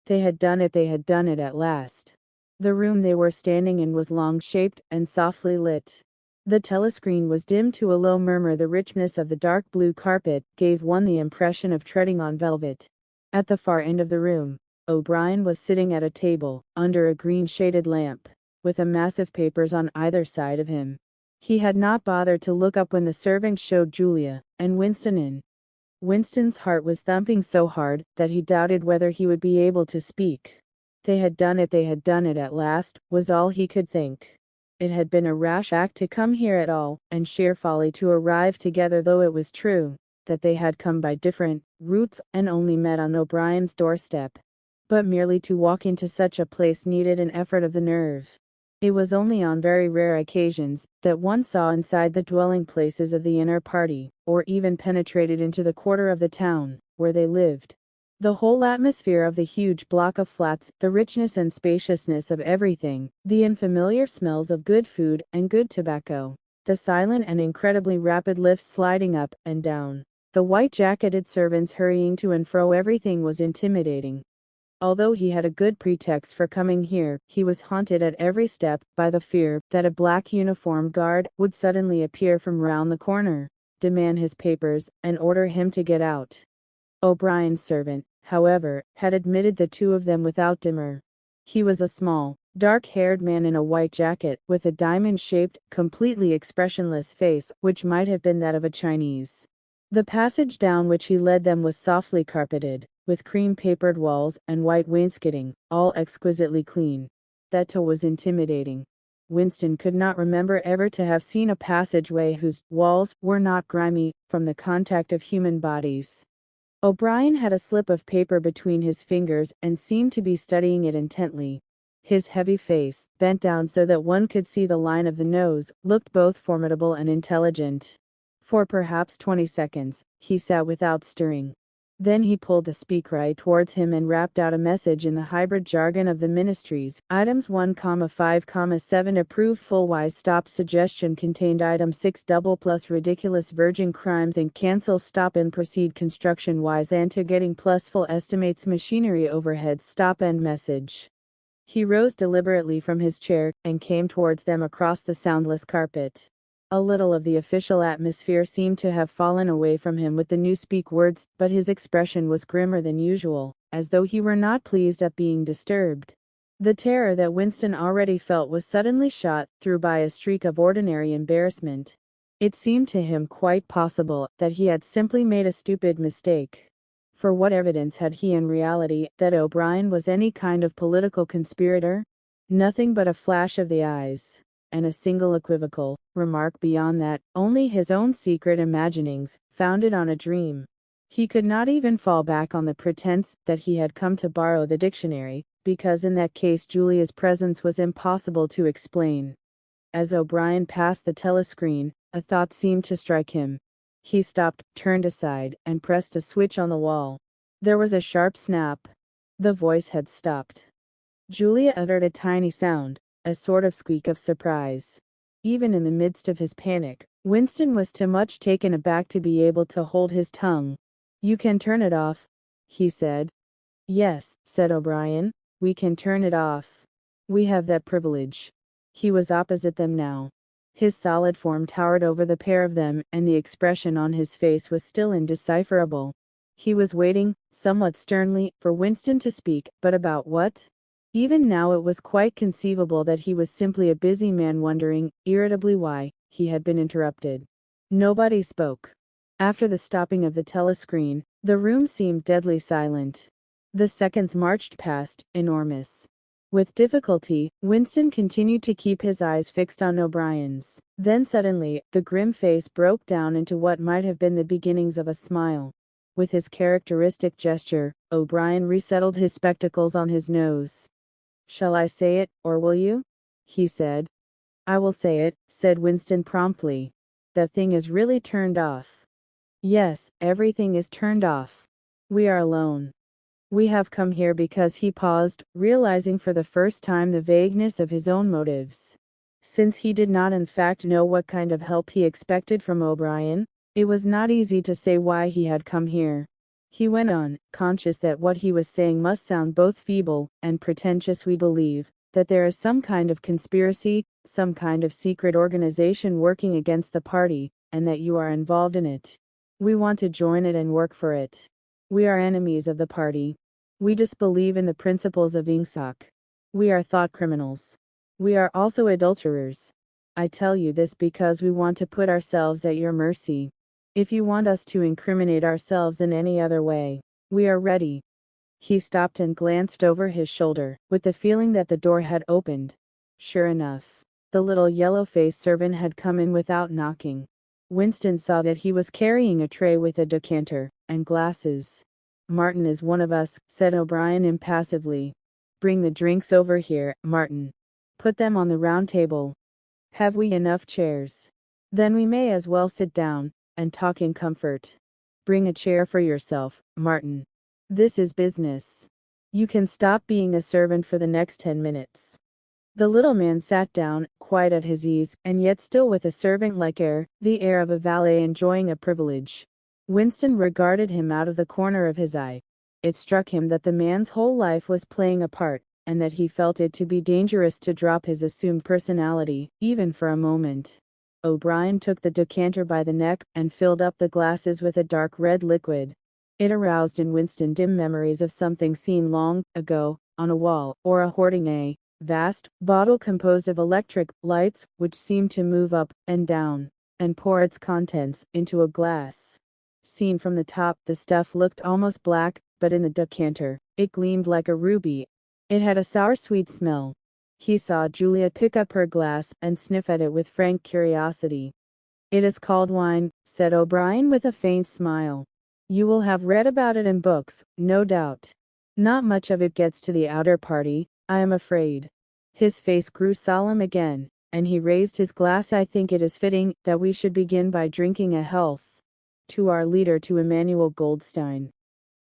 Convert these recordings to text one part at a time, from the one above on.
They had done it at last. The room they were standing in was long-shaped and softly lit. The telescreen was dim to a low murmur. The richness of the dark blue carpet gave one the impression of treading on velvet. At the far end of the room, O'Brien was sitting at a table, under a green-shaded lamp, with a mass of papers on either side of him. He had not bothered to look up when the servant showed Julia and Winston in. Winston's heart was thumping so hard that he doubted whether he would be able to speak. They had done it at last, was all he could think. It had been a rash act to come here at all, and sheer folly to arrive together, though it was true that they had come by different routes and only met on O'Brien's doorstep. But merely to walk into such a place needed an effort of the nerve. It was only on very rare occasions that one saw inside the dwelling places of the inner party, or even penetrated into the quarter of the town where they lived. The whole atmosphere of the huge block of flats, the richness and spaciousness of everything, the unfamiliar smells of good food and good tobacco, the silent and incredibly rapid lifts sliding up and down, the white-jacketed servants hurrying to and fro, everything was intimidating. Although he had a good pretext for coming here, he was haunted at every step by the fear that a black uniformed guard would suddenly appear from round the corner, demand his papers, and order him to get out. O'Brien's servant, however, had admitted the two of them without demur. He was a small, dark-haired man in a white jacket, with a diamond-shaped, completely expressionless face, which might have been that of a Chinese. The passage down which he led them was softly carpeted, with cream-papered walls and white wainscoting, all exquisitely clean. That too was intimidating. Winston could not remember ever to have seen a passageway whose walls were not grimy from the contact of human bodies. O'Brien had a slip of paper between his fingers and seemed to be studying it intently. His heavy face, bent down so that one could see the line of the nose, looked both formidable and intelligent. For perhaps 20 seconds, he sat without stirring. Then he pulled the speakwrite towards him and rapped out a message in the hybrid jargon of the ministries. Items 1,5,7 approved full-wise stop suggestion contained item 6 double plus ridiculous virgin crime think cancel stop and proceed construction wise and to getting plus full estimates machinery overhead stop end message. He rose deliberately from his chair and came towards them across the soundless carpet. A little of the official atmosphere seemed to have fallen away from him with the new speak words, but his expression was grimmer than usual, as though he were not pleased at being disturbed. The terror that Winston already felt was suddenly shot through by a streak of ordinary embarrassment. It seemed to him quite possible that he had simply made a stupid mistake. For what evidence had he in reality that O'Brien was any kind of political conspirator? Nothing but a flash of the eyes, and a single equivocal remark beyond that, only his own secret imaginings, founded on a dream. He could not even fall back on the pretense that he had come to borrow the dictionary, because in that case Julia's presence was impossible to explain. As O'Brien passed the telescreen, a thought seemed to strike him. He stopped, turned aside, and pressed a switch on the wall. There was a sharp snap. The voice had stopped. Julia uttered a tiny sound, a sort of squeak of surprise. Even in the midst of his panic, Winston was too much taken aback to be able to hold his tongue. "You can turn it off," he said. "Yes," said O'Brien, "we can turn it off. We have that privilege." He was opposite them now. His solid form towered over the pair of them, and the expression on his face was still indecipherable. He was waiting, somewhat sternly, for Winston to speak, but about what? Even now it was quite conceivable that he was simply a busy man wondering, irritably, why he had been interrupted. Nobody spoke. After the stopping of the telescreen, the room seemed deadly silent. The seconds marched past, enormous. With difficulty, Winston continued to keep his eyes fixed on O'Brien's. Then suddenly, the grim face broke down into what might have been the beginnings of a smile. With his characteristic gesture, O'Brien resettled his spectacles on his nose. "Shall I say it, or will you?" he said. "I will say it," said Winston promptly. "The thing is really turned off." "Yes, everything is turned off. We are alone. We have come here because," he paused, realizing for the first time the vagueness of his own motives. Since he did not in fact know what kind of help he expected from O'Brien, it was not easy to say why he had come here. He went on, conscious that what he was saying must sound both feeble and pretentious. We believe that there is some kind of conspiracy, some kind of secret organization working against the party, and that you are involved in it. We want to join it and work for it. We are enemies of the party. We disbelieve in the principles of Ingsoc. We are thought criminals. We are also adulterers. I tell you this because we want to put ourselves at your mercy. If you want us to incriminate ourselves in any other way, we are ready. He stopped and glanced over his shoulder, with the feeling that the door had opened. Sure enough, the little yellow-faced servant had come in without knocking. Winston saw that he was carrying a tray with a decanter and glasses. Martin is one of us, said O'Brien impassively. Bring the drinks over here, Martin. Put them on the round table. Have we enough chairs? Then we may as well sit down and talk in comfort. Bring a chair for yourself, Martin. This is business. You can stop being a servant for the next 10 minutes. The little man sat down, quite at his ease, and yet still with a servant-like air, the air of a valet enjoying a privilege. Winston regarded him out of the corner of his eye. It struck him that the man's whole life was playing a part, and that he felt it to be dangerous to drop his assumed personality, even for a moment. O'Brien took the decanter by the neck and filled up the glasses with a dark red liquid. It aroused in Winston dim memories of something seen long ago, on a wall, or a hoarding a vast bottle composed of electric lights, which seemed to move up and down, and pour its contents into a glass. Seen from the top, the stuff looked almost black, but in the decanter, it gleamed like a ruby. It had a sour-sweet smell. He saw Julia pick up her glass and sniff at it with frank curiosity. It is called wine, said O'Brien with a faint smile. You will have read about it in books, no doubt. Not much of it gets to the outer party, I am afraid. His face grew solemn again, and he raised his glass. I think it is fitting that we should begin by drinking a health to our leader, to Emmanuel Goldstein.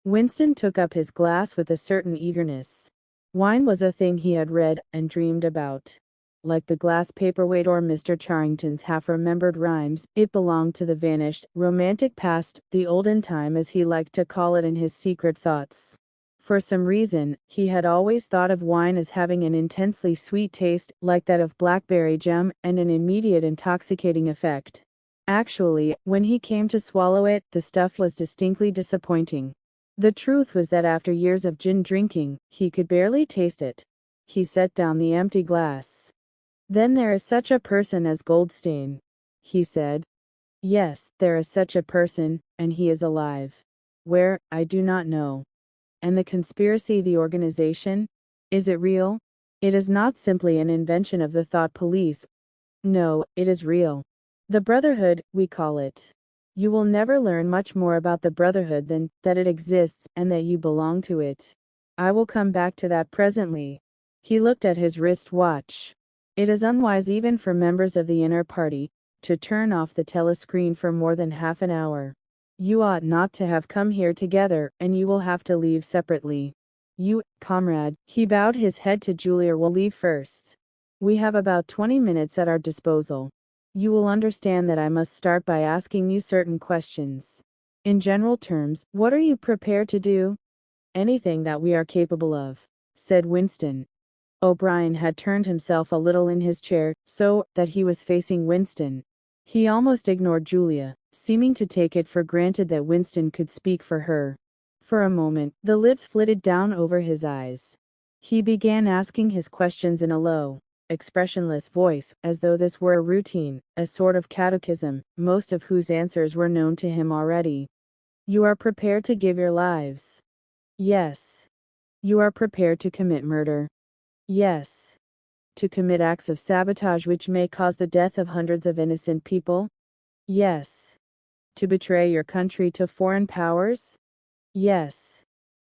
Winston took up his glass with a certain eagerness. Wine was a thing he had read and dreamed about. Like the glass paperweight or Mr. Charrington's half-remembered rhymes, it belonged to the vanished, romantic past, the olden time as he liked to call it in his secret thoughts. For some reason, he had always thought of wine as having an intensely sweet taste, like that of blackberry jam, and an immediate intoxicating effect. Actually, when he came to swallow it, the stuff was distinctly disappointing. The truth was that after years of gin drinking, he could barely taste it. He set down the empty glass. Then there is such a person as Goldstein, he said. Yes, there is such a person, and he is alive. Where, I do not know. And the conspiracy, the organization? Is it real? It is not simply an invention of the thought police. No, it is real. The Brotherhood, we call it. You will never learn much more about the Brotherhood than that it exists and that you belong to it. I will come back to that presently. He looked at his wrist watch. It is unwise even for members of the inner party to turn off the telescreen for more than half an hour. You ought not to have come here together, and you will have to leave separately. You, comrade, he bowed his head to Julia, will leave first. We have about 20 minutes at our disposal. You will understand that I must start by asking you certain questions. In general terms, what are you prepared to do? Anything that we are capable of, said Winston. O'Brien had turned himself a little in his chair, so that he was facing Winston. He almost ignored Julia, seeming to take it for granted that Winston could speak for her. For a moment, the lids flitted down over his eyes. He began asking his questions in a low, expressionless voice, as though this were a routine, a sort of catechism, most of whose answers were known to him already. You are prepared to give your lives? Yes. You are prepared to commit murder? Yes. To commit acts of sabotage which may cause the death of hundreds of innocent people? Yes. To betray your country to foreign powers? Yes.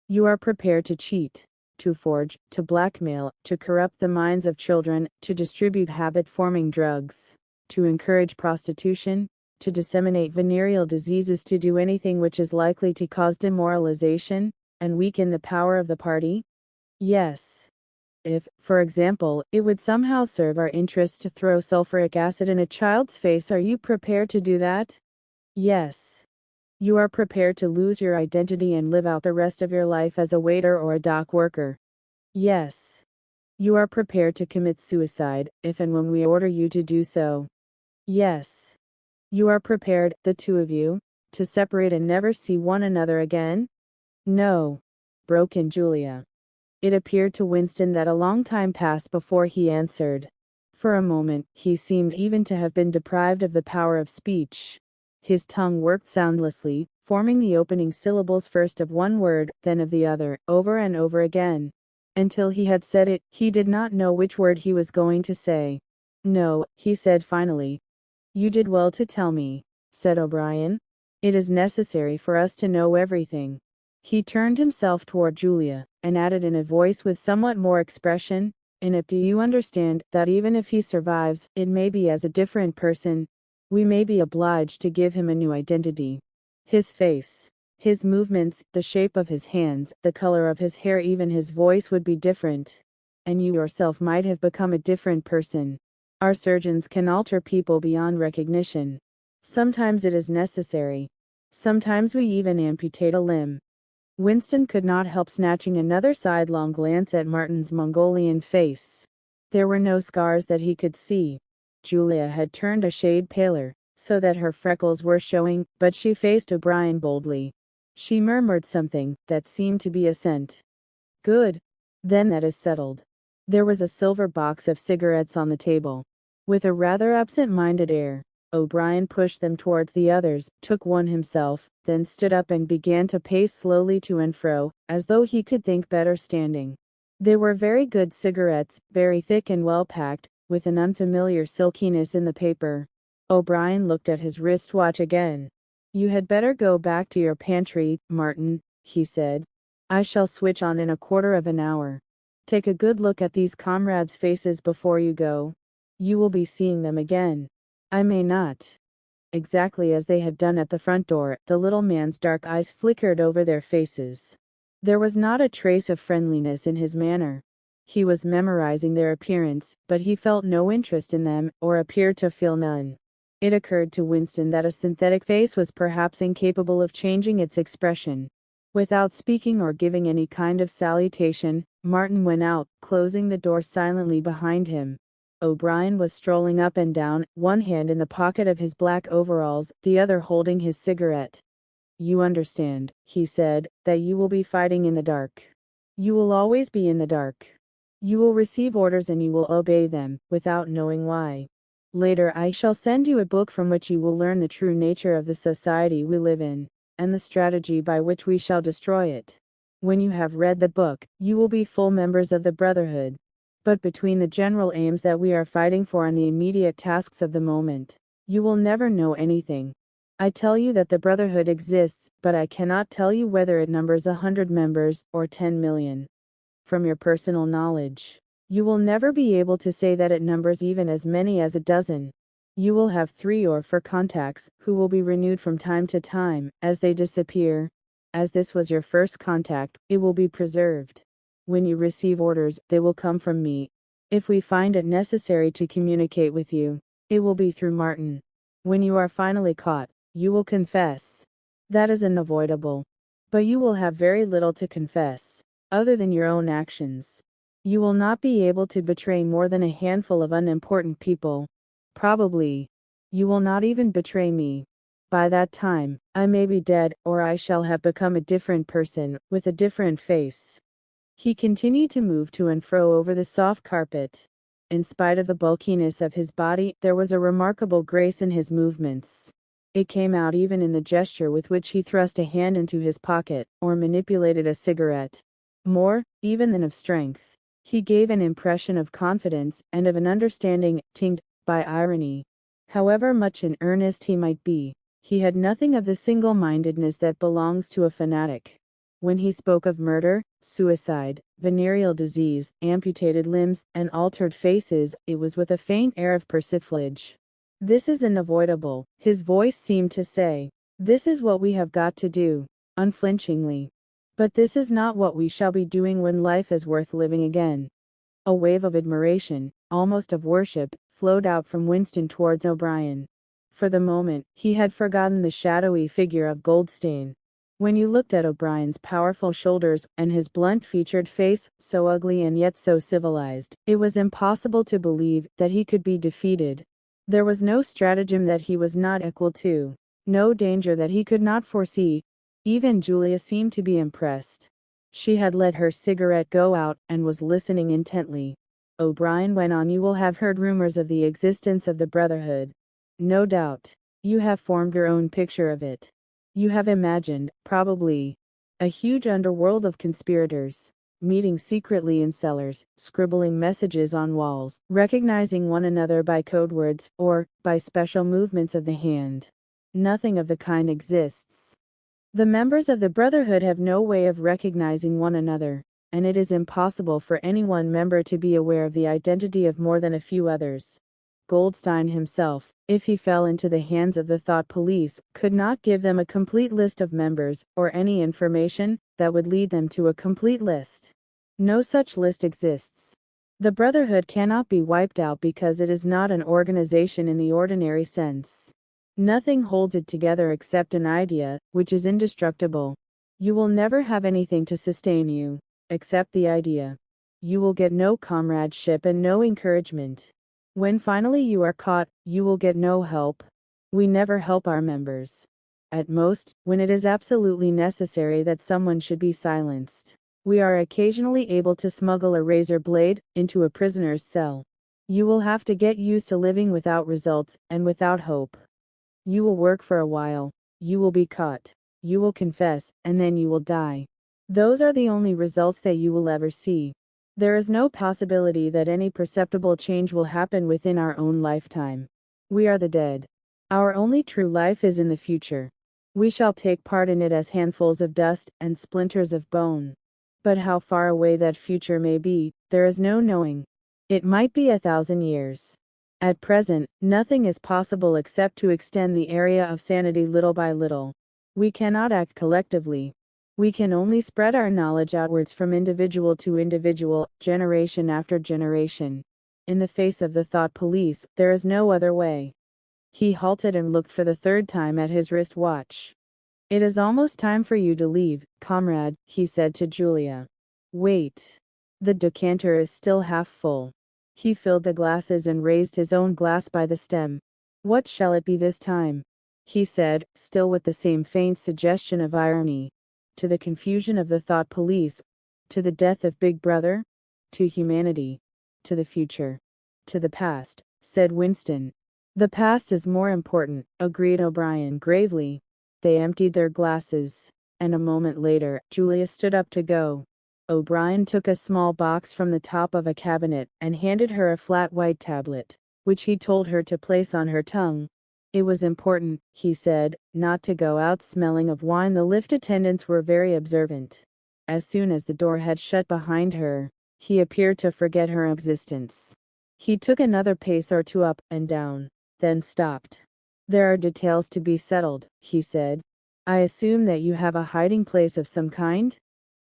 You are prepared to cheat, to forge, to blackmail, to corrupt the minds of children, to distribute habit-forming drugs, to encourage prostitution, to disseminate venereal diseases, to do anything which is likely to cause demoralization and weaken the power of the party? Yes. If, for example, it would somehow serve our interests to throw sulfuric acid in a child's face, are you prepared to do that? Yes. You are prepared to lose your identity and live out the rest of your life as a waiter or a dock worker. Yes. You are prepared to commit suicide, if and when we order you to do so. Yes. You are prepared, the two of you, to separate and never see one another again? No. Broke in Julia. It appeared to Winston that a long time passed before he answered. For a moment, he seemed even to have been deprived of the power of speech. His tongue worked soundlessly, forming the opening syllables first of one word, then of the other, over and over again. Until he had said it, he did not know which word he was going to say. No, he said finally. You did well to tell me, said O'Brien. It is necessary for us to know everything. He turned himself toward Julia, and added in a voice with somewhat more expression, and do you understand that even if he survives, it may be as a different person? We may be obliged to give him a new identity. His face, his movements, the shape of his hands, the color of his hair, even his voice would be different. And you yourself might have become a different person. Our surgeons can alter people beyond recognition. Sometimes it is necessary. Sometimes we even amputate a limb. Winston could not help snatching another sidelong glance at Martin's Mongolian face. There were no scars that he could see. Julia had turned a shade paler, so that her freckles were showing, but she faced O'Brien boldly. She murmured something that seemed to be assent. Good. Then that is settled. There was a silver box of cigarettes on the table. With a rather absent-minded air, O'Brien pushed them towards the others, took one himself, then stood up and began to pace slowly to and fro, as though he could think better standing. They were very good cigarettes, very thick and well packed, with an unfamiliar silkiness in the paper. O'Brien looked at his wristwatch again. You had better go back to your pantry, Martin, he said. I shall switch on in a quarter of an hour. Take a good look at these comrades' faces before you go. You will be seeing them again. I may not. Exactly as they had done at the front door, the little man's dark eyes flickered over their faces. There was not a trace of friendliness in his manner. He was memorizing their appearance, but he felt no interest in them, or appeared to feel none. It occurred to Winston that a synthetic face was perhaps incapable of changing its expression. Without speaking or giving any kind of salutation, Martin went out, closing the door silently behind him. O'Brien was strolling up and down, one hand in the pocket of his black overalls, the other holding his cigarette. You understand, he said, that you will be fighting in the dark. You will always be in the dark. You will receive orders and you will obey them, without knowing why. Later I shall send you a book from which you will learn the true nature of the society we live in, and the strategy by which we shall destroy it. When you have read the book, you will be full members of the Brotherhood. But between the general aims that we are fighting for and the immediate tasks of the moment, you will never know anything. I tell you that the Brotherhood exists, but I cannot tell you whether it numbers 100 members, or 10 million. From your personal knowledge, you will never be able to say that it numbers even as many as a dozen. You will have 3 or 4 contacts, who will be renewed from time to time, as they disappear. As this was your first contact, it will be preserved. When you receive orders, they will come from me. If we find it necessary to communicate with you, it will be through Martin. When you are finally caught, you will confess. That is unavoidable. But you will have very little to confess, other than your own actions. You will not be able to betray more than a handful of unimportant people. Probably. You will not even betray me. By that time, I may be dead, or I shall have become a different person, with a different face. He continued to move to and fro over the soft carpet. In spite of the bulkiness of his body, there was a remarkable grace in his movements. It came out even in the gesture with which he thrust a hand into his pocket, or manipulated a cigarette. More, even than of strength, he gave an impression of confidence, and of an understanding, tinged by irony. However much in earnest he might be, he had nothing of the single-mindedness that belongs to a fanatic. When he spoke of murder, suicide, venereal disease, amputated limbs, and altered faces, it was with a faint air of persiflage. This is unavoidable, his voice seemed to say. This is what we have got to do, unflinchingly. But this is not what we shall be doing when life is worth living again. A wave of admiration, almost of worship, flowed out from Winston towards O'Brien. For the moment, he had forgotten the shadowy figure of Goldstein. When you looked at O'Brien's powerful shoulders and his blunt-featured face, so ugly and yet so civilized, it was impossible to believe that he could be defeated. There was no stratagem that he was not equal to, no danger that he could not foresee. Even Julia seemed to be impressed. She had let her cigarette go out and was listening intently. O'Brien went on. You will have heard rumors of the existence of the Brotherhood. No doubt. You have formed your own picture of it. You have imagined, probably, a huge underworld of conspirators, meeting secretly in cellars, scribbling messages on walls, recognizing one another by code words, or by special movements of the hand. Nothing of the kind exists. The members of the Brotherhood have no way of recognizing one another, and it is impossible for any one member to be aware of the identity of more than a few others. Goldstein himself, if he fell into the hands of the thought police, could not give them a complete list of members, or any information that would lead them to a complete list. No such list exists. The Brotherhood cannot be wiped out because it is not an organization in the ordinary sense. Nothing holds it together except an idea, which is indestructible. You will never have anything to sustain you, except the idea. You will get no comradeship and no encouragement. When finally you are caught, you will get no help. We never help our members. At most, when it is absolutely necessary that someone should be silenced, we are occasionally able to smuggle a razor blade into a prisoner's cell. You will have to get used to living without results and without hope. You will work for a while, you will be caught, you will confess, and then you will die. Those are the only results that you will ever see. There is no possibility that any perceptible change will happen within our own lifetime. We are the dead. Our only true life is in the future. We shall take part in it as handfuls of dust and splinters of bone. But how far away that future may be, there is no knowing. It might be 1,000 years. At present, nothing is possible except to extend the area of sanity little by little. We cannot act collectively. We can only spread our knowledge outwards from individual to individual, generation after generation. In the face of the thought police, there is no other way. He halted and looked for the third time at his wrist watch. It is almost time for you to leave, comrade, he said to Julia. Wait. The decanter is still half full. He filled the glasses and raised his own glass by the stem. What shall it be this time? He said, still with the same faint suggestion of irony. To the confusion of the thought police, to the death of Big Brother, to humanity, to the future, to the past, said Winston. The past is more important, agreed O'Brien gravely. They emptied their glasses, and a moment later, Julia stood up to go. O'Brien took a small box from the top of a cabinet and handed her a flat white tablet, which he told her to place on her tongue. It was important, he said, not to go out smelling of wine. The lift attendants were very observant. As soon as the door had shut behind her, he appeared to forget her existence. He took another pace or two up and down, then stopped. There are details to be settled, he said. I assume that you have a hiding place of some kind?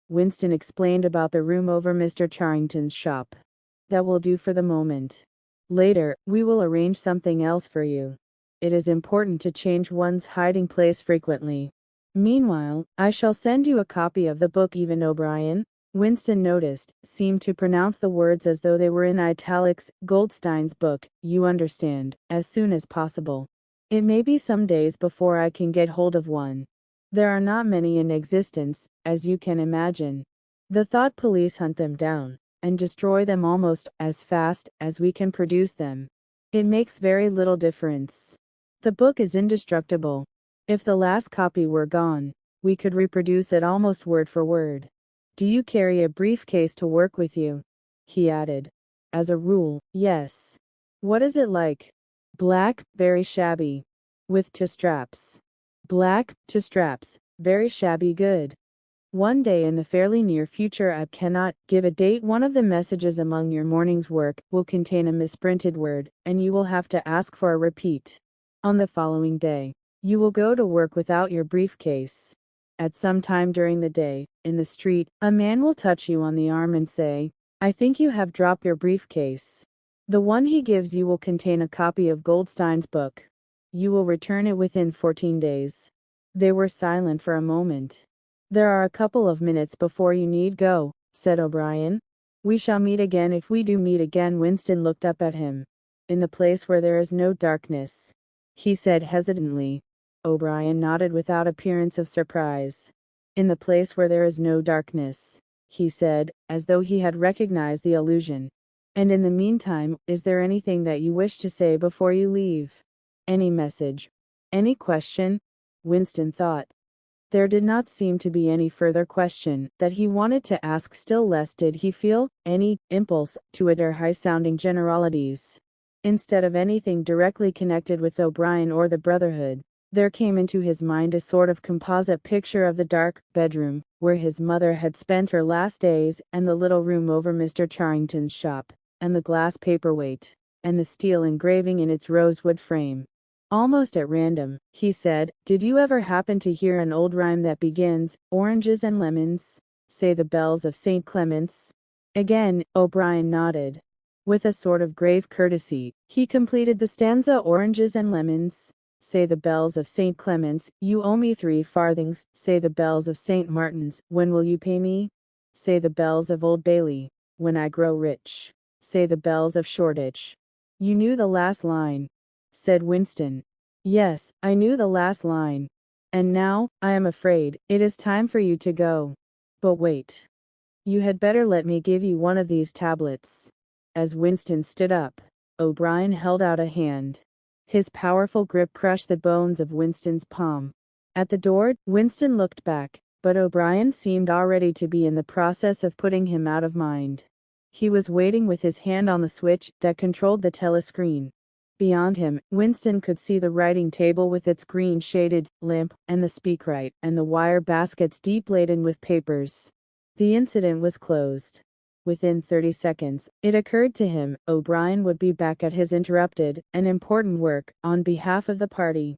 Winston explained about the room over Mr. Charrington's shop. That will do for the moment. Later, we will arrange something else for you. It is important to change one's hiding place frequently. Meanwhile, I shall send you a copy of the book. Even O'Brien, Winston noticed, seemed to pronounce the words as though they were in italics. Goldstein's book, you understand, as soon as possible. It may be some days before I can get hold of one. There are not many in existence, as you can imagine. The thought police hunt them down, and destroy them almost as fast as we can produce them. It makes very little difference. The book is indestructible. If the last copy were gone, we could reproduce it almost word for word. Do you carry a briefcase to work with you? He added. As a rule, yes. What is it like? Black, very shabby. With 2 straps. Black, 2 straps, very shabby. Good. One day in the fairly near future, I cannot give a date, one of the messages among your morning's work will contain a misprinted word, and you will have to ask for a repeat. On the following day, you will go to work without your briefcase. At some time during the day, in the street, a man will touch you on the arm and say, I think you have dropped your briefcase. The one he gives you will contain a copy of Goldstein's book. You will return it within 14 days. They were silent for a moment. There are a couple of minutes before you need go, said O'Brien. We shall meet again if we do meet again. Winston looked up at him. In the place where there is no darkness, he said hesitantly. O'Brien nodded without appearance of surprise. In the place where there is no darkness, he said, as though he had recognized the allusion. And in the meantime, is there anything that you wish to say before you leave? Any message? Any question? Winston thought. There did not seem to be any further question that he wanted to ask, still less did he feel any impulse to utter high-sounding generalities. Instead of anything directly connected with O'Brien or the Brotherhood, there came into his mind a sort of composite picture of the dark bedroom where his mother had spent her last days, and the little room over Mr. Charrington's shop, and the glass paperweight, and the steel engraving in its rosewood frame. Almost at random, he said, "Did you ever happen to hear an old rhyme that begins, 'Oranges and lemons, say the bells of St. Clement's'?" Again, O'Brien nodded. With a sort of grave courtesy, he completed the stanza, "Oranges and lemons, say the bells of St. Clement's, you owe me 3 farthings, say the bells of St. Martin's, when will you pay me? Say the bells of Old Bailey, when I grow rich, say the bells of Shoreditch." You knew the last line, said Winston. Yes, I knew the last line. And now, I am afraid, it is time for you to go. But wait. You had better let me give you one of these tablets. As Winston stood up, O'Brien held out a hand. His powerful grip crushed the bones of Winston's palm. At the door, Winston looked back, but O'Brien seemed already to be in the process of putting him out of mind. He was waiting with his hand on the switch that controlled the telescreen. Beyond him, Winston could see the writing table with its green-shaded lamp, and the speakwrite, and the wire baskets deep laden with papers. The incident was closed. Within 30 seconds, it occurred to him, O'Brien would be back at his interrupted and important work, on behalf of the party.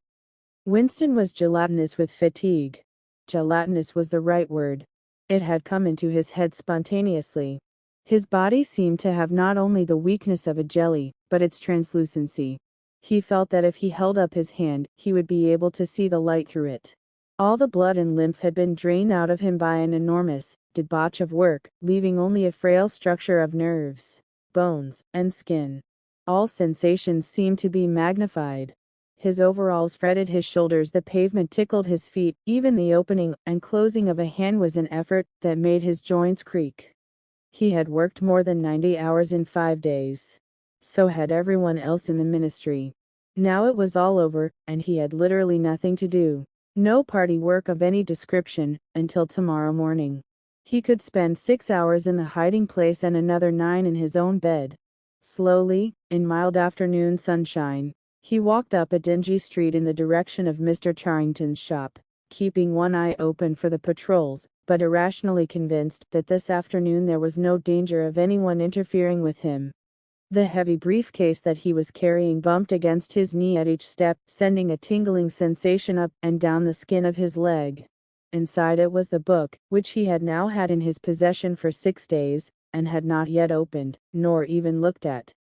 Winston was gelatinous with fatigue. Gelatinous was the right word. It had come into his head spontaneously. His body seemed to have not only the weakness of a jelly, but its translucency. He felt that if he held up his hand, he would be able to see the light through it. All the blood and lymph had been drained out of him by an enormous debauch of work, leaving only a frail structure of nerves, bones, and skin. All sensations seemed to be magnified. His overalls fretted his shoulders, the pavement tickled his feet, even the opening and closing of a hand was an effort that made his joints creak. He had worked more than 90 hours in 5 days. So had everyone else in the ministry. Now it was all over, and he had literally nothing to do. No party work of any description, until tomorrow morning. He could spend 6 hours in the hiding place and another 9 in his own bed. Slowly, in mild afternoon sunshine, he walked up a dingy street in the direction of Mr. Charrington's shop, keeping one eye open for the patrols, but irrationally convinced that this afternoon there was no danger of anyone interfering with him. The heavy briefcase that he was carrying bumped against his knee at each step, sending a tingling sensation up and down the skin of his leg. Inside it was the book, which he had now had in his possession for 6 days, and had not yet opened, nor even looked at.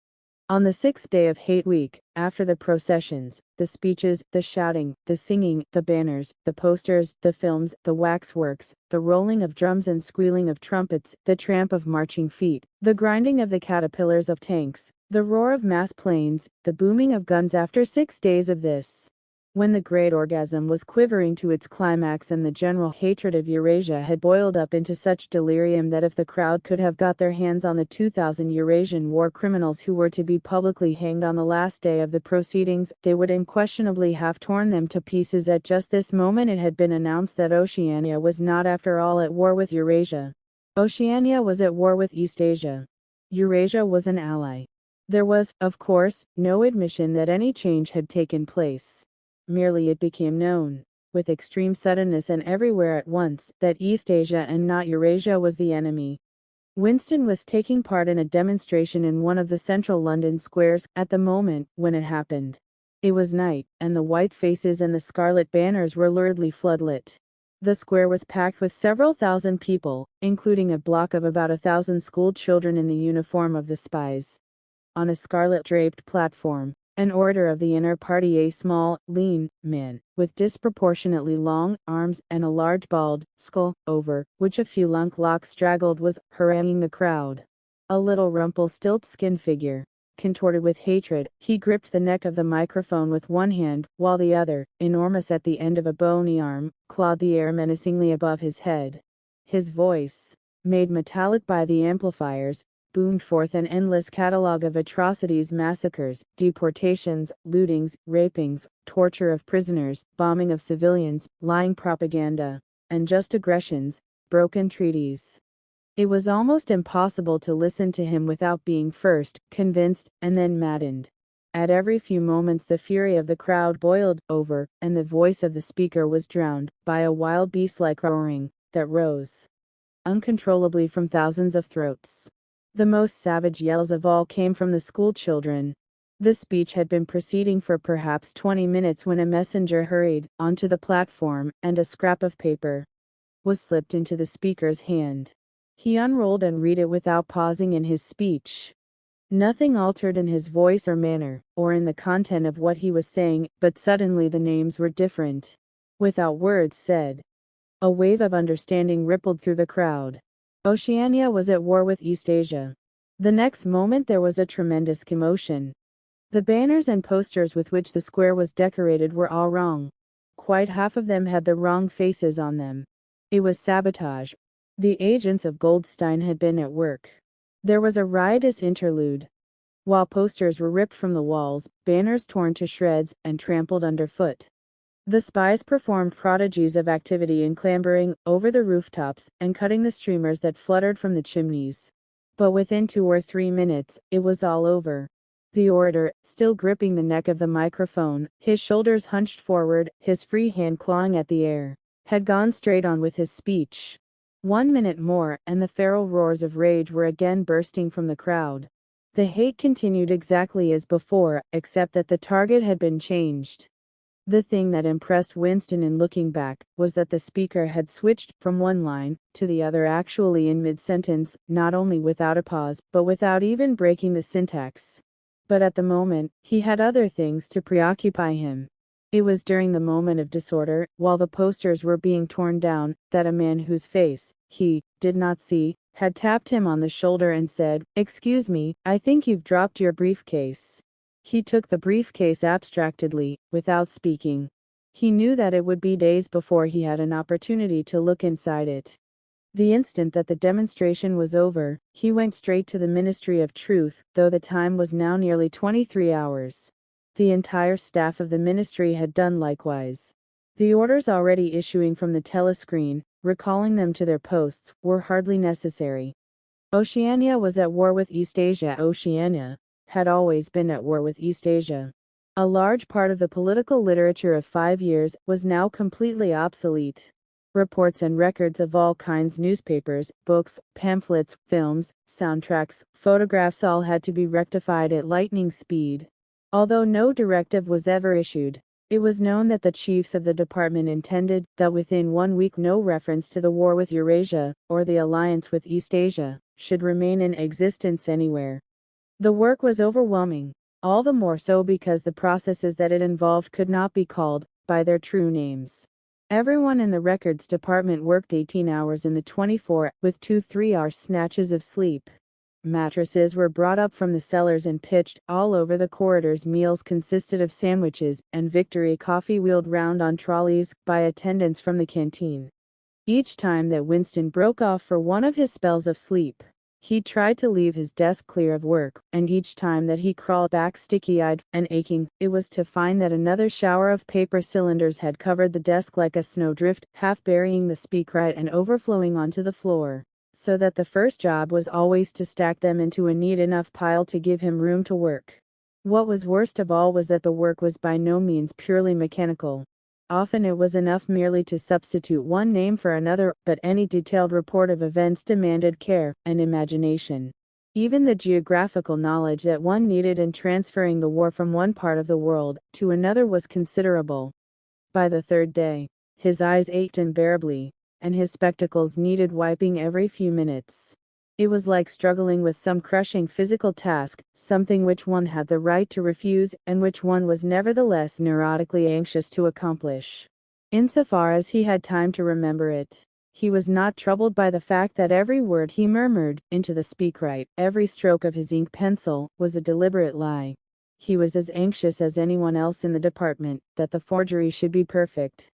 On the 6th day of Hate Week, after the processions, the speeches, the shouting, the singing, the banners, the posters, the films, the waxworks, the rolling of drums and squealing of trumpets, the tramp of marching feet, the grinding of the caterpillars of tanks, the roar of mass planes, the booming of guns, after 6 days of this, when the great orgasm was quivering to its climax and the general hatred of Eurasia had boiled up into such delirium that if the crowd could have got their hands on the 2,000 Eurasian war criminals who were to be publicly hanged on the last day of the proceedings, they would unquestionably have torn them to pieces. At just this moment it had been announced that Oceania was not after all at war with Eurasia. Oceania was at war with Eastasia. Eurasia was an ally. There was, of course, no admission that any change had taken place. Merely it became known, with extreme suddenness and everywhere at once, that Eastasia and not Eurasia was the enemy. Winston was taking part in a demonstration in one of the central London squares at the moment when it happened. It was night, and the white faces and the scarlet banners were luridly floodlit. The square was packed with several thousand people, including a block of about 1,000 school children in the uniform of the spies. On a scarlet-draped platform, An orator of the inner party, a small, lean man, with disproportionately long arms and a large bald skull, over which a few lank locks straggled, was haranguing the crowd. A little Rumpelstiltskin figure, contorted with hatred, he gripped the neck of the microphone with one hand, while the other, enormous at the end of a bony arm, clawed the air menacingly above his head. His voice, made metallic by the amplifiers, boomed forth an endless catalogue of atrocities: massacres, deportations, lootings, rapings, torture of prisoners, bombing of civilians, lying propaganda, unjust aggressions, broken treaties. It was almost impossible to listen to him without being first convinced and then maddened. At every few moments the fury of the crowd boiled over, and the voice of the speaker was drowned by a wild beast-like roaring that rose uncontrollably from thousands of throats. The most savage yells of all came from the school children. The speech had been proceeding for perhaps 20 minutes when a messenger hurried onto the platform, and a scrap of paper was slipped into the speaker's hand. He unrolled and read it without pausing in his speech. Nothing altered in his voice or manner, or in the content of what he was saying, but suddenly the names were different. Without words said, a wave of understanding rippled through the crowd. Oceania was at war with Eastasia. The next moment there was a tremendous commotion. The banners and posters with which the square was decorated were all wrong. Quite half of them had the wrong faces on them. It was sabotage. The agents of Goldstein had been at work. There was a riotous interlude. While posters were ripped from the walls, banners torn to shreds and trampled underfoot. The spies performed prodigies of activity in clambering over the rooftops and cutting the streamers that fluttered from the chimneys. But within 2 or 3 minutes, it was all over. The orator, still gripping the neck of the microphone, his shoulders hunched forward, his free hand clawing at the air, had gone straight on with his speech. 1 minute more, and the feral roars of rage were again bursting from the crowd. The hate continued exactly as before, except that the target had been changed. The thing that impressed Winston in looking back was that the speaker had switched from one line to the other actually in mid-sentence, not only without a pause, but without even breaking the syntax. But at the moment, he had other things to preoccupy him. It was during the moment of disorder, while the posters were being torn down, that a man whose face he did not see had tapped him on the shoulder and said, "Excuse me, I think you've dropped your briefcase." He took the briefcase abstractedly, without speaking. He knew that it would be days before he had an opportunity to look inside it. The instant that the demonstration was over, he went straight to the Ministry of Truth, though the time was now nearly 23 hours. The entire staff of the ministry had done likewise. The orders already issuing from the telescreen, recalling them to their posts, were hardly necessary. Oceania was at war with Eastasia. Oceania had always been at war with Eastasia. A large part of the political literature of 5 years was now completely obsolete. Reports and records of all kinds, newspapers, books, pamphlets, films, soundtracks, photographs, all had to be rectified at lightning speed. Although no directive was ever issued, it was known that the chiefs of the department intended that within 1 week no reference to the war with Eurasia, or the alliance with Eastasia, should remain in existence anywhere. The work was overwhelming, all the more so because the processes that it involved could not be called by their true names. Everyone in the records department worked 18 hours in the 24, with 2 3-hour snatches of sleep. Mattresses were brought up from the cellars and pitched all over the corridors. Meals consisted of sandwiches and Victory coffee wheeled round on trolleys by attendants from the canteen. Each time that Winston broke off for one of his spells of sleep, he tried to leave his desk clear of work, and each time that he crawled back sticky-eyed and aching, it was to find that another shower of paper cylinders had covered the desk like a snowdrift, half burying the speaker and overflowing onto the floor, so that the first job was always to stack them into a neat enough pile to give him room to work. What was worst of all was that the work was by no means purely mechanical. Often it was enough merely to substitute one name for another, but any detailed report of events demanded care and imagination. Even the geographical knowledge that one needed in transferring the war from one part of the world to another was considerable. By the third day, his eyes ached unbearably, and his spectacles needed wiping every few minutes. It was like struggling with some crushing physical task, something which one had the right to refuse and which one was nevertheless neurotically anxious to accomplish. Insofar as he had time to remember it, he was not troubled by the fact that every word he murmured into the speakwrite, every stroke of his ink pencil, was a deliberate lie. He was as anxious as anyone else in the department that the forgery should be perfect.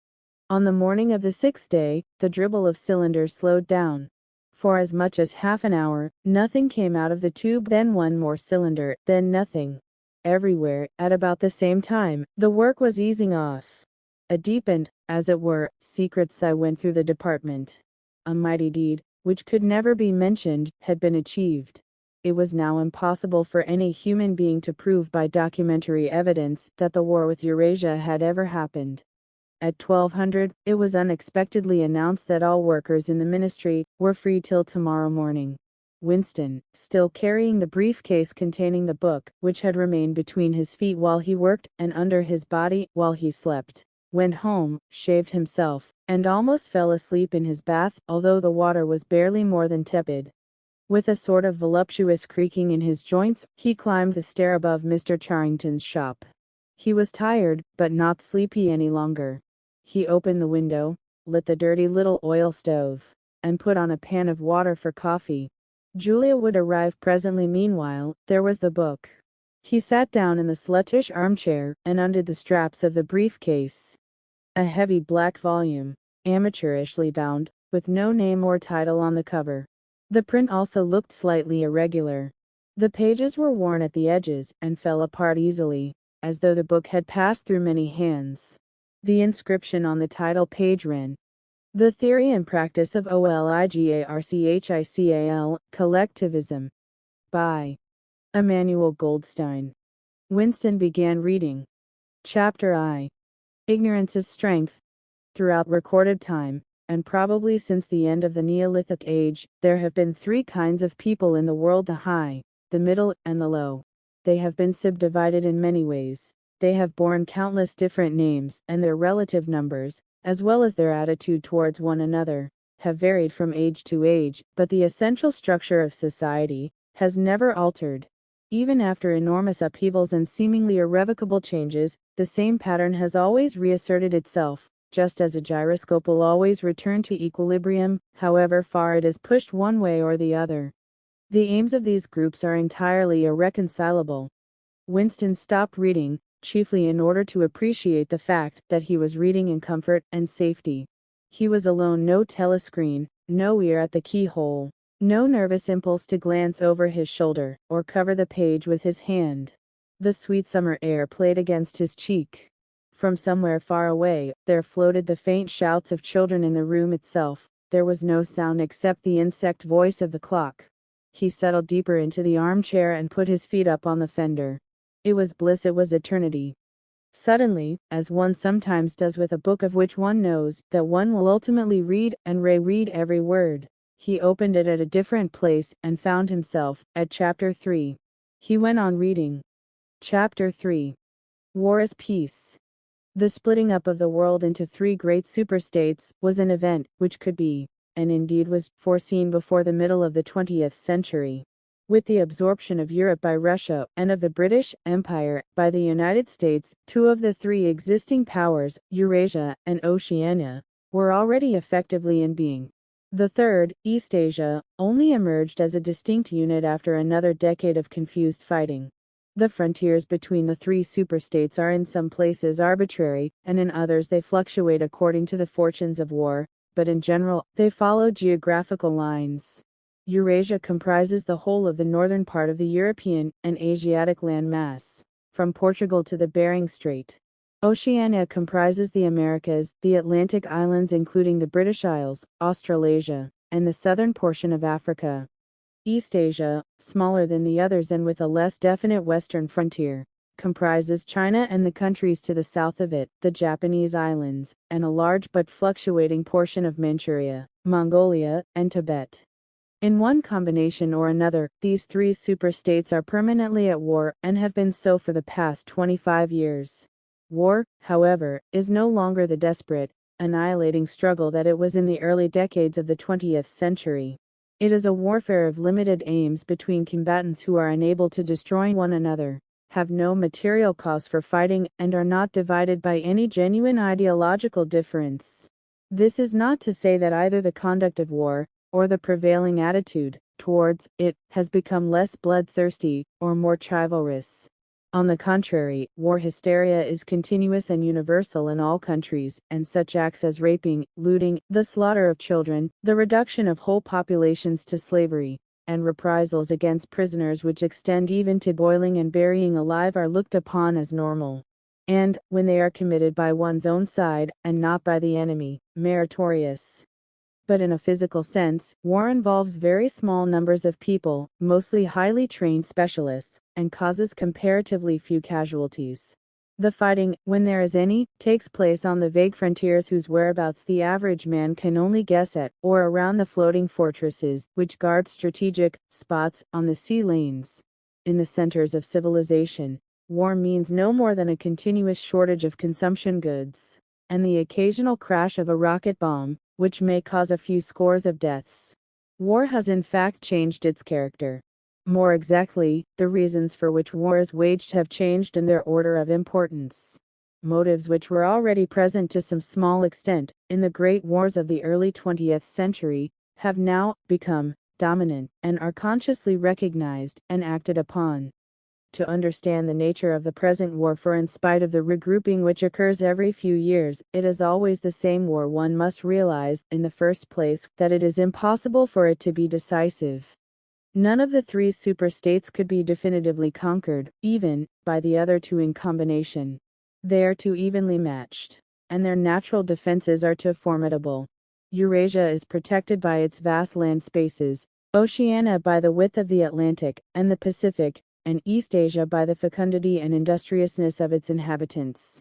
On the morning of the 6th day, the dribble of cylinders slowed down. For as much as half an hour, nothing came out of the tube, then one more cylinder, then nothing. Everywhere, at about the same time, the work was easing off. A deep and, as it were, secret sigh went through the department. A mighty deed, which could never be mentioned, had been achieved. It was now impossible for any human being to prove by documentary evidence that the war with Eurasia had ever happened. At 1200, it was unexpectedly announced that all workers in the ministry were free till tomorrow morning. Winston, still carrying the briefcase containing the book, which had remained between his feet while he worked and under his body while he slept, went home, shaved himself, and almost fell asleep in his bath, although the water was barely more than tepid. With a sort of voluptuous creaking in his joints, he climbed the stair above Mr. Charrington's shop. He was tired, but not sleepy any longer. He opened the window, lit the dirty little oil stove, and put on a pan of water for coffee. Julia would arrive presently. Meanwhile, there was the book. He sat down in the sluttish armchair and undid the straps of the briefcase. A heavy black volume, amateurishly bound, with no name or title on the cover. The print also looked slightly irregular. The pages were worn at the edges and fell apart easily, as though the book had passed through many hands. The inscription on the title page ran, "The Theory and Practice of Oligarchical Collectivism, by Emmanuel Goldstein." Winston began reading. Chapter I. Ignorance is Strength. Throughout recorded time, and probably since the end of the Neolithic Age, there have been three kinds of people in the world: the high, the middle, and the low. They have been subdivided in many ways. They have borne countless different names, and their relative numbers, as well as their attitude towards one another, have varied from age to age, but the essential structure of society has never altered. Even after enormous upheavals and seemingly irrevocable changes, the same pattern has always reasserted itself, just as a gyroscope will always return to equilibrium, however far it is pushed one way or the other. The aims of these groups are entirely irreconcilable. Winston stopped reading, chiefly in order to appreciate the fact that he was reading in comfort and safety. He was alone, no telescreen, no ear at the keyhole, no nervous impulse to glance over his shoulder or cover the page with his hand. The sweet summer air played against his cheek. From somewhere far away, there floated the faint shouts of children in the room itself. There was no sound except the insect voice of the clock. He settled deeper into the armchair and put his feet up on the fender. It was bliss, it was eternity. Suddenly, as one sometimes does with a book of which one knows that one will ultimately read and reread every word, he opened it at a different place and found himself at Chapter 3. He went on reading. Chapter 3. War is Peace. The splitting up of the world into three great superstates was an event which could be, and indeed was, foreseen before the middle of the 20th century. With the absorption of Europe by Russia and of the British Empire by the United States, two of the three existing powers, Eurasia and Oceania, were already effectively in being. The third, Eastasia, only emerged as a distinct unit after another decade of confused fighting. The frontiers between the three superstates are in some places arbitrary, and in others they fluctuate according to the fortunes of war, but in general, they follow geographical lines. Eurasia comprises the whole of the northern part of the European and Asiatic landmass, from Portugal to the Bering Strait. Oceania comprises the Americas, the Atlantic islands including the British Isles, Australasia, and the southern portion of Africa. Eastasia, smaller than the others and with a less definite western frontier, comprises China and the countries to the south of it, the Japanese islands, and a large but fluctuating portion of Manchuria, Mongolia, and Tibet. In one combination or another, these three superstates are permanently at war and have been so for the past 25 years. War, however, is no longer the desperate, annihilating struggle that it was in the early decades of the 20th century. It is a warfare of limited aims between combatants who are unable to destroy one another, have no material cause for fighting, and are not divided by any genuine ideological difference. This is not to say that either the conduct of war, or the prevailing attitude towards it, has become less bloodthirsty, or more chivalrous. On the contrary, war hysteria is continuous and universal in all countries, and such acts as raping, looting, the slaughter of children, the reduction of whole populations to slavery, and reprisals against prisoners which extend even to boiling and burying alive are looked upon as normal. And, when they are committed by one's own side, and not by the enemy, meritorious. But in a physical sense, war involves very small numbers of people, mostly highly trained specialists, and causes comparatively few casualties. The fighting, when there is any, takes place on the vague frontiers whose whereabouts the average man can only guess at, or around the floating fortresses, which guard strategic spots on the sea lanes. In the centers of civilization, war means no more than a continuous shortage of consumption goods, and the occasional crash of a rocket bomb, which may cause a few scores of deaths. War has in fact changed its character. More exactly, the reasons for which war is waged have changed in their order of importance. Motives which were already present to some small extent in the great wars of the early 20th century have now become dominant and are consciously recognized and acted upon. To understand the nature of the present war, for in spite of the regrouping which occurs every few years, it is always the same war, one must realize, in the first place, that it is impossible for it to be decisive. None of the three superstates could be definitively conquered, even by the other two in combination. They are too evenly matched, and their natural defenses are too formidable. Eurasia is protected by its vast land spaces, Oceania by the width of the Atlantic and the Pacific, and East Asia by the fecundity and industriousness of its inhabitants.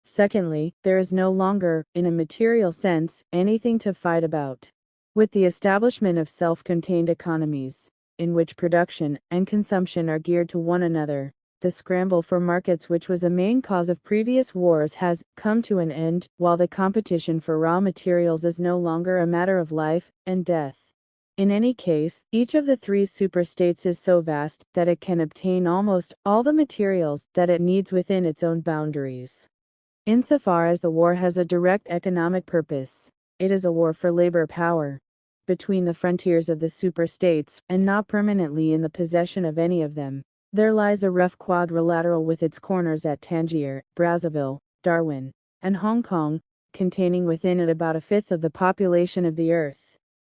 Secondly, there is no longer, in a material sense, anything to fight about. With the establishment of self-contained economies, in which production and consumption are geared to one another, the scramble for markets which was a main cause of previous wars has come to an end, while the competition for raw materials is no longer a matter of life and death. In any case, each of the three superstates is so vast that it can obtain almost all the materials that it needs within its own boundaries. Insofar as the war has a direct economic purpose, it is a war for labor power. Between the frontiers of the superstates, and not permanently in the possession of any of them, there lies a rough quadrilateral with its corners at Tangier, Brazzaville, Darwin, and Hong Kong, containing within it about a fifth of the population of the earth.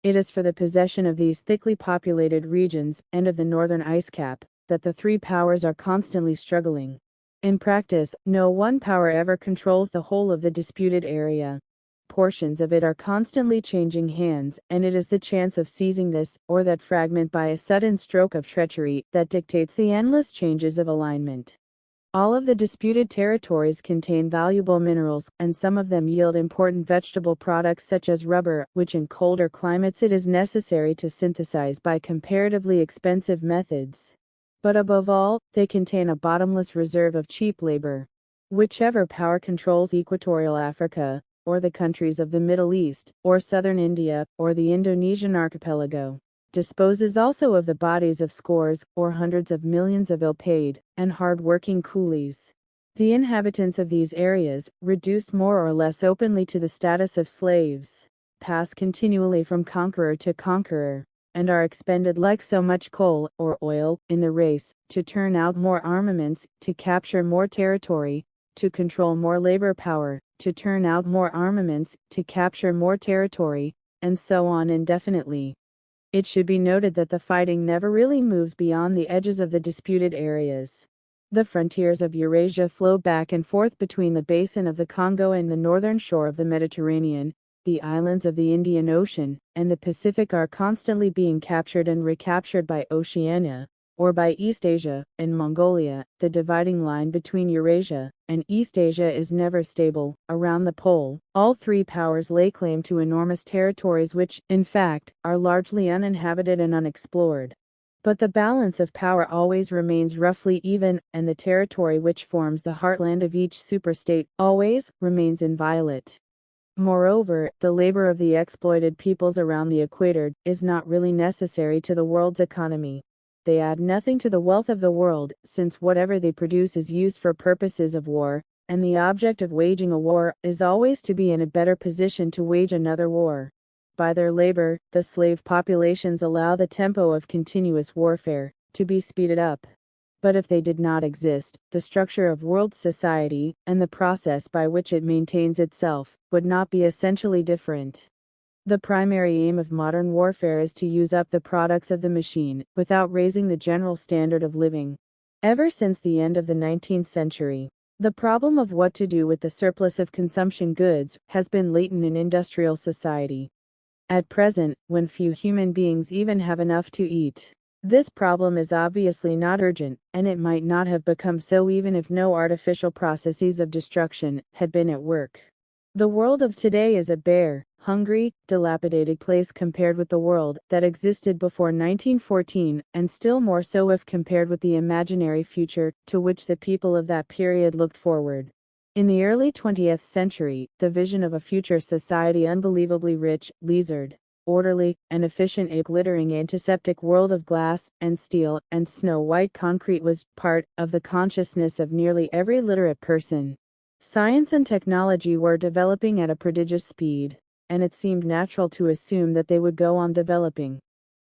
It is for the possession of these thickly populated regions, and of the northern ice cap, that the three powers are constantly struggling. In practice, no one power ever controls the whole of the disputed area. Portions of it are constantly changing hands, and it is the chance of seizing this or that fragment by a sudden stroke of treachery that dictates the endless changes of alignment. All of the disputed territories contain valuable minerals, and some of them yield important vegetable products such as rubber, which in colder climates it is necessary to synthesize by comparatively expensive methods. But above all, they contain a bottomless reserve of cheap labor. Whichever power controls equatorial Africa, or the countries of the Middle East, or southern India, or the Indonesian archipelago, disposes also of the bodies of scores or hundreds of millions of ill-paid and hard-working coolies. The inhabitants of these areas, reduced more or less openly to the status of slaves, pass continually from conqueror to conqueror, and are expended like so much coal or oil in the race to turn out more armaments, to capture more territory, to control more labor power, to turn out more armaments, to capture more territory, and so on indefinitely. It should be noted that the fighting never really moves beyond the edges of the disputed areas. The frontiers of Eurasia flow back and forth between the basin of the Congo and the northern shore of the Mediterranean. The islands of the Indian Ocean and the Pacific are constantly being captured and recaptured by Oceania, or by East Asia and Mongolia. The dividing line between Eurasia and East Asia is never stable. Around the pole, all three powers lay claim to enormous territories which, in fact, are largely uninhabited and unexplored. But the balance of power always remains roughly even, and the territory which forms the heartland of each superstate always remains inviolate. Moreover, the labor of the exploited peoples around the equator is not really necessary to the world's economy. They add nothing to the wealth of the world, since whatever they produce is used for purposes of war, and the object of waging a war is always to be in a better position to wage another war. By their labor, the slave populations allow the tempo of continuous warfare to be speeded up. But if they did not exist, the structure of world society, and the process by which it maintains itself, would not be essentially different. The primary aim of modern warfare is to use up the products of the machine, without raising the general standard of living. Ever since the end of the 19th century, the problem of what to do with the surplus of consumption goods has been latent in industrial society. At present, when few human beings even have enough to eat, this problem is obviously not urgent, and it might not have become so even if no artificial processes of destruction had been at work. The world of today is a bare, hungry, dilapidated place compared with the world that existed before 1914, and still more so if compared with the imaginary future to which the people of that period looked forward. In the early 20th century, the vision of a future society unbelievably rich, leisured, orderly, and efficient, a glittering antiseptic world of glass and steel and snow-white concrete was part of the consciousness of nearly every literate person. Science and technology were developing at a prodigious speed, and it seemed natural to assume that they would go on developing.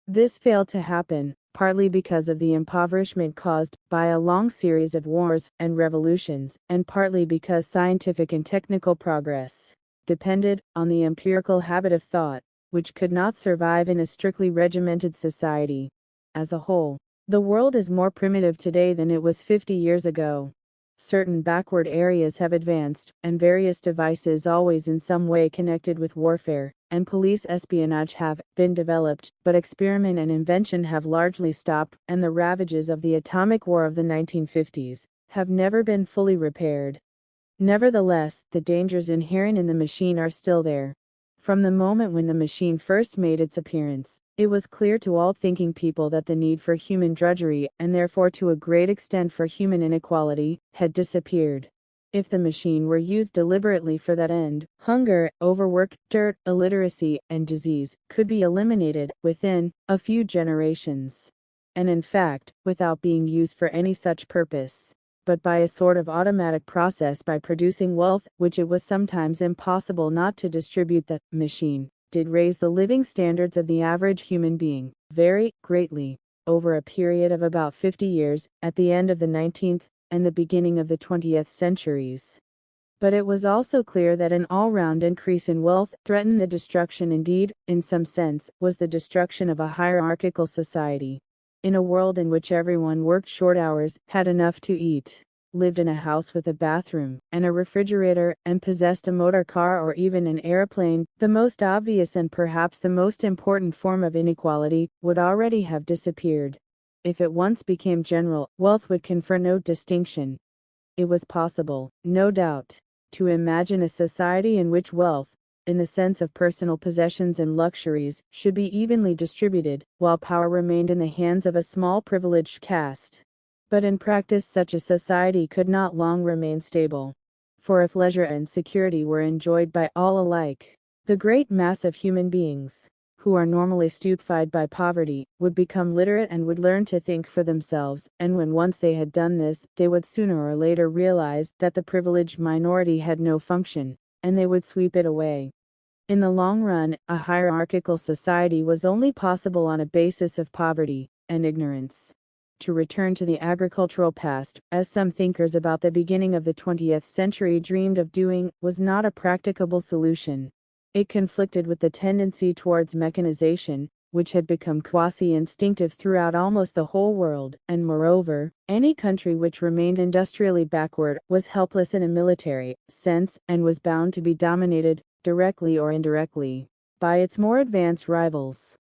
This failed to happen, partly because of the impoverishment caused by a long series of wars and revolutions, and partly because scientific and technical progress depended on the empirical habit of thought, which could not survive in a strictly regimented society. As a whole, the world is more primitive today than it was 50 years ago. Certain backward areas have advanced, and various devices always in some way connected with warfare and police espionage have been developed, but experiment and invention have largely stopped, and the ravages of the atomic war of the 1950s have never been fully repaired. Nevertheless, the dangers inherent in the machine are still there. From the moment when the machine first made its appearance, it was clear to all thinking people that the need for human drudgery, and therefore to a great extent for human inequality, had disappeared. If the machine were used deliberately for that end, hunger, overwork, dirt, illiteracy, and disease could be eliminated within a few generations. And in fact, without being used for any such purpose, but by a sort of automatic process by producing wealth, which it was sometimes impossible not to distribute, the machine did raise the living standards of the average human being very greatly over a period of about 50 years, at the end of the 19th and the beginning of the 20th centuries. But it was also clear that an all-round increase in wealth threatened the destruction, indeed, in some sense, was the destruction of a hierarchical society. In a world in which everyone worked short hours, had enough to eat, lived in a house with a bathroom and a refrigerator, and possessed a motor car or even an airplane, the most obvious and perhaps the most important form of inequality would already have disappeared. If it once became general, wealth would confer no distinction. It was possible, no doubt, to imagine a society in which wealth, in the sense of personal possessions and luxuries, should be evenly distributed, while power remained in the hands of a small privileged caste. But in practice such a society could not long remain stable. For if leisure and security were enjoyed by all alike, the great mass of human beings, who are normally stupefied by poverty, would become literate and would learn to think for themselves, and when once they had done this, they would sooner or later realize that the privileged minority had no function, and they would sweep it away. In the long run, a hierarchical society was only possible on a basis of poverty and ignorance. To return to the agricultural past, as some thinkers about the beginning of the 20th century dreamed of doing, was not a practicable solution. It conflicted with the tendency towards mechanization, which had become quasi-instinctive throughout almost the whole world, and moreover, any country which remained industrially backward was helpless in a military sense, and was bound to be dominated, directly or indirectly, by its more advanced rivals.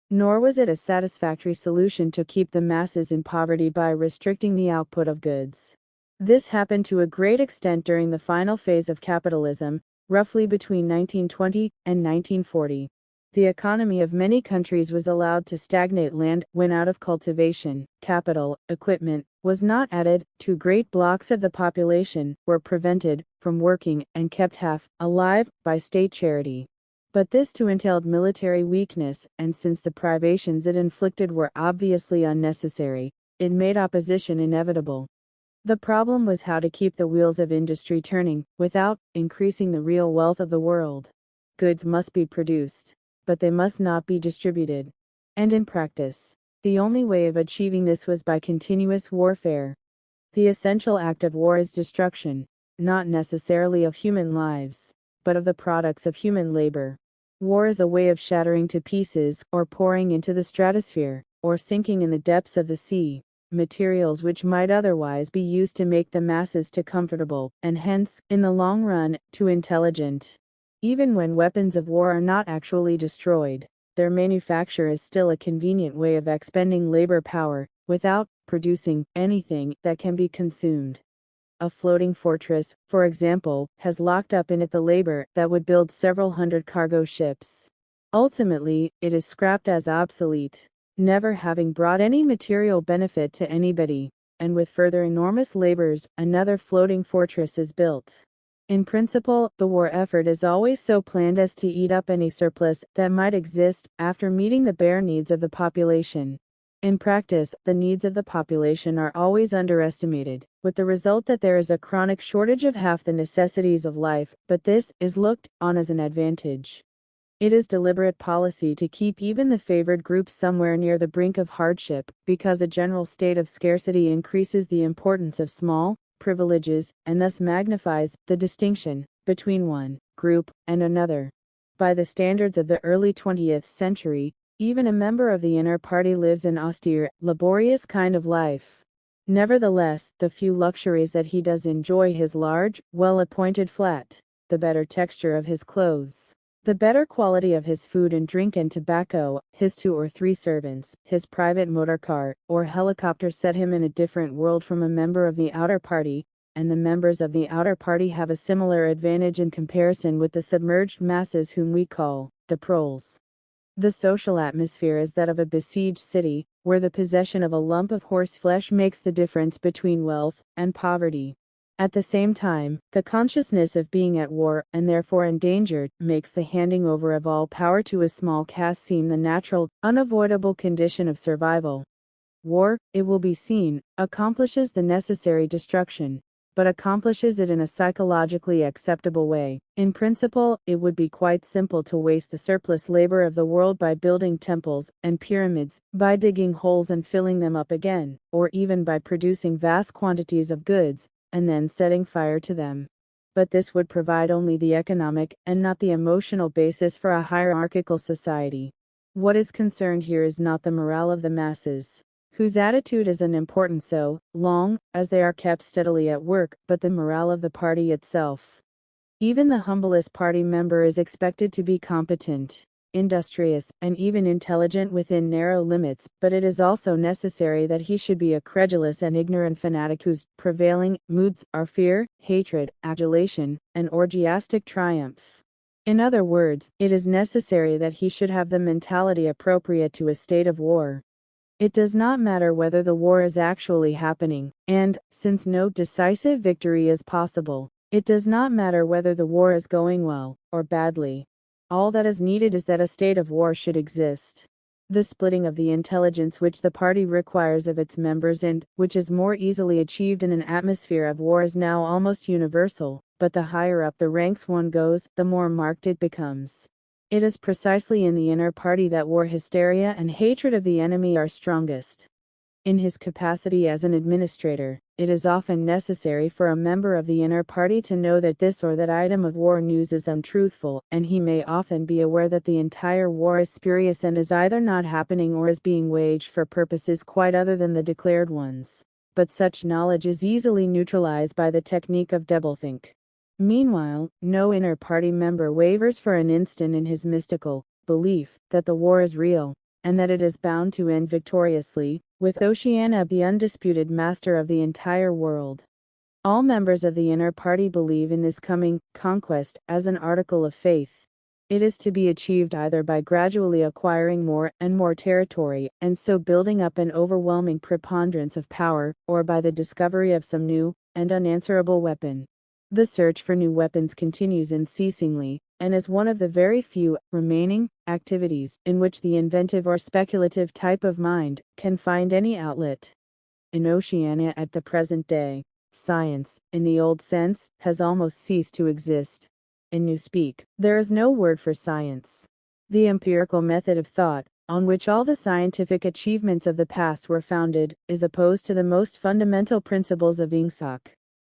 Nor was it a satisfactory solution to keep the masses in poverty by restricting the output of goods. This happened to a great extent during the final phase of capitalism, roughly between 1920 and 1940. The economy of many countries was allowed to stagnate. Land went out of cultivation, capital, equipment, was not added to. Great blocks of the population were prevented from working and kept half alive by state charity. But this too entailed military weakness, and since the privations it inflicted were obviously unnecessary, it made opposition inevitable. The problem was how to keep the wheels of industry turning, without increasing the real wealth of the world. Goods must be produced, but they must not be distributed. And in practice, the only way of achieving this was by continuous warfare. The essential act of war is destruction, not necessarily of human lives, but of the products of human labor. War is a way of shattering to pieces, or pouring into the stratosphere, or sinking in the depths of the sea, materials which might otherwise be used to make the masses too comfortable, and hence, in the long run, too intelligent. Even when weapons of war are not actually destroyed, their manufacture is still a convenient way of expending labor power, without producing anything that can be consumed. A floating fortress, for example, has locked up in it the labor that would build several hundred cargo ships. Ultimately, it is scrapped as obsolete, never having brought any material benefit to anybody, and with further enormous labors, another floating fortress is built. In principle, the war effort is always so planned as to eat up any surplus that might exist after meeting the bare needs of the population. In practice, the needs of the population are always underestimated, with the result that there is a chronic shortage of half the necessities of life, but this is looked on as an advantage. It is deliberate policy to keep even the favored groups somewhere near the brink of hardship, because a general state of scarcity increases the importance of small privileges, and thus magnifies the distinction between one group and another. By the standards of the early 20th century, even a member of the inner party lives an austere, laborious kind of life. Nevertheless, the few luxuries that he does enjoy, his large, well-appointed flat, the better texture of his clothes, the better quality of his food and drink and tobacco, his 2 or 3 servants, his private motor car or helicopter set him in a different world from a member of the outer party, and the members of the outer party have a similar advantage in comparison with the submerged masses whom we call the proles. The social atmosphere is that of a besieged city, where the possession of a lump of horseflesh makes the difference between wealth and poverty. At the same time, the consciousness of being at war, and therefore endangered, makes the handing over of all power to a small caste seem the natural, unavoidable condition of survival. War, it will be seen, accomplishes the necessary destruction, but accomplishes it in a psychologically acceptable way. In principle, it would be quite simple to waste the surplus labor of the world by building temples and pyramids, by digging holes and filling them up again, or even by producing vast quantities of goods, and then setting fire to them. But this would provide only the economic, and not the emotional basis for a hierarchical society. What is concerned here is not the morale of the masses, whose attitude is unimportant so long as they are kept steadily at work, but the morale of the party itself. Even the humblest party member is expected to be competent, industrious, and even intelligent within narrow limits, but it is also necessary that he should be a credulous and ignorant fanatic whose prevailing moods are fear, hatred, adulation, and orgiastic triumph. In other words, it is necessary that he should have the mentality appropriate to a state of war. It does not matter whether the war is actually happening, and, since no decisive victory is possible, it does not matter whether the war is going well or badly. All that is needed is that a state of war should exist. The splitting of the intelligence which the party requires of its members and which is more easily achieved in an atmosphere of war is now almost universal, but the higher up the ranks one goes, the more marked it becomes. It is precisely in the inner party that war hysteria and hatred of the enemy are strongest. In his capacity as an administrator, it is often necessary for a member of the inner party to know that this or that item of war news is untruthful, and he may often be aware that the entire war is spurious and is either not happening or is being waged for purposes quite other than the declared ones. But such knowledge is easily neutralized by the technique of doublethink. Meanwhile, no inner party member wavers for an instant in his mystical belief that the war is real, and that it is bound to end victoriously, with Oceania the undisputed master of the entire world. All members of the inner party believe in this coming conquest as an article of faith. It is to be achieved either by gradually acquiring more and more territory, and so building up an overwhelming preponderance of power, or by the discovery of some new and unanswerable weapon. The search for new weapons continues unceasingly, and is one of the very few remaining activities in which the inventive or speculative type of mind can find any outlet. In Oceania at the present day, science, in the old sense, has almost ceased to exist. In Newspeak, there is no word for science. The empirical method of thought, on which all the scientific achievements of the past were founded, is opposed to the most fundamental principles of Ingsoc.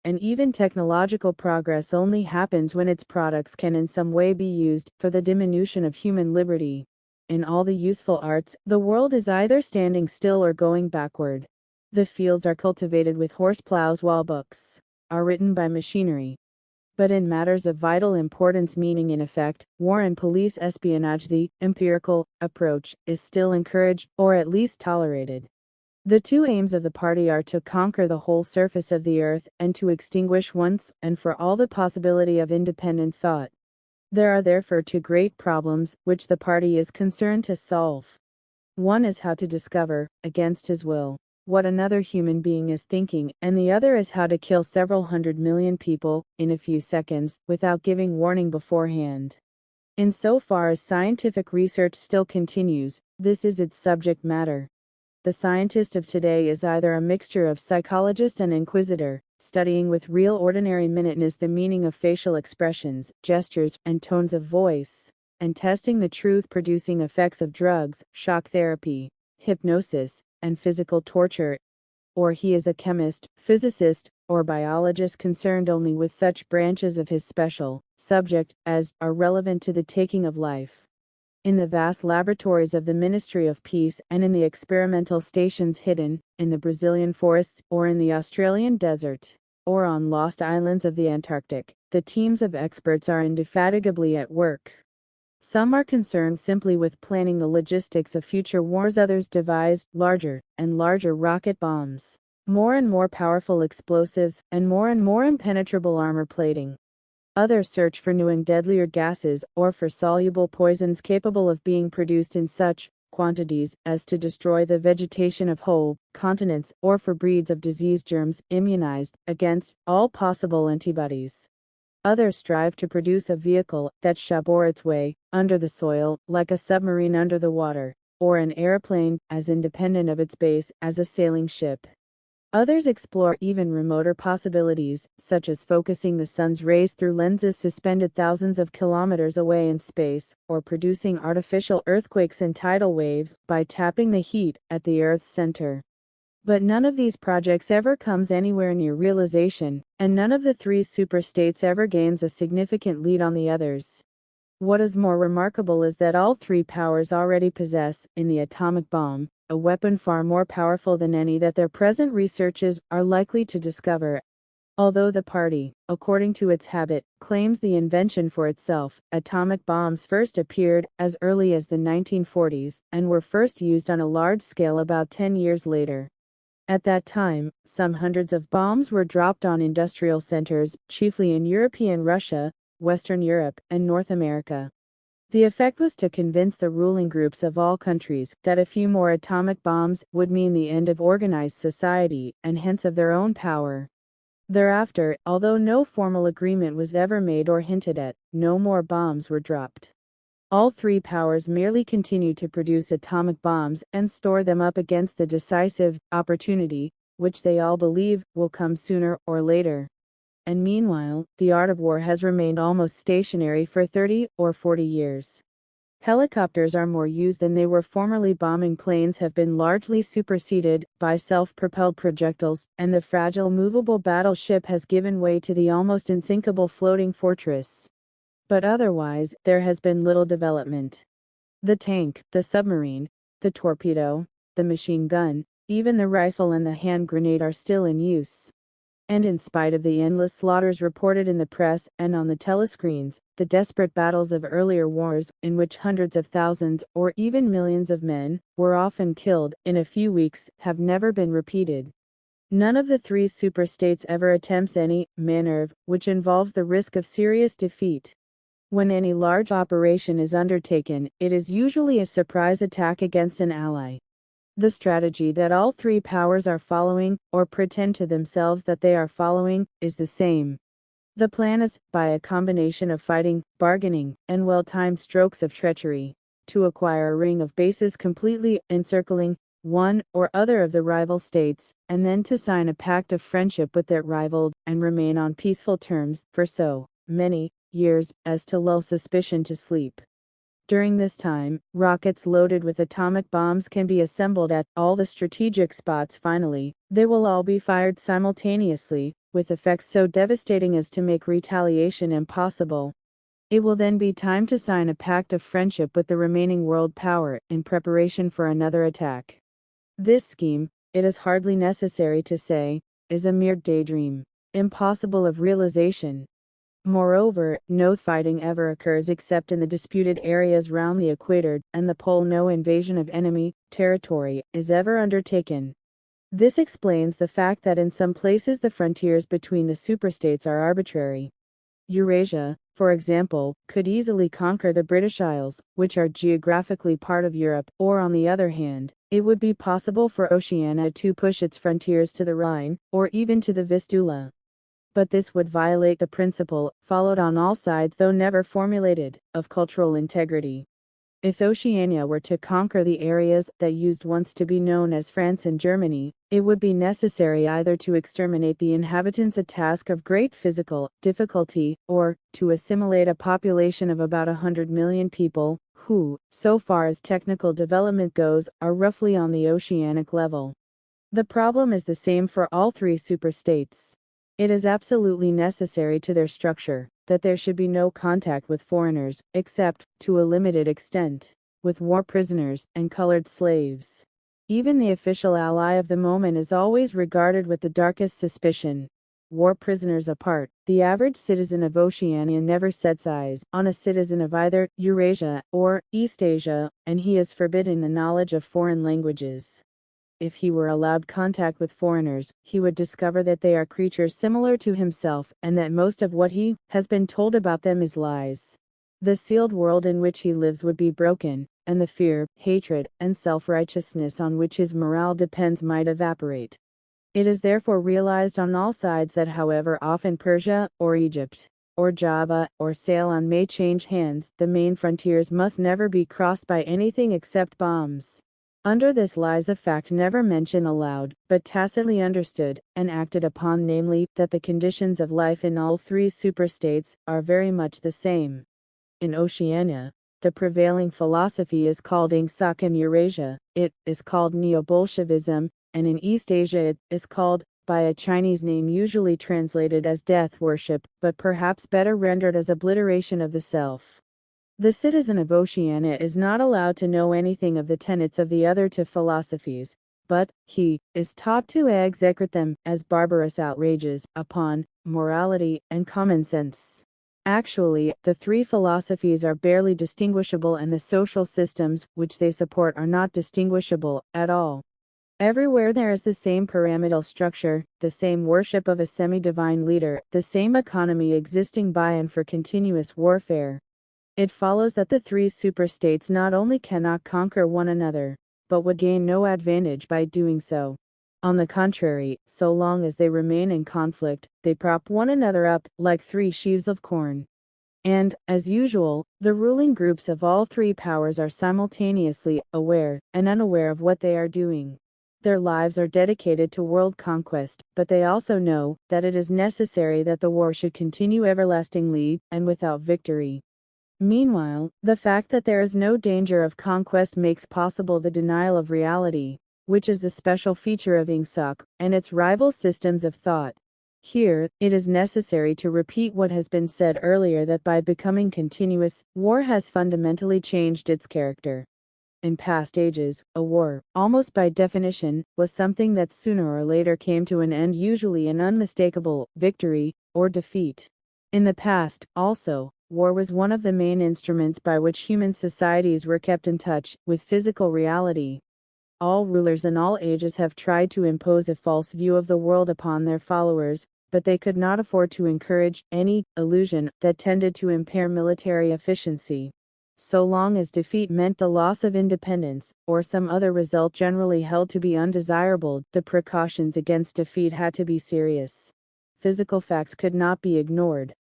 And even technological progress only happens when its products can in some way be used for the diminution of human liberty. In all the useful arts, the world is either standing still or going backward. The fields are cultivated with horse plows while books are written by machinery. But in matters of vital importance, meaning in effect, war and police espionage, the empirical approach is still encouraged, or at least tolerated. The two aims of the party are to conquer the whole surface of the earth and to extinguish once and for all the possibility of independent thought. There are therefore two great problems which the party is concerned to solve. One is how to discover, against his will, what another human being is thinking, and the other is how to kill several 100 million people in a few seconds without giving warning beforehand. In so far as scientific research still continues, this is its subject matter. The scientist of today is either a mixture of psychologist and inquisitor, studying with real ordinary minuteness the meaning of facial expressions, gestures, and tones of voice, and testing the truth-producing effects of drugs, shock therapy, hypnosis, and physical torture, or he is a chemist, physicist, or biologist concerned only with such branches of his special subject as are relevant to the taking of life. In the vast laboratories of the Ministry of Peace and in the experimental stations hidden in the Brazilian forests or in the Australian desert, or on lost islands of the Antarctic, the teams of experts are indefatigably at work. Some are concerned simply with planning the logistics of future wars, others devise larger and larger rocket bombs, more and more powerful explosives, and more impenetrable armor plating. Others search for new and deadlier gases, or for soluble poisons capable of being produced in such quantities as to destroy the vegetation of whole continents, or for breeds of disease germs immunized against all possible antibodies. Others strive to produce a vehicle that shall bore its way under the soil, like a submarine under the water, or an airplane as independent of its base as a sailing ship. Others explore even remoter possibilities, such as focusing the sun's rays through lenses suspended thousands of kilometers away in space, or producing artificial earthquakes and tidal waves by tapping the heat at the Earth's center. But none of these projects ever comes anywhere near realization, and none of the three superstates ever gains a significant lead on the others. What is more remarkable is that all three powers already possess, in the atomic bomb, a weapon far more powerful than any that their present researches are likely to discover. Although the party, according to its habit, claims the invention for itself, atomic bombs first appeared as early as the 1940s and were first used on a large scale about 10 years later. At that time, some hundreds of bombs were dropped on industrial centers, chiefly in European Russia, Western Europe, and North America. The effect was to convince the ruling groups of all countries that a few more atomic bombs would mean the end of organized society, and hence of their own power. Thereafter, although no formal agreement was ever made or hinted at, no more bombs were dropped. All three powers merely continue to produce atomic bombs and store them up against the decisive opportunity, which they all believe will come sooner or later. And meanwhile, the art of war has remained almost stationary for 30 or 40 years. Helicopters are more used than they were formerly. Bombing planes have been largely superseded by self-propelled projectiles, and the fragile movable battleship has given way to the almost unsinkable floating fortress. But otherwise, there has been little development. The tank, the submarine, the torpedo, the machine gun, even the rifle and the hand grenade are still in use. And in spite of the endless slaughters reported in the press and on the telescreens, the desperate battles of earlier wars, in which hundreds of thousands or even millions of men were often killed in a few weeks, have never been repeated. None of the three superstates ever attempts any maneuver which involves the risk of serious defeat. When any large operation is undertaken, it is usually a surprise attack against an ally. The strategy that all three powers are following, or pretend to themselves that they are following, is the same. The plan is, by a combination of fighting, bargaining, and well-timed strokes of treachery, to acquire a ring of bases completely encircling one or other of the rival states, and then to sign a pact of friendship with that rival, and remain on peaceful terms for so many years as to lull suspicion to sleep. During this time, rockets loaded with atomic bombs can be assembled at all the strategic spots. Finally, they will all be fired simultaneously, with effects so devastating as to make retaliation impossible. It will then be time to sign a pact of friendship with the remaining world power, in preparation for another attack. This scheme, it is hardly necessary to say, is a mere daydream, impossible of realization. Moreover, no fighting ever occurs except in the disputed areas round the equator and the pole. No invasion of enemy territory is ever undertaken. This explains the fact that in some places the frontiers between the superstates are arbitrary. Eurasia, for example, could easily conquer the British Isles, which are geographically part of Europe, or on the other hand, it would be possible for Oceania to push its frontiers to the Rhine, or even to the Vistula. But this would violate the principle, followed on all sides though never formulated, of cultural integrity. If Oceania were to conquer the areas that used once to be known as France and Germany, it would be necessary either to exterminate the inhabitants, a task of great physical difficulty, or to assimilate a population of about 100 million people, who, so far as technical development goes, are roughly on the oceanic level. The problem is the same for all three superstates. It is absolutely necessary to their structure that there should be no contact with foreigners, except, to a limited extent, with war prisoners and colored slaves. Even the official ally of the moment is always regarded with the darkest suspicion. War prisoners apart, the average citizen of Oceania never sets eyes on a citizen of either Eurasia or Eastasia, and he is forbidden the knowledge of foreign languages. If he were allowed contact with foreigners, he would discover that they are creatures similar to himself, and that most of what he has been told about them is lies. The sealed world in which he lives would be broken, and the fear, hatred, and self-righteousness on which his morale depends might evaporate. It is therefore realized on all sides that however often Persia, or Egypt, or Java, or Ceylon may change hands, the main frontiers must never be crossed by anything except bombs. Under this lies a fact never mentioned aloud, but tacitly understood, and acted upon, namely, that the conditions of life in all three superstates are very much the same. In Oceania, the prevailing philosophy is called Ingsoc. In Eurasia, it is called Neo-Bolshevism, and in Eastasia it is called, by a Chinese name usually translated as death worship, but perhaps better rendered as obliteration of the self. The citizen of Oceania is not allowed to know anything of the tenets of the other two philosophies, but he is taught to execrate them as barbarous outrages upon morality and common sense. Actually, the three philosophies are barely distinguishable, and the social systems which they support are not distinguishable at all. Everywhere there is the same pyramidal structure, the same worship of a semi-divine leader, the same economy existing by and for continuous warfare. It follows that the three superstates not only cannot conquer one another, but would gain no advantage by doing so. On the contrary, so long as they remain in conflict, they prop one another up, like three sheaves of corn. And, as usual, the ruling groups of all three powers are simultaneously aware and unaware of what they are doing. Their lives are dedicated to world conquest, but they also know that it is necessary that the war should continue everlastingly, and without victory. Meanwhile, the fact that there is no danger of conquest makes possible the denial of reality, which is the special feature of Ingsoc and its rival systems of thought. Here, it is necessary to repeat what has been said earlier, that by becoming continuous, war has fundamentally changed its character. In past ages, a war, almost by definition, was something that sooner or later came to an end, usually an unmistakable victory or defeat. In the past, also, war was one of the main instruments by which human societies were kept in touch with physical reality. All rulers in all ages have tried to impose a false view of the world upon their followers, but they could not afford to encourage any illusion that tended to impair military efficiency. So long as defeat meant the loss of independence, or some other result generally held to be undesirable, the precautions against defeat had to be serious. physical facts could not be ignored.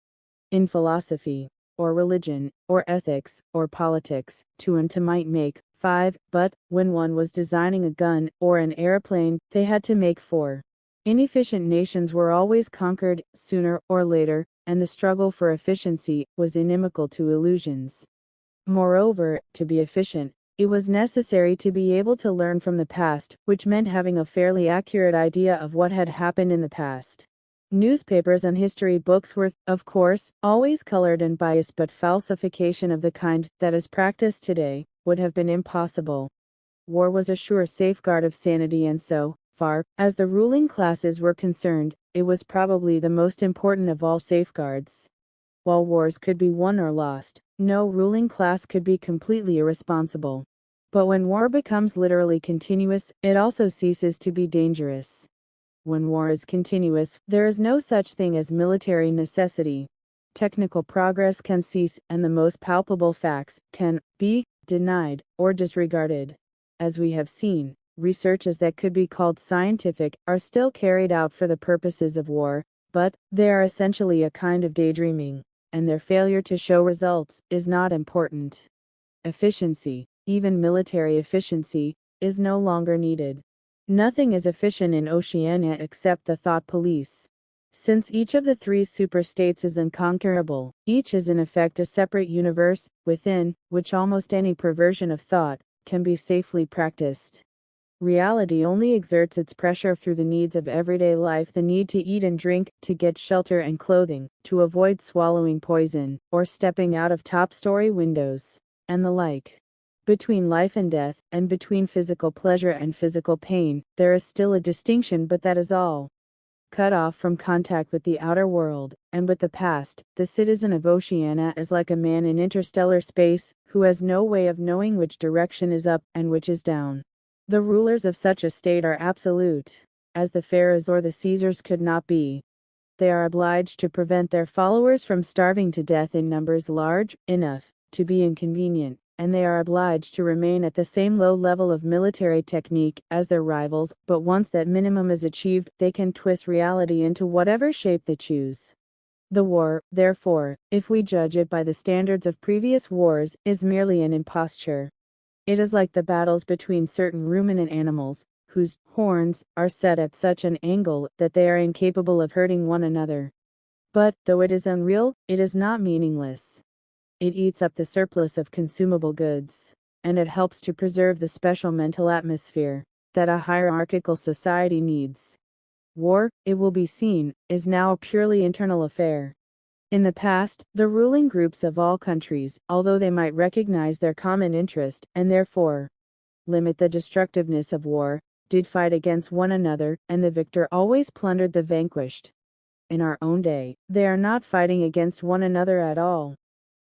In philosophy, or religion, or ethics, or politics, two and two might make five, but when one was designing a gun or an airplane, they had to make four. Inefficient nations were always conquered, sooner or later, and the struggle for efficiency was inimical to illusions. Moreover, to be efficient, it was necessary to be able to learn from the past, which meant having a fairly accurate idea of what had happened in the past. Newspapers and history books were, of course, always colored and biased, but falsification of the kind that is practiced today would have been impossible. War was a sure safeguard of sanity, and so far as the ruling classes were concerned, it was probably the most important of all safeguards. While wars could be won or lost, no ruling class could be completely irresponsible. But when war becomes literally continuous, it also ceases to be dangerous. When war is continuous, there is no such thing as military necessity. Technical progress can cease, and the most palpable facts can be denied or disregarded. As we have seen, researches that could be called scientific are still carried out for the purposes of war, but they are essentially a kind of daydreaming, and their failure to show results is not important. Efficiency, even military efficiency, is no longer needed. Nothing is efficient in Oceania except the thought police. Since each of the three superstates is unconquerable, each is in effect a separate universe, within which almost any perversion of thought can be safely practiced. Reality only exerts its pressure through the needs of everyday life, the need to eat and drink, to get shelter and clothing, to avoid swallowing poison, or stepping out of top-story windows, and the like. Between life and death, and between physical pleasure and physical pain, there is still a distinction, but that is all. Cut off from contact with the outer world, and with the past, the citizen of Oceania is like a man in interstellar space, who has no way of knowing which direction is up and which is down. The rulers of such a state are absolute, as the pharaohs or the Caesars could not be. They are obliged to prevent their followers from starving to death in numbers large enough to be inconvenient, and they are obliged to remain at the same low level of military technique as their rivals, but once that minimum is achieved, they can twist reality into whatever shape they choose. The war, therefore, if we judge it by the standards of previous wars, is merely an imposture. It is like the battles between certain ruminant animals, whose horns are set at such an angle that they are incapable of hurting one another. But, though it is unreal, it is not meaningless. It eats up the surplus of consumable goods, and it helps to preserve the special mental atmosphere that a hierarchical society needs. War, it will be seen, is now a purely internal affair. In the past, the ruling groups of all countries, although they might recognize their common interest, and therefore limit the destructiveness of war, did fight against one another, and the victor always plundered the vanquished. In our own day, they are not fighting against one another at all.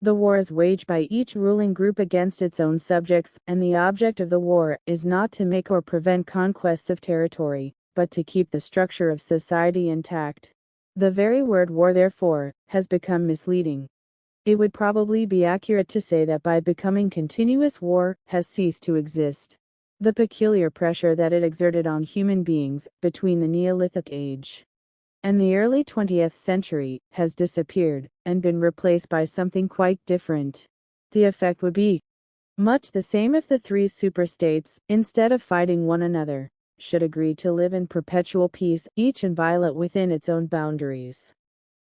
The war is waged by each ruling group against its own subjects, and the object of the war is not to make or prevent conquests of territory, but to keep the structure of society intact. The very word war, therefore, has become misleading. It would probably be accurate to say that by becoming continuous, war has ceased to exist. The peculiar pressure that it exerted on human beings between the Neolithic age and the early 20th century has disappeared and been replaced by something quite different. The effect would be much the same if the three superstates, instead of fighting one another, should agree to live in perpetual peace, each inviolate within its own boundaries.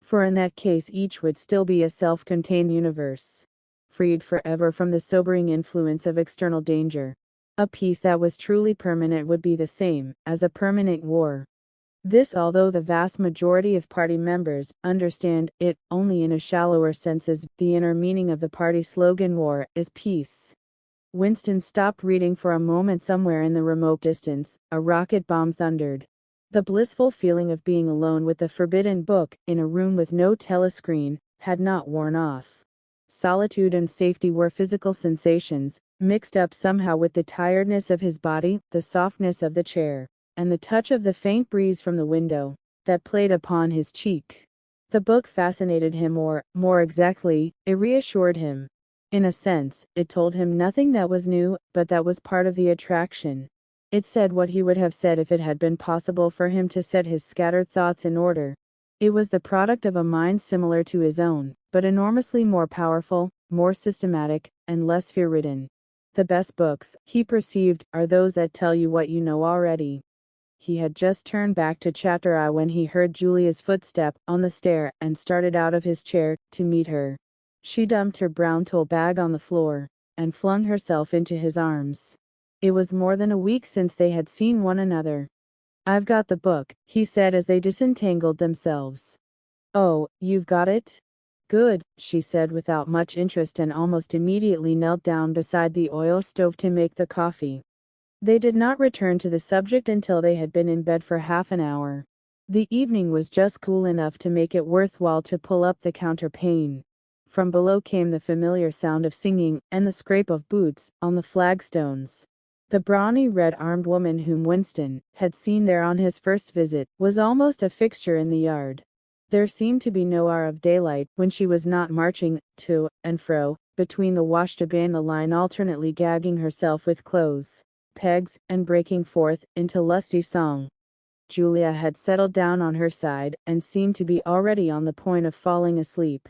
For in that case each would still be a self-contained universe, freed forever from the sobering influence of external danger. A peace that was truly permanent would be the same as a permanent war. This, although the vast majority of party members understand it only in a shallower sense, as the inner meaning of the party slogan "War is Peace." Winston stopped reading for a moment. Somewhere in the remote distance, a rocket bomb thundered. The blissful feeling of being alone with the forbidden book, in a room with no telescreen, had not worn off. Solitude and safety were physical sensations, mixed up somehow with the tiredness of his body, the softness of the chair, and the touch of the faint breeze from the window that played upon his cheek. The book fascinated him, or, more exactly, it reassured him. In a sense, it told him nothing that was new, but that was part of the attraction. It said what he would have said if it had been possible for him to set his scattered thoughts in order. It was the product of a mind similar to his own, but enormously more powerful, more systematic, and less fear-ridden. The best books, he perceived, are those that tell you what you know already. He had just turned back to chapter I when he heard Julia's footstep on the stair and started out of his chair to meet her. She dumped her brown tool bag on the floor and flung herself into his arms. It was more than a week since they had seen one another. "I've got the book," he said as they disentangled themselves. "Oh, you've got it? Good," she said without much interest and almost immediately knelt down beside the oil stove to make the coffee. They did not return to the subject until they had been in bed for half an hour. The evening was just cool enough to make it worthwhile to pull up the counterpane. From below came the familiar sound of singing and the scrape of boots on the flagstones. The brawny red-armed woman whom Winston had seen there on his first visit was almost a fixture in the yard. There seemed to be no hour of daylight when she was not marching to and fro between the washtub and the line, alternately gagging herself with clothes pegs and breaking forth into lusty song. Julia had settled down on her side and seemed to be already on the point of falling asleep.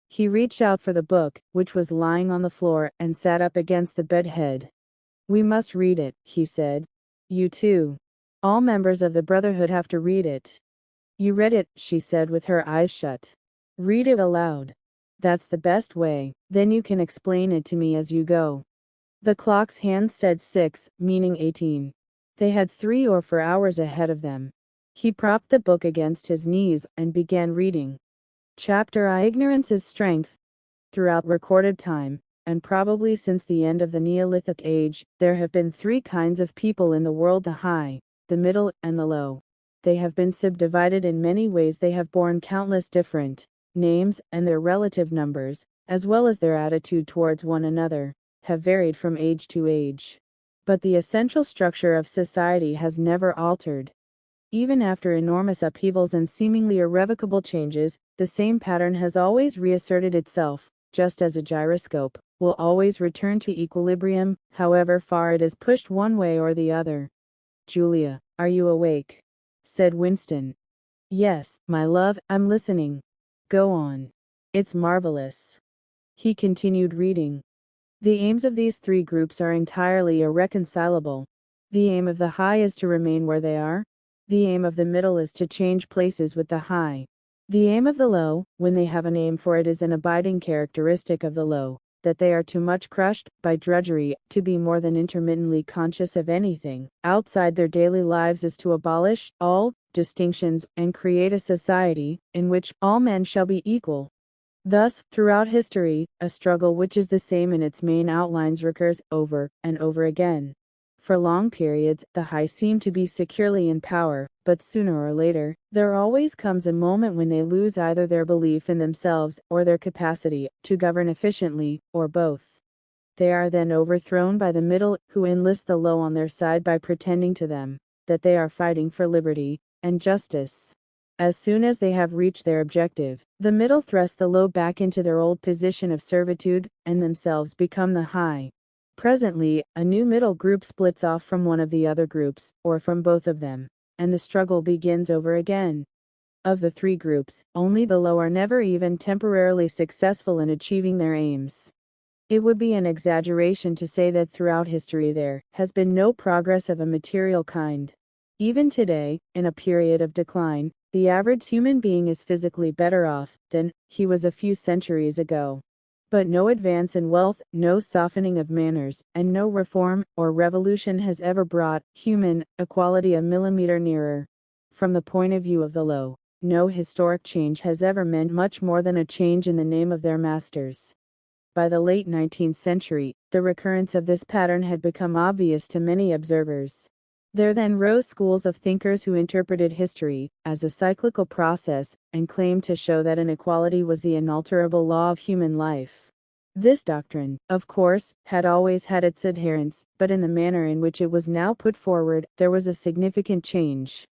He reached out for the book, which was lying on the floor, and sat up against the bed head. "We must read it," he said. "You too. All members of the Brotherhood have to read it." "You read it," she said with her eyes shut. "Read it aloud. That's the best way, then you can explain it to me as you go." The clock's hand said 6, meaning 18. They had 3 or 4 hours ahead of them. He propped the book against his knees and began reading. Chapter I. Ignorance is strength. Throughout recorded time, and probably since the end of the Neolithic Age, there have been 3 kinds of people in the world: the high, the middle, and the low. They have been subdivided in many ways. They have borne countless different names, and their relative numbers, as well as their attitude towards one another, have varied from age to age. But the essential structure of society has never altered. Even after enormous upheavals and seemingly irrevocable changes, the same pattern has always reasserted itself, just as a gyroscope will always return to equilibrium, however far it is pushed one way or the other. "Julia, are you awake?" said Winston. "Yes, my love, I'm listening. Go on. It's marvelous." He continued reading. "The aims of these 3 groups are entirely irreconcilable. The aim of the high is to remain where they are. The aim of the middle is to change places with the high. The aim of the low, when they have a name for it, is an abiding characteristic of the low, that they are too much crushed by drudgery to be more than intermittently conscious of anything outside their daily lives, is to abolish all distinctions and create a society in which all men shall be equal." Thus, throughout history, a struggle which is the same in its main outlines recurs over and over again. For long periods, the high seem to be securely in power, but sooner or later, there always comes a moment when they lose either their belief in themselves or their capacity to govern efficiently, or both. They are then overthrown by the middle, who enlist the low on their side by pretending to them that they are fighting for liberty and justice. As soon as they have reached their objective, the middle thrust the low back into their old position of servitude, and themselves become the high. Presently, a new middle group splits off from one of the other groups, or from both of them, and the struggle begins over again. Of the 3 groups, only the low are never even temporarily successful in achieving their aims. It would be an exaggeration to say that throughout history there has been no progress of a material kind. Even today, in a period of decline, the average human being is physically better off than he was a few centuries ago. But no advance in wealth, no softening of manners, and no reform or revolution has ever brought human equality a millimeter nearer. From the point of view of the low, no historic change has ever meant much more than a change in the name of their masters. By the late 19th century, the recurrence of this pattern had become obvious to many observers. There then rose schools of thinkers who interpreted history as a cyclical process and claimed to show that inequality was the inalterable law of human life. This doctrine, of course, had always had its adherents, but in the manner in which it was now put forward, there was a significant change.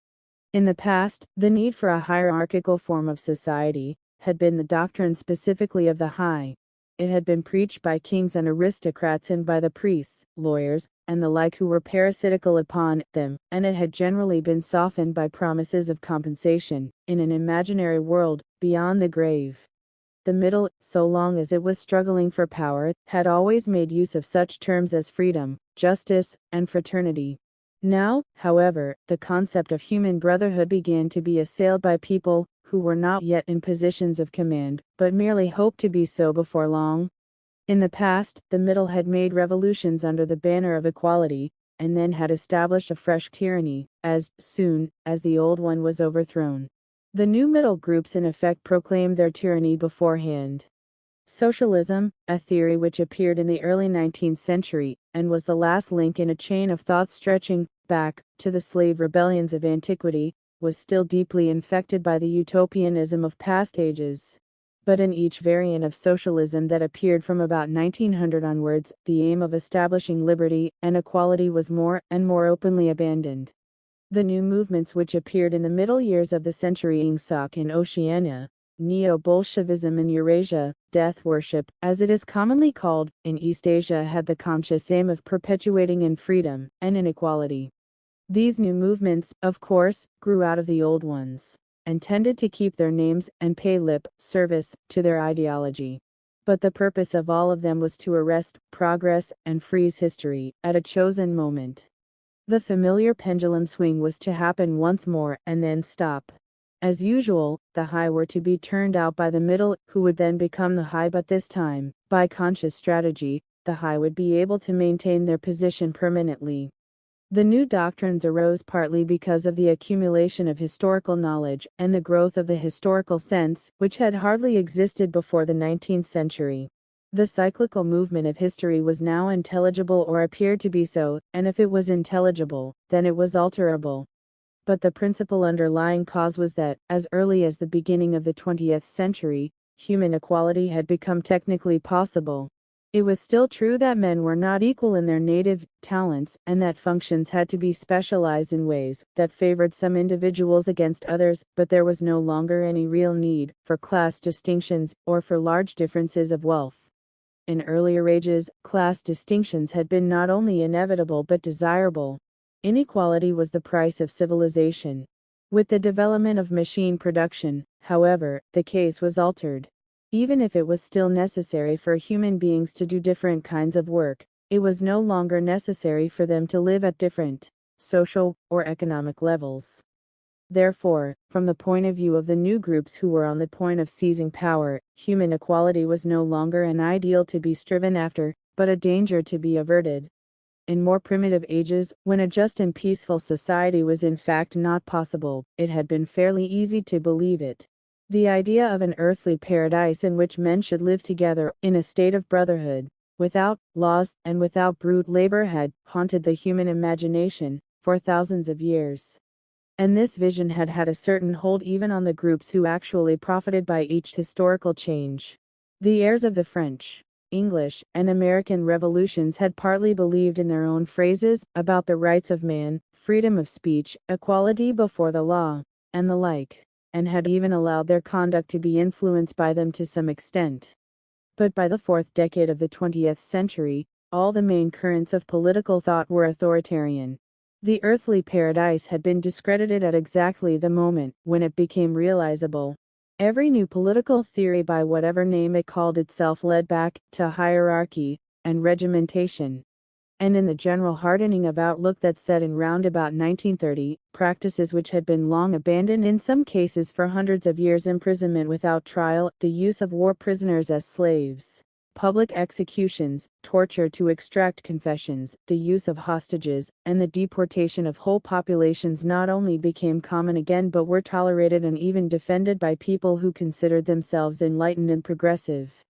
In the past, the need for a hierarchical form of society had been the doctrine specifically of the high. it had been preached by kings and aristocrats and by the priests, lawyers, and the like who were parasitical upon them, and it had generally been softened by promises of compensation, in an imaginary world, beyond the grave. The middle, so long as it was struggling for power, had always made use of such terms as freedom, justice, and fraternity. Now, however, the concept of human brotherhood began to be assailed by people who were not yet in positions of command, but merely hoped to be so before long. In the past, the middle had made revolutions under the banner of equality, and then had established a fresh tyranny, as soon as the old one was overthrown. The new middle groups in effect proclaimed their tyranny beforehand. Socialism, a theory which appeared in the early 19th century, and was the last link in a chain of thought stretching back to the slave rebellions of antiquity, was still deeply infected by the utopianism of past ages. But in each variant of socialism that appeared from about 1900 onwards, the aim of establishing liberty and equality was more and more openly abandoned. The new movements which appeared in the middle years of the century, Ingsoc in Oceania, Neo-Bolshevism in Eurasia, death worship, as it is commonly called, in East Asia, had the conscious aim of perpetuating in freedom and inequality. These new movements, of course, grew out of the old ones, and tended to keep their names and pay lip service to their ideology. But the purpose of all of them was to arrest progress and freeze history at a chosen moment. The familiar pendulum swing was to happen once more and then stop. As usual, the high were to be turned out by the middle, who would then become the high, but this time, by conscious strategy, the high would be able to maintain their position permanently. The new doctrines arose partly because of the accumulation of historical knowledge and the growth of the historical sense, which had hardly existed before the 19th century. The cyclical movement of history was now intelligible, or appeared to be so, and if it was intelligible, then it was alterable. But the principal underlying cause was that, as early as the beginning of the 20th century, human equality had become technically possible. It was still true that men were not equal in their native talents, and that functions had to be specialized in ways that favored some individuals against others, but there was no longer any real need for class distinctions or for large differences of wealth. In earlier ages, class distinctions had been not only inevitable but desirable. Inequality was the price of civilization. With the development of machine production, however, the case was altered. Even if it was still necessary for human beings to do different kinds of work, it was no longer necessary for them to live at different social or economic levels. Therefore, from the point of view of the new groups who were on the point of seizing power, human equality was no longer an ideal to be striven after, but a danger to be averted. In more primitive ages, when a just and peaceful society was in fact not possible, it had been fairly easy to believe it. The idea of an earthly paradise in which men should live together in a state of brotherhood, without laws and without brute labor, had haunted the human imagination for thousands of years. And this vision had had a certain hold even on the groups who actually profited by each historical change. The heirs of the French, English, and American revolutions had partly believed in their own phrases about the rights of man, freedom of speech, equality before the law, and the like, and had even allowed their conduct to be influenced by them to some extent. But by the fourth decade of the 20th century, all the main currents of political thought were authoritarian. The earthly paradise had been discredited at exactly the moment when it became realizable. Every new political theory, by whatever name it called itself, led back to hierarchy and regimentation. And in the general hardening of outlook that set in round about 1930, practices which had been long abandoned, in some cases for hundreds of years, imprisonment without trial, the use of war prisoners as slaves, public executions, torture to extract confessions, the use of hostages, and the deportation of whole populations not only became common again but were tolerated and even defended by people who considered themselves enlightened and progressive.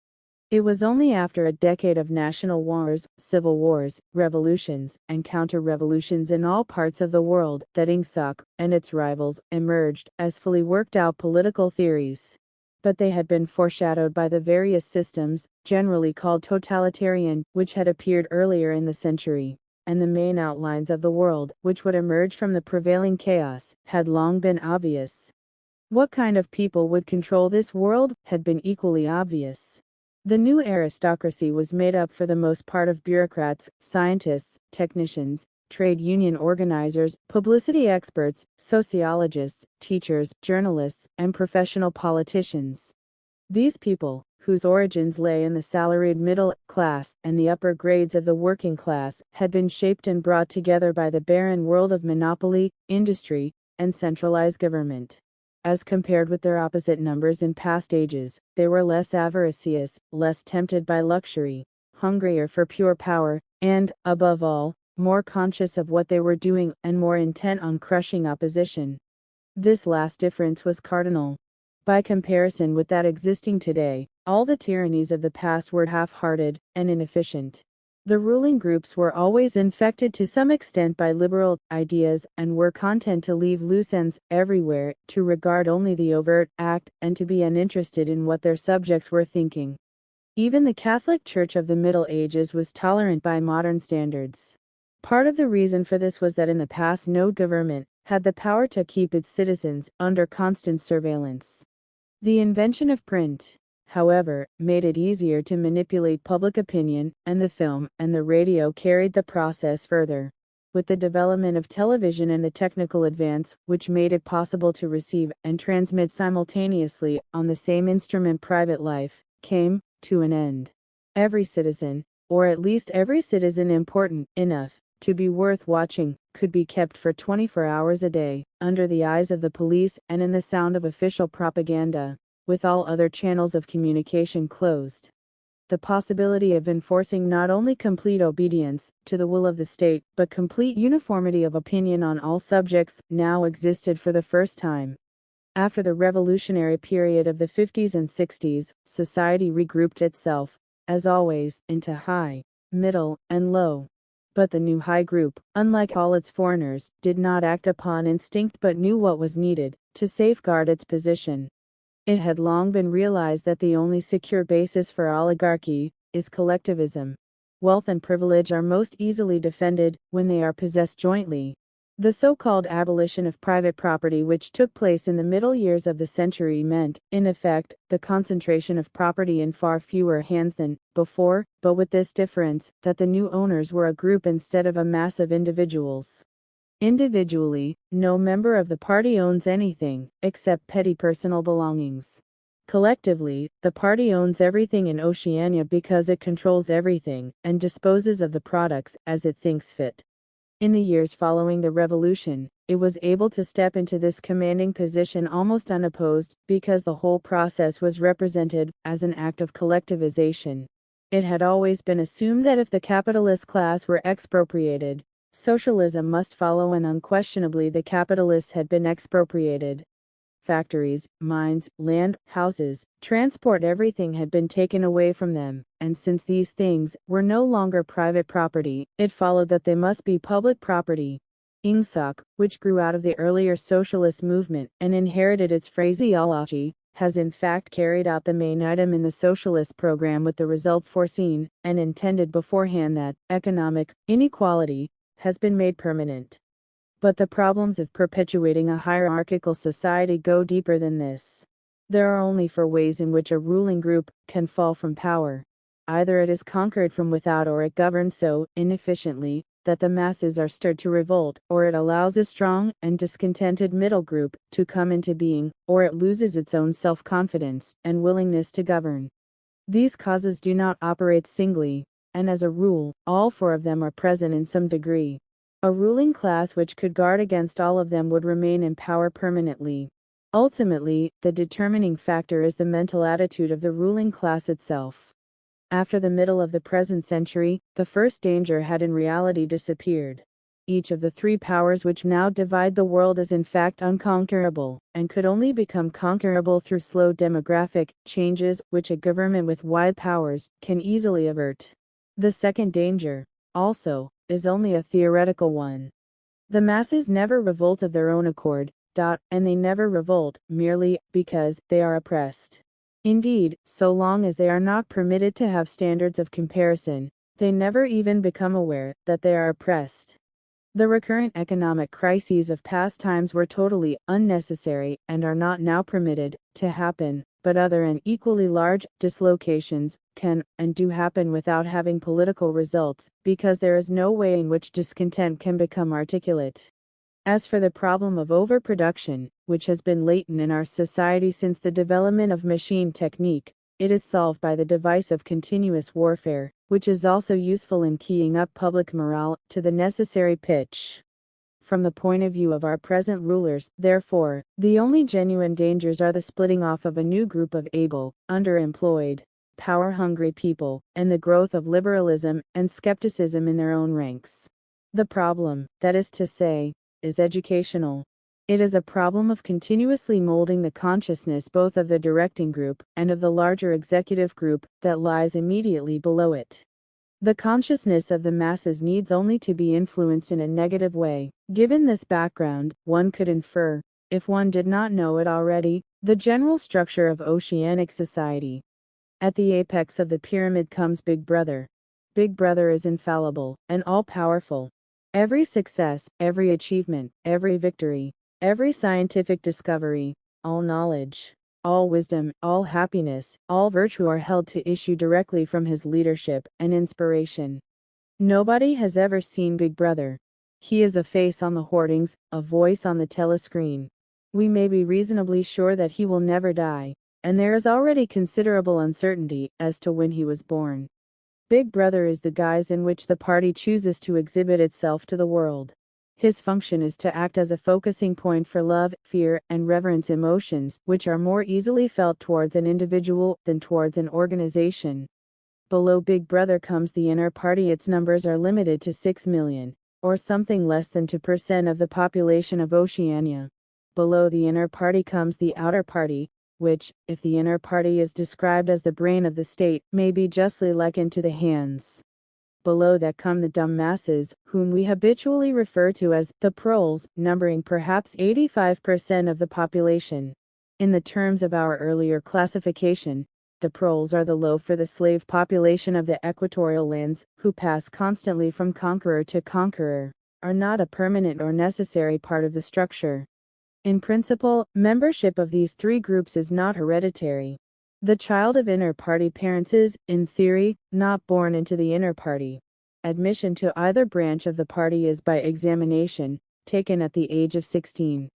It was only after a decade of national wars, civil wars, revolutions, and counter-revolutions in all parts of the world that Ingsoc and its rivals emerged as fully worked-out political theories. But they had been foreshadowed by the various systems, generally called totalitarian, which had appeared earlier in the century, and the main outlines of the world, which would emerge from the prevailing chaos, had long been obvious. What kind of people would control this world had been equally obvious. The new aristocracy was made up for the most part of bureaucrats, scientists, technicians, trade union organizers, publicity experts, sociologists, teachers, journalists, and professional politicians. These people, whose origins lay in the salaried middle class and the upper grades of the working class, had been shaped and brought together by the barren world of monopoly, industry, and centralized government. As compared with their opposite numbers in past ages, they were less avaricious, less tempted by luxury, hungrier for pure power, and, above all, more conscious of what they were doing and more intent on crushing opposition. This last difference was cardinal. By comparison with that existing today, all the tyrannies of the past were half-hearted and inefficient. The ruling groups were always infected to some extent by liberal ideas and were content to leave loose ends everywhere, to regard only the overt act, and to be uninterested in what their subjects were thinking. Even the Catholic Church of the Middle Ages was tolerant by modern standards. Part of the reason for this was that in the past no government had the power to keep its citizens under constant surveillance. The invention of print, however, made it easier to manipulate public opinion, and the film and the radio carried the process further. With the development of television and the technical advance which made it possible to receive and transmit simultaneously on the same instrument, private life came to an end. Every citizen, or at least every citizen important enough to be worth watching, could be kept for 24 hours a day, under the eyes of the police and in the sound of official propaganda, with all other channels of communication closed. The possibility of enforcing not only complete obedience to the will of the state, but complete uniformity of opinion on all subjects, now existed for the first time. After the revolutionary period of the 50s and 60s, society regrouped itself, as always, into high, middle, and low. But the new high group, unlike all its foreigners, did not act upon instinct but knew what was needed to safeguard its position. It had long been realized that the only secure basis for oligarchy is collectivism. Wealth and privilege are most easily defended when they are possessed jointly. The so-called abolition of private property which took place in the middle years of the century meant, in effect, the concentration of property in far fewer hands than before, but with this difference, that the new owners were a group instead of a mass of individuals. Individually, no member of the party owns anything, except petty personal belongings. Collectively, the party owns everything in Oceania because it controls everything, and disposes of the products as it thinks fit. In the years following the revolution, it was able to step into this commanding position almost unopposed, because the whole process was represented as an act of collectivization. It had always been assumed that if the capitalist class were expropriated, socialism must follow, and unquestionably the capitalists had been expropriated. Factories, mines, land, houses, transport, everything had been taken away from them, and since these things were no longer private property, it followed that they must be public property. Ingsoc, which grew out of the earlier socialist movement and inherited its phraseology, has in fact carried out the main item in the socialist program with the result foreseen and intended beforehand, that economic inequality has been made permanent. But the problems of perpetuating a hierarchical society go deeper than this. There are only four ways in which a ruling group can fall from power. Either it is conquered from without, or it governs so inefficiently that the masses are stirred to revolt, or it allows a strong and discontented middle group to come into being, or it loses its own self-confidence and willingness to govern. These causes do not operate singly, and as a rule, all four of them are present in some degree. A ruling class which could guard against all of them would remain in power permanently. Ultimately, the determining factor is the mental attitude of the ruling class itself. After the middle of the present century, the first danger had in reality disappeared. Each of the three powers which now divide the world is in fact unconquerable, and could only become conquerable through slow demographic changes which a government with wide powers can easily avert. The second danger, also, is only a theoretical one. The masses never revolt of their own accord, and they never revolt merely because they are oppressed. Indeed, so long as they are not permitted to have standards of comparison, they never even become aware that they are oppressed. The recurrent economic crises of past times were totally unnecessary and are not now permitted to happen, but other and equally large dislocations can and do happen without having political results, because there is no way in which discontent can become articulate. As for the problem of overproduction, which has been latent in our society since the development of machine technique, it is solved by the device of continuous warfare, which is also useful in keying up public morale to the necessary pitch. From the point of view of our present rulers, therefore, the only genuine dangers are the splitting off of a new group of able, underemployed, power-hungry people, and the growth of liberalism and skepticism in their own ranks. The problem, that is to say, is educational. It is a problem of continuously molding the consciousness both of the directing group and of the larger executive group that lies immediately below it. The consciousness of the masses needs only to be influenced in a negative way. Given this background, one could infer, if one did not know it already, the general structure of oceanic society. At the apex of the pyramid comes Big Brother. Big Brother is infallible and all-powerful. Every success, every achievement, every victory, every scientific discovery, all knowledge, all wisdom, all happiness, all virtue are held to issue directly from his leadership and inspiration. Nobody has ever seen Big Brother. He is a face on the hoardings, a voice on the telescreen. We may be reasonably sure that he will never die, and there is already considerable uncertainty as to when he was born. Big Brother is the guise in which the party chooses to exhibit itself to the world. His function is to act as a focusing point for love, fear, and reverence emotions, which are more easily felt towards an individual than towards an organization. Below Big Brother comes the inner party. Its numbers are limited to 6 million, or something less than 2% of the population of Oceania. Below the inner party comes the outer party, which, if the inner party is described as the brain of the state, may be justly likened to the hands. Below that come the dumb masses, whom we habitually refer to as the proles, numbering perhaps 85% of the population. In the terms of our earlier classification, the proles are the loaf or the slave population of the equatorial lands, who pass constantly from conqueror to conqueror, are not a permanent or necessary part of the structure. In principle, membership of these three groups is not hereditary. The child of inner party parents is, in theory, not born into the inner party. Admission to either branch of the party is by examination, taken at the age of 16.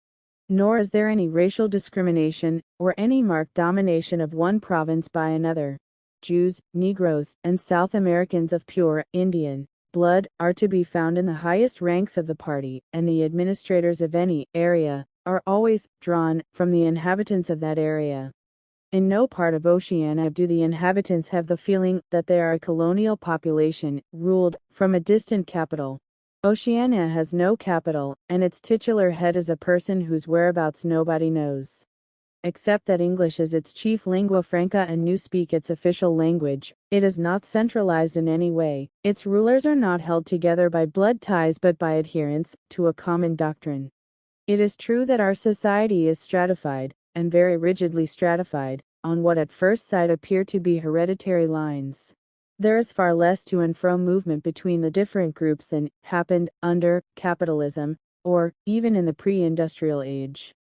Nor is there any racial discrimination, or any marked domination of one province by another. Jews, Negroes, and South Americans of pure Indian blood are to be found in the highest ranks of the party, and the administrators of any area are always drawn from the inhabitants of that area. In no part of Oceania do the inhabitants have the feeling that they are a colonial population, ruled from a distant capital. Oceania has no capital, and its titular head is a person whose whereabouts nobody knows. Except that English is its chief lingua franca and Newspeak its official language, it is not centralized in any way. Its rulers are not held together by blood ties but by adherence to a common doctrine. It is true that our society is stratified, and very rigidly stratified, on what at first sight appear to be hereditary lines. There is far less to and fro movement between the different groups than happened under capitalism, or even in the pre-industrial age.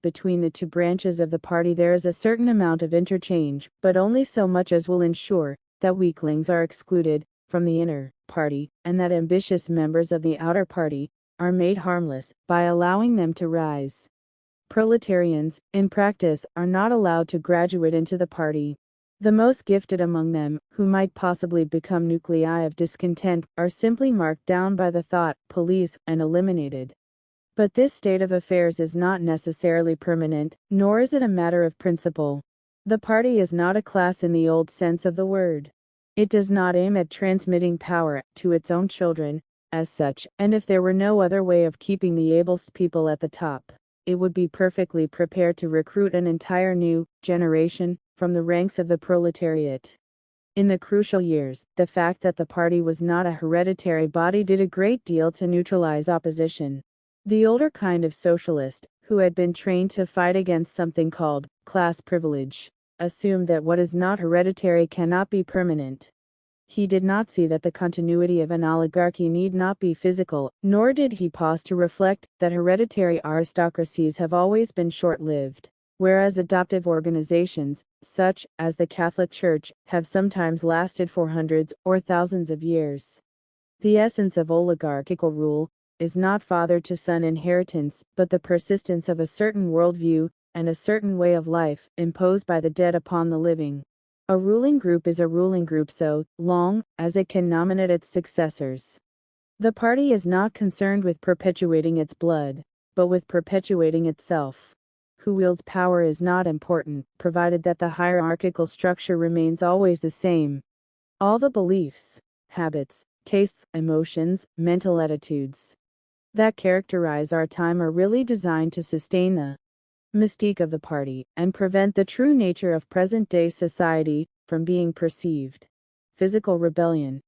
Between the two branches of the party there is a certain amount of interchange, but only so much as will ensure that weaklings are excluded from the inner party, and that ambitious members of the outer party are made harmless by allowing them to rise. Proletarians, in practice, are not allowed to graduate into the party. The most gifted among them, who might possibly become nuclei of discontent, are simply marked down by the thought police and eliminated. But this state of affairs is not necessarily permanent, nor is it a matter of principle. The party is not a class in the old sense of the word. It does not aim at transmitting power to its own children, as such, and if there were no other way of keeping the ablest people at the top, it would be perfectly prepared to recruit an entire new generation from the ranks of the proletariat. In the crucial years, the fact that the party was not a hereditary body did a great deal to neutralize opposition. The older kind of socialist, who had been trained to fight against something called class privilege, assumed that what is not hereditary cannot be permanent. He did not see that the continuity of an oligarchy need not be physical, nor did he pause to reflect that hereditary aristocracies have always been short-lived. whereas adoptive organizations, such as the Catholic Church, have sometimes lasted for hundreds or thousands of years. The essence of oligarchical rule is not father-to-son inheritance, but the persistence of a certain worldview and a certain way of life imposed by the dead upon the living. A ruling group is a ruling group so long as it can nominate its successors. The party is not concerned with perpetuating its blood, but with perpetuating itself. Who wields power is not important, provided that the hierarchical structure remains always the same. All the beliefs, habits, tastes, emotions, mental attitudes that characterize our time are really designed to sustain the mystique of the party and prevent the true nature of present-day society from being perceived. Physical rebellion,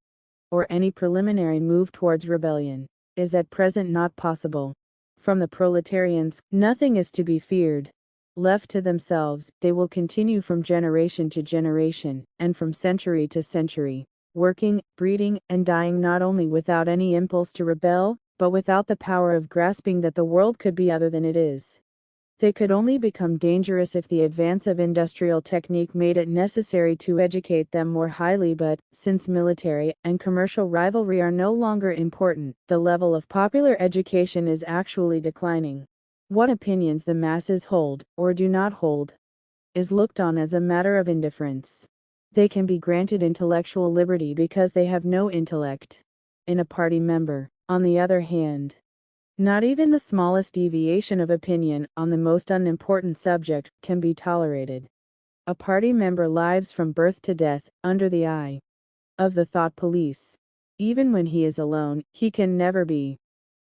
or any preliminary move towards rebellion, is at present not possible. From the proletarians, nothing is to be feared. Left to themselves, they will continue from generation to generation, and from century to century, working, breeding, and dying not only without any impulse to rebel, but without the power of grasping that the world could be other than it is. They could only become dangerous if the advance of industrial technique made it necessary to educate them more highly, but, since military and commercial rivalry are no longer important, the level of popular education is actually declining. What opinions the masses hold, or do not hold, is looked on as a matter of indifference. They can be granted intellectual liberty because they have no intellect. In a party member, on the other hand, not even the smallest deviation of opinion on the most unimportant subject can be tolerated. A party member lives from birth to death under the eye of the thought police. Even when he is alone, he can never be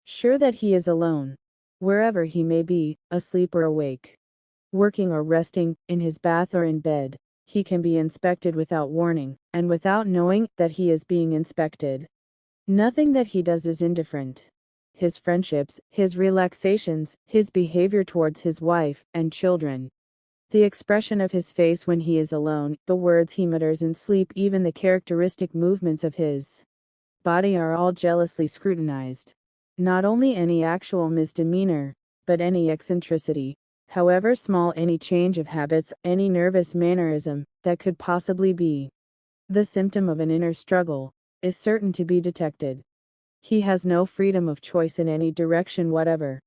sure that he is alone. Wherever he may be, asleep or awake, working or resting, in his bath or in bed, he can be inspected without warning, and without knowing that he is being inspected. Nothing that he does is indifferent. His friendships, his relaxations, his behavior towards his wife and children, the expression of his face when he is alone, the words he mutters in sleep, even the characteristic movements of his body are all jealously scrutinized. Not only any actual misdemeanor, but any eccentricity, however small, any change of habits, any nervous mannerism that could possibly be the symptom of an inner struggle, is certain to be detected. He has no freedom of choice in any direction whatever.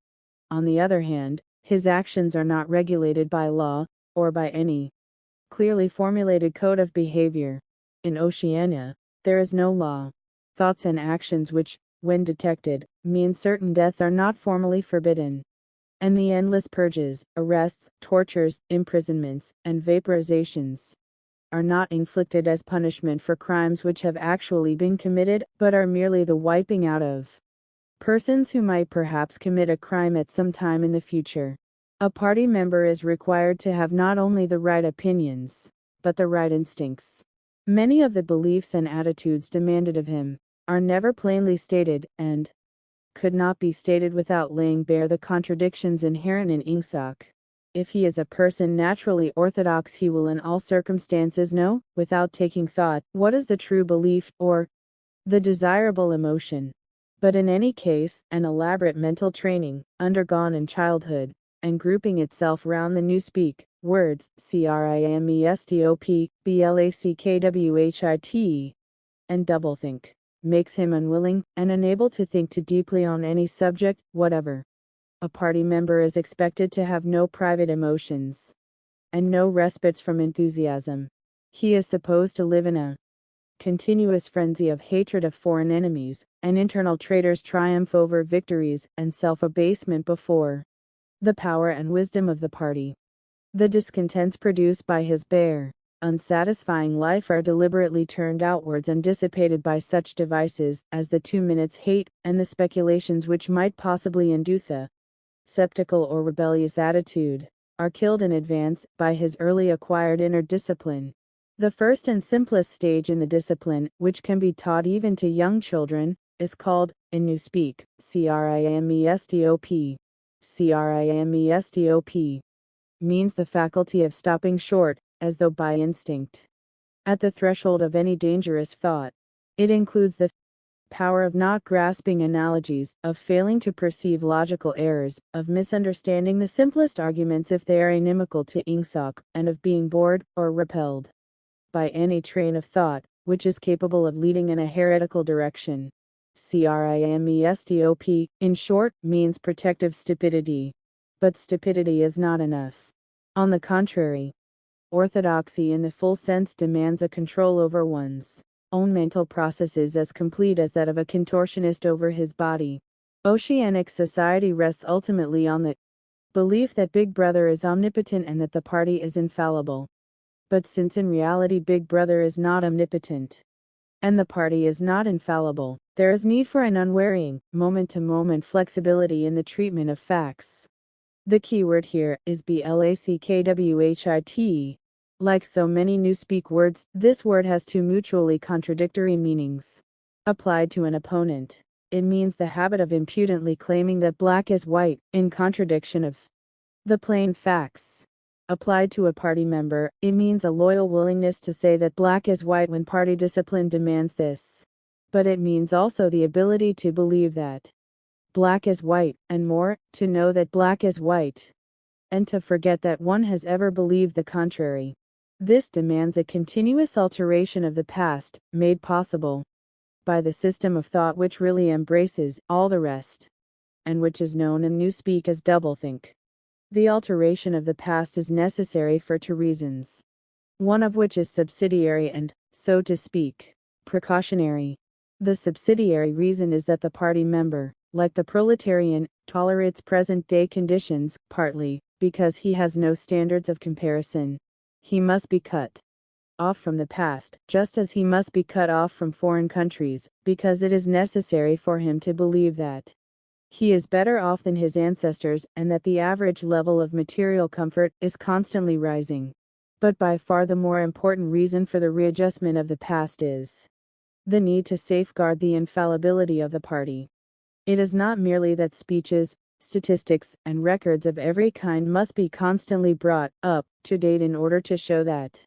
On the other hand, his actions are not regulated by law, or by any clearly formulated code of behavior. In Oceania, there is no law. Thoughts and actions which, when detected, mean certain death are not formally forbidden. And the endless purges, arrests, tortures, imprisonments, and vaporizations are not inflicted as punishment for crimes which have actually been committed, but are merely the wiping out of persons who might perhaps commit a crime at some time in the future. A party member is required to have not only the right opinions, but the right instincts. Many of the beliefs and attitudes demanded of him are never plainly stated, and could not be stated without laying bare the contradictions inherent in ingsoc. If he is a person naturally orthodox, he will in all circumstances know, without taking thought, what is the true belief, or the desirable emotion. But in any case, an elaborate mental training, undergone in childhood, and grouping itself round the newspeak words, CRIMESTOP, BLACKWHIT, and doublethink, makes him unwilling and unable to think too deeply on any subject whatever. A party member is expected to have no private emotions and no respites from enthusiasm. He is supposed to live in a continuous frenzy of hatred of foreign enemies, and internal traitors triumph over victories and self-abasement before the power and wisdom of the party. The discontents produced by his bare, unsatisfying life are deliberately turned outwards and dissipated by such devices as the 2 minutes hate and the speculations which might possibly induce a skeptical or rebellious attitude, are killed in advance by his early acquired inner discipline. The first and simplest stage in the discipline, which can be taught even to young children, is called, in Newspeak, CRIMESTOP. CRIMESTOP means the faculty of stopping short, as though by instinct, at the threshold of any dangerous thought. It includes the power of not grasping analogies, of failing to perceive logical errors, of misunderstanding the simplest arguments if they are inimical to ingsoc, and of being bored, or repelled by any train of thought, which is capable of leading in a heretical direction. CRIMESTOP, in short, means protective stupidity. But stupidity is not enough. On the contrary, orthodoxy in the full sense demands a control over one's own mental processes as complete as that of a contortionist over his body. Oceanic society rests ultimately on the belief that Big Brother is omnipotent and that the party is infallible. But since in reality Big Brother is not omnipotent, and the party is not infallible, there is need for an unwearying, moment-to-moment flexibility in the treatment of facts. The key word here is BLACKWHIT. Like so many newspeak words, this word has two mutually contradictory meanings. Applied to an opponent, it means the habit of impudently claiming that black is white, in contradiction of the plain facts. Applied to a party member, it means a loyal willingness to say that black is white when party discipline demands this. But it means also the ability to believe that black is white, and more, to know that black is white, and to forget that one has ever believed the contrary. This demands a continuous alteration of the past, made possible by the system of thought which really embraces all the rest, and which is known in newspeak as doublethink. The alteration of the past is necessary for two reasons, one of which is subsidiary and, so to speak, precautionary. The subsidiary reason is that the party member, like the proletarian, tolerates present-day conditions, partly because he has no standards of comparison. He must be cut off from the past, just as he must be cut off from foreign countries, because it is necessary for him to believe that he is better off than his ancestors and that the average level of material comfort is constantly rising. But by far the more important reason for the readjustment of the past is the need to safeguard the infallibility of the party. It is not merely that speeches, statistics, and records of every kind must be constantly brought up to date in order to show that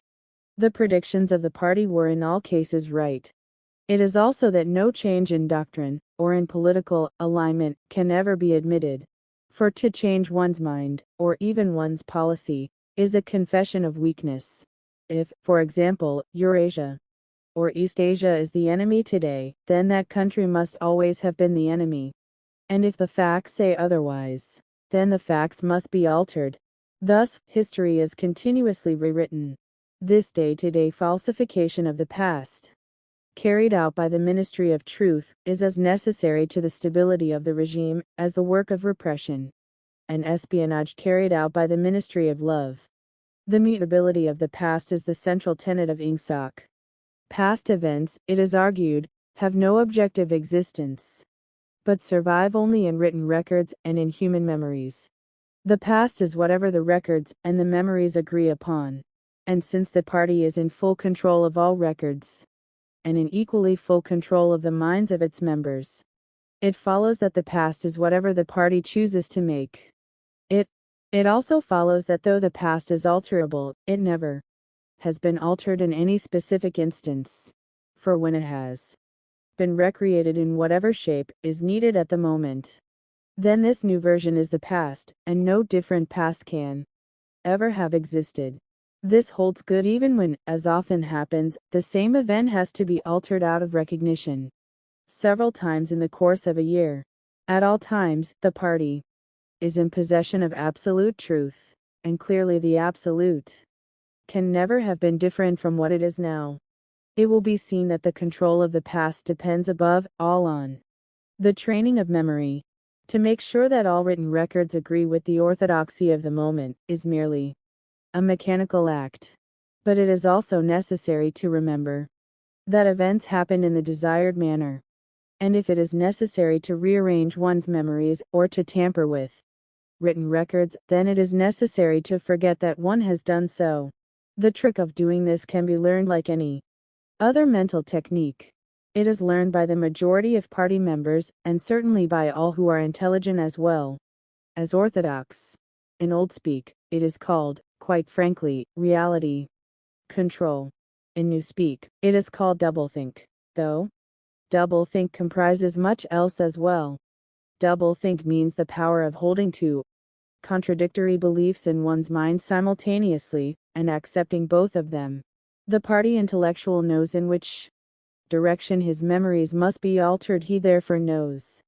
the predictions of the party were in all cases right. It is also that no change in doctrine, or in political alignment, can ever be admitted. For to change one's mind, or even one's policy, is a confession of weakness. If, for example, Eurasia or East Asia is the enemy today, then that country must always have been the enemy. And if the facts say otherwise, then the facts must be altered. Thus, history is continuously rewritten. This day-to-day falsification of the past, carried out by the Ministry of Truth, is as necessary to the stability of the regime as the work of repression and espionage carried out by the Ministry of Love. The mutability of the past is the central tenet of ingsoc. Past events, it is argued, have no objective existence, but survive only in written records and in human memories. The past is whatever the records and the memories agree upon. And since the party is in full control of all records, and in equally full control of the minds of its members, it follows that the past is whatever the party chooses to make it. It also follows that though the past is alterable, it never has been altered in any specific instance, for when it has been recreated in whatever shape is needed at the moment, then this new version is the past, and no different past can ever have existed. This holds good even when, as often happens, the same event has to be altered out of recognition several times in the course of a year. At all times, the party is in possession of absolute truth, and clearly the absolute can never have been different from what it is now. It will be seen that the control of the past depends above all on the training of memory. To make sure that all written records agree with the orthodoxy of the moment is merely a mechanical act. But it is also necessary to remember that events happen in the desired manner. And if it is necessary to rearrange one's memories or to tamper with written records, then it is necessary to forget that one has done so. The trick of doing this can be learned like any other mental technique. It is learned by the majority of party members, and certainly by all who are intelligent as well as orthodox. In old speak, it is called, quite frankly, reality control. In new speak, it is called doublethink, though Doublethink comprises much else as well. Doublethink means the power of holding two contradictory beliefs in one's mind simultaneously, and accepting both of them. The party intellectual knows in which direction his memories must be altered. He therefore knows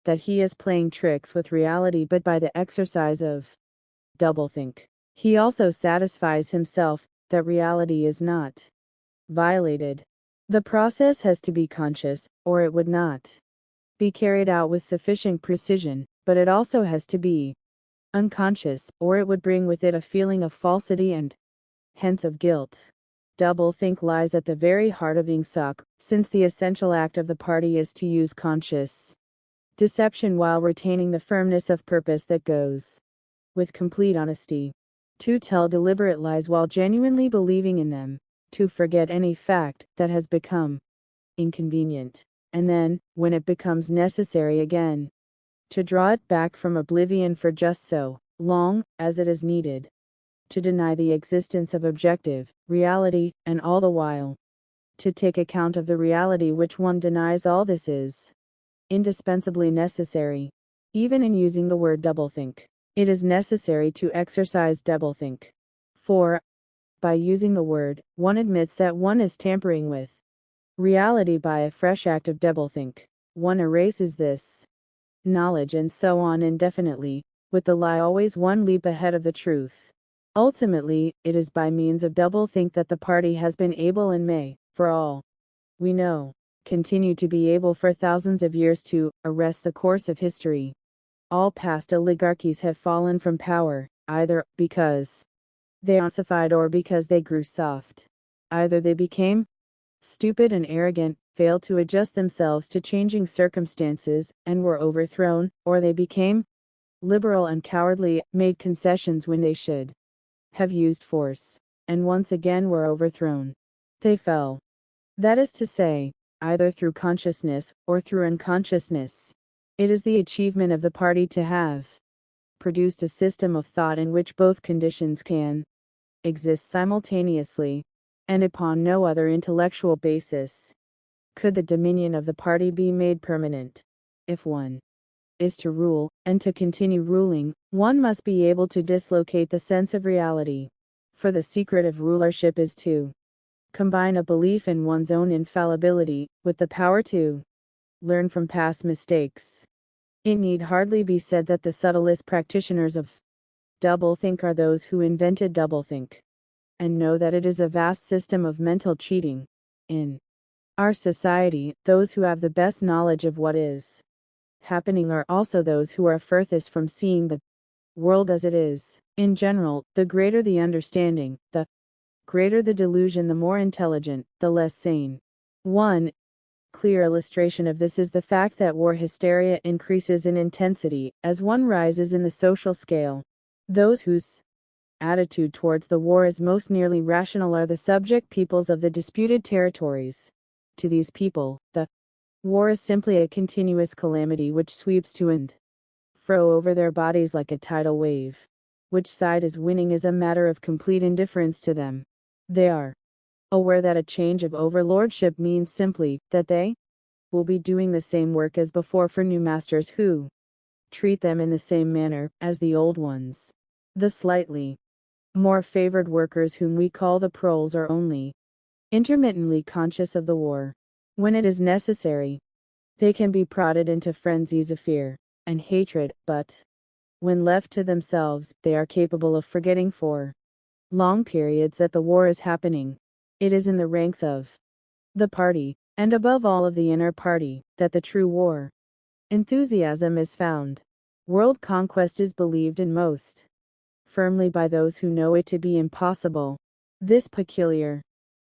that he is playing tricks with reality, but by the exercise of doublethink, he also satisfies himself that reality is not violated. The process has to be conscious, or it would not be carried out with sufficient precision, but it also has to be unconscious, or it would bring with it a feeling of falsity and hence of guilt. Doublethink lies at the very heart of Ingsoc, since the essential act of the party is to use conscious deception while retaining the firmness of purpose that goes with complete honesty. To tell deliberate lies while genuinely believing in them. To forget any fact that has become inconvenient, and then, when it becomes necessary again, to draw it back from oblivion for just so long as it is needed. To deny the existence of objective reality, and all the while to take account of the reality which one denies. All this is indispensably necessary. Even in using the word doublethink, it is necessary to exercise doublethink. For, by using the word, one admits that one is tampering with reality by a fresh act of doublethink. One erases this knowledge and so on indefinitely, with the lie always one leap ahead of the truth. Ultimately, it is by means of doublethink that the party has been able and may, for all we know, continue to be able for thousands of years to arrest the course of history. All past oligarchies have fallen from power, either because they ossified or because they grew soft. Either they became stupid and arrogant, failed to adjust themselves to changing circumstances, and were overthrown, or they became liberal and cowardly, made concessions when they should have used force, and once again were overthrown. They fell. That is to say, either through consciousness, or through unconsciousness. It is the achievement of the party to have produced a system of thought in which both conditions can exist simultaneously, and upon no other intellectual basis could the dominion of the party be made permanent. If one is to rule, and to continue ruling, one must be able to dislocate the sense of reality. For the secret of rulership is to combine a belief in one's own infallibility with the power to learn from past mistakes. It need hardly be said that the subtlest practitioners of doublethink are those who invented doublethink, and know that it is a vast system of mental cheating. In our society, those who have the best knowledge of what is happening are also those who are furthest from seeing the world as it is. In general, the greater the understanding, the greater the delusion, the more intelligent, the less sane. One clear illustration of this is the fact that war hysteria increases in intensity as one rises in the social scale. Those whose attitude towards the war is most nearly rational are the subject peoples of the disputed territories. To these people, the war is simply a continuous calamity which sweeps to and fro over their bodies like a tidal wave. Which side is winning is a matter of complete indifference to them. They are aware that a change of overlordship means simply that they will be doing the same work as before for new masters who treat them in the same manner as the old ones. The slightly more favored workers, whom we call the proles, are only intermittently conscious of the war. When it is necessary, they can be prodded into frenzies of fear and hatred, but when left to themselves, they are capable of forgetting for long periods that the war is happening. It is in the ranks of the party, and above all of the inner party, that the true war enthusiasm is found. World conquest is believed in most firmly by those who know it to be impossible. This peculiar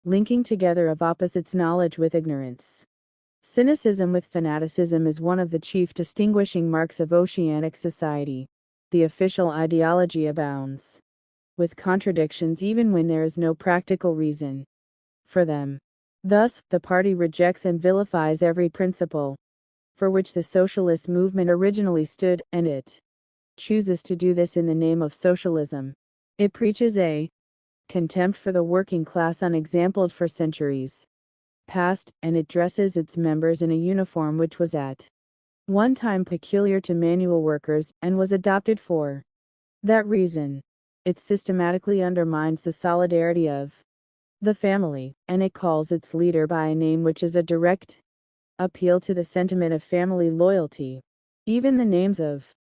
linking together of opposites, knowledge with ignorance, cynicism with fanaticism, is one of the chief distinguishing marks of oceanic society. The official ideology abounds with contradictions even when there is no practical reason for them. Thus, the party rejects and vilifies every principle for which the socialist movement originally stood, and it chooses to do this in the name of socialism. It preaches a contempt for the working class unexampled for centuries. passed, and it dresses its members in a uniform which was at one time peculiar to manual workers and was adopted for that reason. It systematically undermines the solidarity of the family, and it calls its leader by a name which is a direct appeal to the sentiment of family loyalty. Even the names of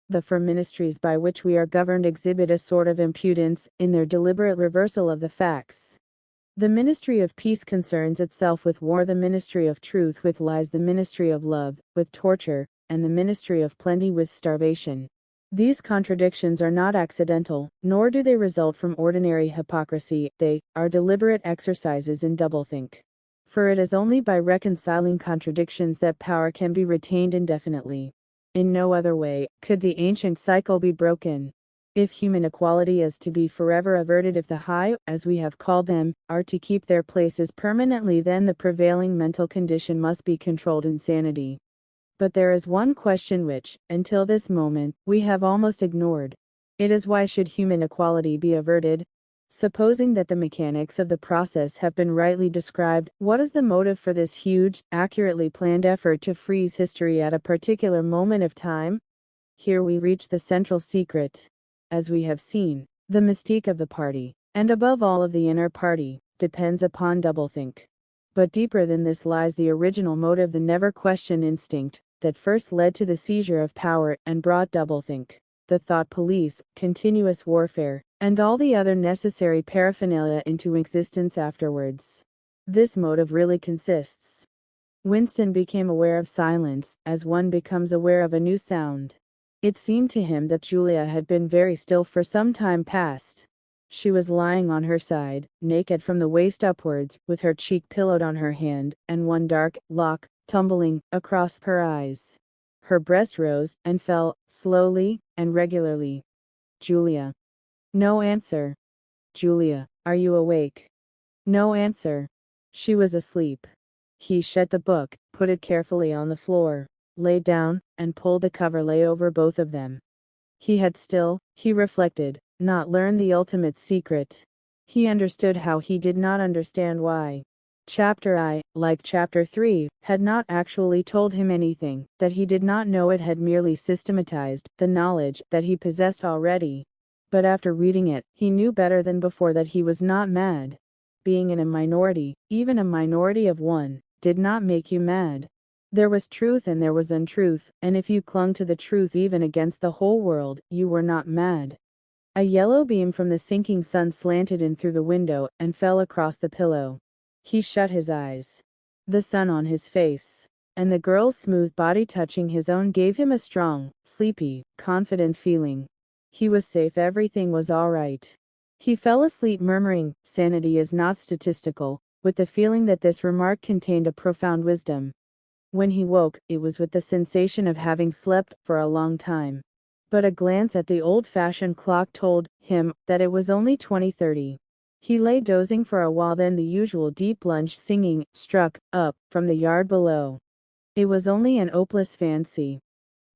the four ministries by which we are governed exhibit a sort of impudence in their deliberate reversal of the facts. The ministry of peace concerns itself with war, the ministry of truth with lies, the ministry of love with torture, and the ministry of plenty with starvation. These contradictions are not accidental, nor do they result from ordinary hypocrisy, they are deliberate exercises in doublethink. For it is only by reconciling contradictions that power can be retained indefinitely. In no other way could the ancient cycle be broken. If human equality is to be forever averted, if the high, as we have called them, are to keep their places permanently, then the prevailing mental condition must be controlled insanity. But there is one question which, until this moment, we have almost ignored. It is, why should human equality be averted? Supposing that the mechanics of the process have been rightly described, what is the motive for this huge, accurately planned effort to freeze history at a particular moment of time? Here we reach the central secret. As we have seen, the mystique of the party, and above all of the inner party, depends upon doublethink. But deeper than this lies the original motive, the never-questioned instinct that first led to the seizure of power and brought doublethink, the thought police, continuous warfare, and all the other necessary paraphernalia into existence afterwards. This motive really consists. Winston became aware of silence, as one becomes aware of a new sound. It seemed to him that Julia had been very still for some time past. She was lying on her side, naked from the waist upwards, with her cheek pillowed on her hand, and one dark lock tumbling across her eyes. Her breast rose and fell, slowly and regularly. Julia. No answer. Julia, are you awake? No answer. She was asleep. He shut the book, put it carefully on the floor, lay down, and pulled the coverlet over both of them. He had still, he reflected, not learned the ultimate secret. He understood how, he did not understand why. Chapter I, like Chapter 3, had not actually told him anything that he did not know. It had merely systematized the knowledge that he possessed already. But after reading it, he knew better than before that he was not mad. Being in a minority, even a minority of one, did not make you mad. There was truth and there was untruth, and if you clung to the truth even against the whole world, you were not mad. A yellow beam from the sinking sun slanted in through the window and fell across the pillow. He shut his eyes. The sun on his face, and the girl's smooth body touching his own gave him a strong, sleepy, confident feeling. He was safe, everything was all right. He fell asleep murmuring, "Sanity is not statistical," with the feeling that this remark contained a profound wisdom. When he woke, it was with the sensation of having slept for a long time. But a glance at the old-fashioned clock told him that it was only 20:30. He lay dozing for a while, then the usual deep lunch singing struck up from the yard below. It was only an hopeless fancy.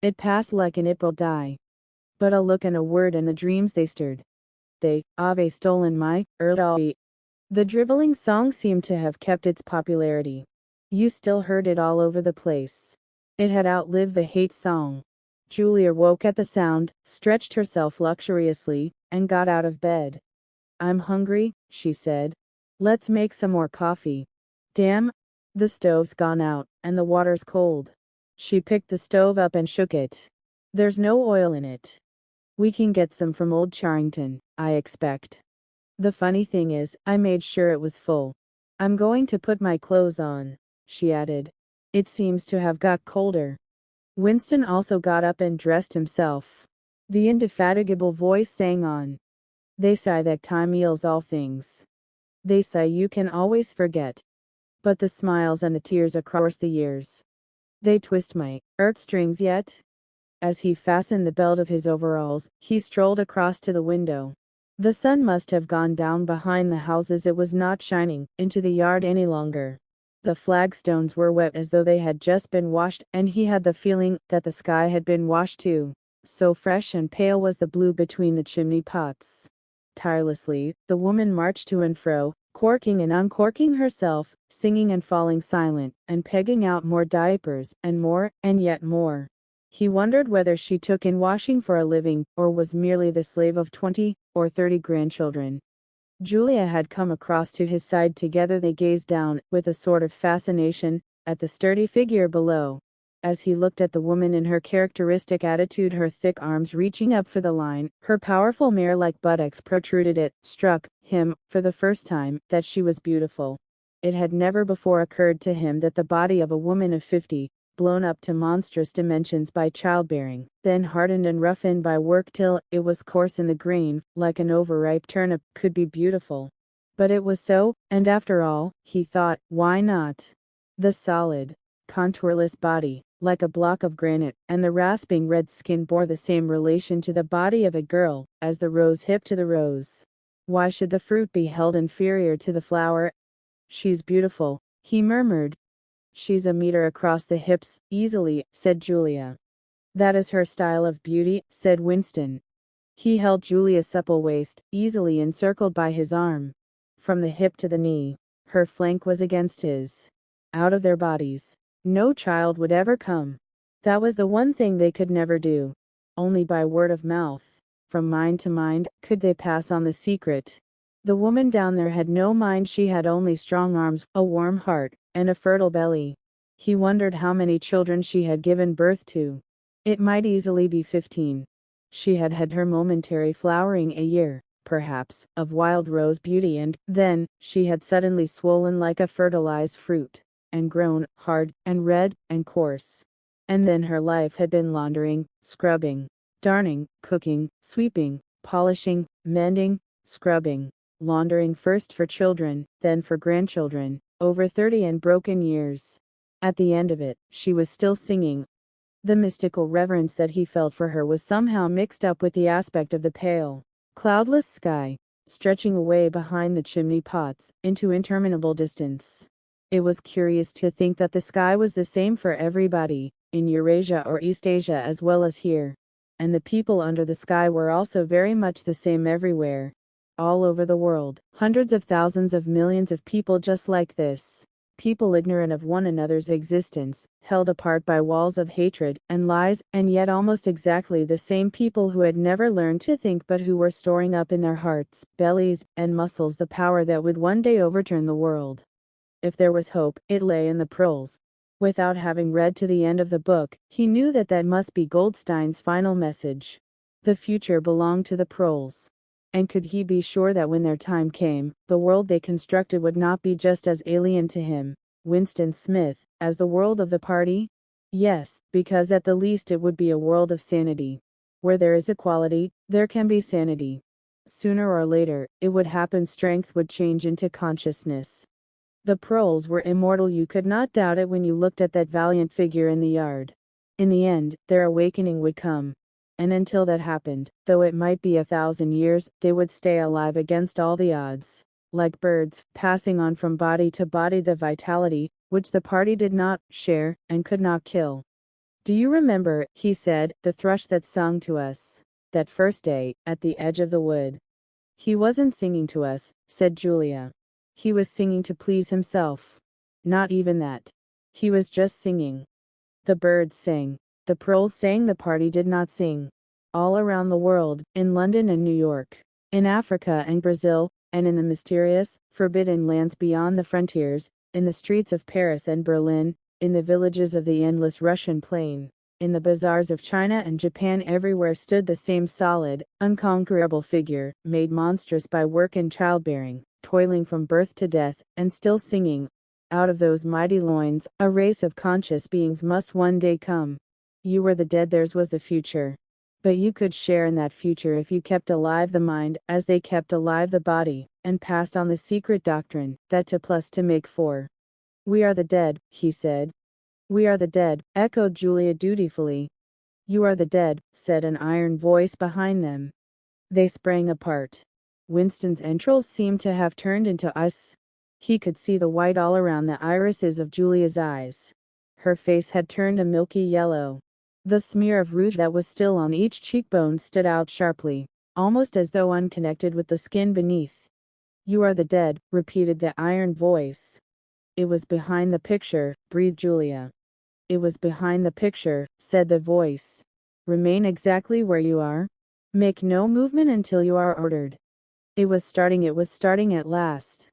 It passed like an April dye. But a look and a word and the dreams they stirred. They, ave stolen my, erdal. The drivelling song seemed to have kept its popularity. You still heard it all over the place. It had outlived the hate song. Julia woke at the sound, stretched herself luxuriously, and got out of bed. "I'm hungry," she said. "Let's make some more coffee." "Damn, the stove's gone out, and the water's cold." She picked the stove up and shook it. "There's no oil in it. We can get some from Old Charrington, I expect. The funny thing is, I made sure it was full. I'm going to put my clothes on," she added. "It seems to have got colder." Winston also got up and dressed himself. The indefatigable voice sang on. "They say that time heals all things. They say you can always forget. But the smiles and the tears across the years, they twist my heartstrings yet." As he fastened the belt of his overalls, he strolled across to the window. The sun must have gone down behind the houses. It was not shining into the yard any longer. The flagstones were wet as though they had just been washed, and he had the feeling that the sky had been washed too. So fresh and pale was the blue between the chimney pots. Tirelessly, the woman marched to and fro, corking and uncorking herself, singing and falling silent, and pegging out more diapers, and more, and yet more. He wondered whether she took in washing for a living, or was merely the slave of 20 or 30 grandchildren. Julia had come across to his side. Together they gazed down, with a sort of fascination, at the sturdy figure below. As he looked at the woman in her characteristic attitude, her thick arms reaching up for the line, her powerful mare-like buttocks protruded, it struck him, for the first time, that she was beautiful. It had never before occurred to him that the body of a woman of 50, blown up to monstrous dimensions by childbearing, then hardened and roughened by work till it was coarse in the grain, like an overripe turnip, could be beautiful. But it was so, and after all, he thought, why not? The solid, contourless body, like a block of granite, and the rasping red skin bore the same relation to the body of a girl, as the rose hip to the rose. Why should the fruit be held inferior to the flower? She's beautiful, he murmured. She's a meter across the hips, easily, said Julia. That is her style of beauty, said Winston. He held Julia's supple waist, easily encircled by his arm. From the hip to the knee, her flank was against his. Out of their bodies, no child would ever come. That was the one thing they could never do. Only by word of mouth, from mind to mind, could they pass on the secret. The woman down there had no mind. She had only strong arms, a warm heart, and a fertile belly. He wondered how many children she had given birth to. It might easily be 15. She had had her momentary flowering, a year, perhaps, of wild rose beauty, and then she had suddenly swollen like a fertilized fruit, and grown hard and red and coarse. And then her life had been laundering, scrubbing, darning, cooking, sweeping, polishing, mending, scrubbing, laundering, first for children, then for grandchildren, over 30 and broken years. At the end of it, she was still singing. The mystical reverence that he felt for her was somehow mixed up with the aspect of the pale, cloudless sky, stretching away behind the chimney pots, into interminable distance. It was curious to think that the sky was the same for everybody, in Eurasia or East Asia as well as here. And the people under the sky were also very much the same everywhere. All over the world, hundreds of thousands of millions of people just like this. People ignorant of one another's existence, held apart by walls of hatred and lies, and yet almost exactly the same people who had never learned to think, but who were storing up in their hearts, bellies, and muscles the power that would one day overturn the world. If there was hope, it lay in the proles. Without having read to the end of the book, he knew that that must be Goldstein's final message. The future belonged to the proles. And could he be sure that when their time came, the world they constructed would not be just as alien to him, Winston Smith, as the world of the party? Yes, because at the least it would be a world of sanity. Where there is equality, there can be sanity. Sooner or later, it would happen. Strength would change into consciousness. The proles were immortal. You could not doubt it when you looked at that valiant figure in the yard. In the end, their awakening would come. And until that happened, though it might be 1,000 years, they would stay alive against all the odds. Like birds, passing on from body to body the vitality, which the party did not share, and could not kill. Do you remember, he said, the thrush that sung to us, that first day, at the edge of the wood? He wasn't singing to us, said Julia. He was singing to please himself. Not even that. He was just singing. The birds sang. The proles sang. The party did not sing. All around the world, in London and New York, in Africa and Brazil, and in the mysterious, forbidden lands beyond the frontiers, in the streets of Paris and Berlin, in the villages of the endless Russian plain, in the bazaars of China and Japan, everywhere stood the same solid, unconquerable figure, made monstrous by work and childbearing, toiling from birth to death, and still singing. Out of those mighty loins, a race of conscious beings must one day come. You were the dead, theirs was the future. But you could share in that future if you kept alive the mind, as they kept alive the body, and passed on the secret doctrine, that 2 plus 2 make 4. We are the dead, he said. We are the dead, echoed Julia dutifully. You are the dead, said an iron voice behind them. They sprang apart. Winston's entrails seemed to have turned into ice. He could see the white all around the irises of Julia's eyes. Her face had turned a milky yellow. The smear of rouge that was still on each cheekbone stood out sharply, almost as though unconnected with the skin beneath. You are the dead, repeated the iron voice. It was behind the picture, breathed Julia. It was behind the picture, said the voice. Remain exactly where you are. Make no movement until you are ordered. It was starting at last.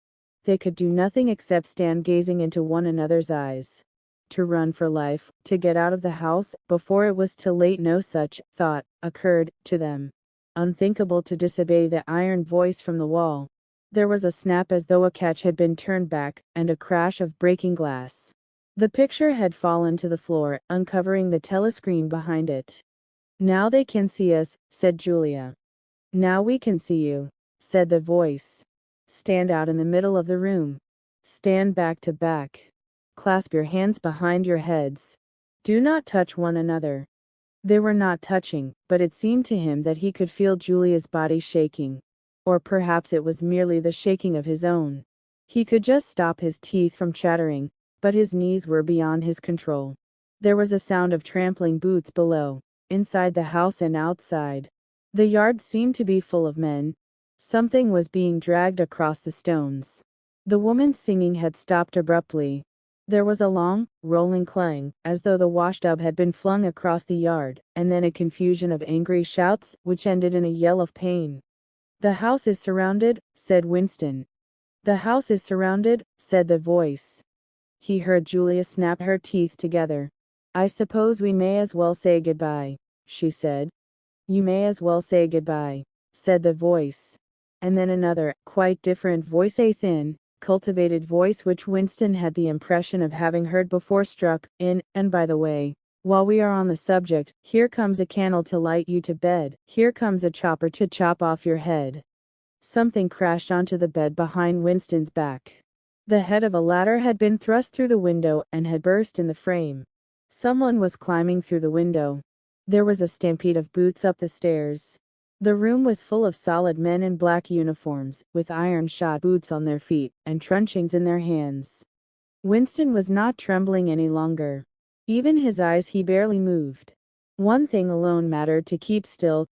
They could do nothing except stand gazing into one another's eyes. To run for life, to get out of the house, before it was too late. No such thought occurred to them. Unthinkable to disobey the iron voice from the wall. There was a snap as though a catch had been turned back, and a crash of breaking glass. The picture had fallen to the floor, uncovering the telescreen behind it. Now they can see us, said Julia. Now we can see you, said the voice. Stand out in the middle of the room. Stand back to back. Clasp your hands behind your heads. Do not touch one another. They were not touching, but it seemed to him that he could feel Julia's body shaking. Or perhaps it was merely the shaking of his own. He could just stop his teeth from chattering, but his knees were beyond his control. There was a sound of trampling boots below, inside the house and outside. The yard seemed to be full of men. Something was being dragged across the stones. The woman's singing had stopped abruptly. There was a long, rolling clang, as though the washtub had been flung across the yard, and then a confusion of angry shouts, which ended in a yell of pain. The house is surrounded, said Winston. The house is surrounded, said the voice. He heard Julia snap her teeth together. I suppose we may as well say goodbye, she said. You may as well say goodbye, said the voice. And then another, quite different voice, a thin, cultivated voice which Winston had the impression of having heard before, struck in. And by the way, while we are on the subject, here comes a candle to light you to bed. Here comes a chopper to chop off your head. Something crashed onto the bed behind Winston's back. The head of a ladder had been thrust through the window and had burst in the frame. Someone was climbing through the window. There was a stampede of boots up the stairs. The room was full of solid men in black uniforms, with iron-shod boots on their feet, and truncheons in their hands. Winston was not trembling any longer. Even his eyes he barely moved. One thing alone mattered: to keep still,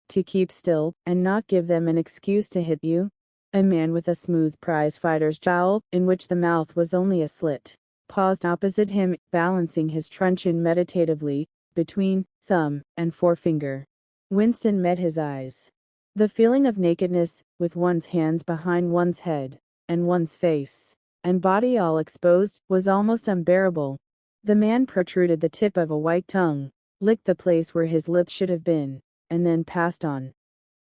and not give them an excuse to hit you. A man with a smooth prize-fighter's jowl, in which the mouth was only a slit, paused opposite him, balancing his truncheon meditatively, between thumb and forefinger. Winston met his eyes. The feeling of nakedness, with one's hands behind one's head, and one's face and body all exposed, was almost unbearable. The man protruded the tip of a white tongue, licked the place where his lips should have been, and then passed on.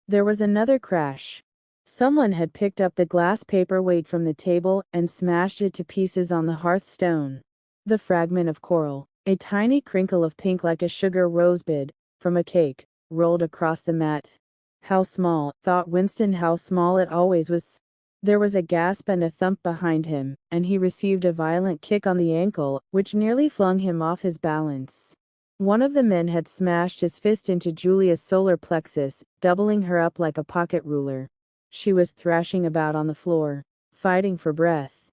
There was another crash. Someone had picked up the glass paperweight from the table and smashed it to pieces on the hearthstone. The fragment of coral, a tiny crinkle of pink like a sugar rosebud, from a cake, rolled across the mat. How small, thought Winston, how small it always was. There was a gasp and a thump behind him, and he received a violent kick on the ankle, which nearly flung him off his balance. One of the men had smashed his fist into Julia's solar plexus, doubling her up like a pocket ruler. She was thrashing about on the floor, fighting for breath.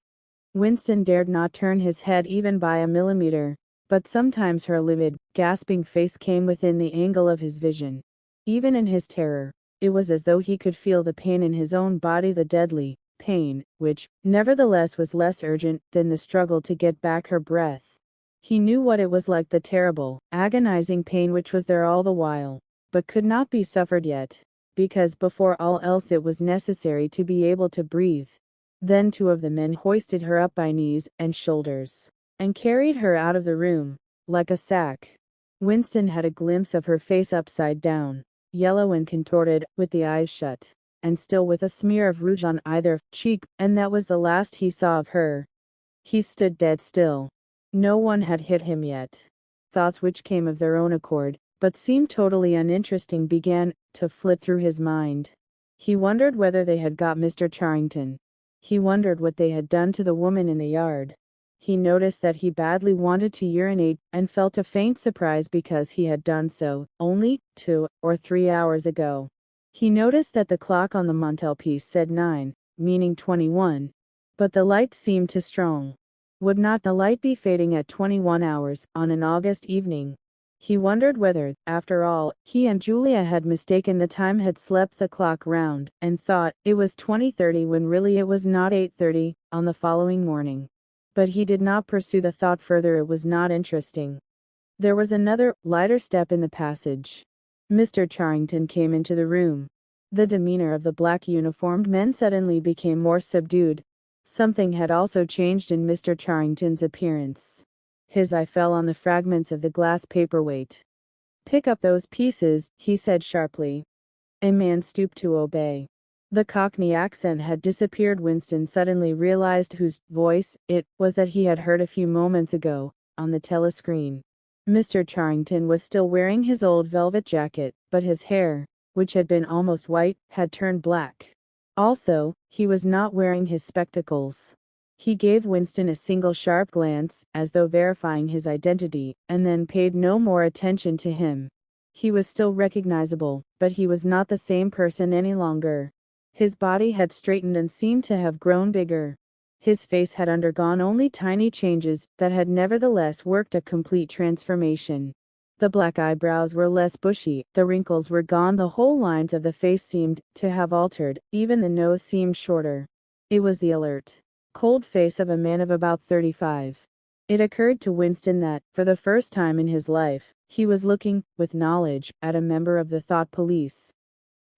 Winston dared not turn his head even by a millimeter, but sometimes her livid, gasping face came within the angle of his vision. Even in his terror, it was as though he could feel the pain in his own body, the deadly pain, which, nevertheless, was less urgent than the struggle to get back her breath. He knew what it was like, the terrible, agonizing pain which was there all the while, but could not be suffered yet, because before all else it was necessary to be able to breathe. Then two of the men hoisted her up by knees and shoulders, and carried her out of the room, like a sack. Winston had a glimpse of her face upside down, yellow and contorted, with the eyes shut, and still with a smear of rouge on either cheek, and that was the last he saw of her. He stood dead still. No one had hit him yet. Thoughts which came of their own accord, but seemed totally uninteresting, began to flit through his mind. He wondered whether they had got Mr. Charrington. He wondered what they had done to the woman in the yard. He noticed that he badly wanted to urinate, and felt a faint surprise because he had done so only 2 or 3 hours ago. He noticed that the clock on the mantelpiece said 9, meaning 21, but the light seemed too strong. Would not the light be fading at 21 hours on an August evening? He wondered whether, after all, he and Julia had mistaken the time, had slept the clock round, and thought it was 20:30 when really it was not 8:30, on the following morning. But he did not pursue the thought further, it was not interesting. There was another, lighter step in the passage. Mr. Charrington came into the room. The demeanor of the black uniformed men suddenly became more subdued. Something had also changed in Mr. Charrington's appearance. His eye fell on the fragments of the glass paperweight. "Pick up those pieces," he said sharply. A man stooped to obey. The Cockney accent had disappeared. Winston suddenly realized whose voice it was that he had heard a few moments ago, on the telescreen. Mr. Charrington was still wearing his old velvet jacket, but his hair, which had been almost white, had turned black. Also, he was not wearing his spectacles. He gave Winston a single sharp glance, as though verifying his identity, and then paid no more attention to him. He was still recognizable, but he was not the same person any longer. His body had straightened and seemed to have grown bigger. His face had undergone only tiny changes that had nevertheless worked a complete transformation. The black eyebrows were less bushy, the wrinkles were gone, the whole lines of the face seemed to have altered, even the nose seemed shorter. It was the alert, cold face of a man of about 35. It occurred to Winston that, for the first time in his life, he was looking, with knowledge, at a member of the thought police.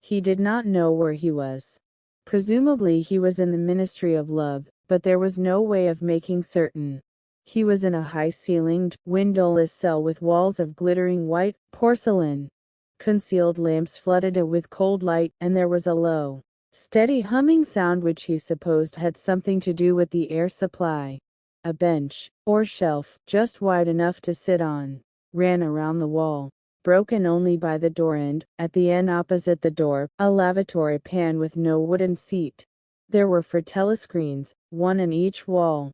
He did not know where he was. Presumably he was in the Ministry of Love, but there was no way of making certain. He was in a high-ceilinged, windowless cell with walls of glittering white porcelain. Concealed lamps flooded it with cold light, and there was a low, steady humming sound which he supposed had something to do with the air supply. A bench, or shelf, just wide enough to sit on, ran around the wall, broken only by the door end. At the end opposite the door, a lavatory pan with no wooden seat. There were 4 telescreens, one in each wall.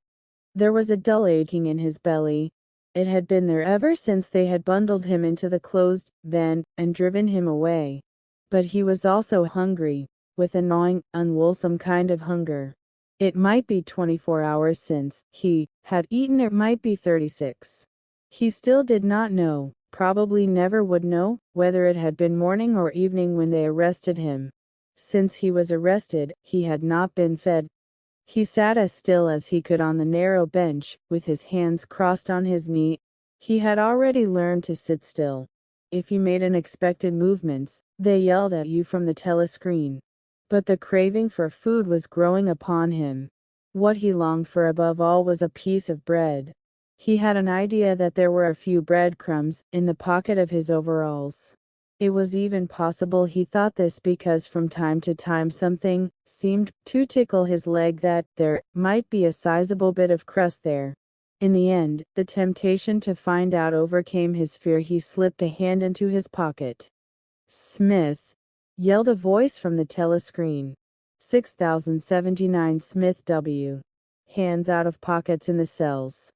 There was a dull aching in his belly. It had been there ever since they had bundled him into the closed van and driven him away. But he was also hungry, with a gnawing, unwholesome kind of hunger. It might be 24 hours since he had eaten, it might be 36. He still did not know, probably never would know, whether it had been morning or evening when they arrested him. Since he was arrested, he had not been fed. He sat as still as he could on the narrow bench, with his hands crossed on his knee. He had already learned to sit still. If you made unexpected movements, they yelled at you from the telescreen. But the craving for food was growing upon him. What he longed for above all was a piece of bread. He had an idea that there were a few breadcrumbs in the pocket of his overalls. It was even possible he thought this because from time to time something seemed to tickle his leg, that there might be a sizable bit of crust there. In the end, the temptation to find out overcame his fear. He slipped a hand into his pocket. "Smith!" yelled a voice from the telescreen. 6079 Smith W. Hands out of pockets in the cells.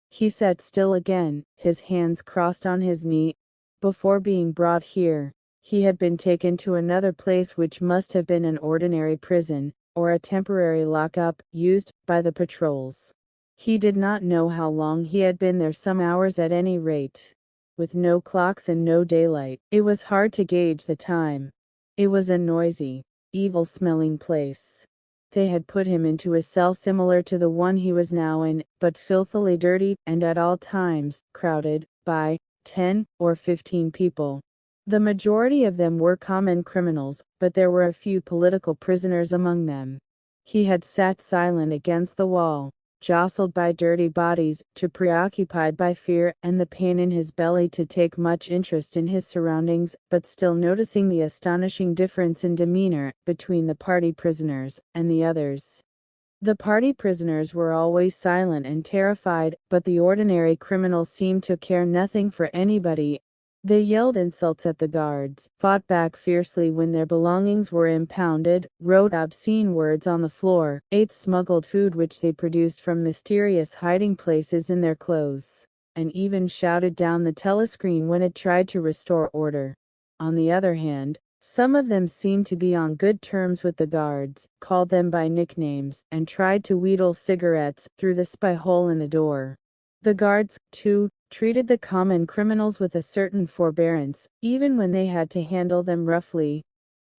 He sat still again, his hands crossed on his knee. Before being brought here, he had been taken to another place which must have been an ordinary prison, or a temporary lockup, used by the patrols. He did not know how long he had been there, some hours at any rate. With no clocks and no daylight, it was hard to gauge the time. It was a noisy, evil-smelling place. They had put him into a cell similar to the one he was now in, but filthily dirty, and at all times crowded by 10 or 15 people. The majority of them were common criminals, but there were a few political prisoners among them. He had sat silent against the wall, jostled by dirty bodies, too preoccupied by fear and the pain in his belly to take much interest in his surroundings, but still noticing the astonishing difference in demeanor between the party prisoners and the others. The party prisoners were always silent and terrified, but the ordinary criminals seemed to care nothing for anybody. They yelled insults at the guards, fought back fiercely when their belongings were impounded, wrote obscene words on the floor, ate smuggled food which they produced from mysterious hiding places in their clothes, and even shouted down the telescreen when it tried to restore order. On the other hand, some of them seemed to be on good terms with the guards, called them by nicknames, and tried to wheedle cigarettes through the spy hole in the door. The guards, too, treated the common criminals with a certain forbearance, even when they had to handle them roughly.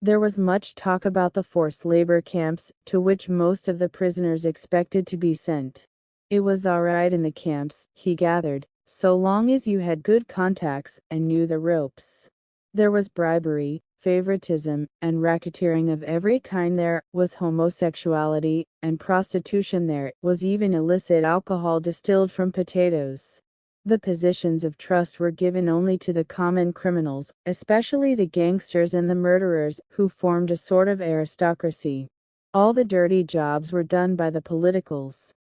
There was much talk about the forced labor camps, to which most of the prisoners expected to be sent. It was all right in the camps, he gathered, so long as you had good contacts and knew the ropes. There was bribery, favoritism, and racketeering of every kind. There was homosexuality and prostitution. There was even illicit alcohol distilled from potatoes. The positions of trust were given only to the common criminals, especially the gangsters and the murderers, who formed a sort of aristocracy. All the dirty jobs were done by the politicals.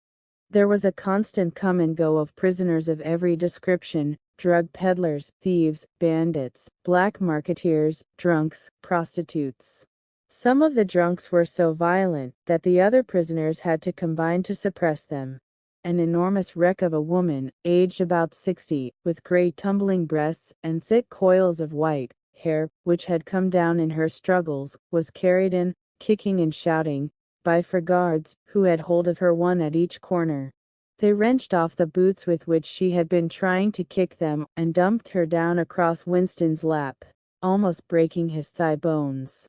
There was a constant come and go of prisoners of every description: drug peddlers, thieves, bandits, black marketeers, drunks, prostitutes. Some of the drunks were so violent that the other prisoners had to combine to suppress them. An enormous wreck of a woman, aged about 60, with great tumbling breasts and thick coils of white hair, which had come down in her struggles, was carried in, kicking and shouting, by 4 guards, who had hold of her, one at each corner. They wrenched off the boots with which she had been trying to kick them, and dumped her down across Winston's lap, almost breaking his thigh bones.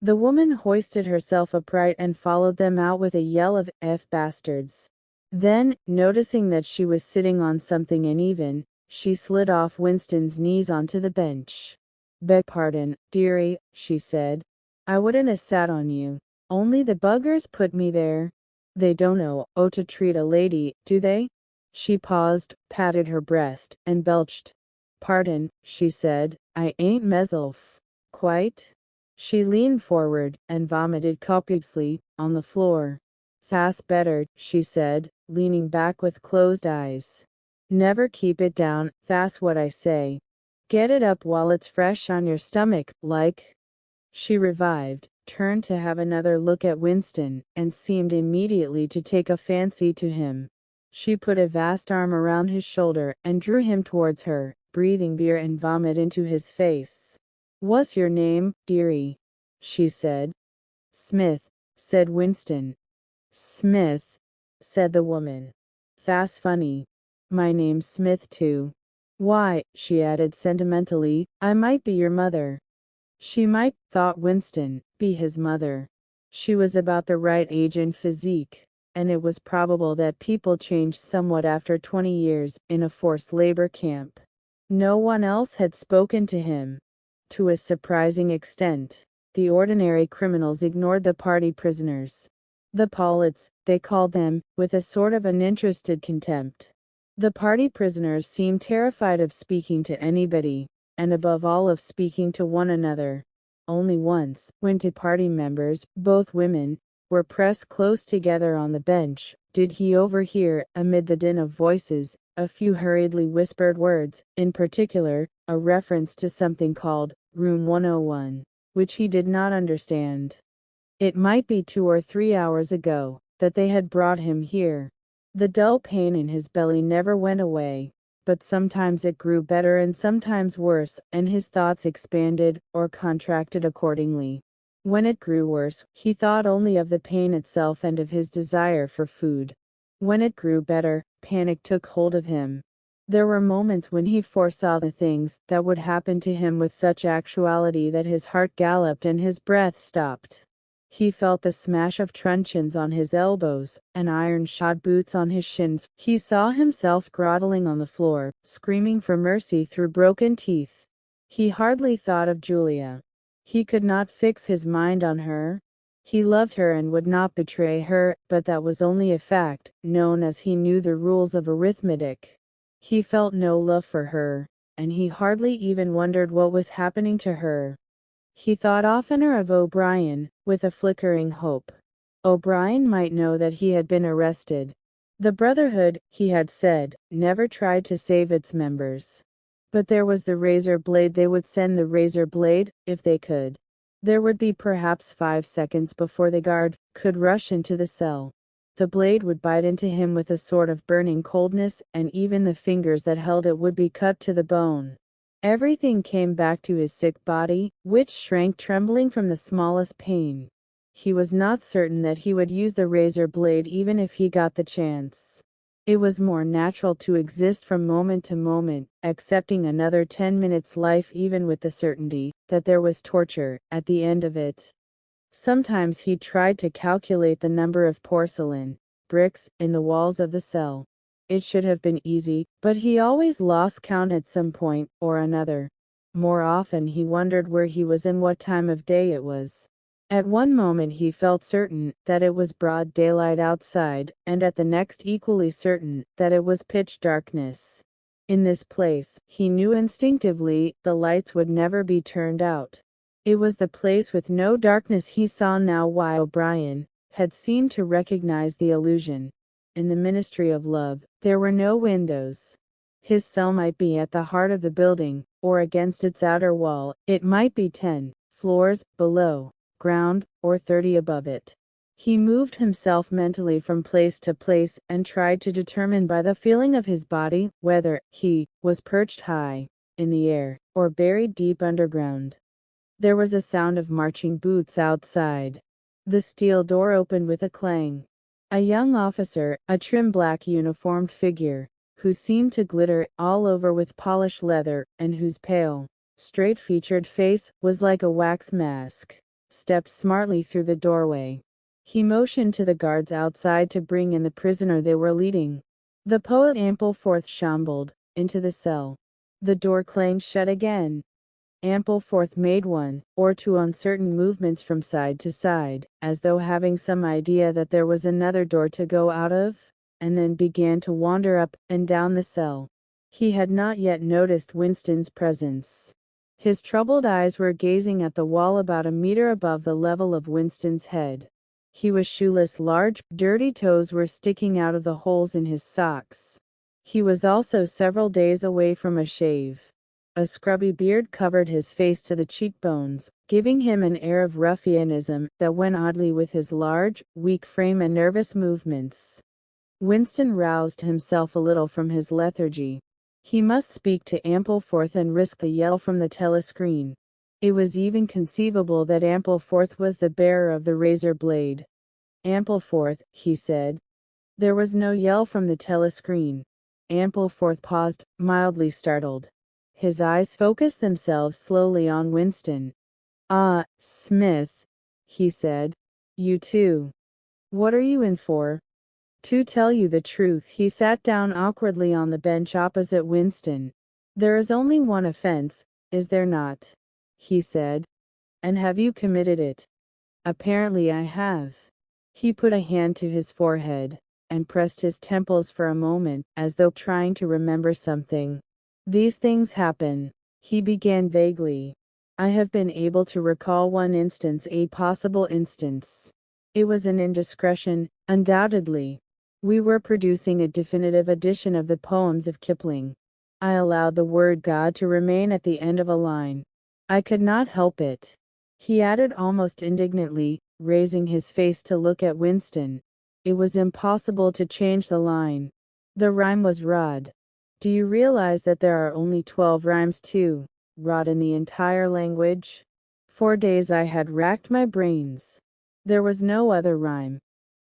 The woman hoisted herself upright and followed them out with a yell of "F bastards." Then, noticing that she was sitting on something uneven, she slid off Winston's knees onto the bench. "Beg pardon, dearie," she said. "I wouldn't have sat on you. Only the buggers put me there. They don't know to treat a lady, do they?" She paused, patted her breast, and belched. "Pardon," she said, "I ain't meself. Quite." She leaned forward, and vomited copiously, on the floor. "Fast better," she said, leaning back with closed eyes. "Never keep it down, fast what I say. Get it up while it's fresh on your stomach, like." She revived, turned to have another look at Winston, and seemed immediately to take a fancy to him. She put a vast arm around his shoulder, and drew him towards her, breathing beer and vomit into his face. "What's your name, dearie?" she said. "Smith," said Winston. "Smith," said the woman. "Fast funny. My name's Smith too. Why," she added sentimentally, "I might be your mother." She might, thought Winston, be his mother. She was about the right age and physique, and it was probable that people changed somewhat after 20 years in a forced labor camp. No one else had spoken to him. To a surprising extent, the ordinary criminals ignored the party prisoners. The pollets, they called them, with a sort of uninterested contempt. The party prisoners seemed terrified of speaking to anybody, and above all of speaking to one another. Only once, when 2 party members, both women, were pressed close together on the bench, did he overhear, amid the din of voices, a few hurriedly whispered words, in particular, a reference to something called Room 101, which he did not understand. It might be 2 or 3 hours ago that they had brought him here. The dull pain in his belly never went away, but sometimes it grew better and sometimes worse, and his thoughts expanded or contracted accordingly. When it grew worse, he thought only of the pain itself and of his desire for food. When it grew better, panic took hold of him. There were moments when he foresaw the things that would happen to him with such actuality that his heart galloped and his breath stopped. He felt the smash of truncheons on his elbows, and iron-shod boots on his shins. He saw himself groveling on the floor, screaming for mercy through broken teeth. He hardly thought of Julia. He could not fix his mind on her. He loved her and would not betray her, but that was only a fact, known as he knew the rules of arithmetic. He felt no love for her, and he hardly even wondered what was happening to her. He thought oftener of O'Brien, with a flickering hope. O'Brien might know that he had been arrested. The Brotherhood, he had said, never tried to save its members. But there was the razor blade. They would send the razor blade, if they could. There would be perhaps 5 seconds before the guard could rush into the cell. The blade would bite into him with a sort of burning coldness, and even the fingers that held it would be cut to the bone. Everything came back to his sick body, which shrank trembling from the smallest pain. He was not certain that he would use the razor blade even if he got the chance. It was more natural to exist from moment to moment, accepting another 10 minutes life even with the certainty that there was torture at the end of it. Sometimes he tried to calculate the number of porcelain bricks in the walls of the cell. It should have been easy, but he always lost count at some point or another. More often he wondered where he was and what time of day it was. At one moment he felt certain that it was broad daylight outside, and at the next equally certain that it was pitch darkness. In this place, he knew instinctively, the lights would never be turned out. It was the place with no darkness. He saw now why O'Brien had seemed to recognize the illusion. In the Ministry of Love, there were no windows. His cell might be at the heart of the building, or against its outer wall. It might be 10 floors below ground, or 30 above it. He moved himself mentally from place to place and tried to determine by the feeling of his body whether he was perched high in the air or buried deep underground. There was a sound of marching boots outside. The steel door opened with a clang. A young officer, a trim black uniformed figure, who seemed to glitter all over with polished leather and whose pale, straight-featured face was like a wax mask, stepped smartly through the doorway. He motioned to the guards outside to bring in the prisoner they were leading. The poet Ampleforth shambled into the cell. The door clanged shut again. Ampleforth made one or two uncertain movements from side to side, as though having some idea that there was another door to go out of, and then began to wander up and down the cell. He had not yet noticed Winston's presence. His troubled eyes were gazing at the wall about a meter above the level of Winston's head. He was shoeless. Large, dirty toes were sticking out of the holes in his socks. He was also several days away from a shave. A scrubby beard covered his face to the cheekbones, giving him an air of ruffianism that went oddly with his large, weak frame and nervous movements. Winston roused himself a little from his lethargy. He must speak to Ampleforth and risk the yell from the telescreen. It was even conceivable that Ampleforth was the bearer of the razor blade. Ampleforth, he said. There was no yell from the telescreen. Ampleforth paused, mildly startled. His eyes focused themselves slowly on Winston. "Ah, Smith," he said. "You too. What are you in for?" "To tell you the truth," he sat down awkwardly on the bench opposite Winston. "There is only one offense, is there not?" he said. "And have you committed it?" "Apparently I have." He put a hand to his forehead and pressed his temples for a moment, as though trying to remember something. "These things happen," he began vaguely. "I have been able to recall one instance, a possible instance. It was an indiscretion, undoubtedly. We were producing a definitive edition of the poems of Kipling. I allowed the word God to remain at the end of a line. I could not help it," he added almost indignantly, raising his face to look at Winston. "It was impossible to change the line. The rhyme was rod. Do you realize that there are only 12 rhymes to rod in the entire language? For days I had racked my brains. There was no other rhyme."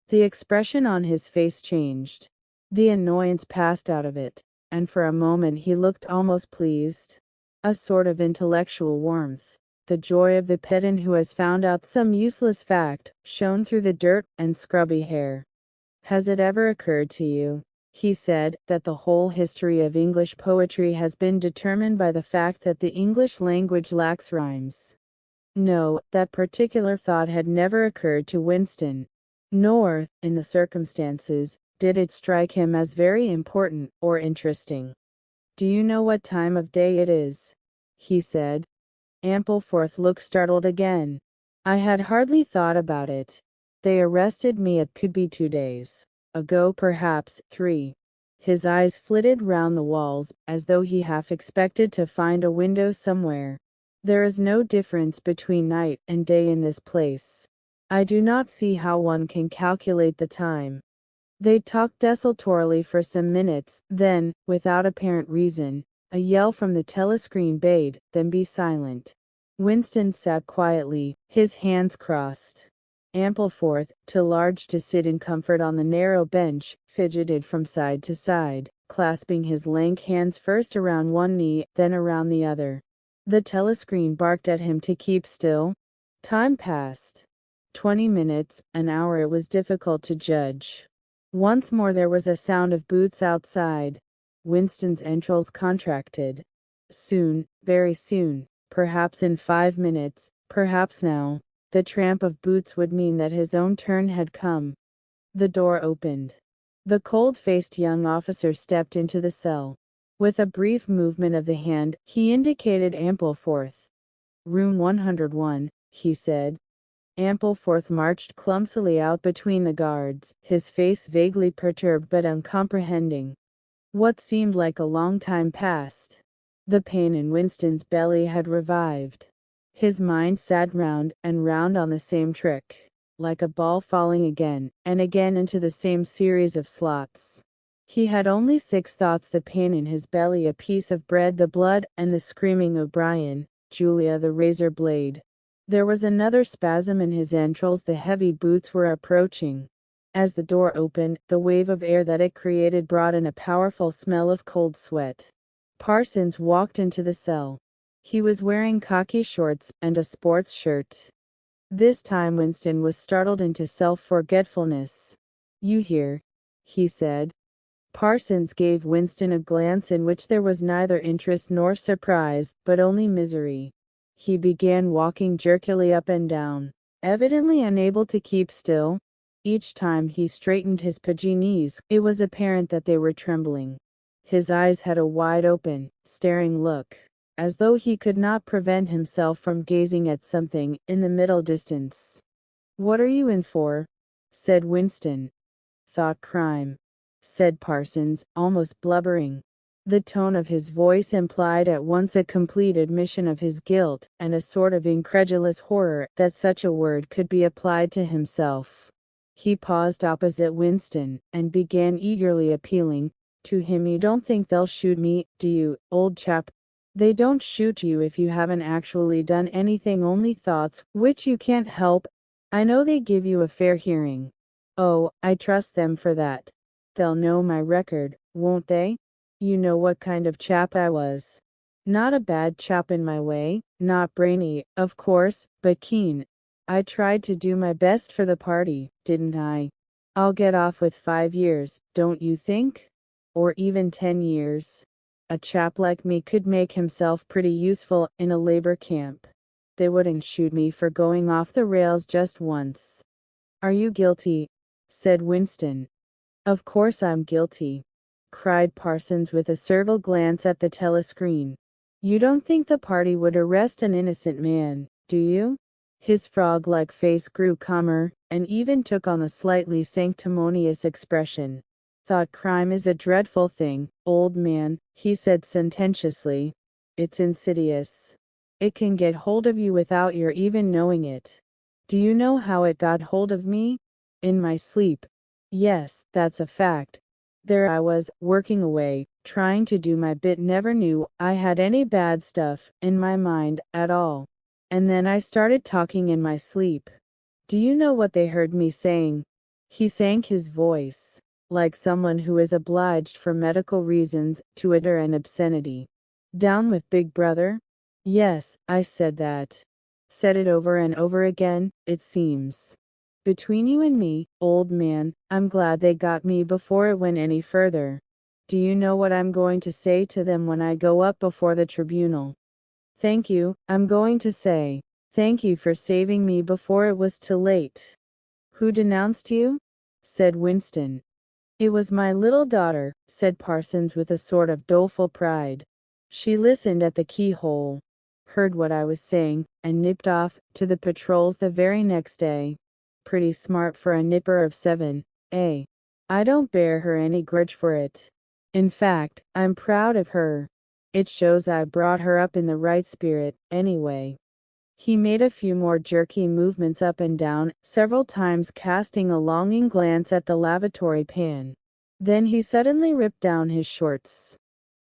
The expression on his face changed. The annoyance passed out of it, and for a moment he looked almost pleased. A sort of intellectual warmth, the joy of the pedant who has found out some useless fact, shone through the dirt and scrubby hair. "Has it ever occurred to you," he said, "that the whole history of English poetry has been determined by the fact that the English language lacks rhymes?" No, that particular thought had never occurred to Winston. Nor, in the circumstances, did it strike him as very important or interesting. "Do you know what time of day it is?" he said. Ampleforth looked startled again. "I had hardly thought about it. They arrested me. It could be 2 days ago, perhaps 3. His eyes flitted round the walls, as though he half expected to find a window somewhere. "There is no difference between night and day in this place. I do not see how one can calculate the time." They talked desultorily for some minutes, then, without apparent reason, a yell from the telescreen bade them be silent. Winston sat quietly, his hands crossed. Ampleforth, too large to sit in comfort on the narrow bench, fidgeted from side to side, clasping his lank hands first around one knee, then around the other. The telescreen barked at him to keep still. Time passed. 20 minutes, an hour, it was difficult to judge. Once more there was a sound of boots outside. Winston's entrails contracted. Soon, very soon, perhaps in 5 minutes, perhaps now, the tramp of boots would mean that his own turn had come. The door opened. The cold-faced young officer stepped into the cell. With a brief movement of the hand, he indicated Ampleforth. "Room 101, he said. Ampleforth marched clumsily out between the guards, his face vaguely perturbed but uncomprehending. What seemed like a long time passed. The pain in Winston's belly had revived. His mind sat round and round on the same trick, like a ball falling again and again into the same series of slots. He had only 6 thoughts: the pain in his belly, a piece of bread, the blood, and the screaming O'Brien, Julia the razor blade. There was another spasm in his entrails: the heavy boots were approaching. As the door opened, the wave of air that it created brought in a powerful smell of cold sweat. Parsons walked into the cell. He was wearing khaki shorts and a sports shirt. This time Winston was startled into self-forgetfulness. "You here?" he said. Parsons gave Winston a glance in which there was neither interest nor surprise, but only misery. He began walking jerkily up and down, evidently unable to keep still. Each time he straightened his pudgy knees, it was apparent that they were trembling. His eyes had a wide-open, staring look, as though he could not prevent himself from gazing at something in the middle distance. "What are you in for?" said Winston. "Thought crime," said Parsons, almost blubbering. The tone of his voice implied at once a complete admission of his guilt and a sort of incredulous horror that such a word could be applied to himself. He paused opposite Winston and began eagerly appealing to him. "You don't think they'll shoot me, do you, old chap?" "They don't shoot you if you haven't actually done anything, only thoughts, which you can't help. I know they give you a fair hearing." "Oh, I trust them for that. They'll know my record, won't they? You know what kind of chap I was. Not a bad chap in my way, not brainy, of course, but keen. I tried to do my best for the party, didn't I? I'll get off with 5 years, don't you think? Or even 10 years. A chap like me could make himself pretty useful in a labor camp. They wouldn't shoot me for going off the rails just once." "Are you guilty?" said Winston. "Of course I'm guilty," cried Parsons with a servile glance at the telescreen. "You don't think the party would arrest an innocent man, do you?" His frog-like face grew calmer, and even took on a slightly sanctimonious expression. "Thought crime is a dreadful thing, old man," he said sententiously. "It's insidious. It can get hold of you without your even knowing it. Do you know how it got hold of me? In my sleep. Yes, that's a fact. There I was, working away, trying to do my bit, never knew I had any bad stuff in my mind at all. And then I started talking in my sleep. Do you know what they heard me saying?" He sank his voice, like someone who is obliged for medical reasons to utter an obscenity. "Down with Big Brother?" "Yes, I said that. Said it over and over again, it seems. Between you and me, old man, I'm glad they got me before it went any further. Do you know what I'm going to say to them when I go up before the tribunal? Thank you, I'm going to say. Thank you for saving me before it was too late." "Who denounced you?" said Winston. "It was my little daughter," said Parsons with a sort of doleful pride. "She listened at the keyhole, heard what I was saying, and nipped off to the patrols the very next day. Pretty smart for a nipper of 7, eh? I don't bear her any grudge for it. In fact, I'm proud of her. It shows I brought her up in the right spirit, anyway." He made a few more jerky movements up and down, several times casting a longing glance at the lavatory pan. Then he suddenly ripped down his shorts.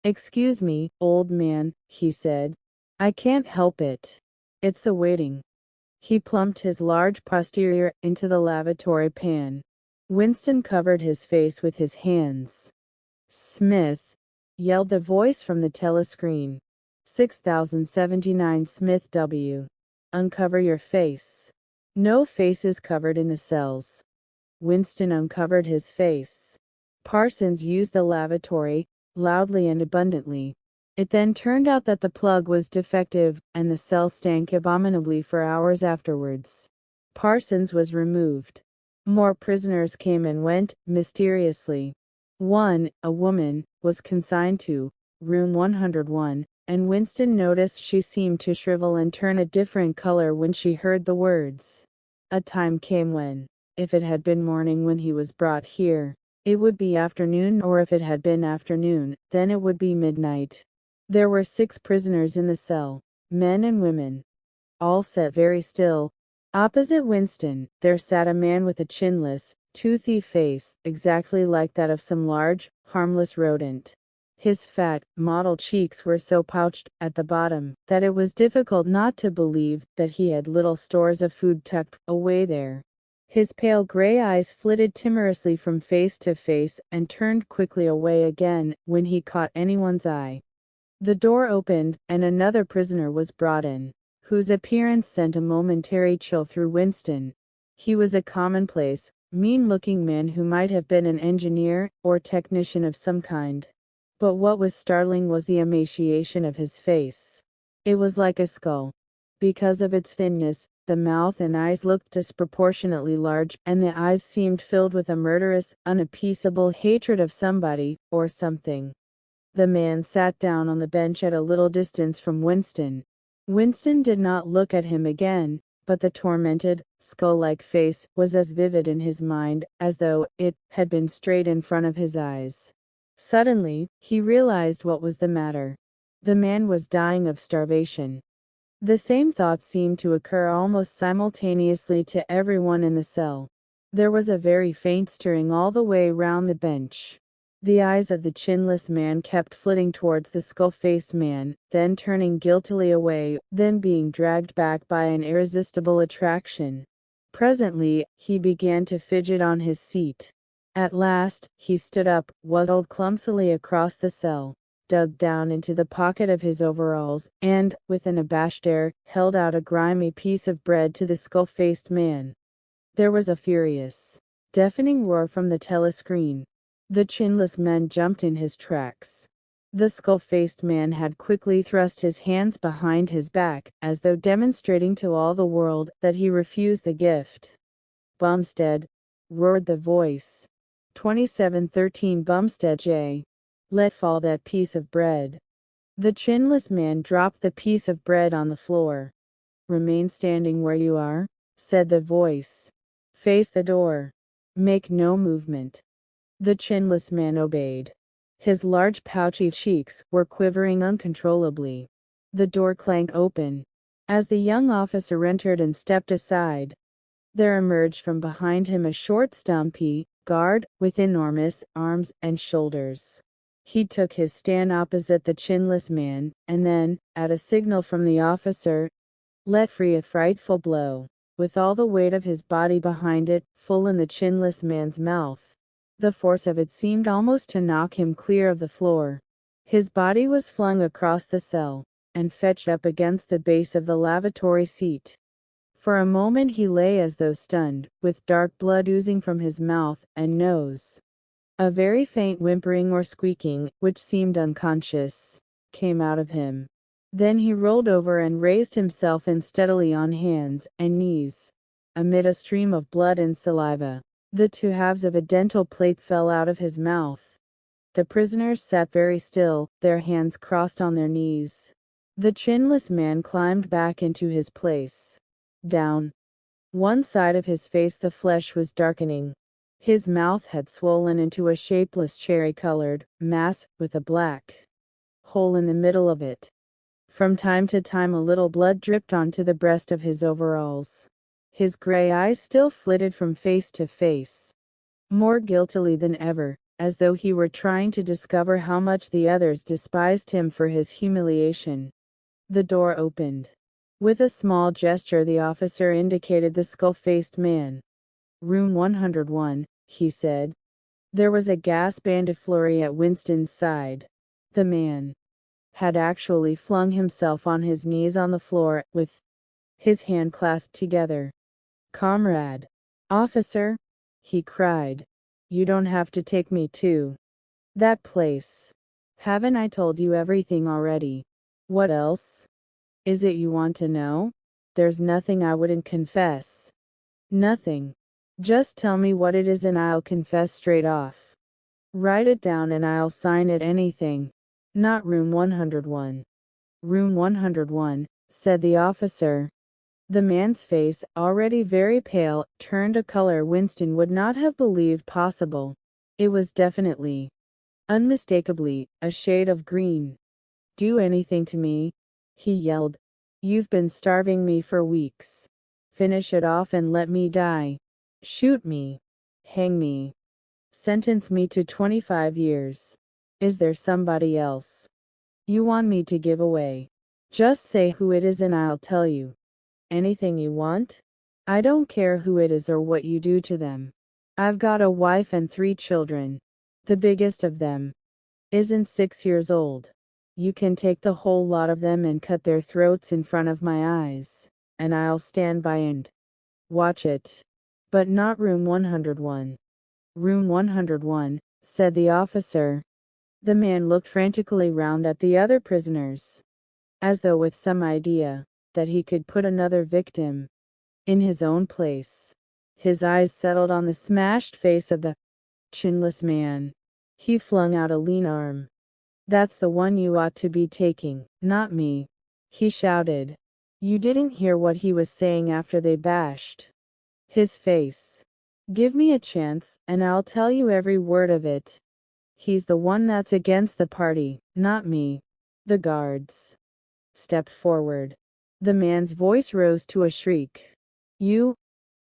"Excuse me, old man," he said. "I can't help it. It's the waiting." He plumped his large posterior into the lavatory pan. Winston covered his face with his hands. "Smith!" yelled the voice from the telescreen. 6079 Smith W. "Uncover your face." No faces covered in the cells. Winston uncovered his face. Parsons used the lavatory, loudly and abundantly. It then turned out that the plug was defective, and the cell stank abominably for hours afterwards. Parsons was removed. More prisoners came and went, mysteriously. One, a woman, was consigned to room 101, and Winston noticed she seemed to shrivel and turn a different color when she heard the words. A time came when, if it had been morning when he was brought here, it would be afternoon, or if it had been afternoon, then it would be midnight. There were 6 prisoners in the cell, men and women. All sat very still. Opposite Winston, there sat a man with a chinless, toothy face, exactly like that of some large, harmless rodent. His fat, mottled cheeks were so pouched at the bottom that it was difficult not to believe that he had little stores of food tucked away there. His pale gray eyes flitted timorously from face to face and turned quickly away again when he caught anyone's eye. The door opened, and another prisoner was brought in, whose appearance sent a momentary chill through Winston. He was a commonplace, mean-looking man who might have been an engineer or technician of some kind. But what was startling was the emaciation of his face. It was like a skull. Because of its thinness, the mouth and eyes looked disproportionately large, and the eyes seemed filled with a murderous, unappeasable hatred of somebody, or something. The man sat down on the bench at a little distance from Winston. Winston did not look at him again, but the tormented, skull-like face was as vivid in his mind as though it had been straight in front of his eyes. Suddenly, he realized what was the matter. The man was dying of starvation. The same thoughts seemed to occur almost simultaneously to everyone in the cell. There was a very faint stirring all the way round the bench. The eyes of the chinless man kept flitting towards the skull-faced man, then turning guiltily away, then being dragged back by an irresistible attraction. Presently, he began to fidget on his seat. At last, he stood up, waddled clumsily across the cell, dug down into the pocket of his overalls, and, with an abashed air, held out a grimy piece of bread to the skull-faced man. There was a furious, deafening roar from the telescreen. The chinless man jumped in his tracks. The skull-faced man had quickly thrust his hands behind his back, as though demonstrating to all the world that he refused the gift. "Bumstead!" roared the voice. 2713 Bumstead J. "Let fall that piece of bread." The chinless man dropped the piece of bread on the floor. "Remain standing where you are," said the voice. "Face the door. Make no movement." The chinless man obeyed. His large pouchy cheeks were quivering uncontrollably. The door clanged open. As the young officer entered and stepped aside, there emerged from behind him a short stumpy guard with enormous arms and shoulders. He took his stand opposite the chinless man, and then, at a signal from the officer, let free a frightful blow, with all the weight of his body behind it, full in the chinless man's mouth. The force of it seemed almost to knock him clear of the floor. His body was flung across the cell, and fetched up against the base of the lavatory seat. For a moment he lay as though stunned, with dark blood oozing from his mouth and nose. A very faint whimpering or squeaking, which seemed unconscious, came out of him. Then he rolled over and raised himself unsteadily on hands and knees. Amid a stream of blood and saliva, the 2 halves of a dental plate fell out of his mouth. The prisoners sat very still, their hands crossed on their knees. The chinless man climbed back into his place. Down one side of his face the flesh was darkening. His mouth had swollen into a shapeless cherry-colored mass with a black hole in the middle of it. From time to time a little blood dripped onto the breast of his overalls. His gray eyes still flitted from face to face, more guiltily than ever, as though he were trying to discover how much the others despised him for his humiliation. The door opened. With a small gesture the officer indicated the skull-faced man. Room 101, he said. There was a gasp and a flurry at Winston's side. The man had actually flung himself on his knees on the floor, with his hand clasped together. "Comrade! Officer!" he cried. "You don't have to take me to that place. Haven't I told you everything already? What else is it you want to know? There's nothing I wouldn't confess. Nothing. Just tell me what it is and I'll confess straight off. Write it down and I'll sign it, anything." "Not room 101. Room 101, said the officer. The man's face, already very pale, turned a color Winston would not have believed possible. It was definitely, unmistakably, a shade of green. "Do anything to me," he yelled. "You've been starving me for weeks. Finish it off and let me die. Shoot me. Hang me. Sentence me to 25 years. Is there somebody else you want me to give away? Just say who it is and I'll tell you. Anything you want? I don't care who it is or what you do to them. I've got a wife and 3 children. The biggest of them isn't 6 years old. You can take the whole lot of them and cut their throats in front of my eyes, and I'll stand by and watch it. But not room 101. Room 101, said the officer. The man looked frantically round at the other prisoners, as though with some idea that he could put another victim in his own place. His eyes settled on the smashed face of the chinless man. He flung out a lean arm. "That's the one you ought to be taking, not me," he shouted. "You didn't hear what he was saying after they bashed his face. Give me a chance, and I'll tell you every word of it. He's the one that's against the party, not me." The guards stepped forward. The man's voice rose to a shriek. "You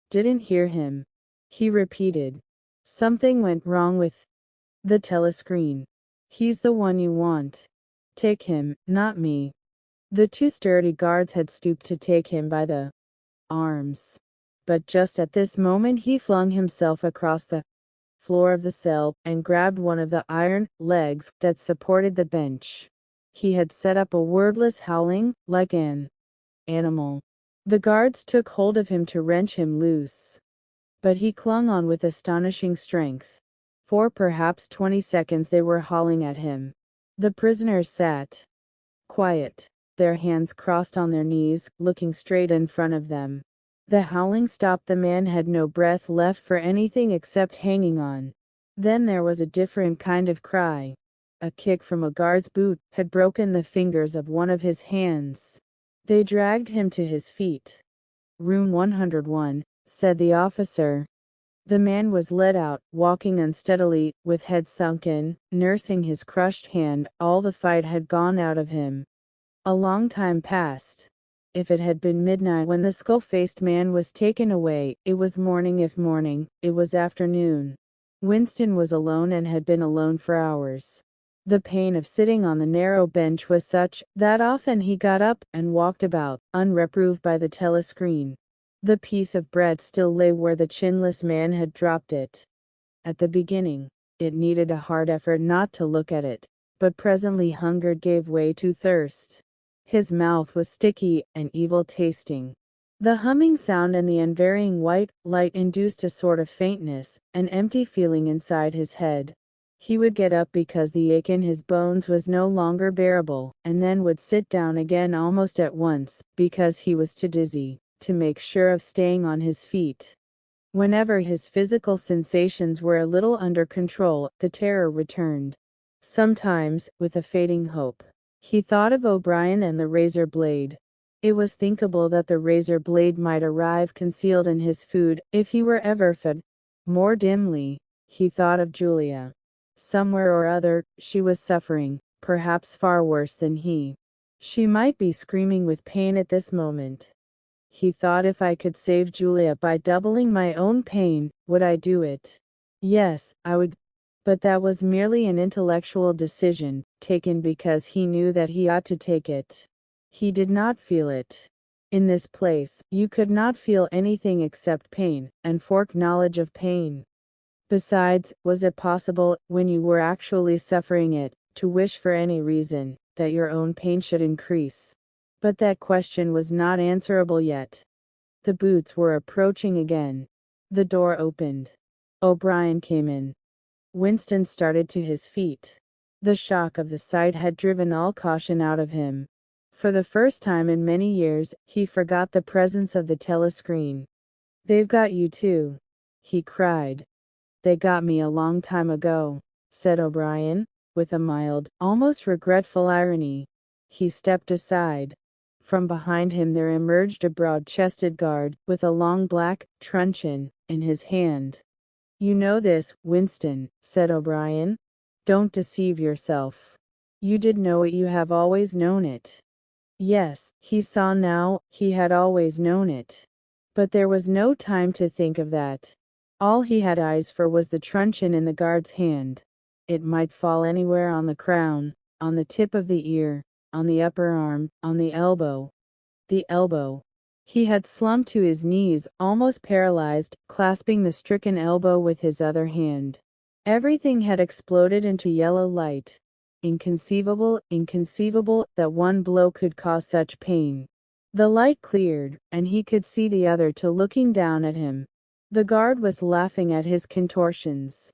didn't hear him," he repeated. "Something went wrong with the telescreen. He's the one you want. Take him, not me." The 2 sturdy guards had stooped to take him by the arms. But just at this moment he flung himself across the floor of the cell and grabbed one of the iron legs that supported the bench. He had set up a wordless howling, like an animal. The guards took hold of him to wrench him loose, but he clung on with astonishing strength. For perhaps 20 seconds they were hauling at him. The prisoners sat quiet, their hands crossed on their knees, looking straight in front of them. The howling stopped. The man had no breath left for anything except hanging on. Then there was a different kind of cry. A kick from a guard's boot had broken the fingers of one of his hands. They dragged him to his feet. "Room 101, said the officer. The man was led out, walking unsteadily, with head sunken, nursing his crushed hand. All the fight had gone out of him. A long time passed. If it had been midnight when the skull-faced man was taken away, it was morning. If morning, it was afternoon. Winston was alone and had been alone for hours. The pain of sitting on the narrow bench was such that often he got up and walked about, unreproved by the telescreen. The piece of bread still lay where the chinless man had dropped it. At the beginning, it needed a hard effort not to look at it, but presently hunger gave way to thirst. His mouth was sticky and evil-tasting. The humming sound and the unvarying white light induced a sort of faintness, an empty feeling inside his head. He would get up because the ache in his bones was no longer bearable, and then would sit down again almost at once, because he was too dizzy to make sure of staying on his feet. Whenever his physical sensations were a little under control, the terror returned. Sometimes, with a fading hope, he thought of O'Brien and the razor blade. It was thinkable that the razor blade might arrive concealed in his food, if he were ever fed. More dimly, he thought of Julia. Somewhere or other, she was suffering, perhaps far worse than he. She might be screaming with pain at this moment. He thought, if I could save Julia by doubling my own pain, would I do it? Yes, I would. But that was merely an intellectual decision, taken because he knew that he ought to take it. He did not feel it. In this place, you could not feel anything except pain, and fork knowledge of pain. Besides, was it possible, when you were actually suffering it, to wish for any reason, that your own pain should increase? But that question was not answerable yet. The boots were approaching again. The door opened. O'Brien came in. Winston started to his feet. The shock of the sight had driven all caution out of him. For the first time in many years, he forgot the presence of the telescreen. "They've got you too," he cried. "They got me a long time ago," said O'Brien, with a mild, almost regretful irony. He stepped aside. From behind him there emerged a broad-chested guard, with a long black truncheon in his hand. "You know this, Winston," said O'Brien. "Don't deceive yourself. You did know it, you have always known it." Yes, he saw now, he had always known it. But there was no time to think of that. All he had eyes for was the truncheon in the guard's hand. It might fall anywhere, on the crown, on the tip of the ear, on the upper arm, on the elbow. The elbow. He had slumped to his knees, almost paralyzed, clasping the stricken elbow with his other hand. Everything had exploded into yellow light. Inconceivable, inconceivable, that one blow could cause such pain. The light cleared, and he could see the other two looking down at him. The guard was laughing at his contortions.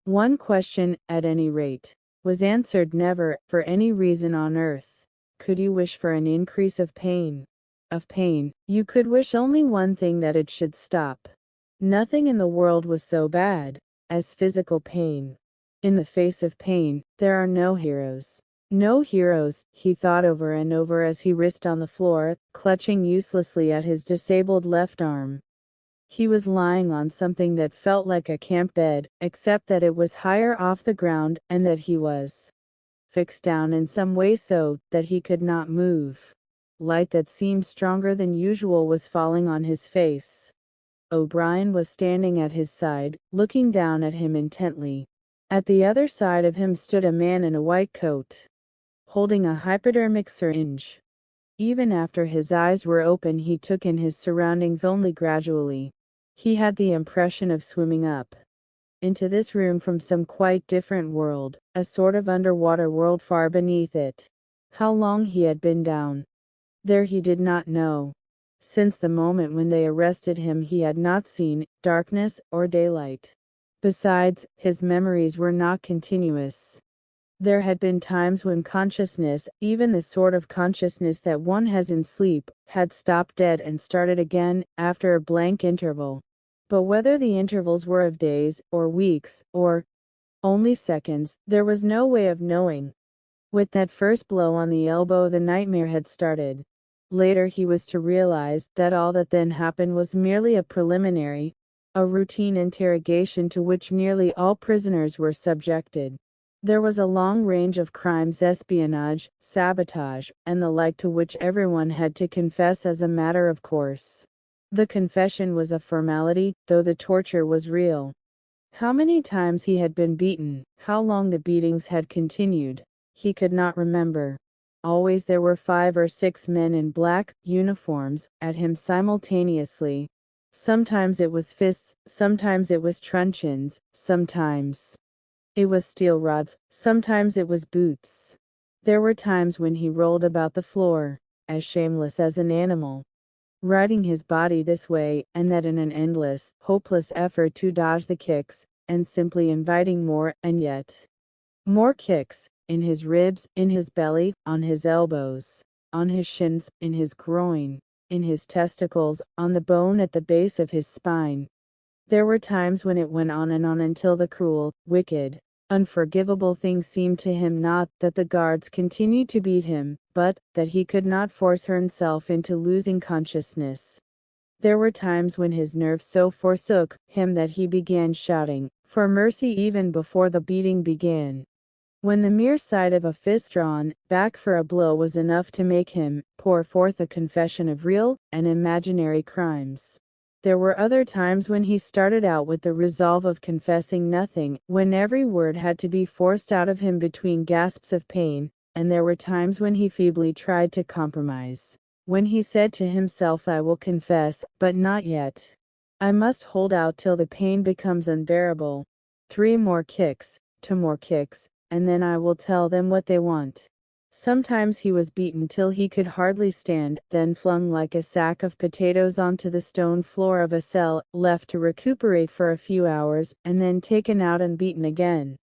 One question, at any rate, was answered: never, for any reason on earth, could you wish for an increase of pain. Of pain, you could wish only one thing: that it should stop. Nothing in the world was so bad as physical pain. In the face of pain, there are no heroes. No heroes, he thought over and over as he writhed on the floor, clutching uselessly at his disabled left arm. He was lying on something that felt like a camp bed, except that it was higher off the ground, and that he was fixed down in some way so that he could not move. Light that seemed stronger than usual was falling on his face. O'Brien was standing at his side, looking down at him intently. At the other side of him stood a man in a white coat, holding a hypodermic syringe. Even after his eyes were open, he took in his surroundings only gradually. He had the impression of swimming up into this room from some quite different world, a sort of underwater world far beneath it. How long he had been down there he did not know. Since the moment when they arrested him he had not seen darkness or daylight. Besides, his memories were not continuous. There had been times when consciousness, even the sort of consciousness that one has in sleep, had stopped dead and started again, after a blank interval. But whether the intervals were of days, or weeks, or only seconds, there was no way of knowing. With that first blow on the elbow the nightmare had started. Later he was to realize that all that then happened was merely a preliminary, a routine interrogation to which nearly all prisoners were subjected. There was a long range of crimes, espionage, sabotage, and the like, to which everyone had to confess as a matter of course. The confession was a formality, though the torture was real. How many times he had been beaten, how long the beatings had continued, he could not remember. Always there were 5 or 6 men in black uniforms at him simultaneously. Sometimes it was fists, sometimes it was truncheons, sometimes it was steel rods, sometimes it was boots. There were times when he rolled about the floor, as shameless as an animal, riding his body this way and that in an endless, hopeless effort to dodge the kicks, and simply inviting more and yet more kicks, in his ribs, in his belly, on his elbows, on his shins, in his groin, in his testicles, on the bone at the base of his spine. There were times when it went on and on until the cruel, wicked, unforgivable thing seemed to him not that the guards continued to beat him, but that he could not force himself into losing consciousness. There were times when his nerves so forsook him that he began shouting for mercy even before the beating began. When the mere sight of a fist drawn back for a blow was enough to make him pour forth a confession of real and imaginary crimes. There were other times when he started out with the resolve of confessing nothing, when every word had to be forced out of him between gasps of pain, and there were times when he feebly tried to compromise. When he said to himself, "I will confess, but not yet. I must hold out till the pain becomes unbearable. 3 more kicks, 2 more kicks, and then I will tell them what they want." Sometimes he was beaten till he could hardly stand, then flung like a sack of potatoes onto the stone floor of a cell, left to recuperate for a few hours, and then taken out and beaten again.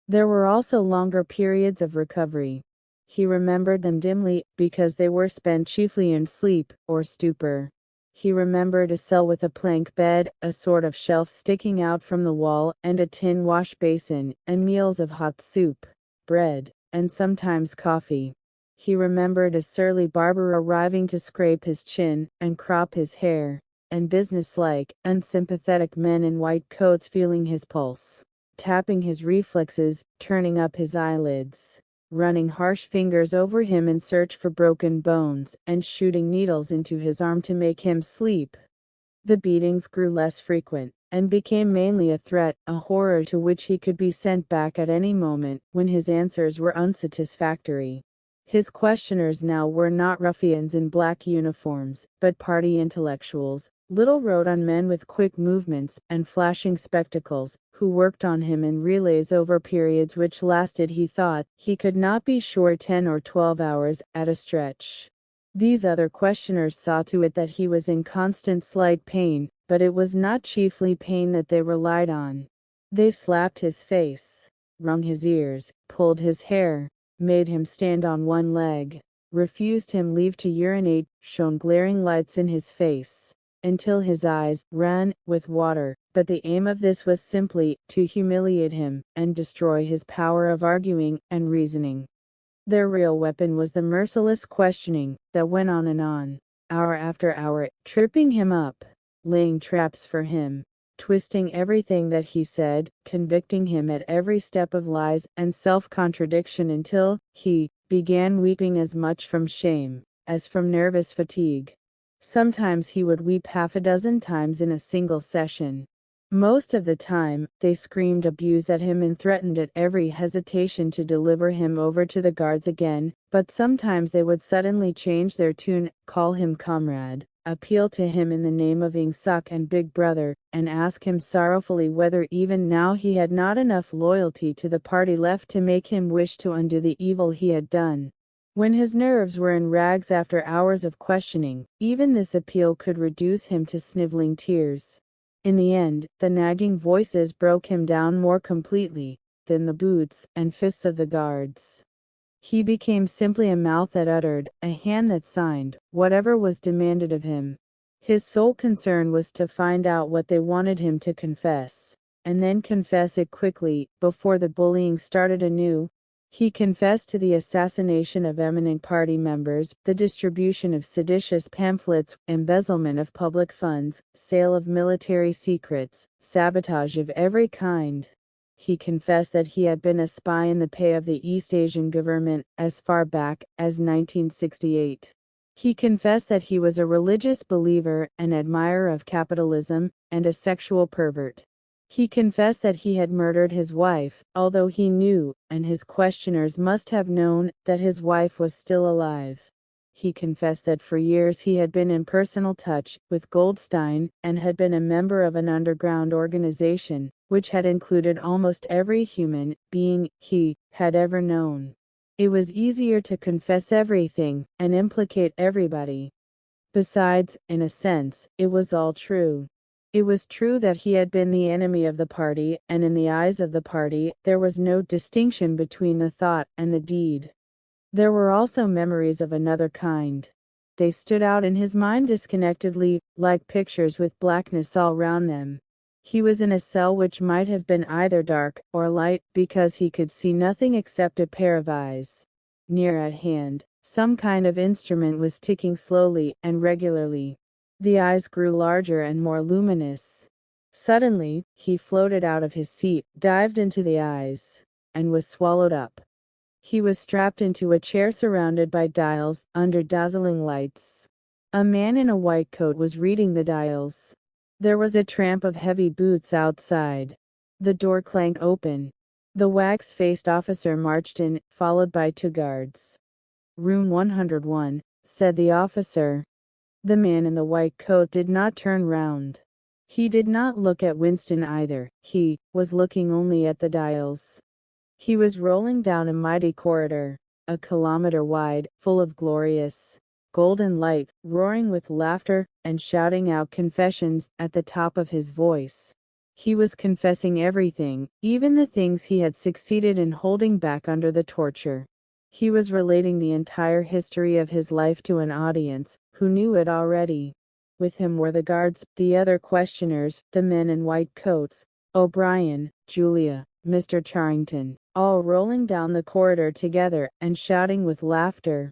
There were also longer periods of recovery. He remembered them dimly, because they were spent chiefly in sleep, or stupor. He remembered a cell with a plank bed, a sort of shelf sticking out from the wall, and a tin wash basin, and meals of hot soup, bread, and sometimes coffee. He remembered a surly barber arriving to scrape his chin, and crop his hair, and businesslike, unsympathetic men in white coats feeling his pulse, tapping his reflexes, turning up his eyelids, running harsh fingers over him in search for broken bones, and shooting needles into his arm to make him sleep. The beatings grew less frequent, and became mainly a threat, a horror to which he could be sent back at any moment, when his answers were unsatisfactory. His questioners now were not ruffians in black uniforms, but party intellectuals, little rotund men with quick movements and flashing spectacles, who worked on him in relays over periods which lasted, he thought, he could not be sure, 10 or 12 hours, at a stretch. These other questioners saw to it that he was in constant slight pain, but it was not chiefly pain that they relied on. They slapped his face, wrung his ears, pulled his hair, made him stand on one leg, refused him leave to urinate, shone glaring lights in his face, until his eyes ran with water, but the aim of this was simply to humiliate him, and destroy his power of arguing and reasoning. Their real weapon was the merciless questioning, that went on, hour after hour, tripping him up, laying traps for him, twisting everything that he said, convicting him at every step of lies and self-contradiction until he began weeping as much from shame as from nervous fatigue. Sometimes he would weep half a dozen times in a single session. Most of the time, they screamed abuse at him and threatened at every hesitation to deliver him over to the guards again, but sometimes they would suddenly change their tune, call him comrade, appeal to him in the name of Ingsoc and Big Brother, and ask him sorrowfully whether even now he had not enough loyalty to the party left to make him wish to undo the evil he had done. When his nerves were in rags after hours of questioning, even this appeal could reduce him to sniveling tears. In the end, the nagging voices broke him down more completely than the boots and fists of the guards. He became simply a mouth that uttered, a hand that signed, whatever was demanded of him. His sole concern was to find out what they wanted him to confess, and then confess it quickly, before the bullying started anew. He confessed to the assassination of eminent party members, the distribution of seditious pamphlets, embezzlement of public funds, sale of military secrets, sabotage of every kind. He confessed that he had been a spy in the pay of the East Asian government as far back as 1968. He confessed that he was a religious believer, an admirer of capitalism, and a sexual pervert. He confessed that he had murdered his wife, although he knew, and his questioners must have known, that his wife was still alive. He confessed that for years he had been in personal touch with Goldstein, and had been a member of an underground organization, which had included almost every human being he had ever known. It was easier to confess everything, and implicate everybody. Besides, in a sense, it was all true. It was true that he had been the enemy of the party, and in the eyes of the party, there was no distinction between the thought and the deed. There were also memories of another kind. They stood out in his mind disconnectedly, like pictures with blackness all round them. He was in a cell which might have been either dark or light, because he could see nothing except a pair of eyes. Near at hand, some kind of instrument was ticking slowly and regularly. The eyes grew larger and more luminous. Suddenly, he floated out of his seat, dived into the eyes, and was swallowed up. He was strapped into a chair surrounded by dials, under dazzling lights. A man in a white coat was reading the dials. There was a tramp of heavy boots outside. The door clanged open. The wax-faced officer marched in, followed by 2 guards. Room 101, said the officer. The man in the white coat did not turn round. He did not look at Winston either. He was looking only at the dials. He was rolling down a mighty corridor, a kilometer wide, full of glorious, golden light, roaring with laughter and shouting out confessions at the top of his voice. He was confessing everything, even the things he had succeeded in holding back under the torture. He was relating the entire history of his life to an audience who knew it already. With him were the guards, the other questioners, the men in white coats, O'Brien, Julia, Mr. Charrington, all rolling down the corridor together and shouting with laughter.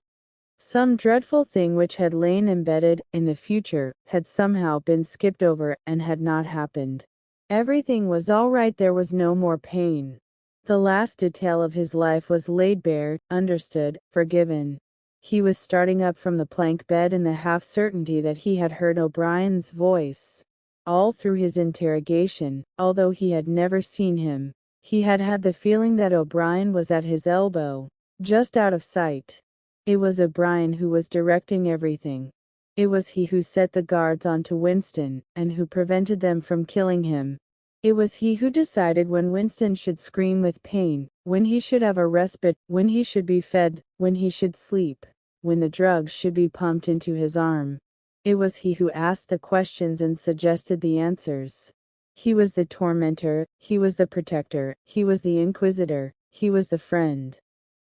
Some dreadful thing which had lain embedded in the future had somehow been skipped over and had not happened. Everything was all right, there was no more pain. The last detail of his life was laid bare, understood, forgiven. He was starting up from the plank bed in the half-certainty that he had heard O'Brien's voice. All through his interrogation, although he had never seen him, he had had the feeling that O'Brien was at his elbow, just out of sight. It was O'Brien who was directing everything. It was he who set the guards onto Winston, and who prevented them from killing him. It was he who decided when Winston should scream with pain, when he should have a respite, when he should be fed, when he should sleep, when the drugs should be pumped into his arm. It was he who asked the questions and suggested the answers. He was the tormentor, he was the protector, he was the inquisitor, he was the friend.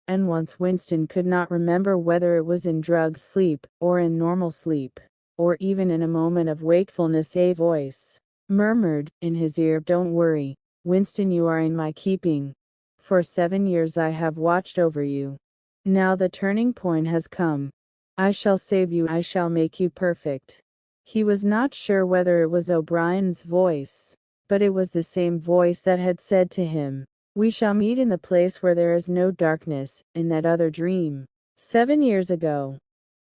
And once Winston could not remember whether it was in drugged sleep, or in normal sleep, or even in a moment of wakefulness, a voice murmured in his ear, "Don't worry, Winston, you are in my keeping. For 7 years I have watched over you. Now the turning point has come. I shall save you, I shall make you perfect." He was not sure whether it was O'Brien's voice, but it was the same voice that had said to him, "We shall meet in the place where there is no darkness," in that other dream, 7 years ago.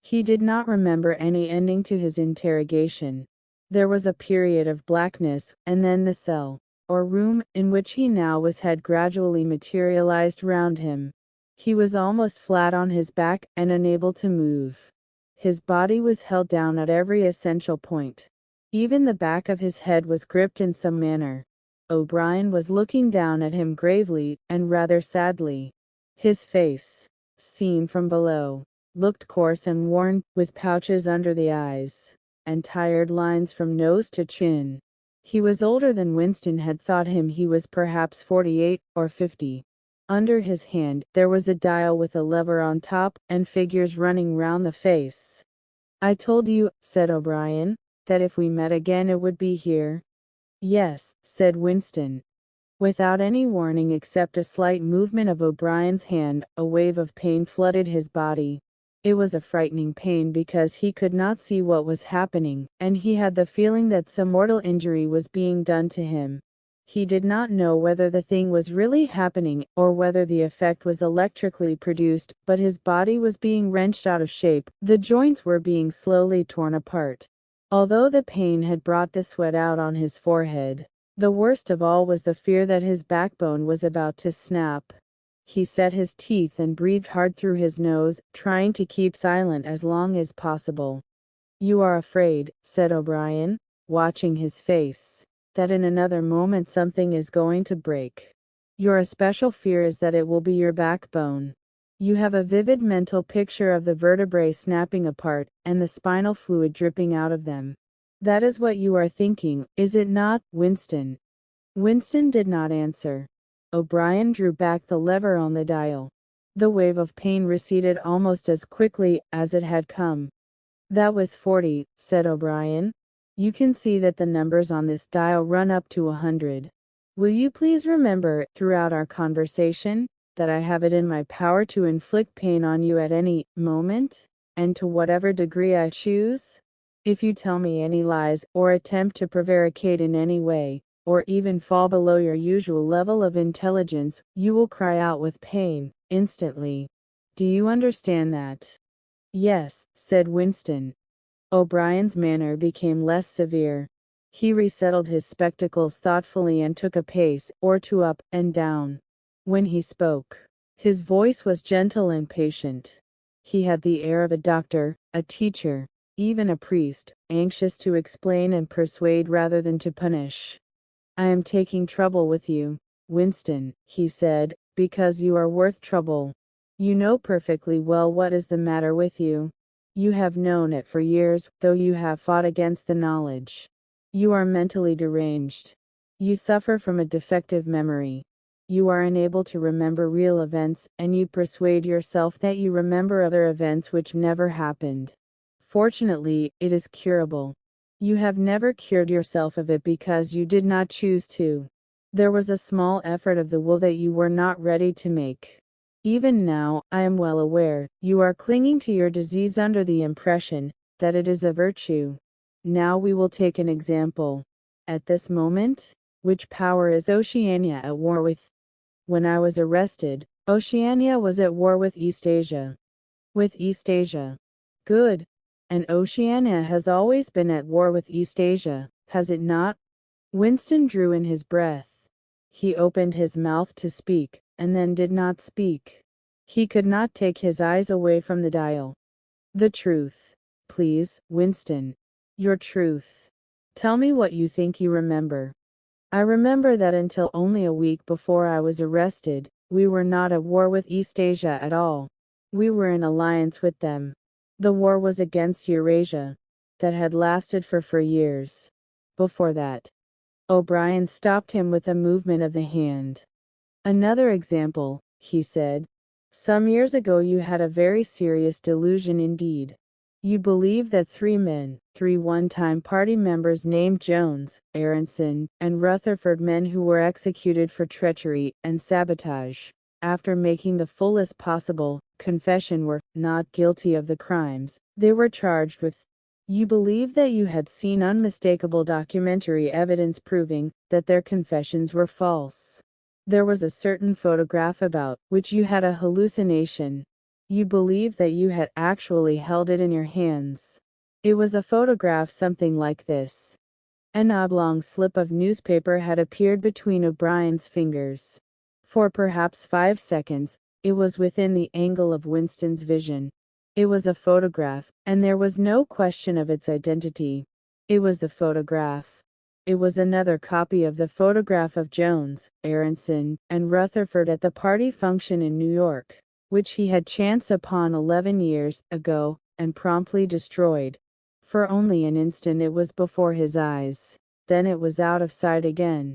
He did not remember any ending to his interrogation. There was a period of blackness, and then the cell, or room, in which he now was had gradually materialized round him. He was almost flat on his back and unable to move. His body was held down at every essential point. Even the back of his head was gripped in some manner. O'Brien was looking down at him gravely and rather sadly. His face, seen from below, looked coarse and worn, with pouches under the eyes, and tired lines from nose to chin. He was older than Winston had thought him. He was perhaps 48 or 50. Under his hand there was a dial with a lever on top, and figures running round the face. "I told you," said O'Brien, "that if we met again it would be here." "Yes," said Winston. Without any warning except a slight movement of O'Brien's hand, a wave of pain flooded his body. It was a frightening pain because he could not see what was happening, and he had the feeling that some mortal injury was being done to him. He did not know whether the thing was really happening, or whether the effect was electrically produced, but his body was being wrenched out of shape, the joints were being slowly torn apart. Although the pain had brought the sweat out on his forehead, the worst of all was the fear that his backbone was about to snap. He set his teeth and breathed hard through his nose, trying to keep silent as long as possible. "You are afraid," said O'Brien, watching his face, "that in another moment something is going to break. Your especial fear is that it will be your backbone. You have a vivid mental picture of the vertebrae snapping apart, and the spinal fluid dripping out of them. That is what you are thinking, is it not, Winston?" Winston did not answer. O'Brien drew back the lever on the dial. The wave of pain receded almost as quickly as it had come. "That was 40, said O'Brien. "You can see that the numbers on this dial run up to 100. Will you please remember, throughout our conversation, that I have it in my power to inflict pain on you at any moment, and to whatever degree I choose? If you tell me any lies, or attempt to prevaricate in any way, or even fall below your usual level of intelligence, you will cry out with pain, instantly. Do you understand that?" "Yes," said Winston. O'Brien's manner became less severe. He resettled his spectacles thoughtfully and took a pace or two up and down. When he spoke, his voice was gentle and patient. He had the air of a doctor, a teacher, even a priest, anxious to explain and persuade rather than to punish. I am taking trouble with you, Winston, he said, because you are worth trouble. You know perfectly well what is the matter with you. You have known it for years, though you have fought against the knowledge. You are mentally deranged. You suffer from a defective memory. You are unable to remember real events, and you persuade yourself that you remember other events which never happened. Fortunately, it is curable. You have never cured yourself of it because you did not choose to. There was a small effort of the will that you were not ready to make. Even now, I am well aware, you are clinging to your disease under the impression that it is a virtue. Now we will take an example. At this moment, which power is Oceania at war with? When I was arrested, Oceania was at war with Eastasia. With Eastasia. Good. And Oceania has always been at war with Eastasia, has it not? Winston drew in his breath. He opened his mouth to speak, and then did not speak. He could not take his eyes away from the dial. The truth. Please, Winston. Your truth. Tell me what you think you remember. I remember that until only a week before I was arrested, we were not at war with Eastasia at all. We were in alliance with them. The war was against Eurasia. That had lasted for years. Before that. O'Brien stopped him with a movement of the hand. Another example, he said. Some years ago you had a very serious delusion indeed. You believed that three one-time party members named Jones, Aronson, and Rutherford, men who were executed for treachery and sabotage, after making the fullest possible confession, were not guilty of the crimes they were charged with. You believed that you had seen unmistakable documentary evidence proving that their confessions were false. There was a certain photograph about which you had a hallucination. You believed that you had actually held it in your hands. It was a photograph something like this. An oblong slip of newspaper had appeared between O'Brien's fingers. For perhaps 5 seconds, it was within the angle of Winston's vision. It was a photograph, and there was no question of its identity. It was the photograph. It was another copy of the photograph of Jones, Aronson, and Rutherford at the party function in New York, which he had chanced upon 11 years ago, and promptly destroyed. For only an instant it was before his eyes. Then it was out of sight again.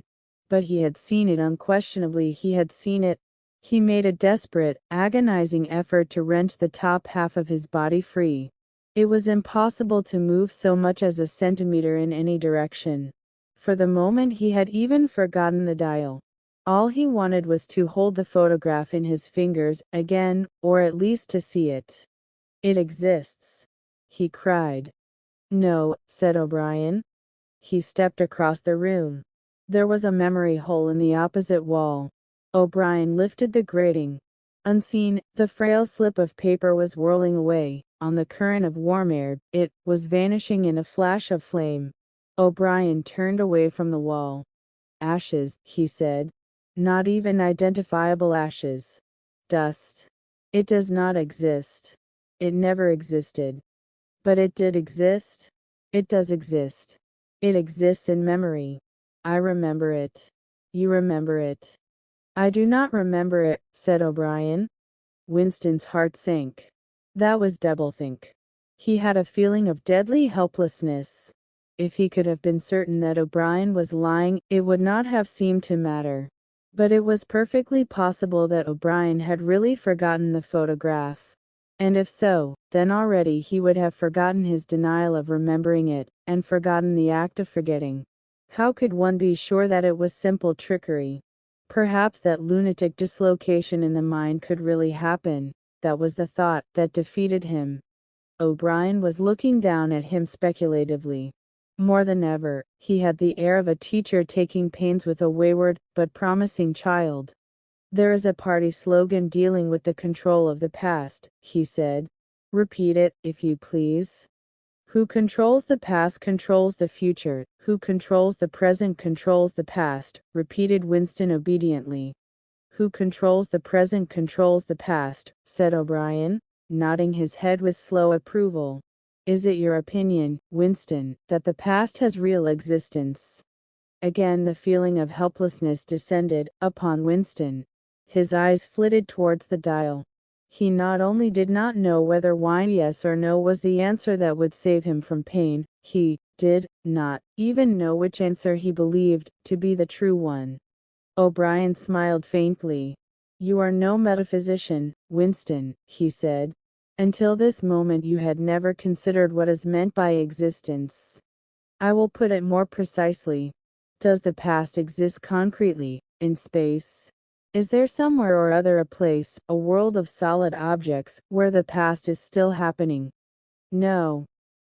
But he had seen it unquestionably. He had seen it. He made a desperate, agonizing effort to wrench the top half of his body free. It was impossible to move so much as a centimeter in any direction. For the moment he had even forgotten the dial. All he wanted was to hold the photograph in his fingers again, or at least to see it. It exists, he cried. No, said O'Brien. He stepped across the room. There was a memory hole in the opposite wall. O'Brien lifted the grating. Unseen, the frail slip of paper was whirling away. On the current of warm air, it was vanishing in a flash of flame. O'Brien turned away from the wall. Ashes, he said. Not even identifiable ashes. Dust. It does not exist. It never existed. But it did exist. It does exist. It exists in memory. I remember it. You remember it. I do not remember it, said O'Brien. Winston's heart sank. That was doublethink. He had a feeling of deadly helplessness. If he could have been certain that O'Brien was lying, it would not have seemed to matter. But it was perfectly possible that O'Brien had really forgotten the photograph. And if so, then already he would have forgotten his denial of remembering it, and forgotten the act of forgetting. How could one be sure that it was simple trickery? Perhaps that lunatic dislocation in the mind could really happen. That was the thought that defeated him. O'Brien was looking down at him speculatively. More than ever, he had the air of a teacher taking pains with a wayward but promising child. There is a party slogan dealing with the control of the past, he said. Repeat it, if you please. Who controls the past controls the future. Who controls the present controls the past, repeated Winston obediently. Who controls the present controls the past, said O'Brien. nodding his head with slow approval. Is it your opinion, Winston, that the past has real existence? Again the feeling of helplessness descended upon Winston. His eyes flitted towards the dial. He not only did not know whether yes or no was the answer that would save him from pain, he did not even know which answer he believed to be the true one. O'Brien smiled faintly. You are no metaphysician, Winston, he said. Until this moment you had never considered what is meant by existence. I will put it more precisely. Does the past exist concretely, in space? Is there somewhere or other a place, a world of solid objects, where the past is still happening? No.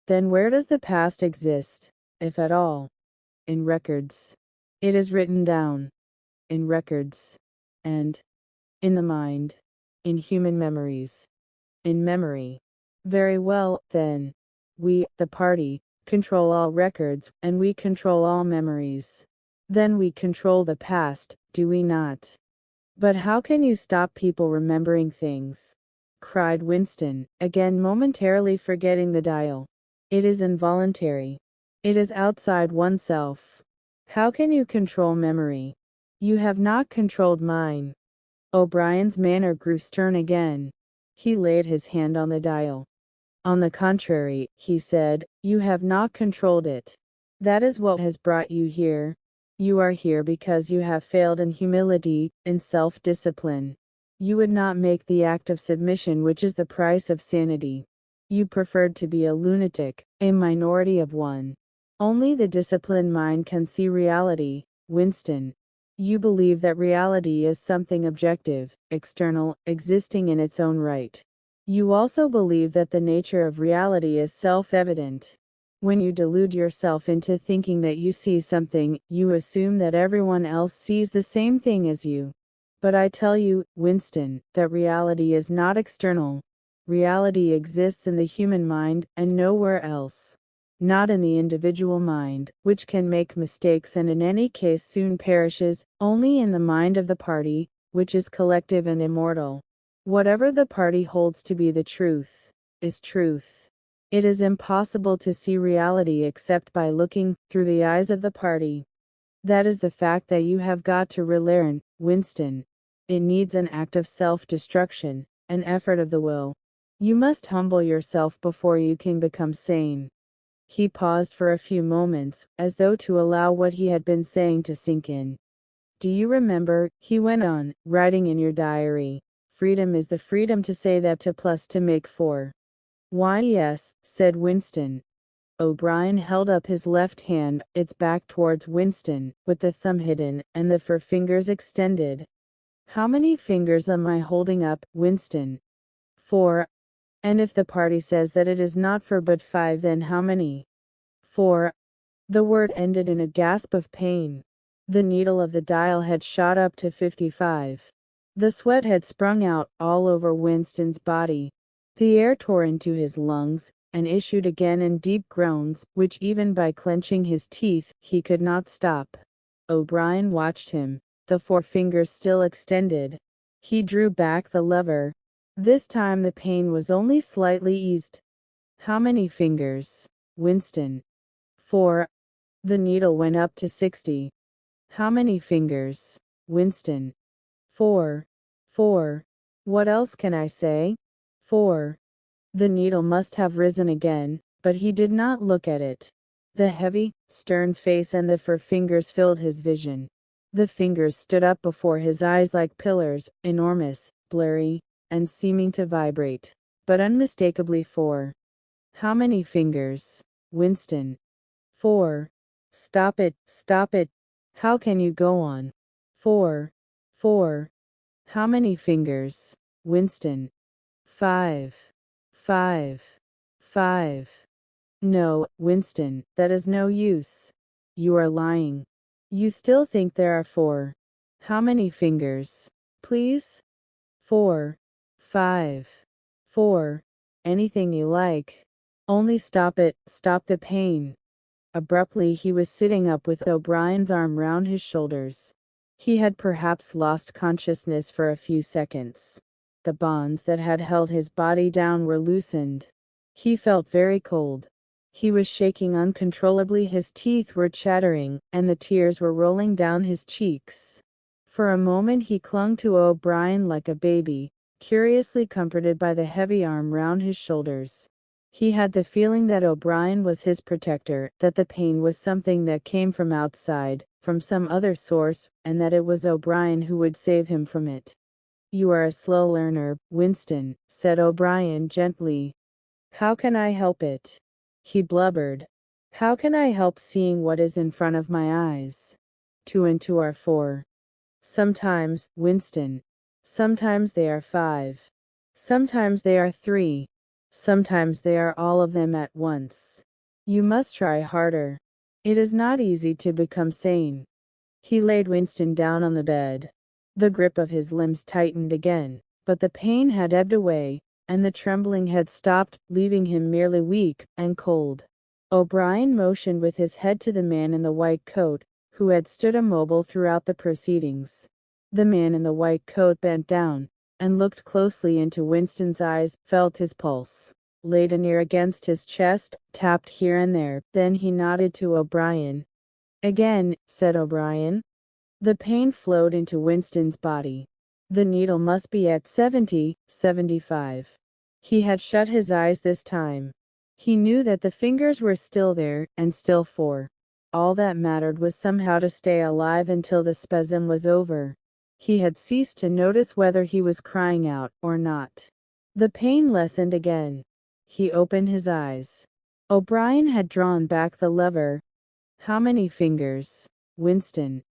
Then where does the past exist, if at all? In records. It is written down. In records. And in the mind. In human memories. In memory. Very well, then. We, the party, control all records, and we control all memories. Then we control the past, do we not? But how can you stop people remembering things? Cried Winston, again momentarily forgetting the dial. It is involuntary. It is outside oneself. How can you control memory? You have not controlled mine. O'Brien's manner grew stern again. He laid his hand on the dial. On the contrary, he said, you have not controlled it. That is what has brought you here. You are here because you have failed in humility, in self-discipline. You would not make the act of submission which is the price of sanity. You preferred to be a lunatic, a minority of one. Only the disciplined mind can see reality, Winston. You believe that reality is something objective, external, existing in its own right. You also believe that the nature of reality is self-evident. When you delude yourself into thinking that you see something, you assume that everyone else sees the same thing as you. But I tell you, Winston, that reality is not external. Reality exists in the human mind, and nowhere else. Not in the individual mind, which can make mistakes and in any case soon perishes, only in the mind of the party, which is collective and immortal. Whatever the party holds to be the truth, is truth. It is impossible to see reality except by looking through the eyes of the party. That is the fact that you have got to relearn, Winston. It needs an act of self-destruction, an effort of the will. You must humble yourself before you can become sane. He paused for a few moments, as though to allow what he had been saying to sink in. Do you remember, he went on, writing in your diary, freedom is the freedom to say that to plus to make four. Why yes, said Winston. O'Brien held up his left hand, its back towards Winston, with the thumb hidden, and the forefingers extended. How many fingers am I holding up, Winston? 4. And if the party says that it is not 4 but 5, then how many? 4. The word ended in a gasp of pain. The needle of the dial had shot up to 55. The sweat had sprung out all over Winston's body. The air tore into his lungs, and issued again in deep groans, which even by clenching his teeth, he could not stop. O'Brien watched him, the forefingers still extended. He drew back the lever. This time the pain was only slightly eased. How many fingers, Winston? 4. The needle went up to 60. How many fingers, Winston? 4. 4. What else can I say? 4. The needle must have risen again, but he did not look at it. The heavy, stern face and the forefingers filled his vision. The fingers stood up before his eyes like pillars, enormous, blurry, and seeming to vibrate, but unmistakably 4. How many fingers, Winston? 4. Stop it, stop it. How can you go on? 4. 4. How many fingers, Winston? 5. 5. 5. No, Winston, that is no use. You are lying. You still think there are 4. How many fingers, please? 4. 5. 4. Anything you like. Only stop it, stop the pain. Abruptly he was sitting up with O'Brien's arm round his shoulders. He had perhaps lost consciousness for a few seconds. The bonds that had held his body down were loosened. He felt very cold. He was shaking uncontrollably, his teeth were chattering, and the tears were rolling down his cheeks. For a moment he clung to O'Brien like a baby, curiously comforted by the heavy arm round his shoulders. He had the feeling that O'Brien was his protector, that the pain was something that came from outside, from some other source, and that it was O'Brien who would save him from it. "You are a slow learner, Winston," said O'Brien gently. "How can I help it?" He blubbered. "How can I help seeing what is in front of my eyes? 2 and 2 are 4. Sometimes, Winston. Sometimes they are 5. Sometimes they are 3. Sometimes they are all of them at once. You must try harder. It is not easy to become sane." He laid Winston down on the bed. The grip of his limbs tightened again, but the pain had ebbed away, and the trembling had stopped, leaving him merely weak and cold. O'Brien motioned with his head to the man in the white coat, who had stood immobile throughout the proceedings. The man in the white coat bent down, and looked closely into Winston's eyes, felt his pulse, laid an ear against his chest, tapped here and there, then he nodded to O'Brien. "Again," said O'Brien. The pain flowed into Winston's body. The needle must be at 70, 75. He had shut his eyes this time. He knew that the fingers were still there, and still 4. All that mattered was somehow to stay alive until the spasm was over. He had ceased to notice whether he was crying out or not. The pain lessened again. He opened his eyes. O'Brien had drawn back the lever. "How many fingers, Winston?"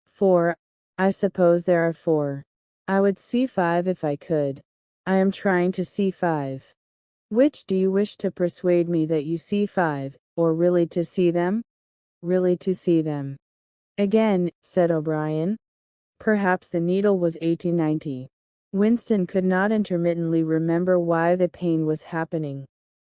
"4. I suppose there are 4. I would see 5 if I could. I am trying to see 5. Which do you wish to persuade me that you see 5, or really to see them?" "Really to see them." "Again," said O'Brien. Perhaps the needle was 1890. Winston could not intermittently remember why the pain was happening.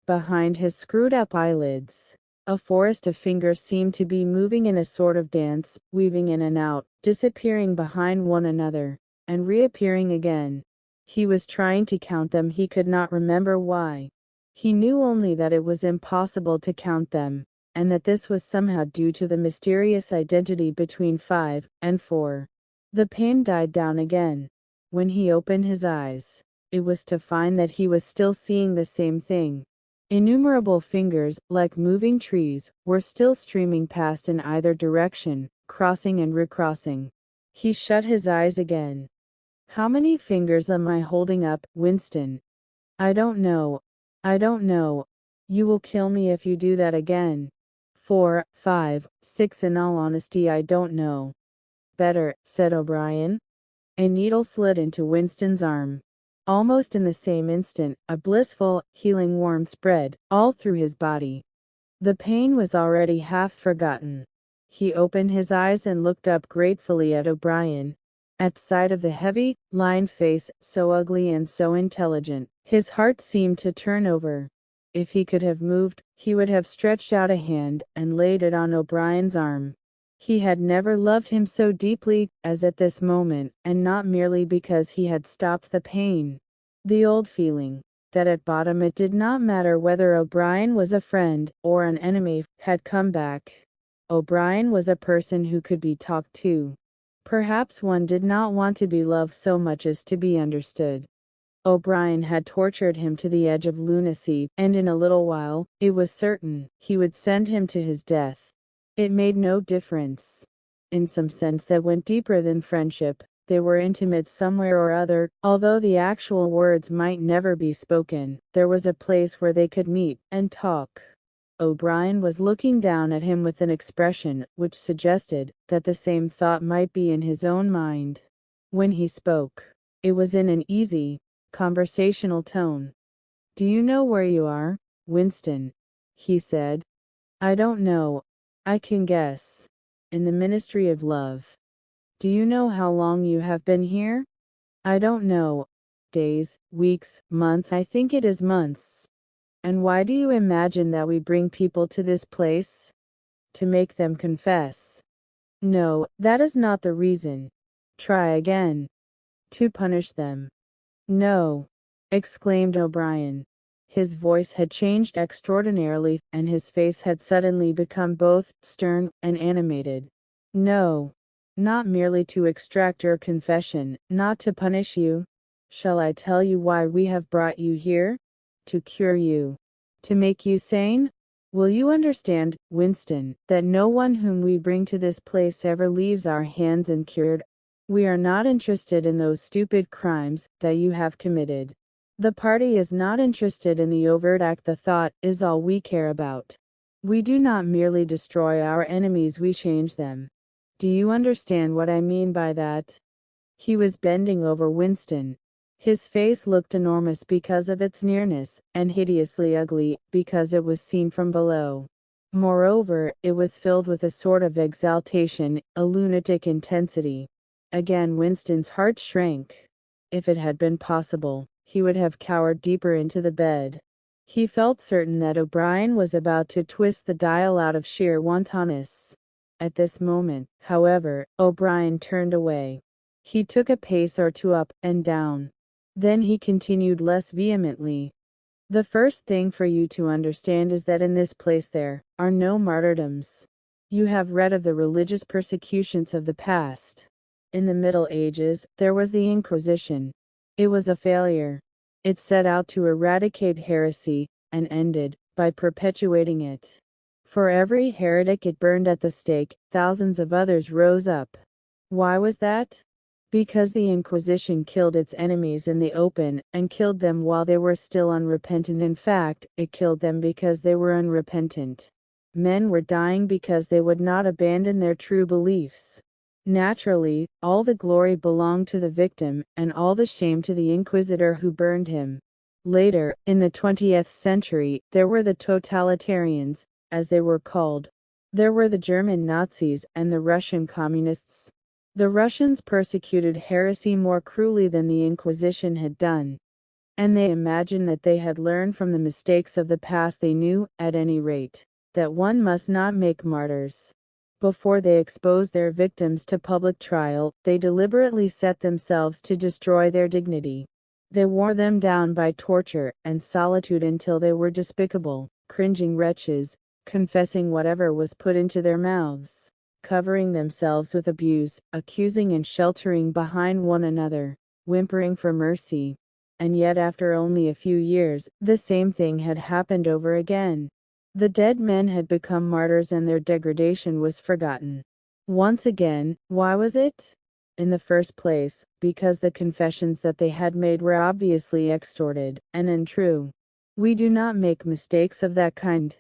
Behind his screwed-up eyelids, a forest of fingers seemed to be moving in a sort of dance, weaving in and out, disappearing behind one another, and reappearing again. He was trying to count them, he could not remember why. He knew only that it was impossible to count them, and that this was somehow due to the mysterious identity between 5 and 4. The pain died down again. When he opened his eyes, it was to find that he was still seeing the same thing. Innumerable fingers, like moving trees, were still streaming past in either direction, crossing and recrossing. He shut his eyes again. "How many fingers am I holding up, Winston?" "I don't know. I don't know. You will kill me if you do that again." 4, 5, 6. In all honesty, I don't know." "Better," said O'Brien. A needle slid into Winston's arm. Almost in the same instant, a blissful, healing warmth spread all through his body. The pain was already half forgotten. He opened his eyes and looked up gratefully at O'Brien. At sight of the heavy, lined face, so ugly and so intelligent, his heart seemed to turn over. If he could have moved, he would have stretched out a hand and laid it on O'Brien's arm. He had never loved him so deeply as at this moment, and not merely because he had stopped the pain. The old feeling, that at bottom it did not matter whether O'Brien was a friend or an enemy, had come back. O'Brien was a person who could be talked to. Perhaps one did not want to be loved so much as to be understood. O'Brien had tortured him to the edge of lunacy, and in a little while, it was certain, he would send him to his death. It made no difference. In some sense that went deeper than friendship, they were intimate somewhere or other, although the actual words might never be spoken. There was a place where they could meet and talk. O'Brien was looking down at him with an expression which suggested that the same thought might be in his own mind. When he spoke, it was in an easy, conversational tone. "Do you know where you are, Winston?" he said. "I don't know. I can guess. In the Ministry of Love." "Do you know how long you have been here?" "I don't know. Days, weeks, months. I think it is months." "And why do you imagine that we bring people to this place?" "To make them confess." "No, that is not the reason." "Try again." "To punish them." No, exclaimed O'Brien. His voice had changed extraordinarily, and his face had suddenly become both stern and animated. No, not merely to extract your confession, not to punish you. Shall I tell you why we have brought you here? To cure you. To make you sane? Will you understand, Winston, that no one whom we bring to this place ever leaves our hands uncured? We are not interested in those stupid crimes that you have committed. The party is not interested in the overt act. The thought is all we care about. We do not merely destroy our enemies, we change them. Do you understand what I mean by that? He was bending over Winston. His face looked enormous because of its nearness, and hideously ugly because it was seen from below. Moreover, it was filled with a sort of exaltation, a lunatic intensity. Again Winston's heart shrank. If it had been possible, he would have cowered deeper into the bed. He felt certain that O'Brien was about to twist the dial out of sheer wantonness. At this moment, however, O'Brien turned away. He took a pace or two up and down. Then he continued less vehemently. The first thing for you to understand is that in this place there are no martyrdoms. You have read of the religious persecutions of the past. In the Middle Ages, there was the Inquisition. It was a failure. It set out to eradicate heresy, and ended by perpetuating it. For every heretic it burned at the stake, thousands of others rose up. Why was that? Because the Inquisition killed its enemies in the open, and killed them while they were still unrepentant. In fact, it killed them because they were unrepentant. Men were dying because they would not abandon their true beliefs. Naturally, all the glory belonged to the victim, and all the shame to the inquisitor who burned him. Later, in the 20th century, there were the totalitarians, as they were called. There were the German Nazis and the Russian communists. The Russians persecuted heresy more cruelly than the Inquisition had done. And they imagined that they had learned from the mistakes of the past. They knew, at any rate, that one must not make martyrs. Before they exposed their victims to public trial, they deliberately set themselves to destroy their dignity. They wore them down by torture and solitude until they were despicable, cringing wretches, confessing whatever was put into their mouths, covering themselves with abuse, accusing and sheltering behind one another, whimpering for mercy. And yet after only a few years, the same thing had happened over again. The dead men had become martyrs and their degradation was forgotten. Once again, why was it? In the first place, because the confessions that they had made were obviously extorted and untrue. We do not make mistakes of that kind.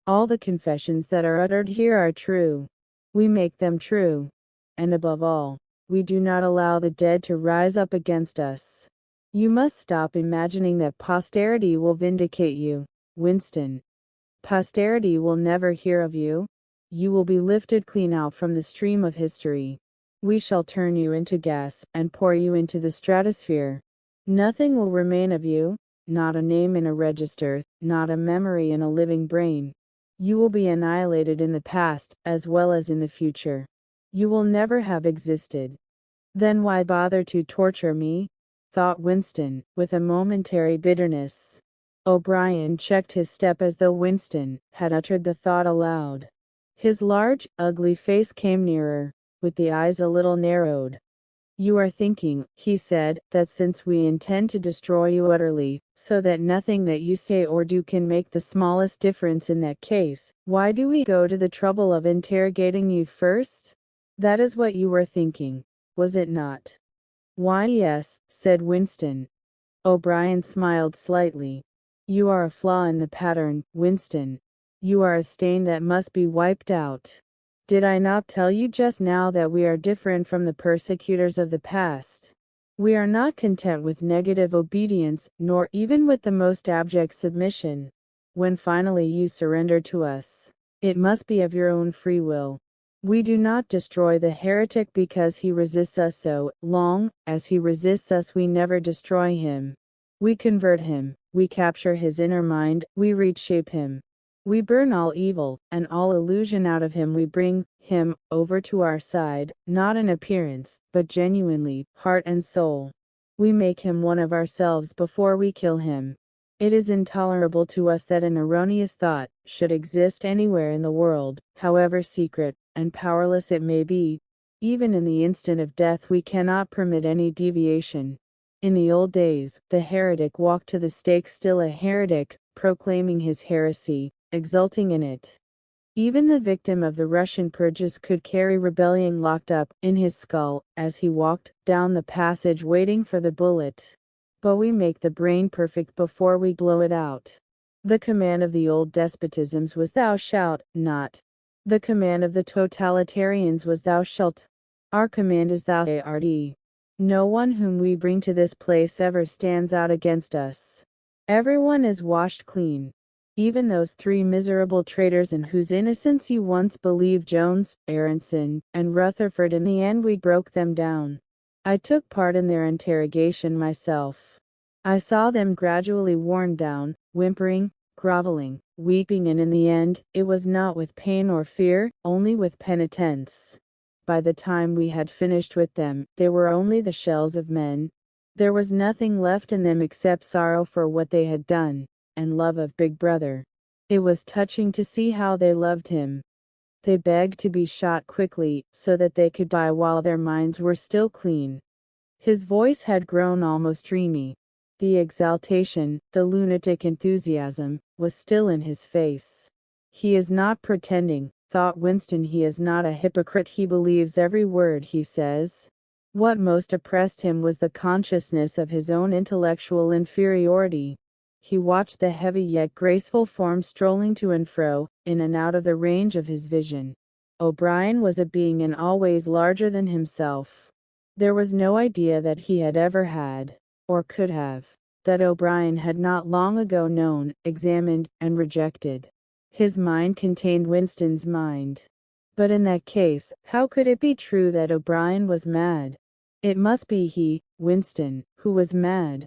All the confessions that are uttered here are true. We make them true. And above all, we do not allow the dead to rise up against us. You must stop imagining that posterity will vindicate you, Winston. Posterity will never hear of you. You will be lifted clean out from the stream of history. We shall turn you into gas and pour you into the stratosphere. Nothing will remain of you, not a name in a register, not a memory in a living brain. You will be annihilated in the past as well as in the future. You will never have existed. Then why bother to torture me? Thought Winston, with a momentary bitterness. O'Brien checked his step as though Winston had uttered the thought aloud. His large, ugly face came nearer, with the eyes a little narrowed. You are thinking, he said, that since we intend to destroy you utterly, so that nothing that you say or do can make the smallest difference in that case, why do we go to the trouble of interrogating you first? That is what you were thinking, was it not? Why, yes, said Winston. O'Brien smiled slightly. You are a flaw in the pattern, Winston. You are a stain that must be wiped out. Did I not tell you just now that we are different from the persecutors of the past? We are not content with negative obedience, nor even with the most abject submission. When finally you surrender to us, it must be of your own free will. We do not destroy the heretic because he resists us. So long as he resists us, we never destroy him. We convert him, we capture his inner mind, we reshape him. We burn all evil and all illusion out of him. We bring him over to our side, not in appearance, but genuinely, heart and soul. We make him one of ourselves before we kill him. It is intolerable to us that an erroneous thought should exist anywhere in the world, however secret and powerless it may be. Even in the instant of death we cannot permit any deviation. In the old days, the heretic walked to the stake still a heretic, proclaiming his heresy, exulting in it. Even the victim of the Russian purges could carry rebellion locked up in his skull as he walked down the passage waiting for the bullet. But we make the brain perfect before we blow it out. The command of the old despotisms was thou shalt not. The command of the totalitarians was thou shalt. Our command is thou art. No one whom we bring to this place ever stands out against us. Everyone is washed clean. Even those three miserable traitors in whose innocence you once believed, Jones, Aronson, and Rutherford, in the end we broke them down. I took part in their interrogation myself. I saw them gradually worn down, whimpering, groveling, weeping, and in the end, it was not with pain or fear, only with penitence. By the time we had finished with them, they were only the shells of men. There was nothing left in them except sorrow for what they had done, and love of Big Brother. It was touching to see how they loved him. They begged to be shot quickly, so that they could die while their minds were still clean. His voice had grown almost dreamy. The exaltation, the lunatic enthusiasm, was still in his face. He is not pretending, thought Winston. He is not a hypocrite. He believes every word he says. What most oppressed him was the consciousness of his own intellectual inferiority. He watched the heavy yet graceful form strolling to and fro, in and out of the range of his vision. O'Brien was a being in all ways larger than himself. There was no idea that he had ever had, or could have, that O'Brien had not long ago known, examined, and rejected. His mind contained Winston's mind. But in that case, how could it be true that O'Brien was mad? It must be he, Winston, who was mad.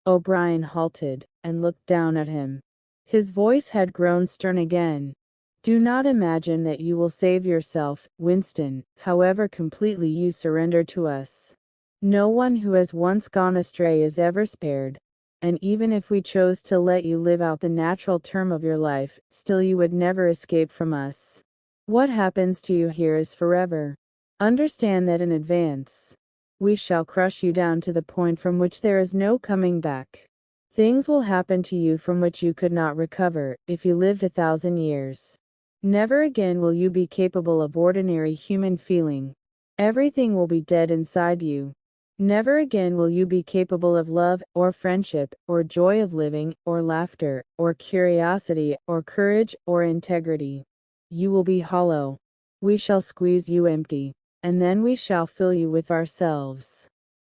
O'Brien halted, and looked down at him. His voice had grown stern again. Do not imagine that you will save yourself, Winston, however completely you surrender to us. No one who has once gone astray is ever spared. And even if we chose to let you live out the natural term of your life, still you would never escape from us. What happens to you here is forever. Understand that in advance. We shall crush you down to the point from which there is no coming back. Things will happen to you from which you could not recover, if you lived 1,000 years. Never again will you be capable of ordinary human feeling. Everything will be dead inside you. Never again will you be capable of love, or friendship, or joy of living, or laughter, or curiosity, or courage, or integrity. You will be hollow. We shall squeeze you empty, and then we shall fill you with ourselves.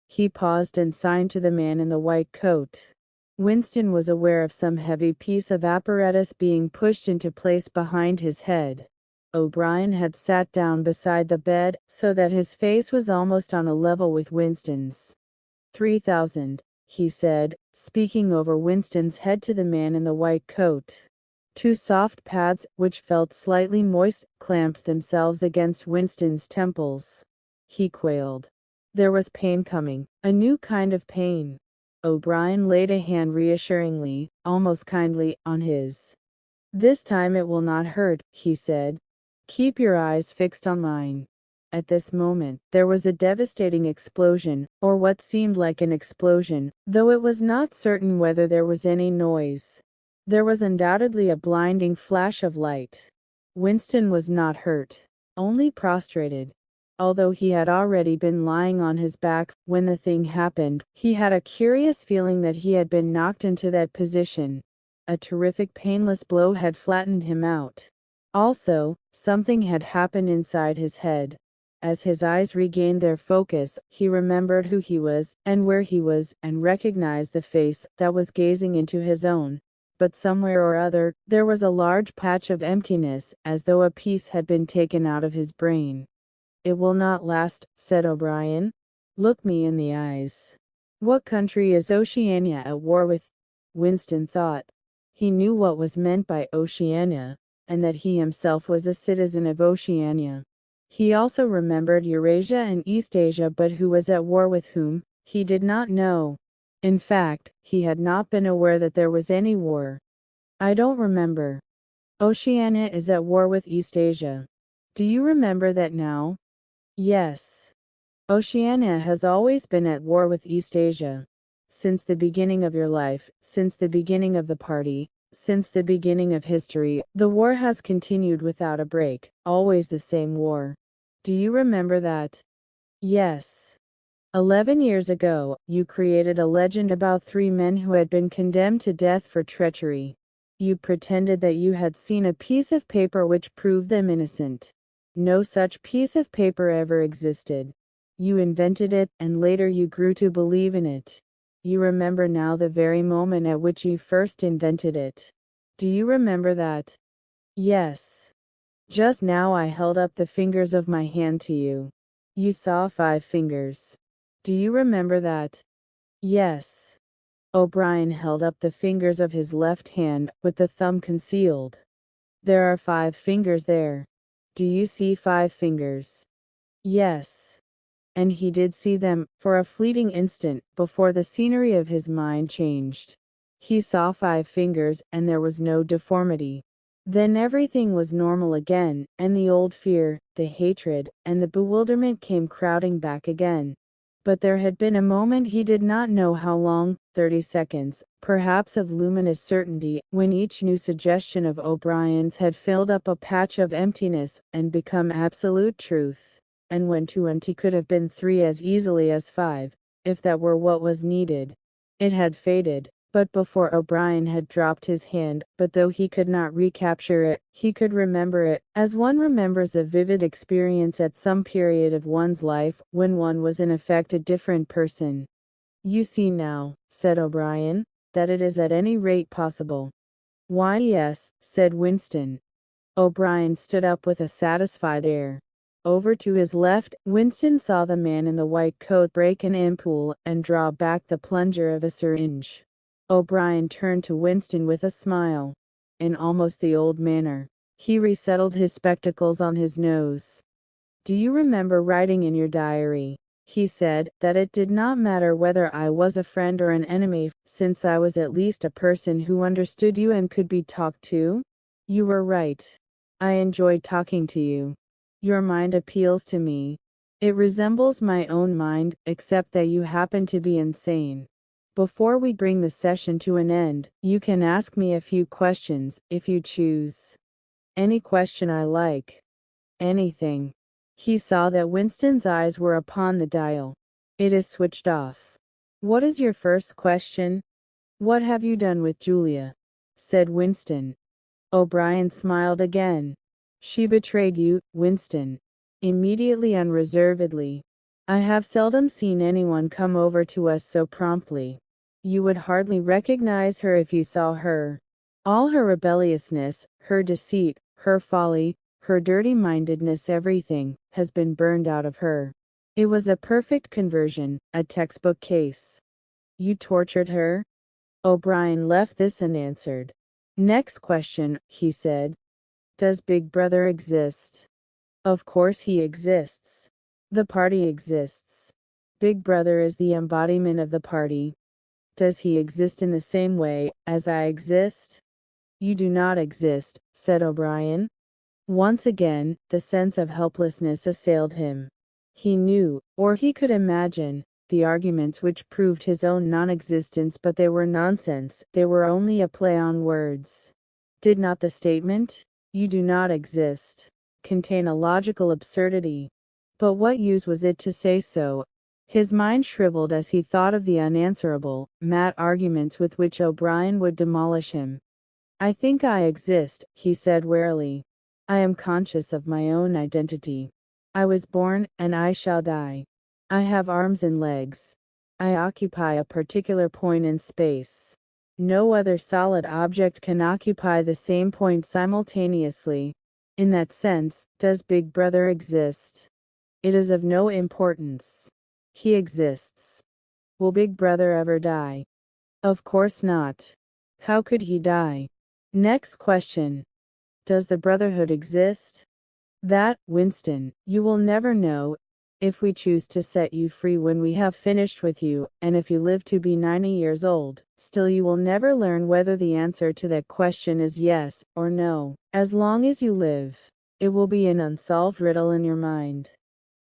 He paused and signed to the man in the white coat. Winston was aware of some heavy piece of apparatus being pushed into place behind his head. O'Brien had sat down beside the bed, so that his face was almost on a level with Winston's. 3,000, he said, speaking over Winston's head to the man in the white coat. Two soft pads, which felt slightly moist, clamped themselves against Winston's temples. He quailed. There was pain coming, a new kind of pain. O'Brien laid a hand reassuringly, almost kindly, on his. This time it will not hurt, he said. Keep your eyes fixed on mine. At this moment, there was a devastating explosion, or what seemed like an explosion, though it was not certain whether there was any noise. There was undoubtedly a blinding flash of light. Winston was not hurt, only prostrated. Although he had already been lying on his back when the thing happened, he had a curious feeling that he had been knocked into that position. A terrific painless blow had flattened him out. Also, something had happened inside his head. As his eyes regained their focus, he remembered who he was, and where he was, and recognized the face that was gazing into his own. But somewhere or other, there was a large patch of emptiness, as though a piece had been taken out of his brain. It will not last, said O'Brien. Look me in the eyes. What country is Oceania at war with? Winston thought. He knew what was meant by Oceania, and that he himself was a citizen of Oceania. He also remembered Eurasia and Eastasia, but who was at war with whom? He did not know. In fact, he had not been aware that there was any war. I don't remember. Oceania is at war with Eastasia. Do you remember that now? Yes. Oceania has always been at war with Eastasia. Since the beginning of your life, since the beginning of the party, since the beginning of history, the war has continued without a break, always the same war. Do you remember that? Yes. 11 years ago, you created a legend about 3 men who had been condemned to death for treachery. You pretended that you had seen a piece of paper which proved them innocent. No such piece of paper ever existed. You invented it, and later you grew to believe in it. You remember now the very moment at which you first invented it. Do you remember that? Yes. Just now I held up the fingers of my hand to you. You saw 5 fingers. Do you remember that? Yes. O'Brien held up the fingers of his left hand, with the thumb concealed. There are 5 fingers there. Do you see 5 fingers? Yes. And he did see them, for a fleeting instant, before the scenery of his mind changed. He saw 5 fingers, and there was no deformity. Then everything was normal again, and the old fear, the hatred, and the bewilderment came crowding back again. But there had been a moment, he did not know how long, 30 seconds, perhaps, of luminous certainty, when each new suggestion of O'Brien's had filled up a patch of emptiness, and become absolute truth. And when 2 and 2 could have been 3 as easily as 5, if that were what was needed. It had faded, but before O'Brien had dropped his hand, but though he could not recapture it, he could remember it, as one remembers a vivid experience at some period of one's life, when one was in effect a different person. You see now, said O'Brien, that it is at any rate possible. Why, yes, said Winston. O'Brien stood up with a satisfied air. Over to his left, Winston saw the man in the white coat break an ampoule and draw back the plunger of a syringe. O'Brien turned to Winston with a smile. In almost the old manner. He resettled his spectacles on his nose. Do you remember writing in your diary, he said, that it did not matter whether I was a friend or an enemy, since I was at least a person who understood you and could be talked to? You were right. I enjoyed talking to you. Your mind appeals to me. It resembles my own mind, except that you happen to be insane. Before we bring the session to an end, you can ask me a few questions, if you choose. Any question I like. Anything. He saw that Winston's eyes were upon the dial. It is switched off. What is your first question? What have you done with Julia? Said Winston. O'Brien smiled again. She betrayed you, Winston. Immediately, unreservedly. I have seldom seen anyone come over to us so promptly. You would hardly recognize her if you saw her. All her rebelliousness, her deceit, her folly, her dirty-mindedness, everything, has been burned out of her. It was a perfect conversion, a textbook case. You tortured her? O'Brien left this unanswered. Next question, he said. Does Big Brother exist? Of course he exists. The party exists. Big Brother is the embodiment of the party. Does he exist in the same way as I exist? You do not exist, said O'Brien. Once again, the sense of helplessness assailed him. He knew, or he could imagine, the arguments which proved his own non-existence, but they were nonsense, they were only a play on words. Did not the statement, "You do not exist," contain a logical absurdity? But what use was it to say so? His mind shriveled as he thought of the unanswerable, mad arguments with which O'Brien would demolish him. I think I exist, he said wearily. I am conscious of my own identity. I was born, and I shall die. I have arms and legs. I occupy a particular point in space. No other solid object can occupy the same point simultaneously. In that sense, does Big Brother exist? It is of no importance. He exists. Will Big Brother ever die? Of course not. How could he die? Next question. Does the Brotherhood exist? That, Winston, you will never know. If we choose to set you free when we have finished with you, and if you live to be 90 years old, still you will never learn whether the answer to that question is yes or no. As long as you live, it will be an unsolved riddle in your mind.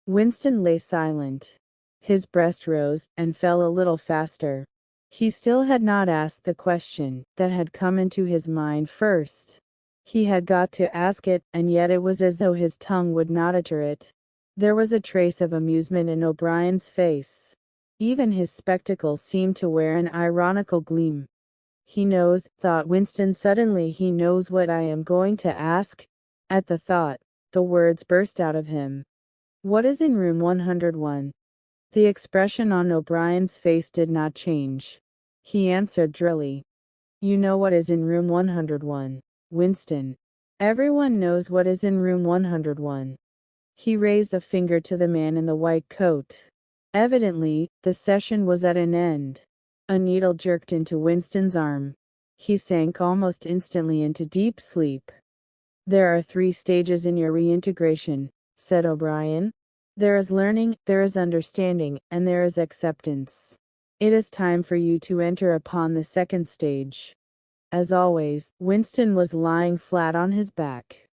Winston lay silent. His breast rose and fell a little faster. He still had not asked the question that had come into his mind first. He had got to ask it, and yet it was as though his tongue would not utter it. There was a trace of amusement in O'Brien's face. Even his spectacles seemed to wear an ironical gleam. He knows, thought Winston suddenly, he knows what I am going to ask. At the thought, the words burst out of him. What is in room 101? The expression on O'Brien's face did not change. He answered drily. You know what is in room 101, Winston. Everyone knows what is in room 101. He raised a finger to the man in the white coat. Evidently, the session was at an end. A needle jerked into Winston's arm. He sank almost instantly into deep sleep. There are 3 stages in your reintegration, said O'Brien. There is learning, there is understanding, and there is acceptance. It is time for you to enter upon the 2nd stage. As always, Winston was lying flat on his back.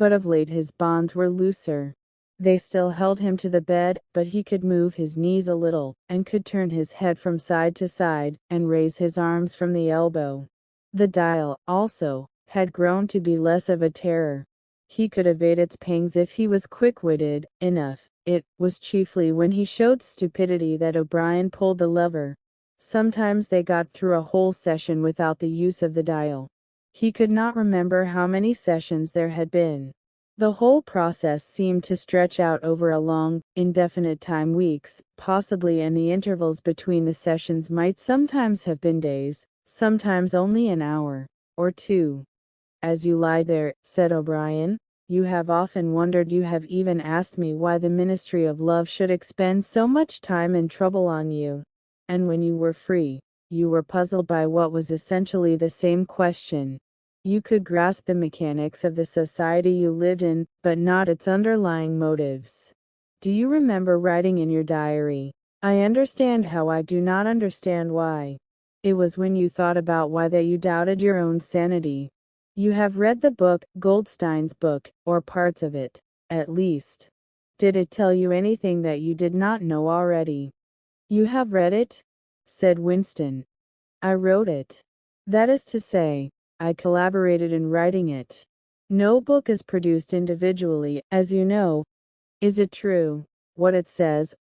But of late his bonds were looser. They still held him to the bed, but he could move his knees a little, and could turn his head from side to side, and raise his arms from the elbow. The dial, also, had grown to be less of a terror. He could evade its pangs if he was quick-witted enough. It was chiefly when he showed stupidity that O'Brien pulled the lever. Sometimes they got through a whole session without the use of the dial. He could not remember how many sessions there had been. The whole process seemed to stretch out over a long, indefinite time, weeks, possibly, and the intervals between the sessions might sometimes have been days, sometimes only an hour or 2. As you lie there, said O'Brien, you have often wondered, you have even asked me why the Ministry of Love should expend so much time and trouble on you. And when you were free, you were puzzled by what was essentially the same question. You could grasp the mechanics of the society you lived in, but not its underlying motives. Do you remember writing in your diary, I understand how I do not understand why? It was when you thought about why that you doubted your own sanity. You have read the book, Goldstein's book, or parts of it, at least. Did it tell you anything that you did not know already? You have read it? Said Winston. I wrote it. That is to say, I collaborated in writing it. No book is produced individually, as you know. Is it true, what it says?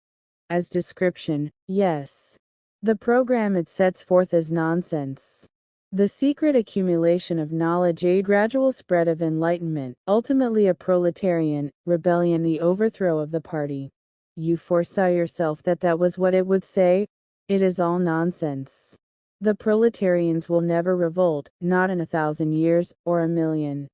As description, yes. The program it sets forth is nonsense. The secret accumulation of knowledge, a gradual spread of enlightenment, ultimately a proletarian rebellion, the overthrow of the party. You foresaw yourself that that was what it would say? It is all nonsense. The proletarians will never revolt, not in 1,000 years, or 1,000,000.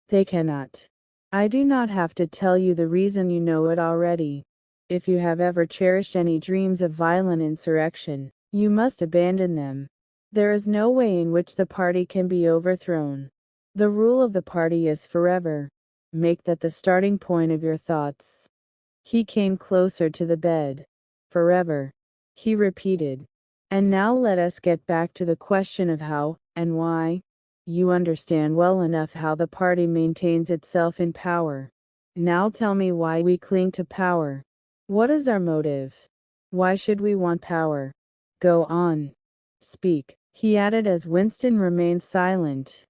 They cannot. I do not have to tell you the reason, you know it already. If you have ever cherished any dreams of violent insurrection, you must abandon them. There is no way in which the party can be overthrown. The rule of the party is forever. Make that the starting point of your thoughts. He came closer to the bed. Forever, he repeated. And now let us get back to the question of how and why. You understand well enough how the party maintains itself in power. Now tell me why we cling to power. What is our motive? Why should we want power? Go on. Speak, he added as Winston remained silent.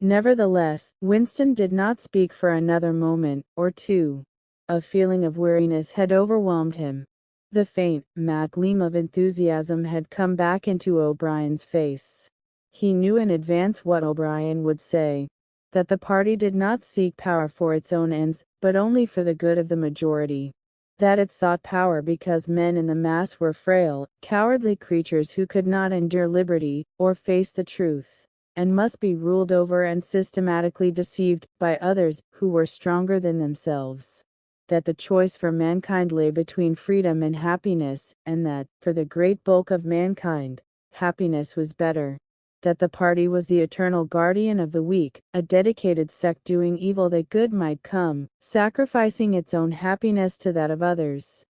Nevertheless, Winston did not speak for another moment or 2. A feeling of weariness had overwhelmed him. The faint, mad gleam of enthusiasm had come back into O'Brien's face. He knew in advance what O'Brien would say. That the party did not seek power for its own ends, but only for the good of the majority. That it sought power because men in the mass were frail, cowardly creatures who could not endure liberty, or face the truth, and must be ruled over and systematically deceived by others who were stronger than themselves. That the choice for mankind lay between freedom and happiness, and that, for the great bulk of mankind, happiness was better. That the party was the eternal guardian of the weak, a dedicated sect doing evil that good might come, sacrificing its own happiness to that of others.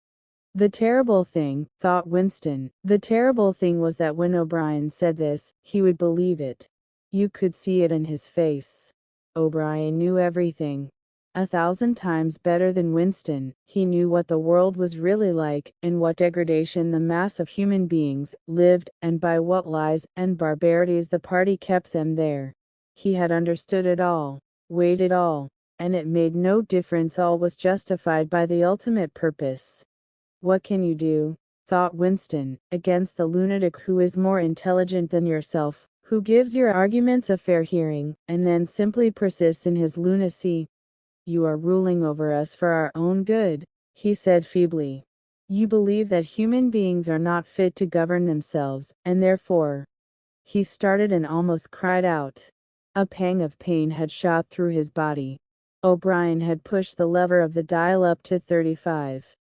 The terrible thing, thought Winston, the terrible thing was that when O'Brien said this, he would believe it. You could see it in his face. O'Brien knew everything. 1,000 times better than Winston, he knew what the world was really like, in what degradation the mass of human beings lived, and by what lies and barbarities the party kept them there. He had understood it all, weighed it all, and it made no difference. All was justified by the ultimate purpose. What can you do, thought Winston, against the lunatic who is more intelligent than yourself, who gives your arguments a fair hearing, and then simply persists in his lunacy? You are ruling over us for our own good, he said feebly. You believe that human beings are not fit to govern themselves, and therefore. He started and almost cried out. A pang of pain had shot through his body. O'Brien had pushed the lever of the dial up to 35.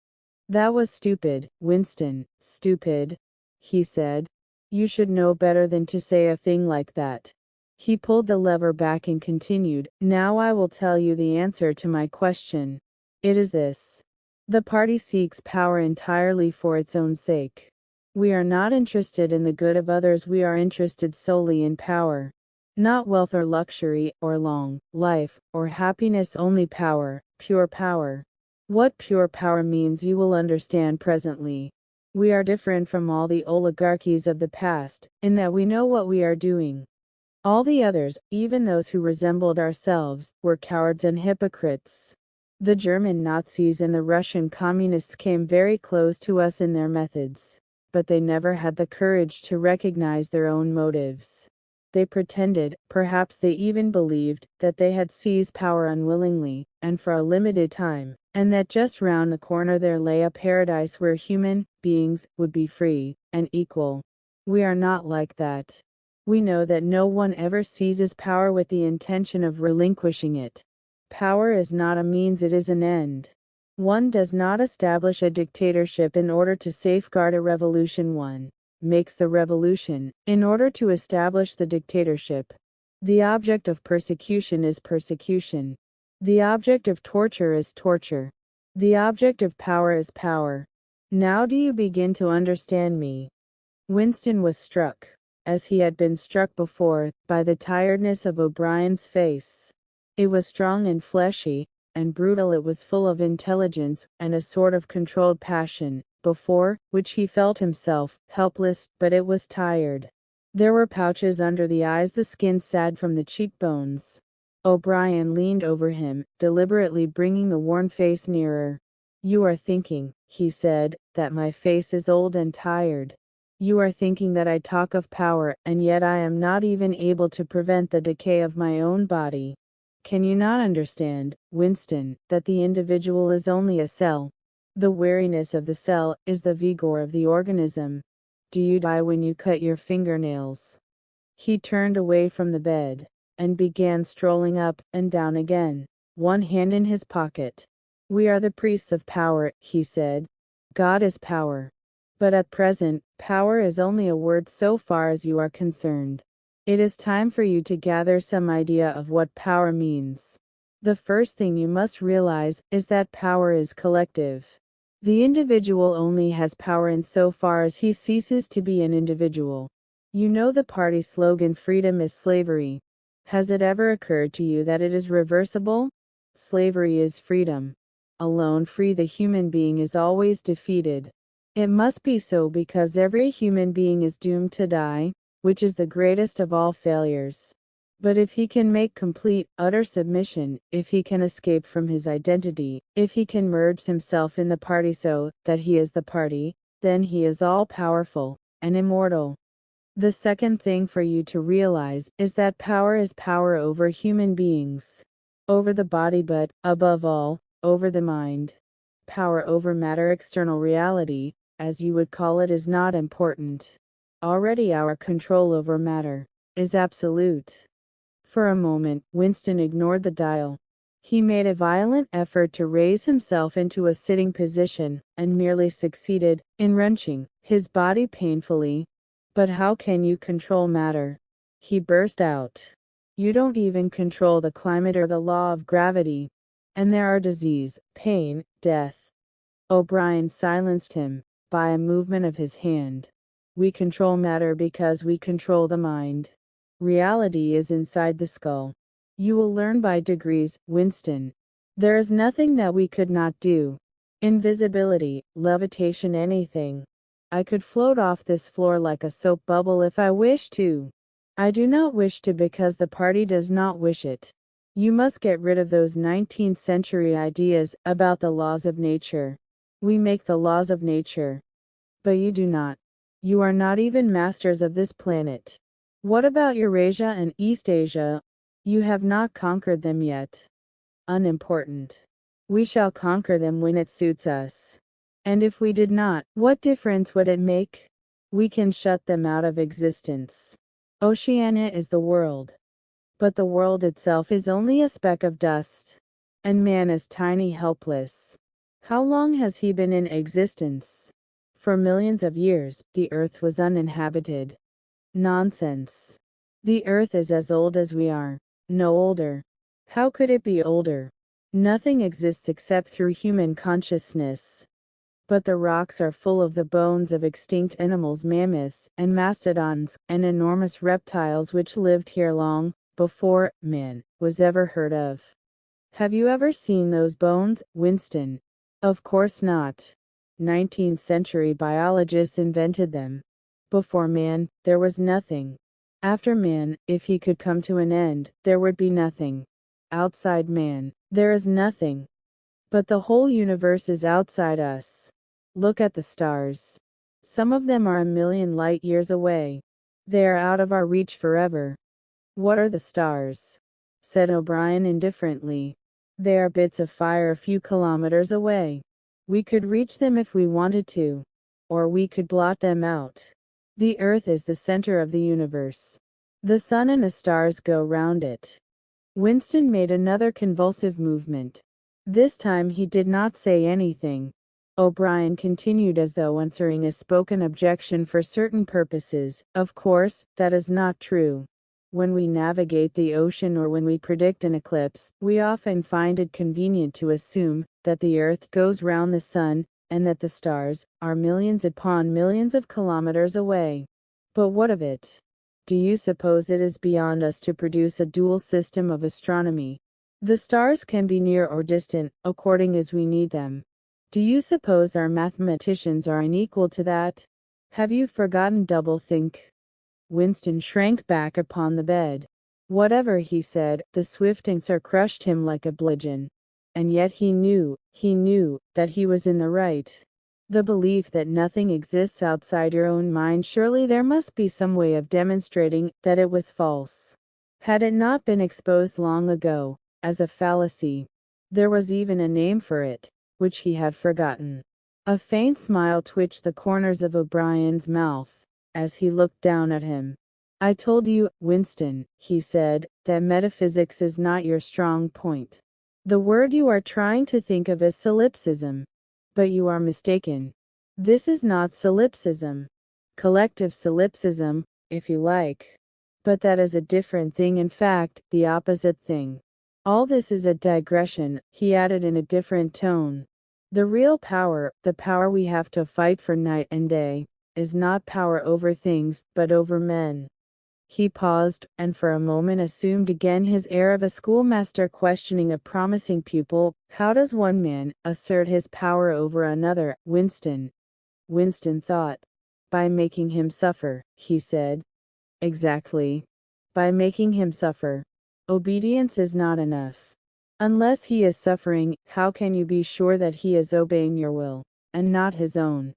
That was stupid, Winston, stupid, he said. You should know better than to say a thing like that. He pulled the lever back and continued, now I will tell you the answer to my question. It is this. The party seeks power entirely for its own sake. We are not interested in the good of others, we are interested solely in power. Not wealth or luxury, or long life, or happiness, only power, pure power. What pure power means you will understand presently. We are different from all the oligarchies of the past, in that we know what we are doing. All the others, even those who resembled ourselves, were cowards and hypocrites. The German Nazis and the Russian communists came very close to us in their methods, but they never had the courage to recognize their own motives. They pretended, perhaps they even believed, that they had seized power unwillingly, and for a limited time, and that just round the corner there lay a paradise where human beings would be free and equal. We are not like that. We know that no one ever seizes power with the intention of relinquishing it. Power is not a means, it is an end. One does not establish a dictatorship in order to safeguard a revolution. One makes the revolution in order to establish the dictatorship. The object of persecution is persecution. The object of torture is torture. The object of power is power. Now do you begin to understand me? Winston was struck, as he had been struck before, by the tiredness of O'Brien's face. It was strong and fleshy, and brutal. It was full of intelligence, and a sort of controlled passion, before which he felt himself helpless, but it was tired. There were pouches under the eyes, the skin sagged from the cheekbones. O'Brien leaned over him, deliberately bringing the worn face nearer. You are thinking, he said, that my face is old and tired. You are thinking that I talk of power, and yet I am not even able to prevent the decay of my own body. Can you not understand, Winston, that the individual is only a cell? The weariness of the cell is the vigor of the organism. Do you die when you cut your fingernails? He turned away from the bed, and began strolling up and down again, one hand in his pocket. We are the priests of power, he said. God is power. But at present, power is only a word so far as you are concerned. It is time for you to gather some idea of what power means. The first thing you must realize is that power is collective. The individual only has power in so far as he ceases to be an individual. You know the party slogan, freedom is slavery. Has it ever occurred to you that it is reversible? Slavery is freedom. Alone free, the human being is always defeated. It must be so because every human being is doomed to die, which is the greatest of all failures. But if he can make complete, utter submission, if he can escape from his identity, if he can merge himself in the party so that he is the party, then he is all-powerful and immortal. The second thing for you to realize is that power is power over human beings, over the body, but, above all, over the mind. Power over matter, external reality, as you would call it, is not important. Already our control over matter is absolute. For a moment, Winston ignored the dial. He made a violent effort to raise himself into a sitting position, and merely succeeded in wrenching his body painfully. But how can you control matter? He burst out. You don't even control the climate or the law of gravity. And there are disease, pain, death. O'Brien silenced him by a movement of his hand. We control matter because we control the mind. Reality is inside the skull. You will learn by degrees, Winston. There is nothing that we could not do. Invisibility, levitation, anything. I could float off this floor like a soap bubble if I wished to. I do not wish to because the party does not wish it. You must get rid of those 19th century ideas about the laws of nature. We make the laws of nature. But you do not. You are not even masters of this planet. What about Eurasia and East Asia? You have not conquered them yet. Unimportant. We shall conquer them when it suits us. And if we did not, what difference would it make? We can shut them out of existence. Oceania is the world. But the world itself is only a speck of dust. And man is tiny, helpless. How long has he been in existence? For millions of years, the earth was uninhabited. Nonsense. The earth is as old as we are. No older. How could it be older? Nothing exists except through human consciousness. But the rocks are full of the bones of extinct animals, mammoths, and mastodons, and enormous reptiles which lived here long before man was ever heard of. Have you ever seen those bones, Winston? Of course not. 19th century biologists invented them. Before man, there was nothing. After man, if he could come to an end, there would be nothing. Outside man, there is nothing. But the whole universe is outside us. Look at the stars. Some of them are 1,000,000 light years away. They are out of our reach forever. What are the stars? Said O'Brien indifferently. They are bits of fire a few kilometers away. We could reach them if we wanted to. Or we could blot them out. The earth is the center of the universe. The sun and the stars go round it. Winston made another convulsive movement. This time he did not say anything. O'Brien continued as though answering a spoken objection for certain purposes. Of course, that is not true. When we navigate the ocean or when we predict an eclipse, we often find it convenient to assume that the earth goes round the sun, and that the stars are millions upon millions of kilometers away. But what of it? Do you suppose it is beyond us to produce a dual system of astronomy? The stars can be near or distant, according as we need them. Do you suppose our mathematicians are unequal to that? Have you forgotten doublethink? Winston shrank back upon the bed. Whatever he said, the swift answer crushed him like a bludgeon. And yet he knew that he was in the right. The belief that nothing exists outside your own mind, surely there must be some way of demonstrating that it was false. Had it not been exposed long ago, as a fallacy? There was even a name for it, which he had forgotten. A faint smile twitched the corners of O'Brien's mouth as he looked down at him. I told you, Winston, he said, that metaphysics is not your strong point. The word you are trying to think of is solipsism. But you are mistaken. This is not solipsism. Collective solipsism, if you like. But that is a different thing, in fact, the opposite thing. All this is a digression, he added in a different tone. The real power, the power we have to fight for night and day, is not power over things, but over men. He paused, and for a moment assumed again his air of a schoolmaster questioning a promising pupil. How does one man assert his power over another, Winston? Winston thought. By making him suffer, he said. Exactly. By making him suffer. Obedience is not enough. Unless he is suffering, how can you be sure that he is obeying your will, and not his own?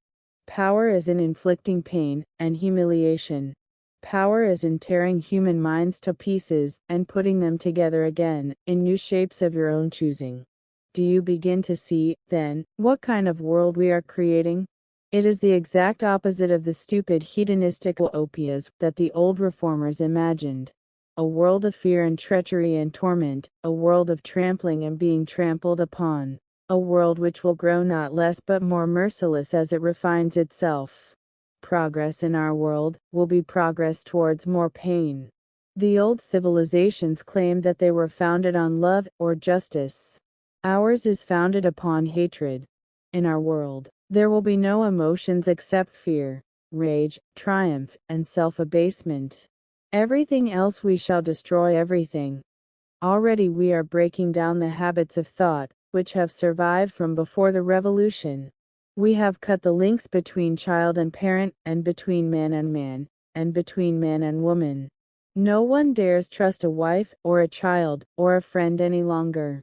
Power is in inflicting pain and humiliation. Power is in tearing human minds to pieces and putting them together again, in new shapes of your own choosing. Do you begin to see, then, what kind of world we are creating? It is the exact opposite of the stupid hedonistic utopias that the old reformers imagined. A world of fear and treachery and torment, a world of trampling and being trampled upon, a world which will grow not less but more merciless as it refines itself. Progress in our world will be progress towards more pain. The old civilizations claimed that they were founded on love or justice. Ours is founded upon hatred. In our world, there will be no emotions except fear, rage, triumph, and self-abasement. Everything else we shall destroy everything. Already we are breaking down the habits of thought, which have survived from before the revolution. We have cut the links between child and parent, and between man and man, and between man and woman. No one dares trust a wife, or a child, or a friend any longer.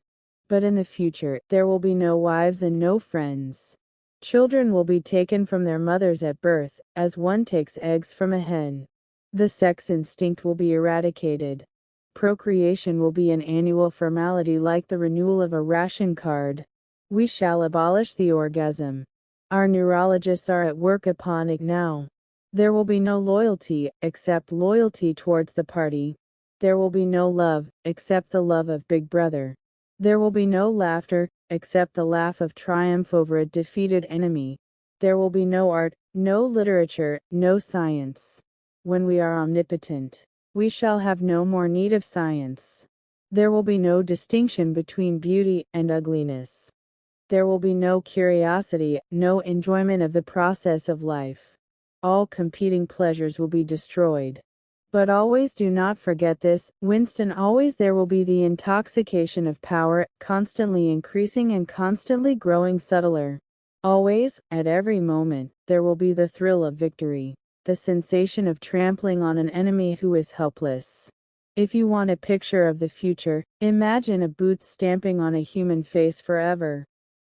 But in the future, there will be no wives and no friends. Children will be taken from their mothers at birth, as one takes eggs from a hen. The sex instinct will be eradicated. Procreation will be an annual formality like the renewal of a ration card. We shall abolish the orgasm. Our neurologists are at work upon it now. There will be no loyalty, except loyalty towards the party. There will be no love, except the love of Big Brother. There will be no laughter, except the laugh of triumph over a defeated enemy. There will be no art, no literature, no science. When we are omnipotent, we shall have no more need of science. There will be no distinction between beauty and ugliness. There will be no curiosity, no enjoyment of the process of life. All competing pleasures will be destroyed. But always do not forget this, Winston, always there will be the intoxication of power, constantly increasing and constantly growing subtler. Always, at every moment, there will be the thrill of victory, the sensation of trampling on an enemy who is helpless. If you want a picture of the future, imagine a boot stamping on a human face forever.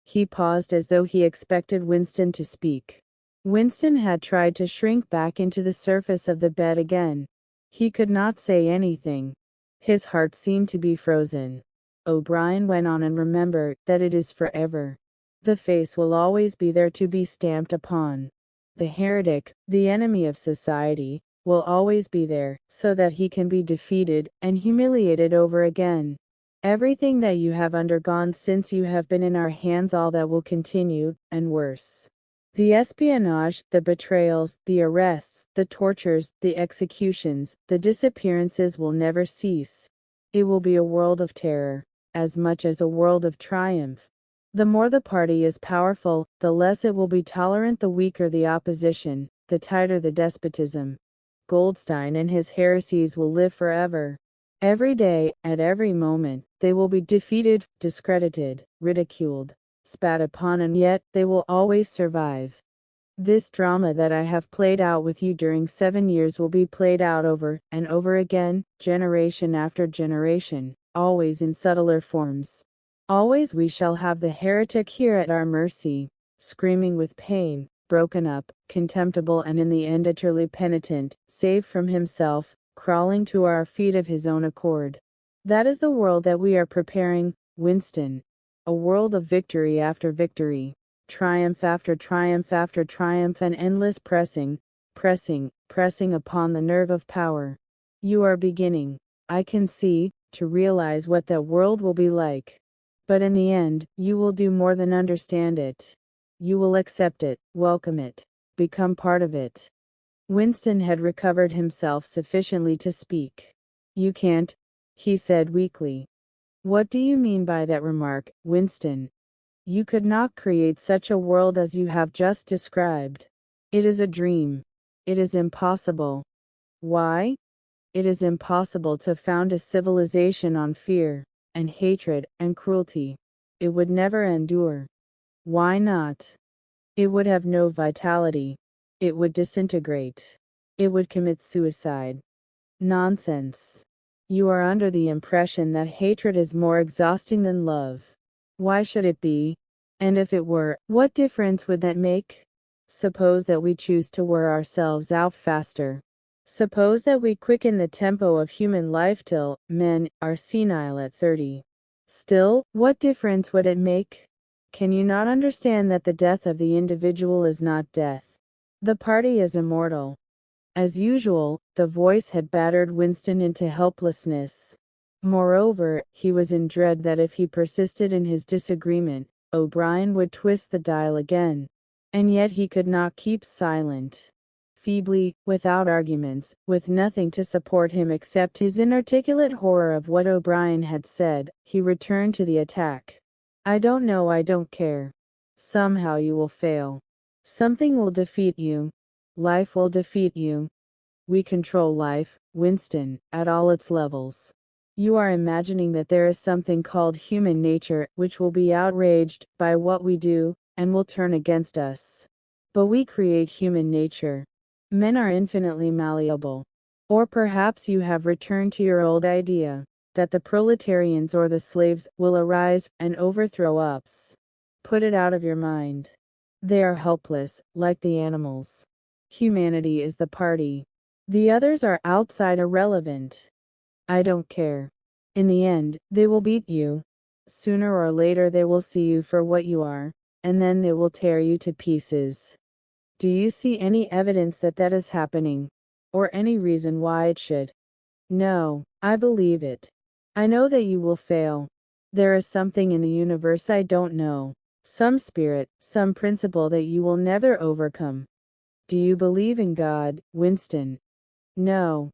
He paused as though he expected Winston to speak. Winston had tried to shrink back into the surface of the bed again. He could not say anything. His heart seemed to be frozen. O'Brien went on, and remember that it is forever. The face will always be there to be stamped upon. The heretic, the enemy of society, will always be there, so that he can be defeated and humiliated over again. Everything that you have undergone since you have been in our hands, all that will continue, and worse. The espionage, the betrayals, the arrests, the tortures, the executions, the disappearances will never cease. It will be a world of terror, as much as a world of triumph. The more the party is powerful, the less it will be tolerant, the weaker the opposition, the tighter the despotism. Goldstein and his heresies will live forever. Every day, at every moment, they will be defeated, discredited, ridiculed, spat upon, and yet they will always survive. This drama that I have played out with you during 7 years will be played out over and over again, generation after generation, always in subtler forms. Always we shall have the heretic here at our mercy, screaming with pain, broken up, contemptible, and in the end utterly penitent, saved from himself, crawling to our feet of his own accord. That is the world that we are preparing, Winston. A world of victory after victory, triumph after triumph after triumph, and endless pressing upon the nerve of power. You are beginning, I can see, to realize what that world will be like. But in the end, you will do more than understand it. You will accept it, welcome it, become part of it. Winston had recovered himself sufficiently to speak. You can't, he said weakly. What do you mean by that remark, Winston? You could not create such a world as you have just described. It is a dream. It is impossible. Why? It is impossible to found a civilization on fear, and hatred, and cruelty. It would never endure. Why not? It would have no vitality. It would disintegrate. It would commit suicide. Nonsense. You are under the impression that hatred is more exhausting than love. Why should it be? And if it were, what difference would that make? Suppose that we choose to wear ourselves out faster. Suppose that we quicken the tempo of human life till men are senile at 30. Still, what difference would it make? Can you not understand that the death of the individual is not death? The party is immortal. As usual, the voice had battered Winston into helplessness. Moreover, he was in dread that if he persisted in his disagreement, O'Brien would twist the dial again. And yet he could not keep silent. Feebly, without arguments, with nothing to support him except his inarticulate horror of what O'Brien had said, he returned to the attack. I don't know, I don't care. Somehow you will fail. Something will defeat you. Life will defeat you. We control life, Winston, at all its levels. You are imagining that there is something called human nature which will be outraged by what we do and will turn against us. But we create human nature. Men are infinitely malleable. Or perhaps you have returned to your old idea that the proletarians or the slaves will arise and overthrow us. Put it out of your mind. They are helpless, like the animals. Humanity is the party. The others are outside irrelevant. I don't care. In the end, they will beat you. Sooner or later they will see you for what you are, and then they will tear you to pieces. Do you see any evidence that that is happening? Or any reason why it should? No, I believe it. I know that you will fail. There is something in the universe I don't know. Some spirit, some principle that you will never overcome. Do you believe in God, Winston? No.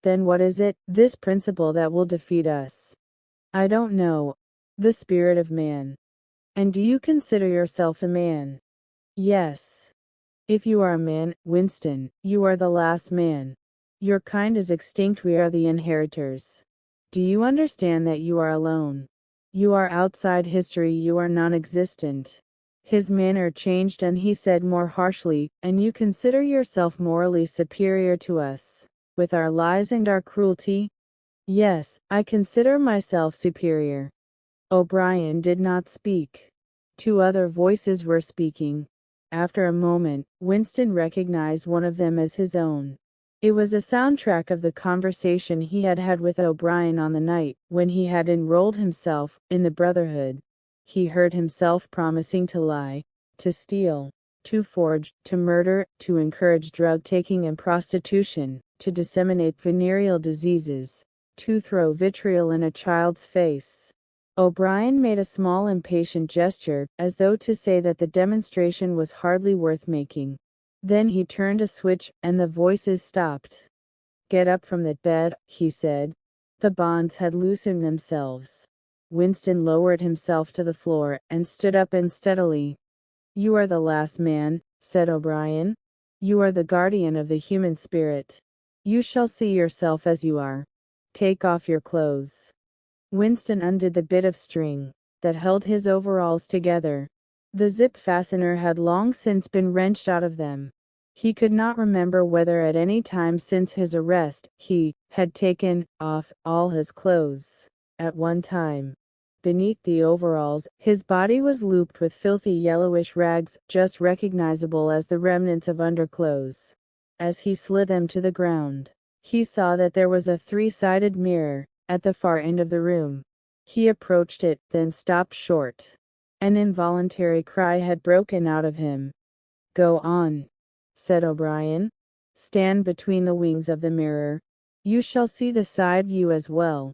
Then what is it, this principle that will defeat us? I don't know. The spirit of man. And do you consider yourself a man? Yes. If you are a man, Winston, you are the last man. Your kind is extinct, we are the inheritors. Do you understand that you are alone? You are outside history, you are non-existent. His manner changed and he said more harshly, and you consider yourself morally superior to us, with our lies and our cruelty? Yes, I consider myself superior. O'Brien did not speak. Two other voices were speaking. After a moment, Winston recognized one of them as his own. It was a soundtrack of the conversation he had had with O'Brien on the night when he had enrolled himself in the Brotherhood. He heard himself promising to lie, to steal, to forge, to murder, to encourage drug-taking and prostitution, to disseminate venereal diseases, to throw vitriol in a child's face. O'Brien made a small impatient gesture, as though to say that the demonstration was hardly worth making. Then he turned a switch, and the voices stopped. Get up from that bed, he said. The bonds had loosened themselves. Winston lowered himself to the floor, and stood up unsteadily. You are the last man, said O'Brien. You are the guardian of the human spirit. You shall see yourself as you are. Take off your clothes. Winston undid the bit of string that held his overalls together. The zip fastener had long since been wrenched out of them. He could not remember whether at any time since his arrest he had taken off all his clothes. At one time, beneath the overalls, his body was looped with filthy yellowish rags, just recognizable as the remnants of underclothes. As he slid them to the ground, he saw that there was a three-sided mirror at the far end of the room. He approached it, then stopped short. An involuntary cry had broken out of him. Go on, said O'Brien. Stand between the wings of the mirror. You shall see the side view as well.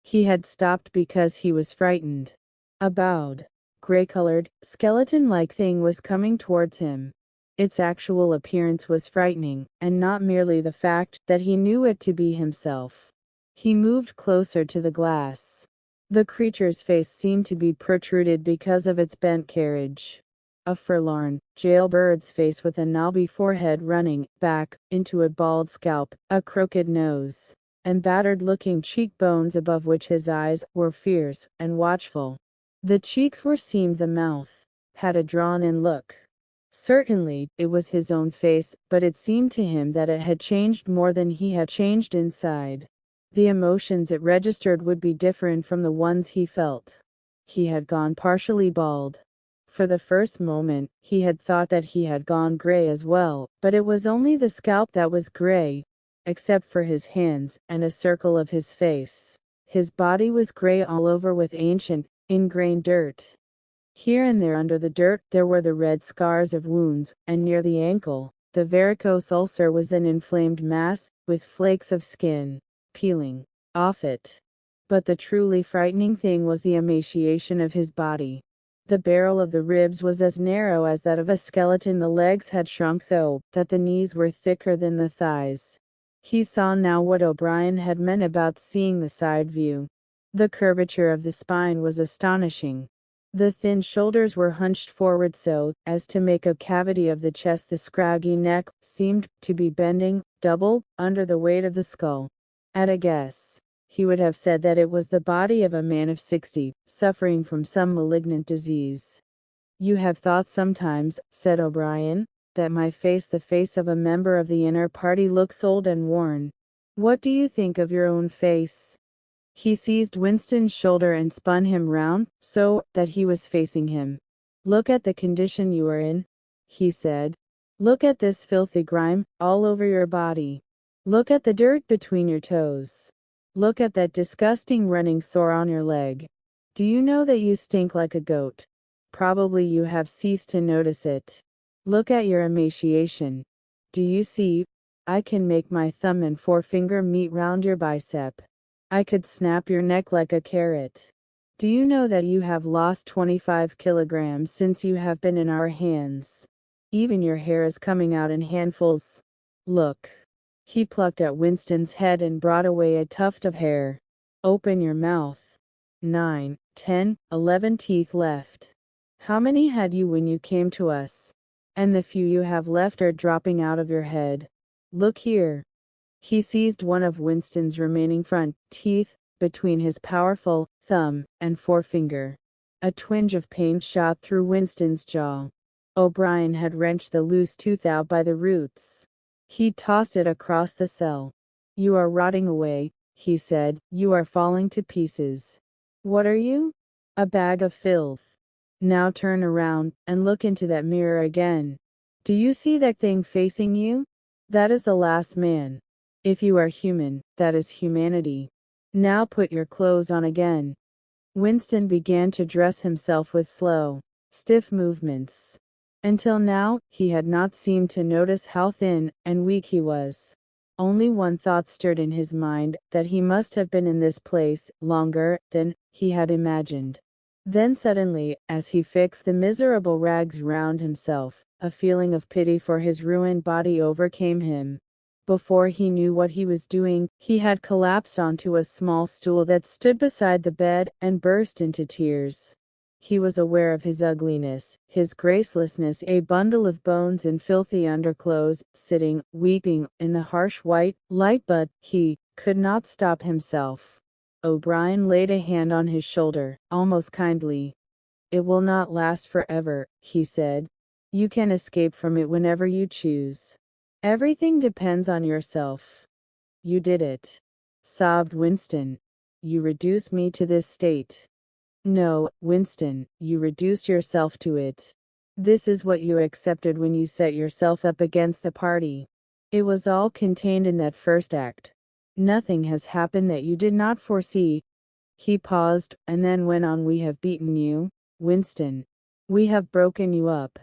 He had stopped because he was frightened. A bowed, gray-colored, skeleton-like thing was coming towards him. Its actual appearance was frightening, and not merely the fact that he knew it to be himself. He moved closer to the glass. The creature's face seemed to be protruded because of its bent carriage. A forlorn, jailbird's face with a knobby forehead running back into a bald scalp, a crooked nose, and battered-looking cheekbones above which his eyes were fierce and watchful. The cheeks were seamed, the mouth had a drawn-in look. Certainly, it was his own face, but it seemed to him that it had changed more than he had changed inside. The emotions it registered would be different from the ones he felt. He had gone partially bald. For the first moment, he had thought that he had gone gray as well, but it was only the scalp that was gray, except for his hands and a circle of his face. His body was gray all over with ancient, ingrained dirt. Here and there under the dirt there were the red scars of wounds, and near the ankle, the varicose ulcer was an inflamed mass, with flakes of skin peeling off it. But the truly frightening thing was the emaciation of his body. The barrel of the ribs was as narrow as that of a skeleton. The legs had shrunk so that the knees were thicker than the thighs. He saw now what O'Brien had meant about seeing the side view. The curvature of the spine was astonishing. The thin shoulders were hunched forward so as to make a cavity of the chest. The scraggy neck seemed to be bending double under the weight of the skull. At a guess, he would have said that it was the body of a man of 60, suffering from some malignant disease. "You have thought sometimes," said O'Brien, "that my face, the face of a member of the inner party, looks old and worn. What do you think of your own face?" He seized Winston's shoulder and spun him round, so that he was facing him. "Look at the condition you are in," he said. "Look at this filthy grime all over your body. Look at the dirt between your toes. Look at that disgusting running sore on your leg. Do you know that you stink like a goat? Probably you have ceased to notice it. Look at your emaciation. Do you see? I can make my thumb and forefinger meet round your bicep. I could snap your neck like a carrot. Do you know that you have lost 25 kilograms since you have been in our hands? Even your hair is coming out in handfuls. Look." He plucked at Winston's head and brought away a tuft of hair. "Open your mouth. 9, 10, 11 teeth left. How many had you when you came to us? And the few you have left are dropping out of your head. Look here." He seized one of Winston's remaining front teeth between his powerful thumb and forefinger. A twinge of pain shot through Winston's jaw. O'Brien had wrenched the loose tooth out by the roots. He tossed it across the cell. "You are rotting away," he said. "You are falling to pieces. What are you? A bag of filth. Now turn around and look into that mirror again. Do you see that thing facing you? That is the last man. If you are human, that is humanity. Now put your clothes on again." Winston began to dress himself with slow, stiff movements. Until now, he had not seemed to notice how thin and weak he was. Only one thought stirred in his mind, that he must have been in this place longer than he had imagined. Then suddenly, as he fixed the miserable rags round himself, a feeling of pity for his ruined body overcame him. Before he knew what he was doing, he had collapsed onto a small stool that stood beside the bed and burst into tears. He was aware of his ugliness, his gracelessness, a bundle of bones in filthy underclothes, sitting, weeping, in the harsh white light, but he could not stop himself. O'Brien laid a hand on his shoulder, almost kindly. "It will not last forever," he said. "You can escape from it whenever you choose. Everything depends on yourself." "You did it," sobbed Winston. "You reduced me to this state." "No, Winston, you reduced yourself to it. This is what you accepted when you set yourself up against the party. It was all contained in that first act. Nothing has happened that you did not foresee." He paused, and then went on. "We have beaten you, Winston. We have broken you up.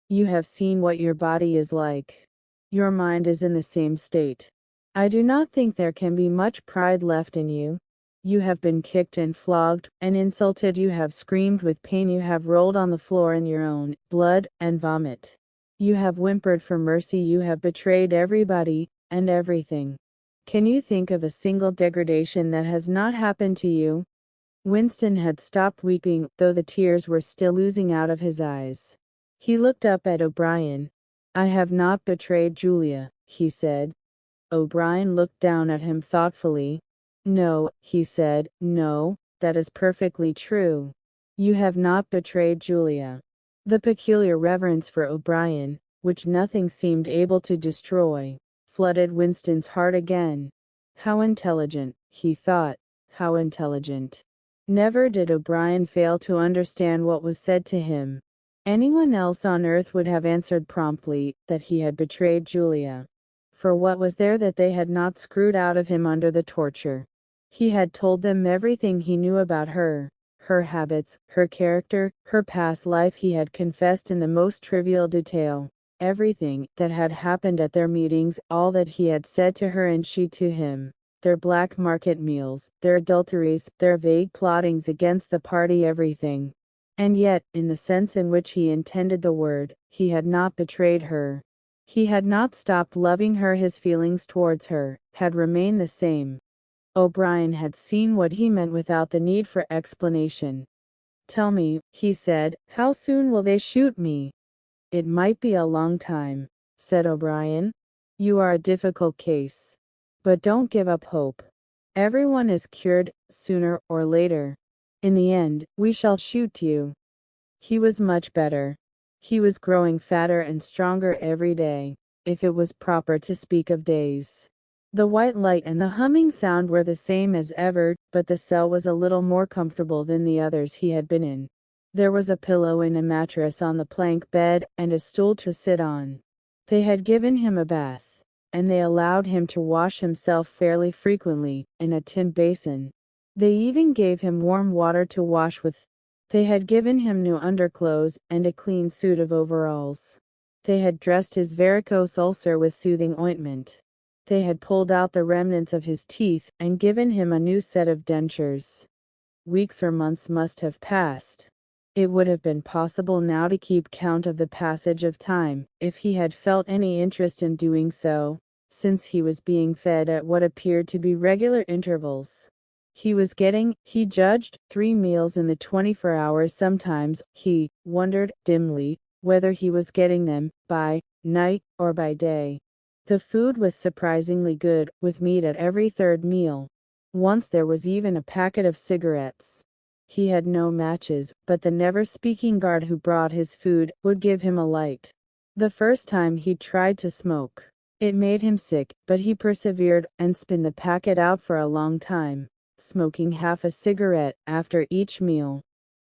You have seen what your body is like. Your mind is in the same state. I do not think there can be much pride left in you. You have been kicked and flogged and insulted. You have screamed with pain. You have rolled on the floor in your own blood and vomit. You have whimpered for mercy. You have betrayed everybody and everything. Can you think of a single degradation that has not happened to you?" Winston had stopped weeping, though the tears were still oozing out of his eyes. He looked up at O'Brien. "I have not betrayed Julia," he said. O'Brien looked down at him thoughtfully. "No," he said, "no, that is perfectly true. You have not betrayed Julia." The peculiar reverence for O'Brien, which nothing seemed able to destroy, flooded Winston's heart again. How intelligent, he thought, how intelligent. Never did O'Brien fail to understand what was said to him. Anyone else on earth would have answered promptly that he had betrayed Julia. For what was there that they had not screwed out of him under the torture? He had told them everything he knew about her habits, her character, her past life. He had confessed in the most trivial detail everything that had happened at their meetings, all that he had said to her and she to him, their black market meals, their adulteries, their vague plottings against the party, everything. And yet, in the sense in which he intended the word, he had not betrayed her. He had not stopped loving her. His feelings towards her had remained the same. O'Brien had seen what he meant without the need for explanation. "Tell me," he said, "how soon will they shoot me?" "It might be a long time," said O'Brien. "You are a difficult case. But don't give up hope. Everyone is cured, sooner or later. In the end, we shall shoot you." He was much better. He was growing fatter and stronger every day, if it was proper to speak of days. The white light and the humming sound were the same as ever, but the cell was a little more comfortable than the others he had been in. There was a pillow and a mattress on the plank bed, and a stool to sit on. They had given him a bath, and they allowed him to wash himself fairly frequently, in a tin basin. They even gave him warm water to wash with. They had given him new underclothes, and a clean suit of overalls. They had dressed his varicose ulcer with soothing ointment. They had pulled out the remnants of his teeth, and given him a new set of dentures. Weeks or months must have passed. It would have been possible now to keep count of the passage of time, if he had felt any interest in doing so, since he was being fed at what appeared to be regular intervals. He was getting, he judged, 3 meals in the 24 hours. Sometimes, he wondered, dimly, whether he was getting them, by night, or by day. The food was surprisingly good, with meat at every third meal. Once there was even a packet of cigarettes. He had no matches, but the never-speaking guard who brought his food would give him a light. The first time he tried to smoke, it made him sick, but he persevered, and spun the packet out for a long time, smoking half a cigarette after each meal.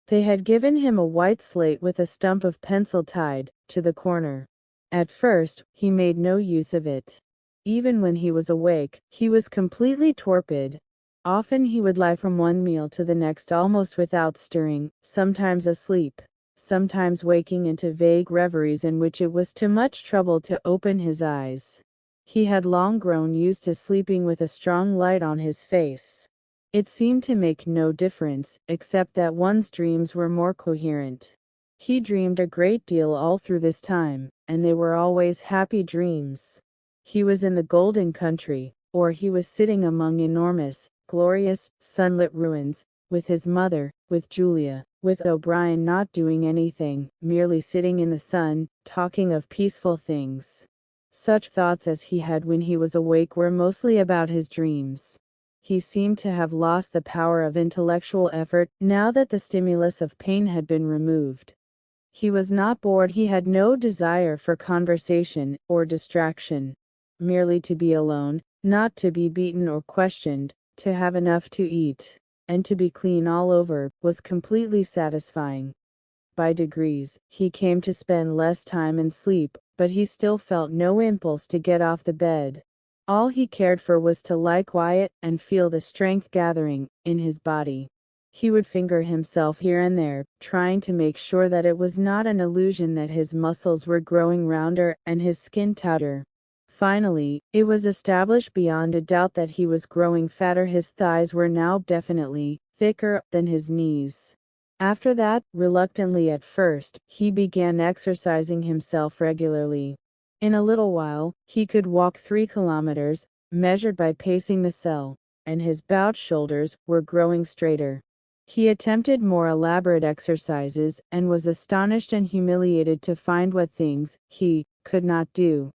They had given him a white slate with a stump of pencil tied to the corner. At first, he made no use of it. Even when he was awake, he was completely torpid. Often he would lie from one meal to the next almost without stirring, sometimes asleep, sometimes waking into vague reveries in which it was too much trouble to open his eyes. He had long grown used to sleeping with a strong light on his face. It seemed to make no difference, except that one's dreams were more coherent. He dreamed a great deal all through this time, and they were always happy dreams. He was in the Golden Country, or he was sitting among enormous, glorious, sunlit ruins, with his mother, with Julia, with O'Brien not doing anything, merely sitting in the sun, talking of peaceful things. Such thoughts as he had when he was awake were mostly about his dreams. He seemed to have lost the power of intellectual effort, now that the stimulus of pain had been removed. He was not bored, he had no desire for conversation, or distraction. Merely to be alone, not to be beaten or questioned, to have enough to eat, and to be clean all over, was completely satisfying. By degrees, he came to spend less time in sleep, but he still felt no impulse to get off the bed. All he cared for was to lie quiet, and feel the strength gathering in his body. He would finger himself here and there, trying to make sure that it was not an illusion that his muscles were growing rounder and his skin touter. Finally, it was established beyond a doubt that he was growing fatter. His thighs were now definitely thicker than his knees. After that, reluctantly at first, he began exercising himself regularly. In a little while, he could walk 3 kilometers, measured by pacing the cell, and his bowed shoulders were growing straighter. He attempted more elaborate exercises, and was astonished and humiliated to find what things he could not do.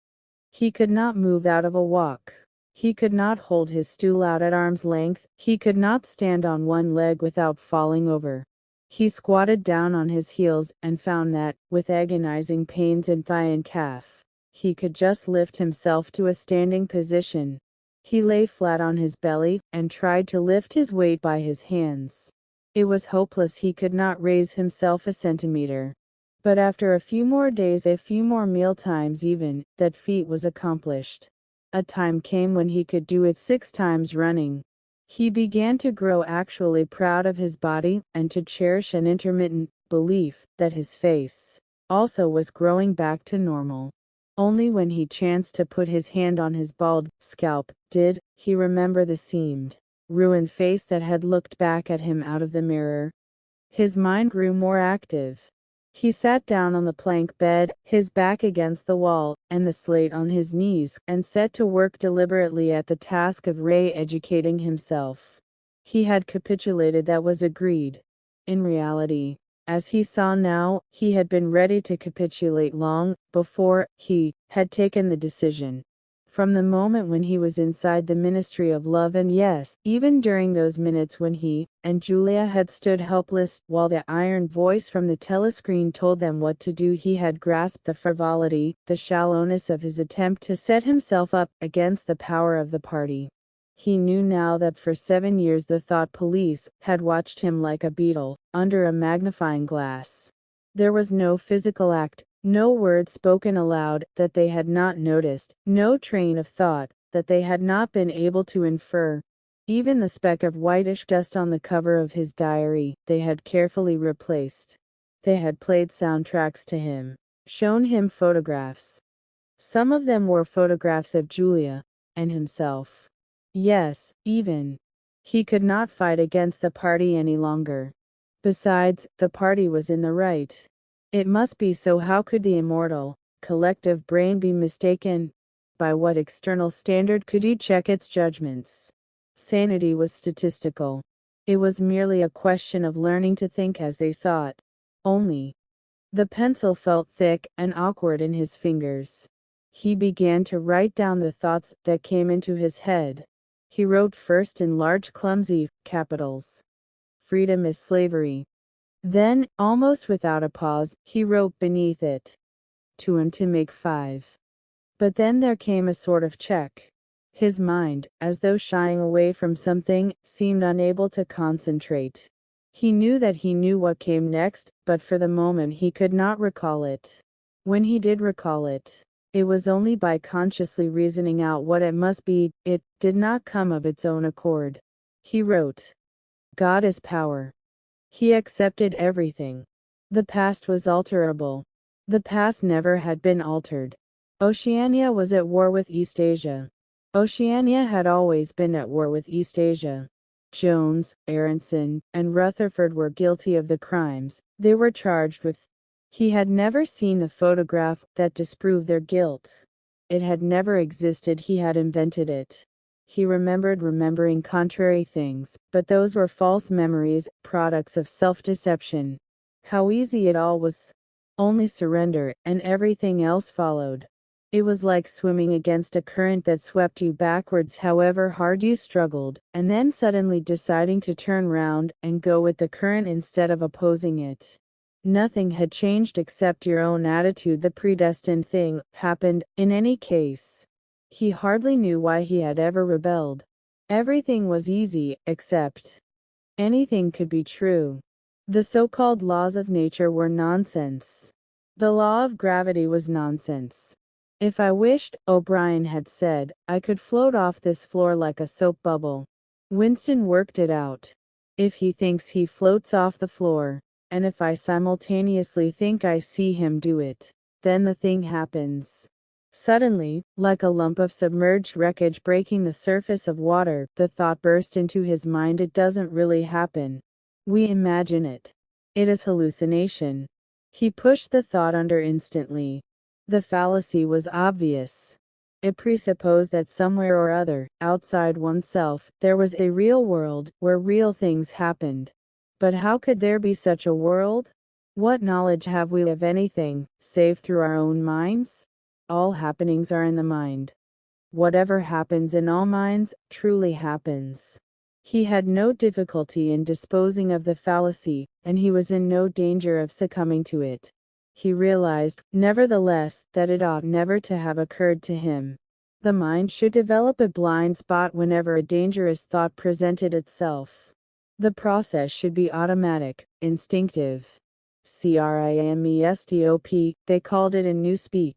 He could not move out of a walk. He could not hold his stool out at arm's length. He could not stand on one leg without falling over. He squatted down on his heels, and found that, with agonizing pains in thigh and calf, he could just lift himself to a standing position. He lay flat on his belly, and tried to lift his weight by his hands. It was hopeless, he could not raise himself a centimeter. But after a few more days, a few more meal times even, that feat was accomplished. A time came when he could do it 6 times running. He began to grow actually proud of his body, and to cherish an intermittent belief that his face also was growing back to normal. Only when he chanced to put his hand on his bald scalp did he remember the seamed, ruined face that had looked back at him out of the mirror. His mind grew more active. He sat down on the plank bed, his back against the wall, and the slate on his knees, and set to work deliberately at the task of re-educating himself. He had capitulated, that was agreed. In reality, as he saw now, he had been ready to capitulate long before he had taken the decision. From the moment when he was inside the Ministry of Love, and yes, even during those minutes when he and Julia had stood helpless while the iron voice from the telescreen told them what to do, he had grasped the frivolity, the shallowness of his attempt to set himself up against the power of the party. He knew now that for 7 years the thought police had watched him like a beetle under a magnifying glass. There was no physical act, no word spoken aloud that they had not noticed, no train of thought that they had not been able to infer. Even the speck of whitish dust on the cover of his diary they had carefully replaced. They had played soundtracks to him, shown him photographs. Some of them were photographs of Julia and himself. Yes, even. He could not fight against the party any longer. Besides, the party was in the right. It must be so. How could the immortal, collective brain be mistaken? By what external standard could he check its judgments? Sanity was statistical. It was merely a question of learning to think as they thought. Only. The pencil felt thick and awkward in his fingers. He began to write down the thoughts that came into his head. He wrote first in large clumsy capitals. Freedom is slavery. Then, almost without a pause, he wrote beneath it. To make 5. But then there came a sort of check. His mind, as though shying away from something, seemed unable to concentrate. He knew that he knew what came next, but for the moment he could not recall it. When he did recall it, it was only by consciously reasoning out what it must be. It did not come of its own accord. He wrote, God is power. He accepted everything. The past was alterable. The past never had been altered. Oceania was at war with Eastasia. Oceania had always been at war with Eastasia. Jones, Aronson, and Rutherford were guilty of the crimes they were charged with. He had never seen the photograph that disproved their guilt. It had never existed. He had invented it. He remembered remembering contrary things, but those were false memories, products of self-deception. How easy it all was. Only surrender, and everything else followed. It was like swimming against a current that swept you backwards however hard you struggled, and then suddenly deciding to turn round and go with the current instead of opposing it. Nothing had changed except your own attitude. The predestined thing happened, in any case. He hardly knew why he had ever rebelled. Everything was easy, except anything could be true. The so-called laws of nature were nonsense. The law of gravity was nonsense. If I wished, O'Brien had said, I could float off this floor like a soap bubble. Winston worked it out. If he thinks he floats off the floor, and if I simultaneously think I see him do it, then the thing happens. Suddenly, like a lump of submerged wreckage breaking the surface of water, the thought burst into his mind, it doesn't really happen. We imagine it. It is hallucination. He pushed the thought under instantly. The fallacy was obvious. It presupposed that somewhere or other, outside oneself, there was a real world, where real things happened. But how could there be such a world? What knowledge have we of anything, save through our own minds? All happenings are in the mind. Whatever happens in all minds, truly happens. He had no difficulty in disposing of the fallacy, and he was in no danger of succumbing to it. He realized, nevertheless, that it ought never to have occurred to him. The mind should develop a blind spot whenever a dangerous thought presented itself. The process should be automatic, instinctive. CRIMESTOP, they called it in Newspeak.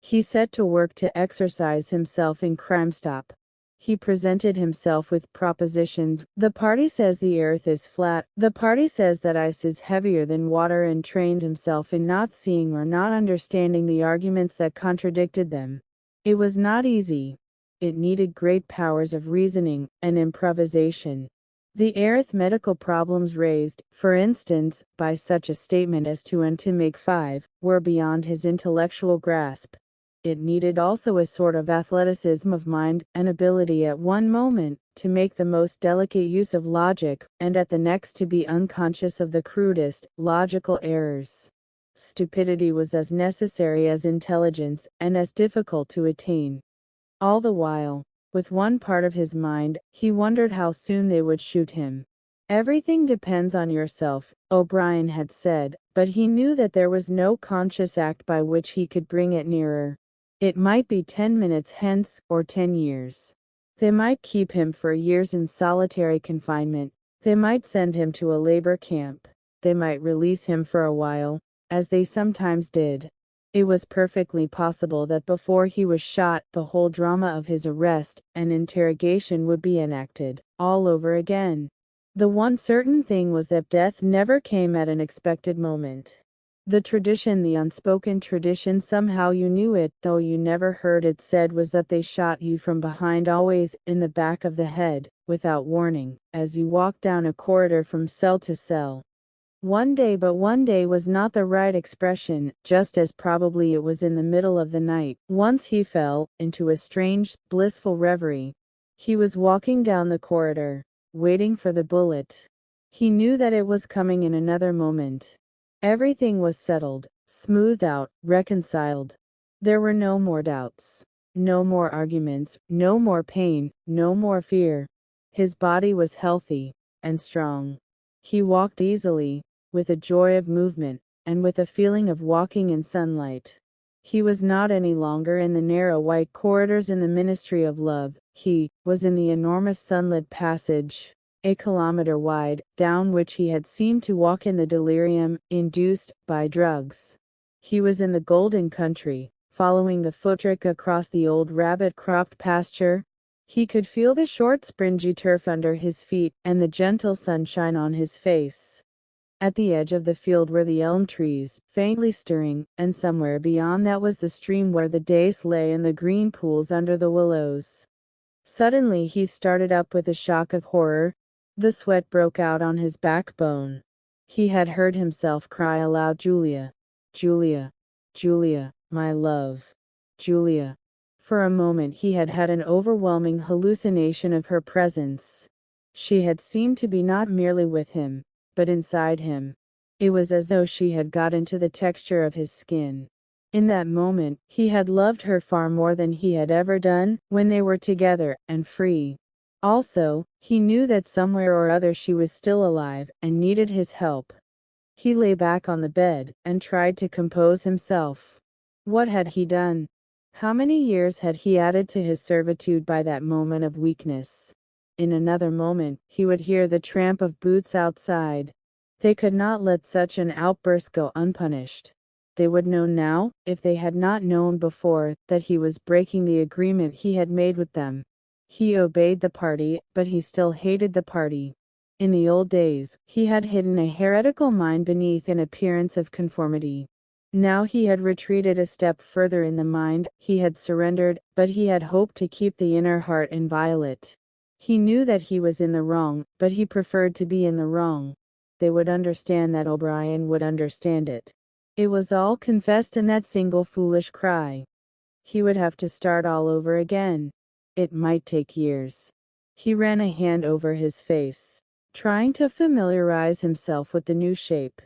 He set to work to exercise himself in Crime Stop. He presented himself with propositions. The party says the earth is flat. The party says that ice is heavier than water, and trained himself in not seeing or not understanding the arguments that contradicted them. It was not easy. It needed great powers of reasoning and improvisation. The arithmetical problems raised, for instance, by such a statement as to make 5, were beyond his intellectual grasp. It needed also a sort of athleticism of mind, an ability at one moment to make the most delicate use of logic, and at the next to be unconscious of the crudest, logical errors. Stupidity was as necessary as intelligence, and as difficult to attain. All the while, with one part of his mind, he wondered how soon they would shoot him. Everything depends on yourself, O'Brien had said, but he knew that there was no conscious act by which he could bring it nearer. It might be 10 minutes hence, or 10 years. They might keep him for years in solitary confinement. They might send him to a labor camp. They might release him for a while, as they sometimes did. It was perfectly possible that before he was shot, the whole drama of his arrest and interrogation would be enacted, all over again. The one certain thing was that death never came at an expected moment. The tradition, the unspoken tradition, somehow you knew it, though you never heard it said, was that they shot you from behind, always, in the back of the head, without warning, as you walked down a corridor from cell to cell. One day, but one day was not the right expression, just as probably it was in the middle of the night. Once he fell into a strange, blissful reverie. He was walking down the corridor, waiting for the bullet. He knew that it was coming in another moment. Everything was settled, smoothed out, reconciled. There were no more doubts, no more arguments, no more pain, no more fear. His body was healthy and strong. He walked easily, with a joy of movement, and with a feeling of walking in sunlight. He was not any longer in the narrow white corridors in the Ministry of Love. He was in the enormous sunlit passage, a kilometer wide, down which he had seemed to walk in the delirium induced by drugs. He was in the golden country, following the foottrack across the old rabbit-cropped pasture. He could feel the short springy turf under his feet, and the gentle sunshine on his face. At the edge of the field were the elm trees, faintly stirring, and somewhere beyond that was the stream where the dace lay in the green pools under the willows. Suddenly he started up with a shock of horror. The sweat broke out on his backbone. He had heard himself cry aloud, "Julia, Julia, Julia, my love, Julia." For a moment he had had an overwhelming hallucination of her presence. She had seemed to be not merely with him, but inside him. It was as though she had got into the texture of his skin. In that moment, he had loved her far more than he had ever done when they were together and free. Also, he knew that somewhere or other she was still alive and needed his help. He lay back on the bed and tried to compose himself. What had he done? How many years had he added to his servitude by that moment of weakness? In another moment, he would hear the tramp of boots outside. They could not let such an outburst go unpunished. They would know now, if they had not known before, that he was breaking the agreement he had made with them. He obeyed the party, but he still hated the party. In the old days, he had hidden a heretical mind beneath an appearance of conformity. Now he had retreated a step further in the mind. He had surrendered, but he had hoped to keep the inner heart inviolate. He knew that he was in the wrong, but he preferred to be in the wrong. They would understand that. O'Brien would understand it. It was all confessed in that single foolish cry. He would have to start all over again. It might take years. He ran a hand over his face, trying to familiarize himself with the new shape.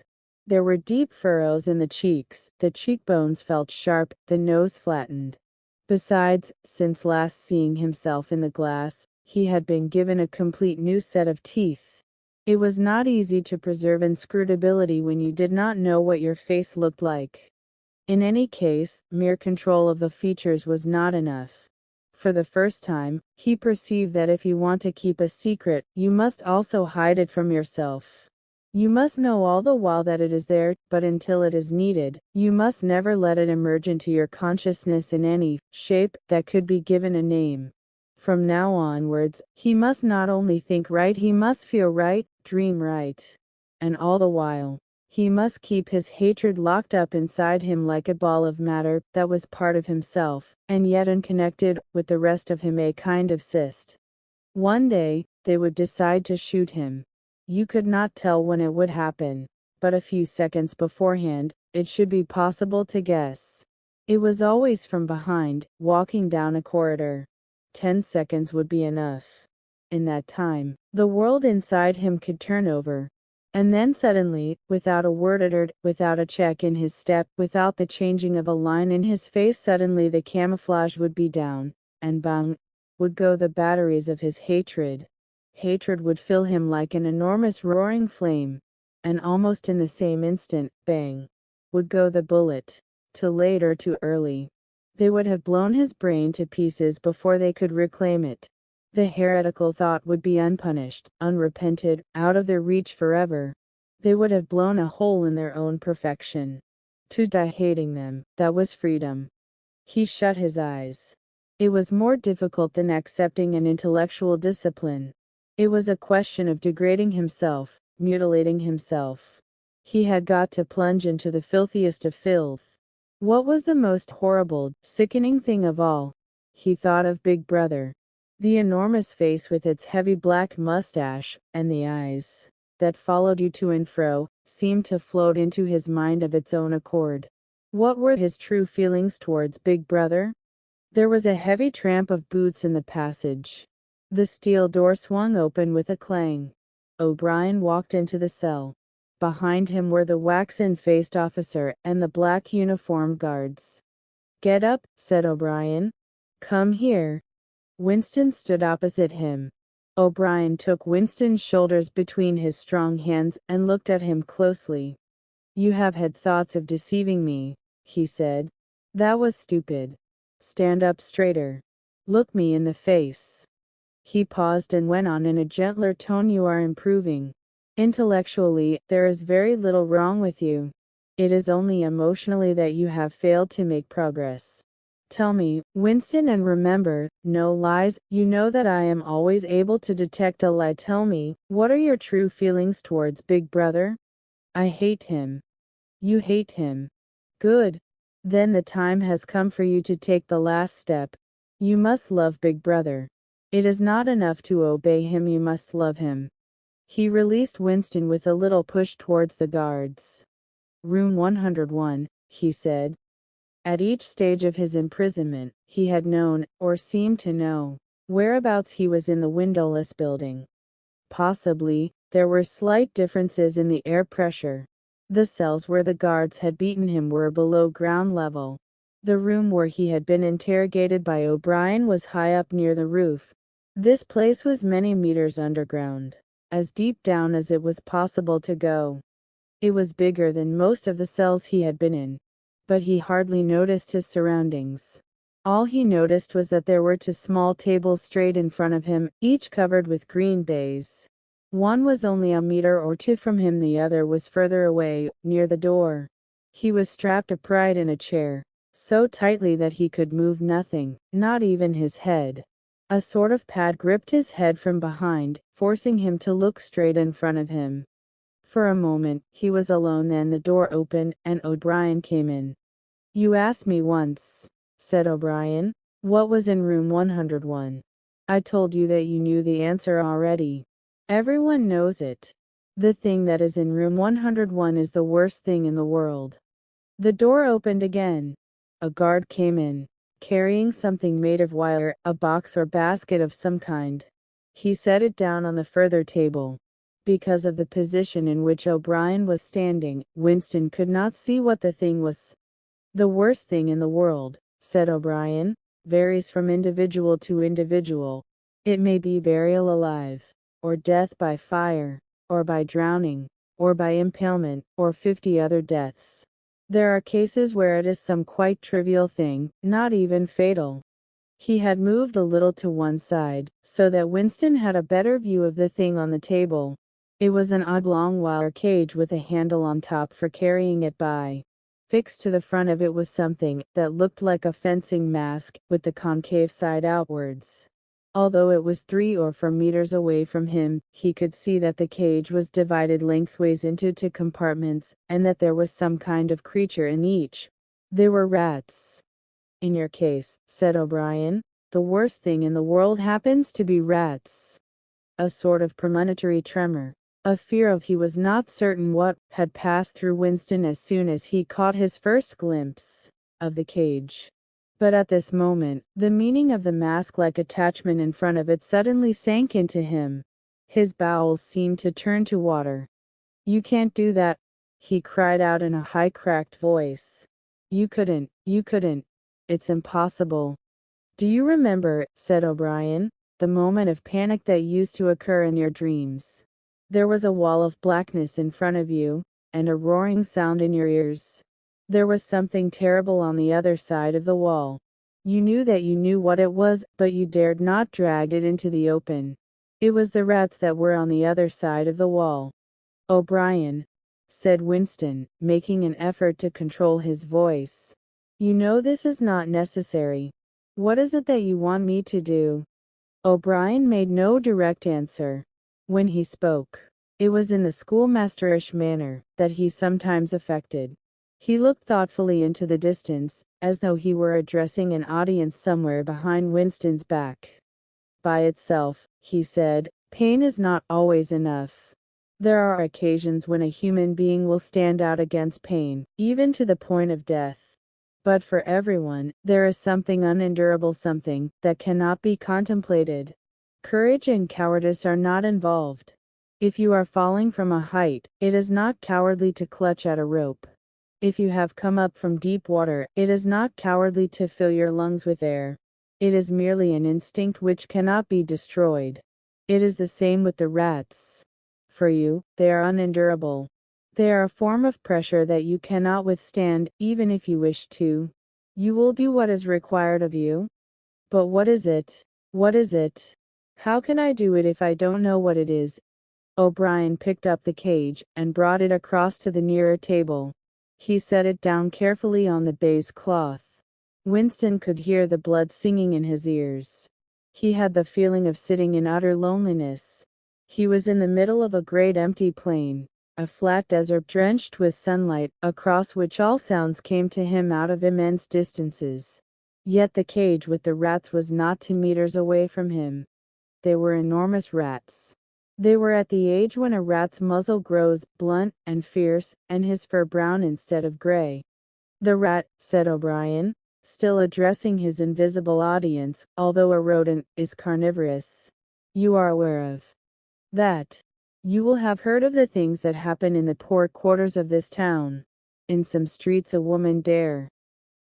There were deep furrows in the cheeks, the cheekbones felt sharp, the nose flattened. Besides, since last seeing himself in the glass, he had been given a complete new set of teeth. It was not easy to preserve inscrutability when you did not know what your face looked like. In any case, mere control of the features was not enough. For the first time, he perceived that if you want to keep a secret, you must also hide it from yourself. You must know all the while that it is there, but until it is needed, you must never let it emerge into your consciousness in any shape that could be given a name. From now onwards, he must not only think right, he must feel right, dream right. And all the while, he must keep his hatred locked up inside him like a ball of matter that was part of himself, and yet unconnected with the rest of him, a kind of cyst. One day, they would decide to shoot him. You could not tell when it would happen, but a few seconds beforehand, it should be possible to guess. It was always from behind, walking down a corridor. 10 seconds would be enough. in that time, the world inside him could turn over. And then suddenly, without a word uttered, without a check in his step, without the changing of a line in his face, suddenly the camouflage would be down, and bang, would go the batteries of his hatred. Hatred would fill him like an enormous roaring flame, and almost in the same instant, bang, would go the bullet. Too late or too early. They would have blown his brain to pieces before they could reclaim it. The heretical thought would be unpunished, unrepented, out of their reach forever. They would have blown a hole in their own perfection. To die hating them, that was freedom. He shut his eyes. It was more difficult than accepting an intellectual discipline. It was a question of degrading himself, mutilating himself. He had got to plunge into the filthiest of filth. What was the most horrible, sickening thing of all? He thought of Big Brother. The enormous face with its heavy black mustache, and the eyes that followed you to and fro, seemed to float into his mind of its own accord. What were his true feelings towards Big Brother? There was a heavy tramp of boots in the passage. The steel door swung open with a clang. O'Brien walked into the cell. Behind him were the waxen-faced officer and the black uniformed guards. "Get up," said O'Brien. "Come here." Winston stood opposite him. O'Brien took Winston's shoulders between his strong hands and looked at him closely. "You have had thoughts of deceiving me," he said. "That was stupid. Stand up straighter. Look me in the face." He paused and went on in a gentler tone. "You are improving. Intellectually, there is very little wrong with you. It is only emotionally that you have failed to make progress. Tell me, Winston, and remember, no lies. You know that I am always able to detect a lie. Tell me, what are your true feelings towards Big Brother?" "I hate him." "You hate him. Good. Then the time has come for you to take the last step. You must love Big Brother. It is not enough to obey him, you must love him." He released Winston with a little push towards the guards. "Room 101, he said. At each stage of his imprisonment, he had known, or seemed to know, whereabouts he was in the windowless building. Possibly, there were slight differences in the air pressure. The cells where the guards had beaten him were below ground level. The room where he had been interrogated by O'Brien was high up near the roof. This place was many meters underground, as deep down as it was possible to go. It was bigger than most of the cells he had been in. But he hardly noticed his surroundings. All he noticed was that there were two small tables straight in front of him, each covered with green baize. One was only a meter or two from him, the other was further away, near the door. He was strapped upright in a chair, so tightly that he could move nothing, not even his head. A sort of pad gripped his head from behind, forcing him to look straight in front of him. For a moment, he was alone. Then the door opened, and O'Brien came in. "You asked me once," said O'Brien, "what was in room 101. I told you that you knew the answer already. Everyone knows it. The thing that is in room 101 is the worst thing in the world." The door opened again. A guard came in, carrying something made of wire, a box or basket of some kind. He set it down on the further table. Because of the position in which O'Brien was standing, Winston could not see what the thing was. "The worst thing in the world," said O'Brien, "varies from individual to individual. It may be burial alive, or death by fire, or by drowning, or by impalement, or 50 other deaths. There are cases where it is some quite trivial thing, not even fatal." He had moved a little to one side, so that Winston had a better view of the thing on the table. It was an oblong wire cage with a handle on top for carrying it by. Fixed to the front of it was something that looked like a fencing mask, with the concave side outwards. Although it was 3 or 4 meters away from him, he could see that the cage was divided lengthways into 2 compartments, and that there was some kind of creature in each. They were rats. "In your case," said O'Brien, "the worst thing in the world happens to be rats." A sort of premonitory tremor, a fear of he was not certain what, had passed through Winston as soon as he caught his first glimpse of the cage. But at this moment, the meaning of the mask-like attachment in front of it suddenly sank into him. His bowels seemed to turn to water. "You can't do that," he cried out in a high cracked voice. You couldn't. It's impossible." "Do you remember," said O'Brien, "the moment of panic that used to occur in your dreams? There was a wall of blackness in front of you, and a roaring sound in your ears. There was something terrible on the other side of the wall. You knew that you knew what it was, but you dared not drag it into the open. It was the rats that were on the other side of the wall." "O'Brien," said Winston, making an effort to control his voice, "you know this is not necessary. What is it that you want me to do?" O'Brien made no direct answer. When he spoke, it was in the schoolmasterish manner that he sometimes affected. He looked thoughtfully into the distance, as though he were addressing an audience somewhere behind Winston's back. "By itself," he said, "pain is not always enough. There are occasions when a human being will stand out against pain, even to the point of death. But for everyone, there is something unendurable, something that cannot be contemplated. Courage and cowardice are not involved. If you are falling from a height, it is not cowardly to clutch at a rope. If you have come up from deep water, it is not cowardly to fill your lungs with air. It is merely an instinct which cannot be destroyed. It is the same with the rats. For you, they are unendurable. They are a form of pressure that you cannot withstand, even if you wish to. You will do what is required of you. But what is it? What is it? How can I do it if I don't know what it is?" O'Brien picked up the cage and brought it across to the nearer table. He set it down carefully on the baize cloth. Winston could hear the blood singing in his ears. He had the feeling of sitting in utter loneliness. He was in the middle of a great empty plain, a flat desert drenched with sunlight, across which all sounds came to him out of immense distances. Yet the cage with the rats was not 2 meters away from him. They were enormous rats. They were at the age when a rat's muzzle grows blunt and fierce, and his fur brown instead of gray. "The rat," said O'Brien, still addressing his invisible audience, "although a rodent, is carnivorous. You are aware of that. You will have heard of the things that happen in the poor quarters of this town. In some streets a woman dare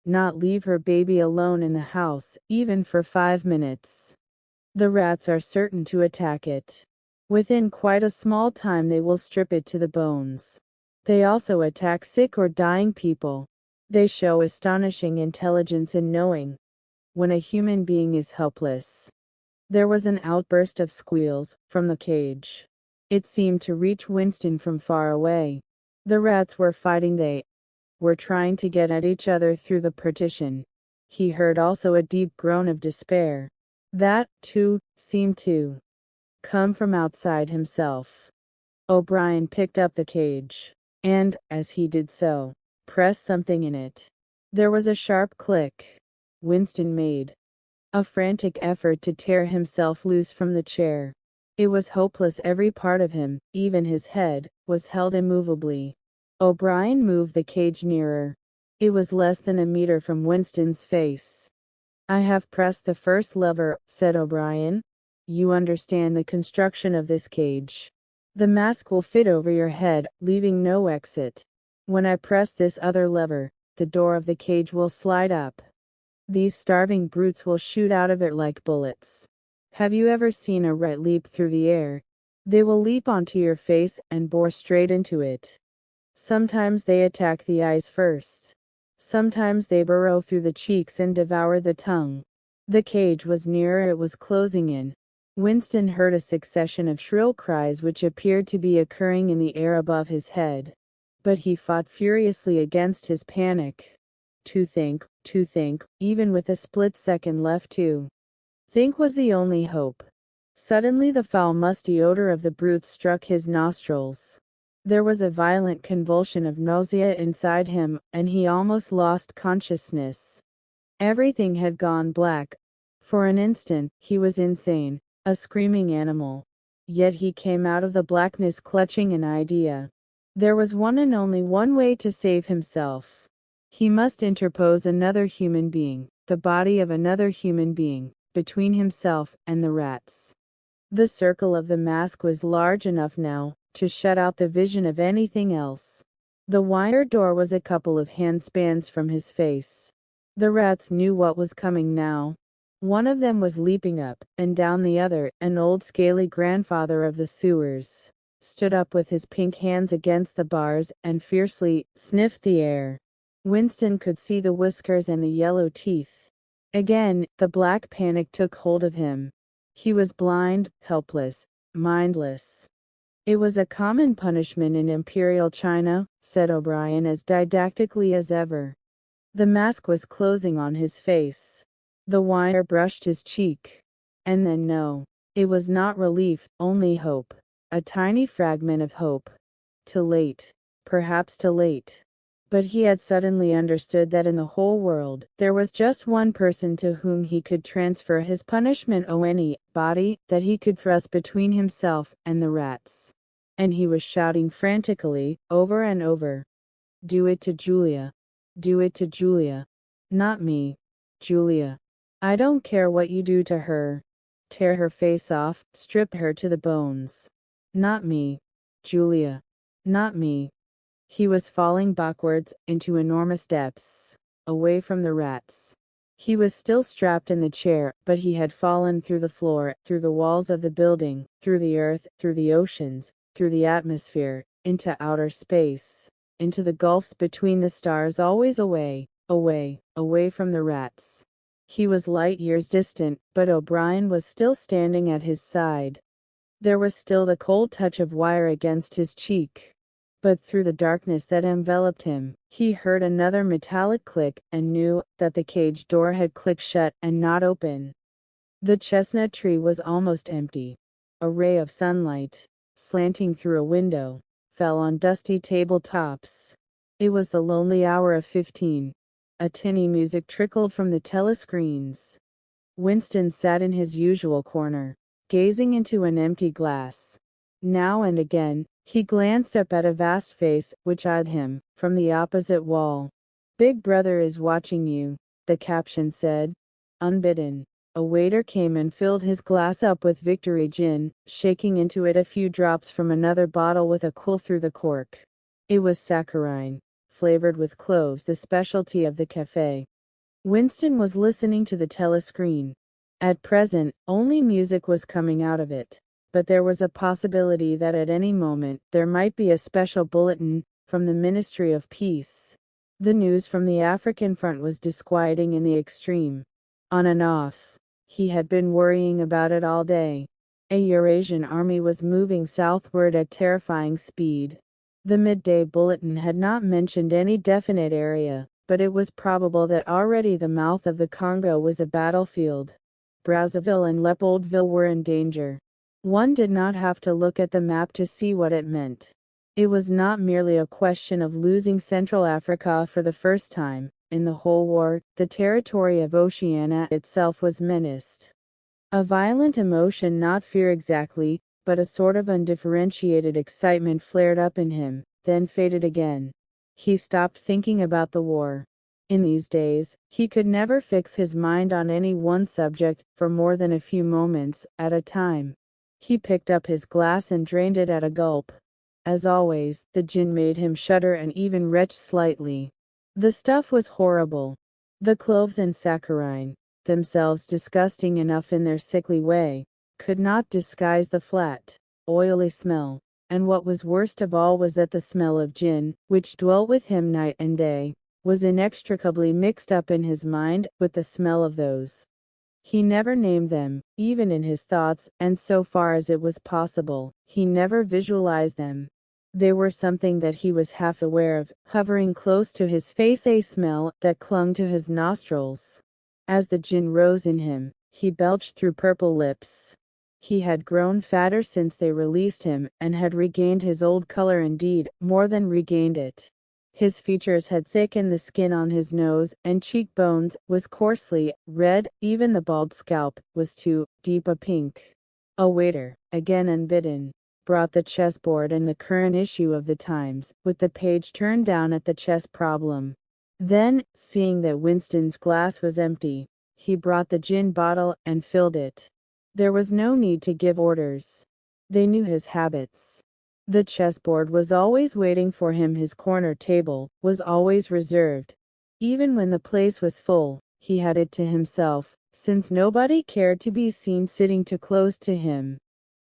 not leave her baby alone in the house, even for 5 minutes. The rats are certain to attack it. Within quite a small time they will strip it to the bones. They also attack sick or dying people. They show astonishing intelligence in knowing when a human being is helpless." There was an outburst of squeals from the cage. It seemed to reach Winston from far away. The rats were fighting. They were trying to get at each other through the partition. He heard also a deep groan of despair. That, too, seemed to come from outside himself. O'Brien picked up the cage, and, as he did so, pressed something in it. There was a sharp click. Winston made a frantic effort to tear himself loose from the chair. It was hopeless. Every part of him, even his head, was held immovably. O'Brien moved the cage nearer. It was less than a meter from Winston's face. "I have pressed the first lever," said O'Brien. "You understand the construction of this cage. The mask will fit over your head, leaving no exit. When I press this other lever, the door of the cage will slide up. These starving brutes will shoot out of it like bullets. Have you ever seen a rat leap through the air? They will leap onto your face and bore straight into it. Sometimes they attack the eyes first. Sometimes they burrow through the cheeks and devour the tongue." The cage was nearer. It was closing in. Winston heard a succession of shrill cries which appeared to be occurring in the air above his head. But he fought furiously against his panic. To think, even with a split second left to think was the only hope. Suddenly the foul musty odor of the brutes struck his nostrils. There was a violent convulsion of nausea inside him, and he almost lost consciousness. Everything had gone black. For an instant, he was insane, a screaming animal. Yet he came out of the blackness clutching an idea. There was one and only one way to save himself. He must interpose another human being, the body of another human being, between himself and the rats. The circle of the mask was large enough now to shut out the vision of anything else. The wire door was a couple of handspans from his face. The rats knew what was coming now. One of them was leaping up and down, the other, an old scaly grandfather of the sewers, stood up with his pink hands against the bars and fiercely sniffed the air. Winston could see the whiskers and the yellow teeth. Again, the black panic took hold of him. He was blind, helpless, mindless. It was a common punishment in Imperial China, said O'Brien as didactically as ever. The mask was closing on his face. The wire brushed his cheek. And then no. It was not relief, only hope. A tiny fragment of hope. Too late. Perhaps too late. But he had suddenly understood that in the whole world, there was just one person to whom he could transfer his punishment, any body that he could thrust between himself and the rats. And he was shouting frantically, over and over. Do it to Julia. Do it to Julia. Not me. Julia. I don't care what you do to her. Tear her face off, strip her to the bones. Not me. Julia. Not me. He was falling backwards, into enormous depths, away from the rats. He was still strapped in the chair, but he had fallen through the floor, through the walls of the building, through the earth, through the oceans, through the atmosphere, into outer space, into the gulfs between the stars, always away, away, away from the rats. He was light years distant, but O'Brien was still standing at his side. There was still the cold touch of wire against his cheek. But through the darkness that enveloped him, he heard another metallic click and knew that the cage door had clicked shut and not open. The chestnut tree was almost empty. A ray of sunlight, slanting through a window, fell on dusty tabletops. It was the lonely hour of 15. A tinny music trickled from the telescreens. Winston sat in his usual corner, gazing into an empty glass. Now and again, he glanced up at a vast face which eyed him from the opposite wall. Big Brother is watching you, the caption said. Unbidden, a waiter came and filled his glass up with Victory gin, shaking into it a few drops from another bottle with a quill through the cork. It was saccharine, flavored with cloves, the specialty of the cafe. Winston was listening to the telescreen. At present, only music was coming out of it. But there was a possibility that at any moment there might be a special bulletin from the Ministry of Peace. The news from the African front was disquieting in the extreme. On and off. He had been worrying about it all day. A Eurasian army was moving southward at terrifying speed. The midday bulletin had not mentioned any definite area, but it was probable that already the mouth of the Congo was a battlefield. Brazzaville and Leopoldville were in danger. One did not have to look at the map to see what it meant. It was not merely a question of losing Central Africa for the first time. In the whole war, the territory of Oceania itself was menaced. A violent emotion, not fear exactly, but a sort of undifferentiated excitement flared up in him, then faded again. He stopped thinking about the war. In these days, he could never fix his mind on any one subject for more than a few moments at a time. He picked up his glass and drained it at a gulp. As always, the gin made him shudder and even retch slightly. The stuff was horrible. The cloves and saccharine, themselves disgusting enough in their sickly way, could not disguise the flat, oily smell, and what was worst of all was that the smell of gin, which dwelt with him night and day, was inextricably mixed up in his mind with the smell of those. He never named them, even in his thoughts, and so far as it was possible, he never visualized them. They were something that he was half aware of, hovering close to his face, a smell that clung to his nostrils. As the gin rose in him, he belched through purple lips. He had grown fatter since they released him, and had regained his old color, indeed, more than regained it. His features had thickened, the skin on his nose and cheekbones was coarsely red, even the bald scalp was too deep a pink. A waiter, again unbidden, brought the chessboard and the current issue of the Times, with the page turned down at the chess problem. Then, seeing that Winston's glass was empty, he brought the gin bottle and filled it. There was no need to give orders. They knew his habits. The chessboard was always waiting for him. His corner table was always reserved. Even when the place was full, he had it to himself, since nobody cared to be seen sitting too close to him.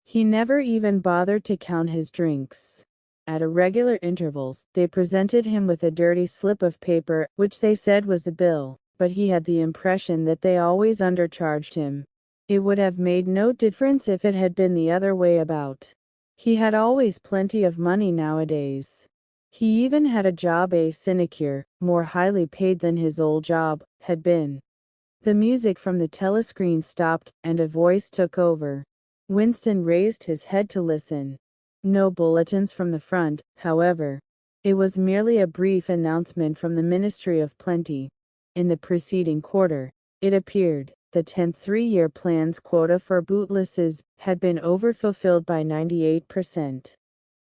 He never even bothered to count his drinks. At irregular intervals, they presented him with a dirty slip of paper, which they said was the bill, but he had the impression that they always undercharged him. It would have made no difference if it had been the other way about. He had always plenty of money nowadays. He even had a job, a sinecure, more highly paid than his old job had been. The music from the telescreen stopped, and a voice took over. Winston raised his head to listen. No bulletins from the front, however. It was merely a brief announcement from the Ministry of Plenty. In the preceding quarter, it appeared, the 10th three-year plan's quota for bootlasses had been overfulfilled by 98%.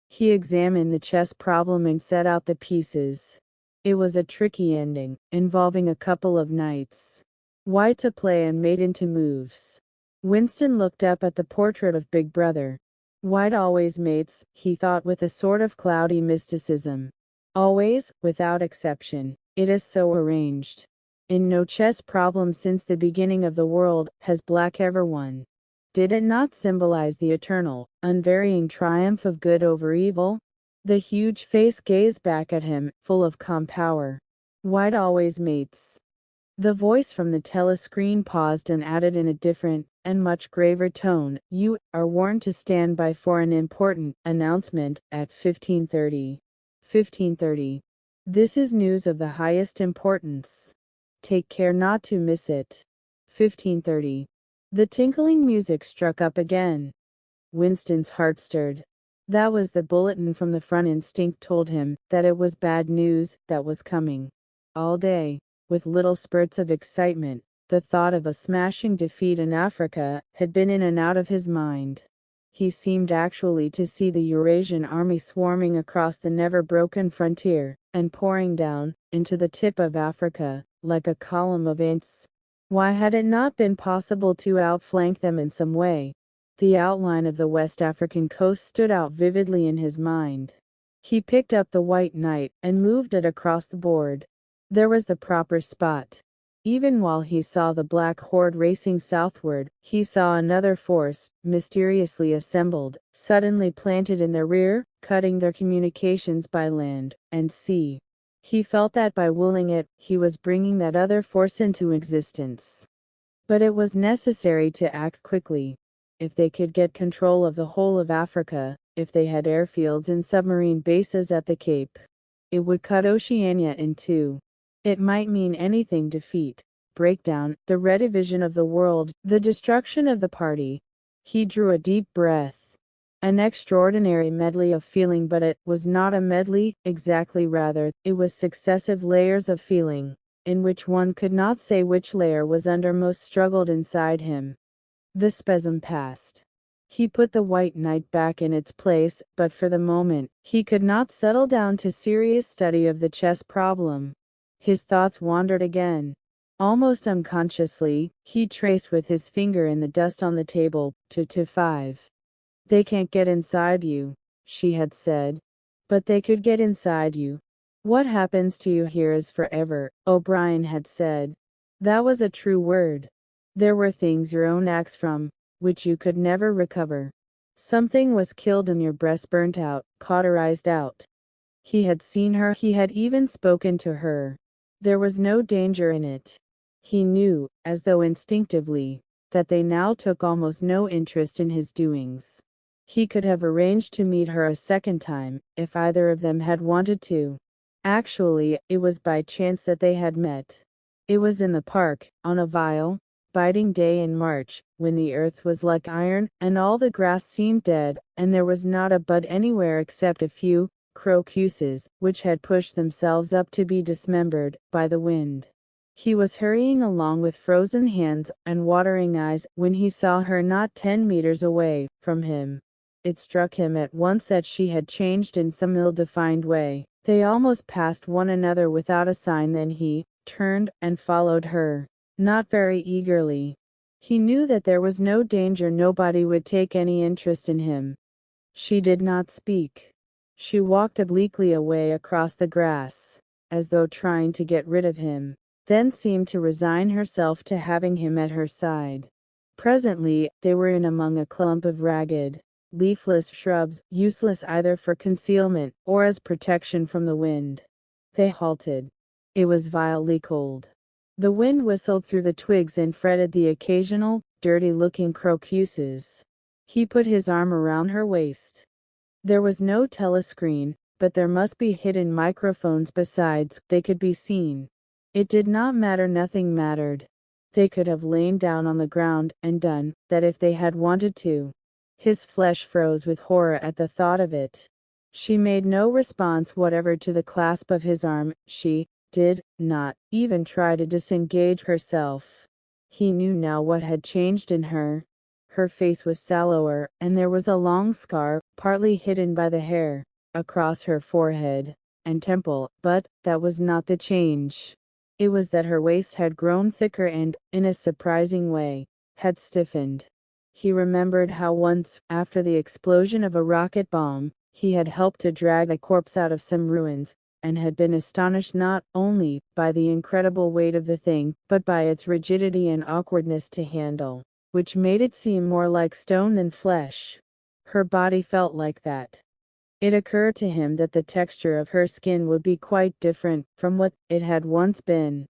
He examined the chess problem and set out the pieces. It was a tricky ending, involving a couple of knights. White to play and mate into moves. Winston looked up at the portrait of Big Brother. White always mates, he thought with a sort of cloudy mysticism. Always, without exception, it is so arranged. In no chess problem since the beginning of the world has black ever won. Did it not symbolize the eternal, unvarying triumph of good over evil? The huge face gazed back at him, full of calm power. White always mates. The voice from the telescreen paused and added in a different, and much graver tone, "You are warned to stand by for an important announcement at 15:30. 15:30. This is news of the highest importance. Take care not to miss it. 15:30. The tinkling music struck up again. Winston's heart stirred. That was the bulletin from the front. Instinct told him that it was bad news that was coming. All day, with little spurts of excitement, the thought of a smashing defeat in Africa had been in and out of his mind. He seemed actually to see the Eurasian army swarming across the never-broken frontier, and pouring down, into the tip of Africa, like a column of ants. Why had it not been possible to outflank them in some way? The outline of the West African coast stood out vividly in his mind. He picked up the white knight and moved it across the board. There was the proper spot. Even while he saw the black horde racing southward, he saw another force, mysteriously assembled, suddenly planted in their rear, cutting their communications by land and sea. He felt that by willing it, he was bringing that other force into existence. But it was necessary to act quickly. If they could get control of the whole of Africa, if they had airfields and submarine bases at the Cape, it would cut Oceania in two. It might mean anything: defeat, breakdown, the redivision of the world, the destruction of the party. He drew a deep breath. An extraordinary medley of feeling, but it was not a medley, exactly, rather, it was successive layers of feeling, in which one could not say which layer was undermost struggled inside him. The spasm passed. He put the white knight back in its place, but for the moment, he could not settle down to serious study of the chess problem. His thoughts wandered again. Almost unconsciously, he traced with his finger in the dust on the table, 2-5. They can't get inside you, she had said. But they could get inside you. What happens to you here is forever, O'Brien had said. That was a true word. There were things your own acts from, which you could never recover. Something was killed and your breast burnt out, cauterized out. He had seen her, he had even spoken to her. There was no danger in it. He knew, as though instinctively, that they now took almost no interest in his doings. He could have arranged to meet her a second time, if either of them had wanted to. Actually, it was by chance that they had met. It was in the park, on a vile, biting day in March, when the earth was like iron, and all the grass seemed dead, and there was not a bud anywhere except a few crocuses, which had pushed themselves up to be dismembered by the wind. He was hurrying along with frozen hands and watering eyes when he saw her not 10 meters away from him. It struck him at once that she had changed in some ill-defined way. They almost passed one another without a sign, then he turned and followed her, not very eagerly. He knew that there was no danger, nobody would take any interest in him. She did not speak. She walked obliquely away across the grass, as though trying to get rid of him, then seemed to resign herself to having him at her side. Presently, they were in among a clump of ragged, leafless shrubs, useless either for concealment or as protection from the wind. They halted. It was vilely cold. The wind whistled through the twigs and fretted the occasional, dirty-looking crocuses. He put his arm around her waist. There was no telescreen, but there must be hidden microphones besides, they could be seen. It did not matter, nothing mattered. They could have lain down on the ground and done that if they had wanted to. His flesh froze with horror at the thought of it. She made no response whatever to the clasp of his arm. She did not even try to disengage herself. He knew now what had changed in her. Her face was sallower, and there was a long scar, partly hidden by the hair, across her forehead and temple, but that was not the change. It was that her waist had grown thicker and, in a surprising way, had stiffened. He remembered how once, after the explosion of a rocket bomb, he had helped to drag a corpse out of some ruins, and had been astonished not only by the incredible weight of the thing, but by its rigidity and awkwardness to handle, which made it seem more like stone than flesh. Her body felt like that. It occurred to him that the texture of her skin would be quite different from what it had once been.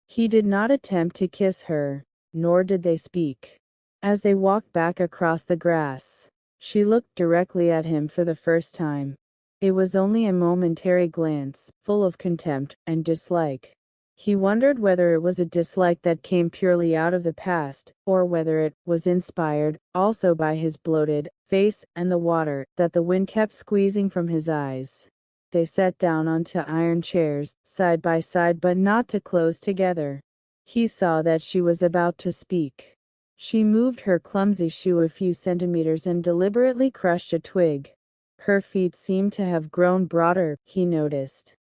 He did not attempt to kiss her, nor did they speak. As they walked back across the grass, she looked directly at him for the first time. It was only a momentary glance, full of contempt and dislike. He wondered whether it was a dislike that came purely out of the past, or whether it was inspired also by his bloated face and the water that the wind kept squeezing from his eyes. They sat down onto iron chairs, side by side but not too close together. He saw that she was about to speak. She moved her clumsy shoe a few centimeters and deliberately crushed a twig. Her feet seemed to have grown broader, he noticed.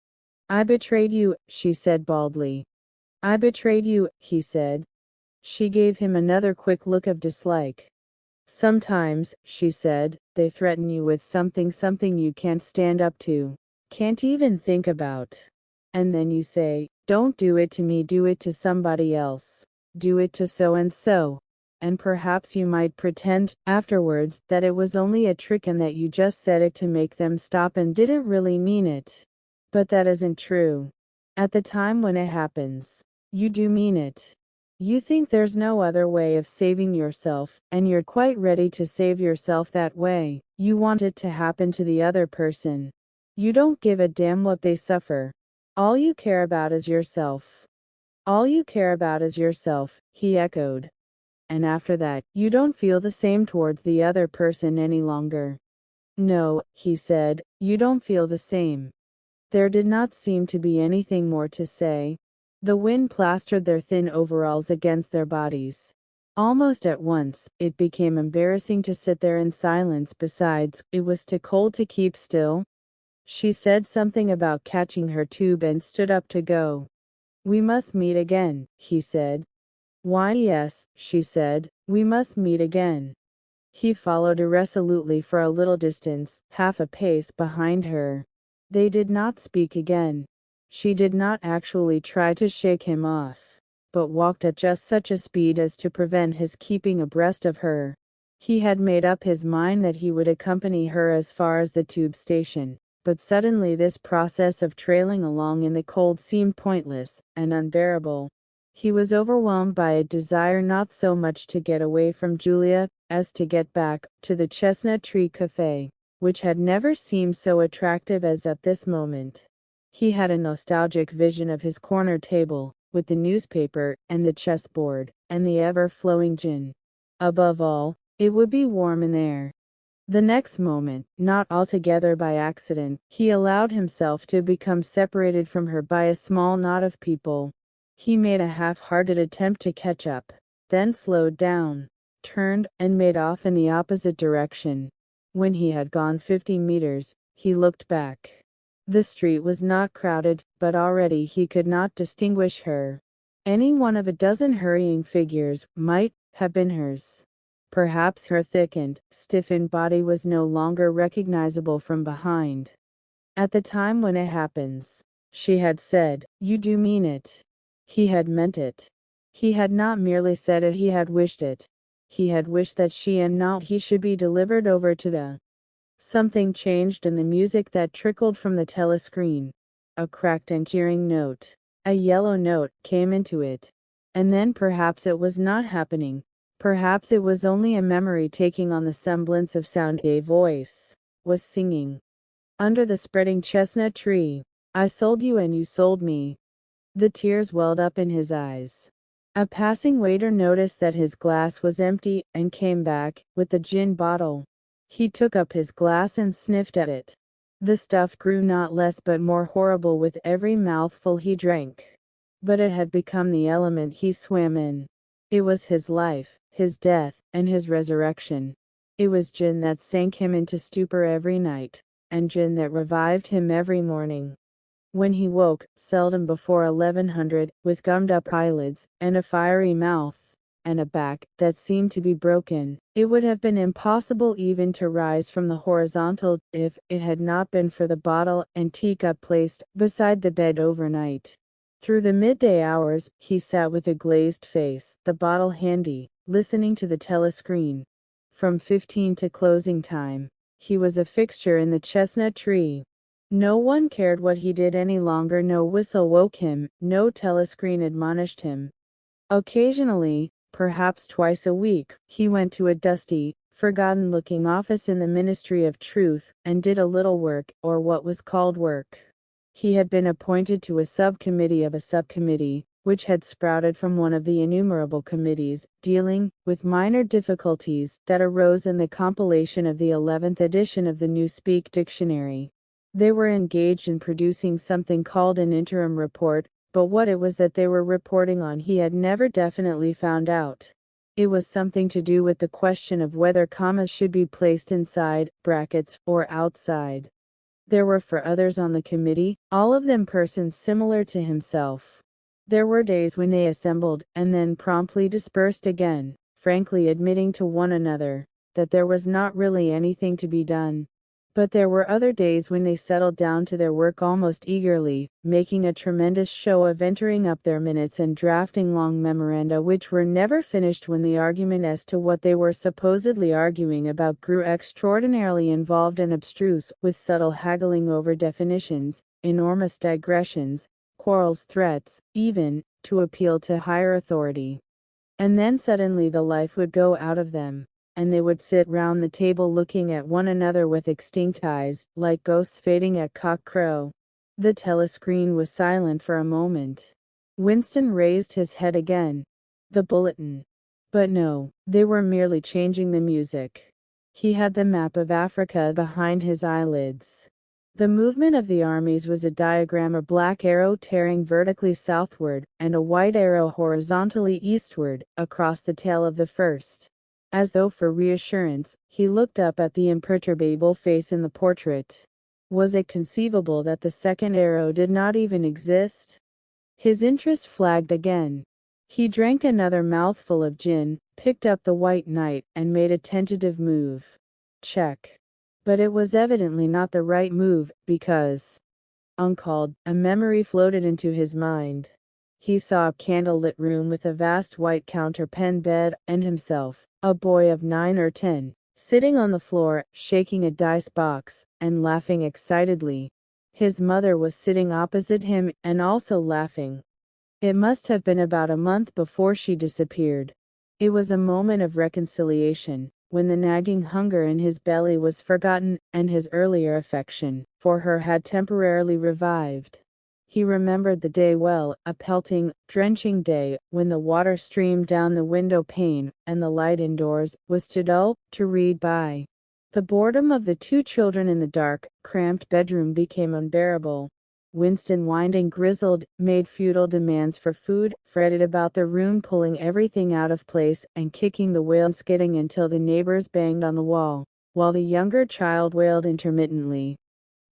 "I betrayed you," she said baldly. "I betrayed you," he said. She gave him another quick look of dislike. "Sometimes," she said, "they threaten you with something you can't stand up to, can't even think about. And then you say, 'Don't do it to me, do it to somebody else. Do it to so and so.' And perhaps you might pretend afterwards that it was only a trick and that you just said it to make them stop and didn't really mean it. But that isn't true. At the time when it happens, you do mean it. You think there's no other way of saving yourself, and you're quite ready to save yourself that way. You want it to happen to the other person. You don't give a damn what they suffer. All you care about is yourself." "All you care about is yourself," he echoed. "And after that, you don't feel the same towards the other person any longer." "No," he said, "you don't feel the same." There did not seem to be anything more to say. The wind plastered their thin overalls against their bodies. Almost at once, it became embarrassing to sit there in silence. Besides, it was too cold to keep still. She said something about catching her tube and stood up to go. "We must meet again," he said. "Why, yes," she said, "we must meet again." He followed irresolutely for a little distance, half a pace behind her. They did not speak again. She did not actually try to shake him off, but walked at just such a speed as to prevent his keeping abreast of her. He had made up his mind that he would accompany her as far as the tube station, but suddenly this process of trailing along in the cold seemed pointless and unbearable. He was overwhelmed by a desire not so much to get away from Julia, as to get back to the Chestnut Tree Cafe, which had never seemed so attractive as at this moment. He had a nostalgic vision of his corner table, with the newspaper, and the chessboard, and the ever-flowing gin. Above all, it would be warm in there. The next moment, not altogether by accident, he allowed himself to become separated from her by a small knot of people. He made a half-hearted attempt to catch up, then slowed down, turned, and made off in the opposite direction. When he had gone 50 meters, he looked back. The street was not crowded, but already he could not distinguish her. Any one of a dozen hurrying figures might have been hers. Perhaps her thickened, stiffened body was no longer recognizable from behind. At the time when it happens, she had said, "You do mean it." He had meant it. He had not merely said it, he had wished it. He had wished that she and not he should be delivered over to the. Something changed in the music that trickled from the telescreen. A cracked and jeering note, a yellow note, came into it. And then perhaps it was not happening. Perhaps it was only a memory taking on the semblance of sound. A voice was singing. Under the spreading chestnut tree, I sold you and you sold me. The tears welled up in his eyes. A passing waiter noticed that his glass was empty and came back with the gin bottle. He took up his glass and sniffed at it. The stuff grew not less but more horrible with every mouthful he drank. But it had become the element he swam in. It was his life, his death, and his resurrection. It was gin that sank him into stupor every night, and gin that revived him every morning. When he woke, seldom before 1100, with gummed-up eyelids, and a fiery mouth, and a back that seemed to be broken, it would have been impossible even to rise from the horizontal, if it had not been for the bottle and teacup placed beside the bed overnight. Through the midday hours, he sat with a glazed face, the bottle handy, listening to the telescreen. From 15 to closing time, he was a fixture in the chestnut tree. No one cared what he did any longer. No whistle woke him, no telescreen admonished him. Occasionally, perhaps twice a week, he went to a dusty, forgotten-looking office in the Ministry of Truth, and did a little work, or what was called work. He had been appointed to a subcommittee of a subcommittee, which had sprouted from one of the innumerable committees, dealing with minor difficulties that arose in the compilation of the 11th edition of the Newspeak Dictionary. They were engaged in producing something called an interim report, but what it was that they were reporting on he had never definitely found out. It was something to do with the question of whether commas should be placed inside brackets or outside. There were 4 others on the committee, all of them persons similar to himself. There were days when they assembled, and then promptly dispersed again, frankly admitting to one another that there was not really anything to be done. But there were other days when they settled down to their work almost eagerly, making a tremendous show of entering up their minutes and drafting long memoranda which were never finished when the argument as to what they were supposedly arguing about grew extraordinarily involved and abstruse, with subtle haggling over definitions, enormous digressions, quarrels, threats, even, to appeal to higher authority. And then suddenly the life would go out of them, and they would sit round the table looking at one another with extinct eyes, like ghosts fading at cock-crow. The telescreen was silent for a moment. Winston raised his head again. The bulletin. But no, they were merely changing the music. He had the map of Africa behind his eyelids. The movement of the armies was a diagram, a black arrow tearing vertically southward, and a white arrow horizontally eastward, across the tail of the first. As though for reassurance, he looked up at the imperturbable face in the portrait. Was it conceivable that the second arrow did not even exist? His interest flagged again. He drank another mouthful of gin, picked up the White Knight, and made a tentative move. Check. But it was evidently not the right move, because, uncalled, a memory floated into his mind. He saw a candle-lit room with a vast white counterpane bed, and himself, a boy of 9 or 10, sitting on the floor, shaking a dice box, and laughing excitedly. His mother was sitting opposite him, and also laughing. It must have been about a month before she disappeared. It was a moment of reconciliation, when the nagging hunger in his belly was forgotten, and his earlier affection for her had temporarily revived. He remembered the day well, a pelting, drenching day, when the water streamed down the window pane, and the light indoors was too dull to read by. The boredom of the 2 children in the dark, cramped bedroom became unbearable. Winston whined and grizzled, made futile demands for food, fretted about the room, pulling everything out of place, and kicking the wainscoting until the neighbors banged on the wall, while the younger child wailed intermittently.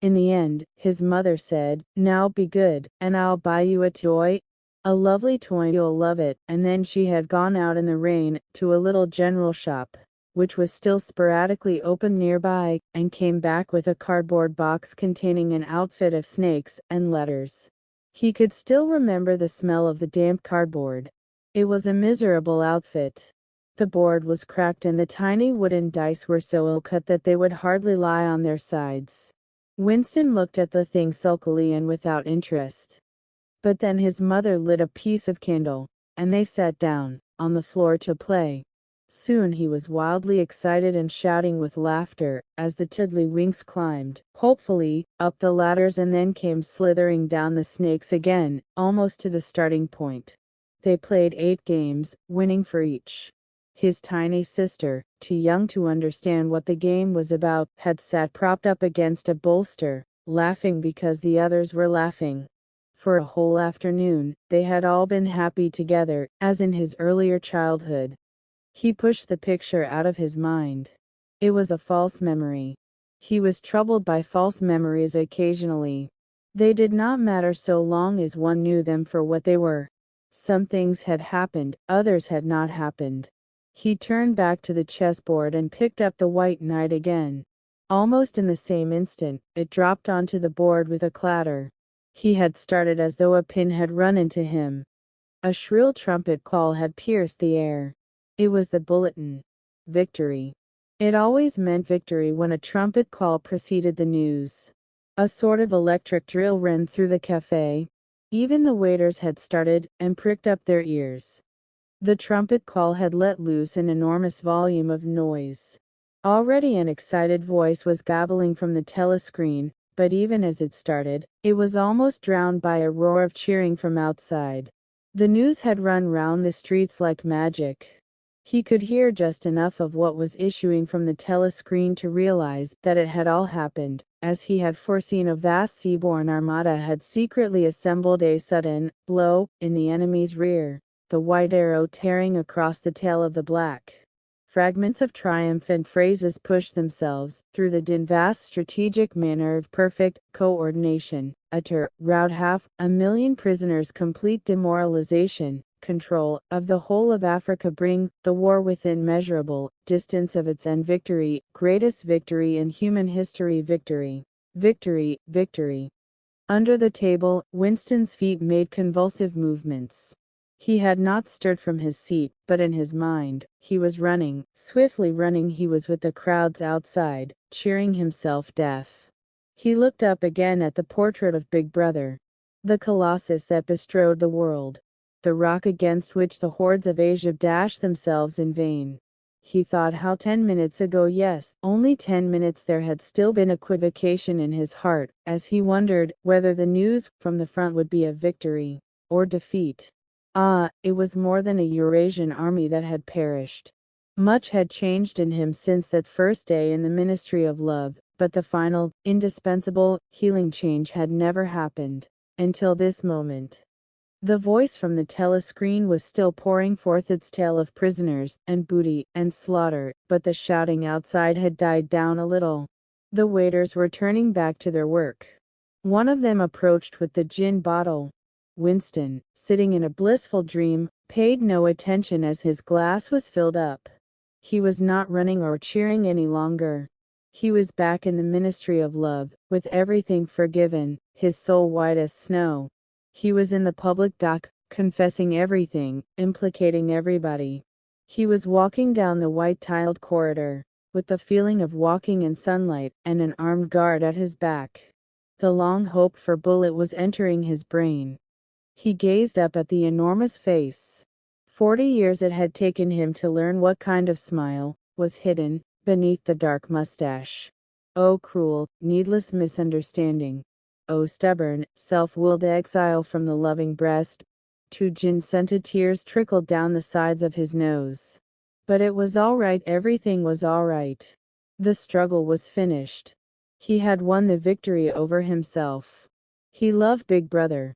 In the end, his mother said, "Now be good, and I'll buy you a toy. A lovely toy, you'll love it." And then she had gone out in the rain, to a little general shop, which was still sporadically open nearby, and came back with a cardboard box containing an outfit of snakes and letters. He could still remember the smell of the damp cardboard. It was a miserable outfit. The board was cracked and the tiny wooden dice were so ill-cut that they would hardly lie on their sides. Winston looked at the thing sulkily and without interest. But then his mother lit a piece of candle, and they sat down on the floor to play. Soon he was wildly excited and shouting with laughter as the tiddlywinks climbed, hopefully, up the ladders and then came slithering down the snakes again, almost to the starting point. They played 8 games, winning for each. His tiny sister, too young to understand what the game was about, had sat propped up against a bolster, laughing because the others were laughing. For a whole afternoon, they had all been happy together, as in his earlier childhood. He pushed the picture out of his mind. It was a false memory. He was troubled by false memories occasionally. They did not matter so long as one knew them for what they were. Some things had happened, others had not happened. He turned back to the chessboard and picked up the white knight again. Almost in the same instant, it dropped onto the board with a clatter. He had started as though a pin had run into him. A shrill trumpet call had pierced the air. It was the bulletin. Victory. It always meant victory when a trumpet call preceded the news. A sort of electric drill ran through the cafe. Even the waiters had started and pricked up their ears. The trumpet call had let loose an enormous volume of noise. Already an excited voice was gabbling from the telescreen, but even as it started, it was almost drowned by a roar of cheering from outside. The news had run round the streets like magic. He could hear just enough of what was issuing from the telescreen to realize that it had all happened, as he had foreseen. A vast seaborne armada had secretly assembled a sudden blow in the enemy's rear, the white arrow tearing across the tail of the black. Fragments of triumphant phrases pushed themselves through the din. Vast strategic manner of perfect coordination, rout 500,000 prisoners, complete demoralization, control of the whole of Africa, bring the war within measurable distance of its end, victory, greatest victory in human history, victory, victory, victory. Under the table, Winston's feet made convulsive movements. He had not stirred from his seat, but in his mind, he was running, swiftly running. He was with the crowds outside, cheering himself deaf. He looked up again at the portrait of Big Brother, the colossus that bestrode the world, the rock against which the hordes of Asia dashed themselves in vain. He thought how 10 minutes ago, yes, only 10 minutes, there had still been equivocation in his heart, as he wondered whether the news from the front would be of victory or defeat. It was more than a Eurasian army that had perished. Much had changed in him since that first day in the Ministry of Love, but the final, indispensable, healing change had never happened until this moment. The voice from the telescreen was still pouring forth its tale of prisoners and booty and slaughter, but the shouting outside had died down a little. The waiters were turning back to their work. One of them approached with the gin bottle. Winston, sitting in a blissful dream, paid no attention as his glass was filled up. He was not running or cheering any longer. He was back in the Ministry of Love, with everything forgiven, his soul white as snow. He was in the public dock, confessing everything, implicating everybody. He was walking down the white-tiled corridor, with the feeling of walking in sunlight and an armed guard at his back. The long-hoped-for bullet was entering his brain. He gazed up at the enormous face. 40 years it had taken him to learn what kind of smile was hidden beneath the dark mustache. Oh cruel, needless misunderstanding. Oh stubborn, self-willed exile from the loving breast. 2 gin-scented tears trickled down the sides of his nose. But it was all right, everything was all right. The struggle was finished. He had won the victory over himself. He loved Big Brother.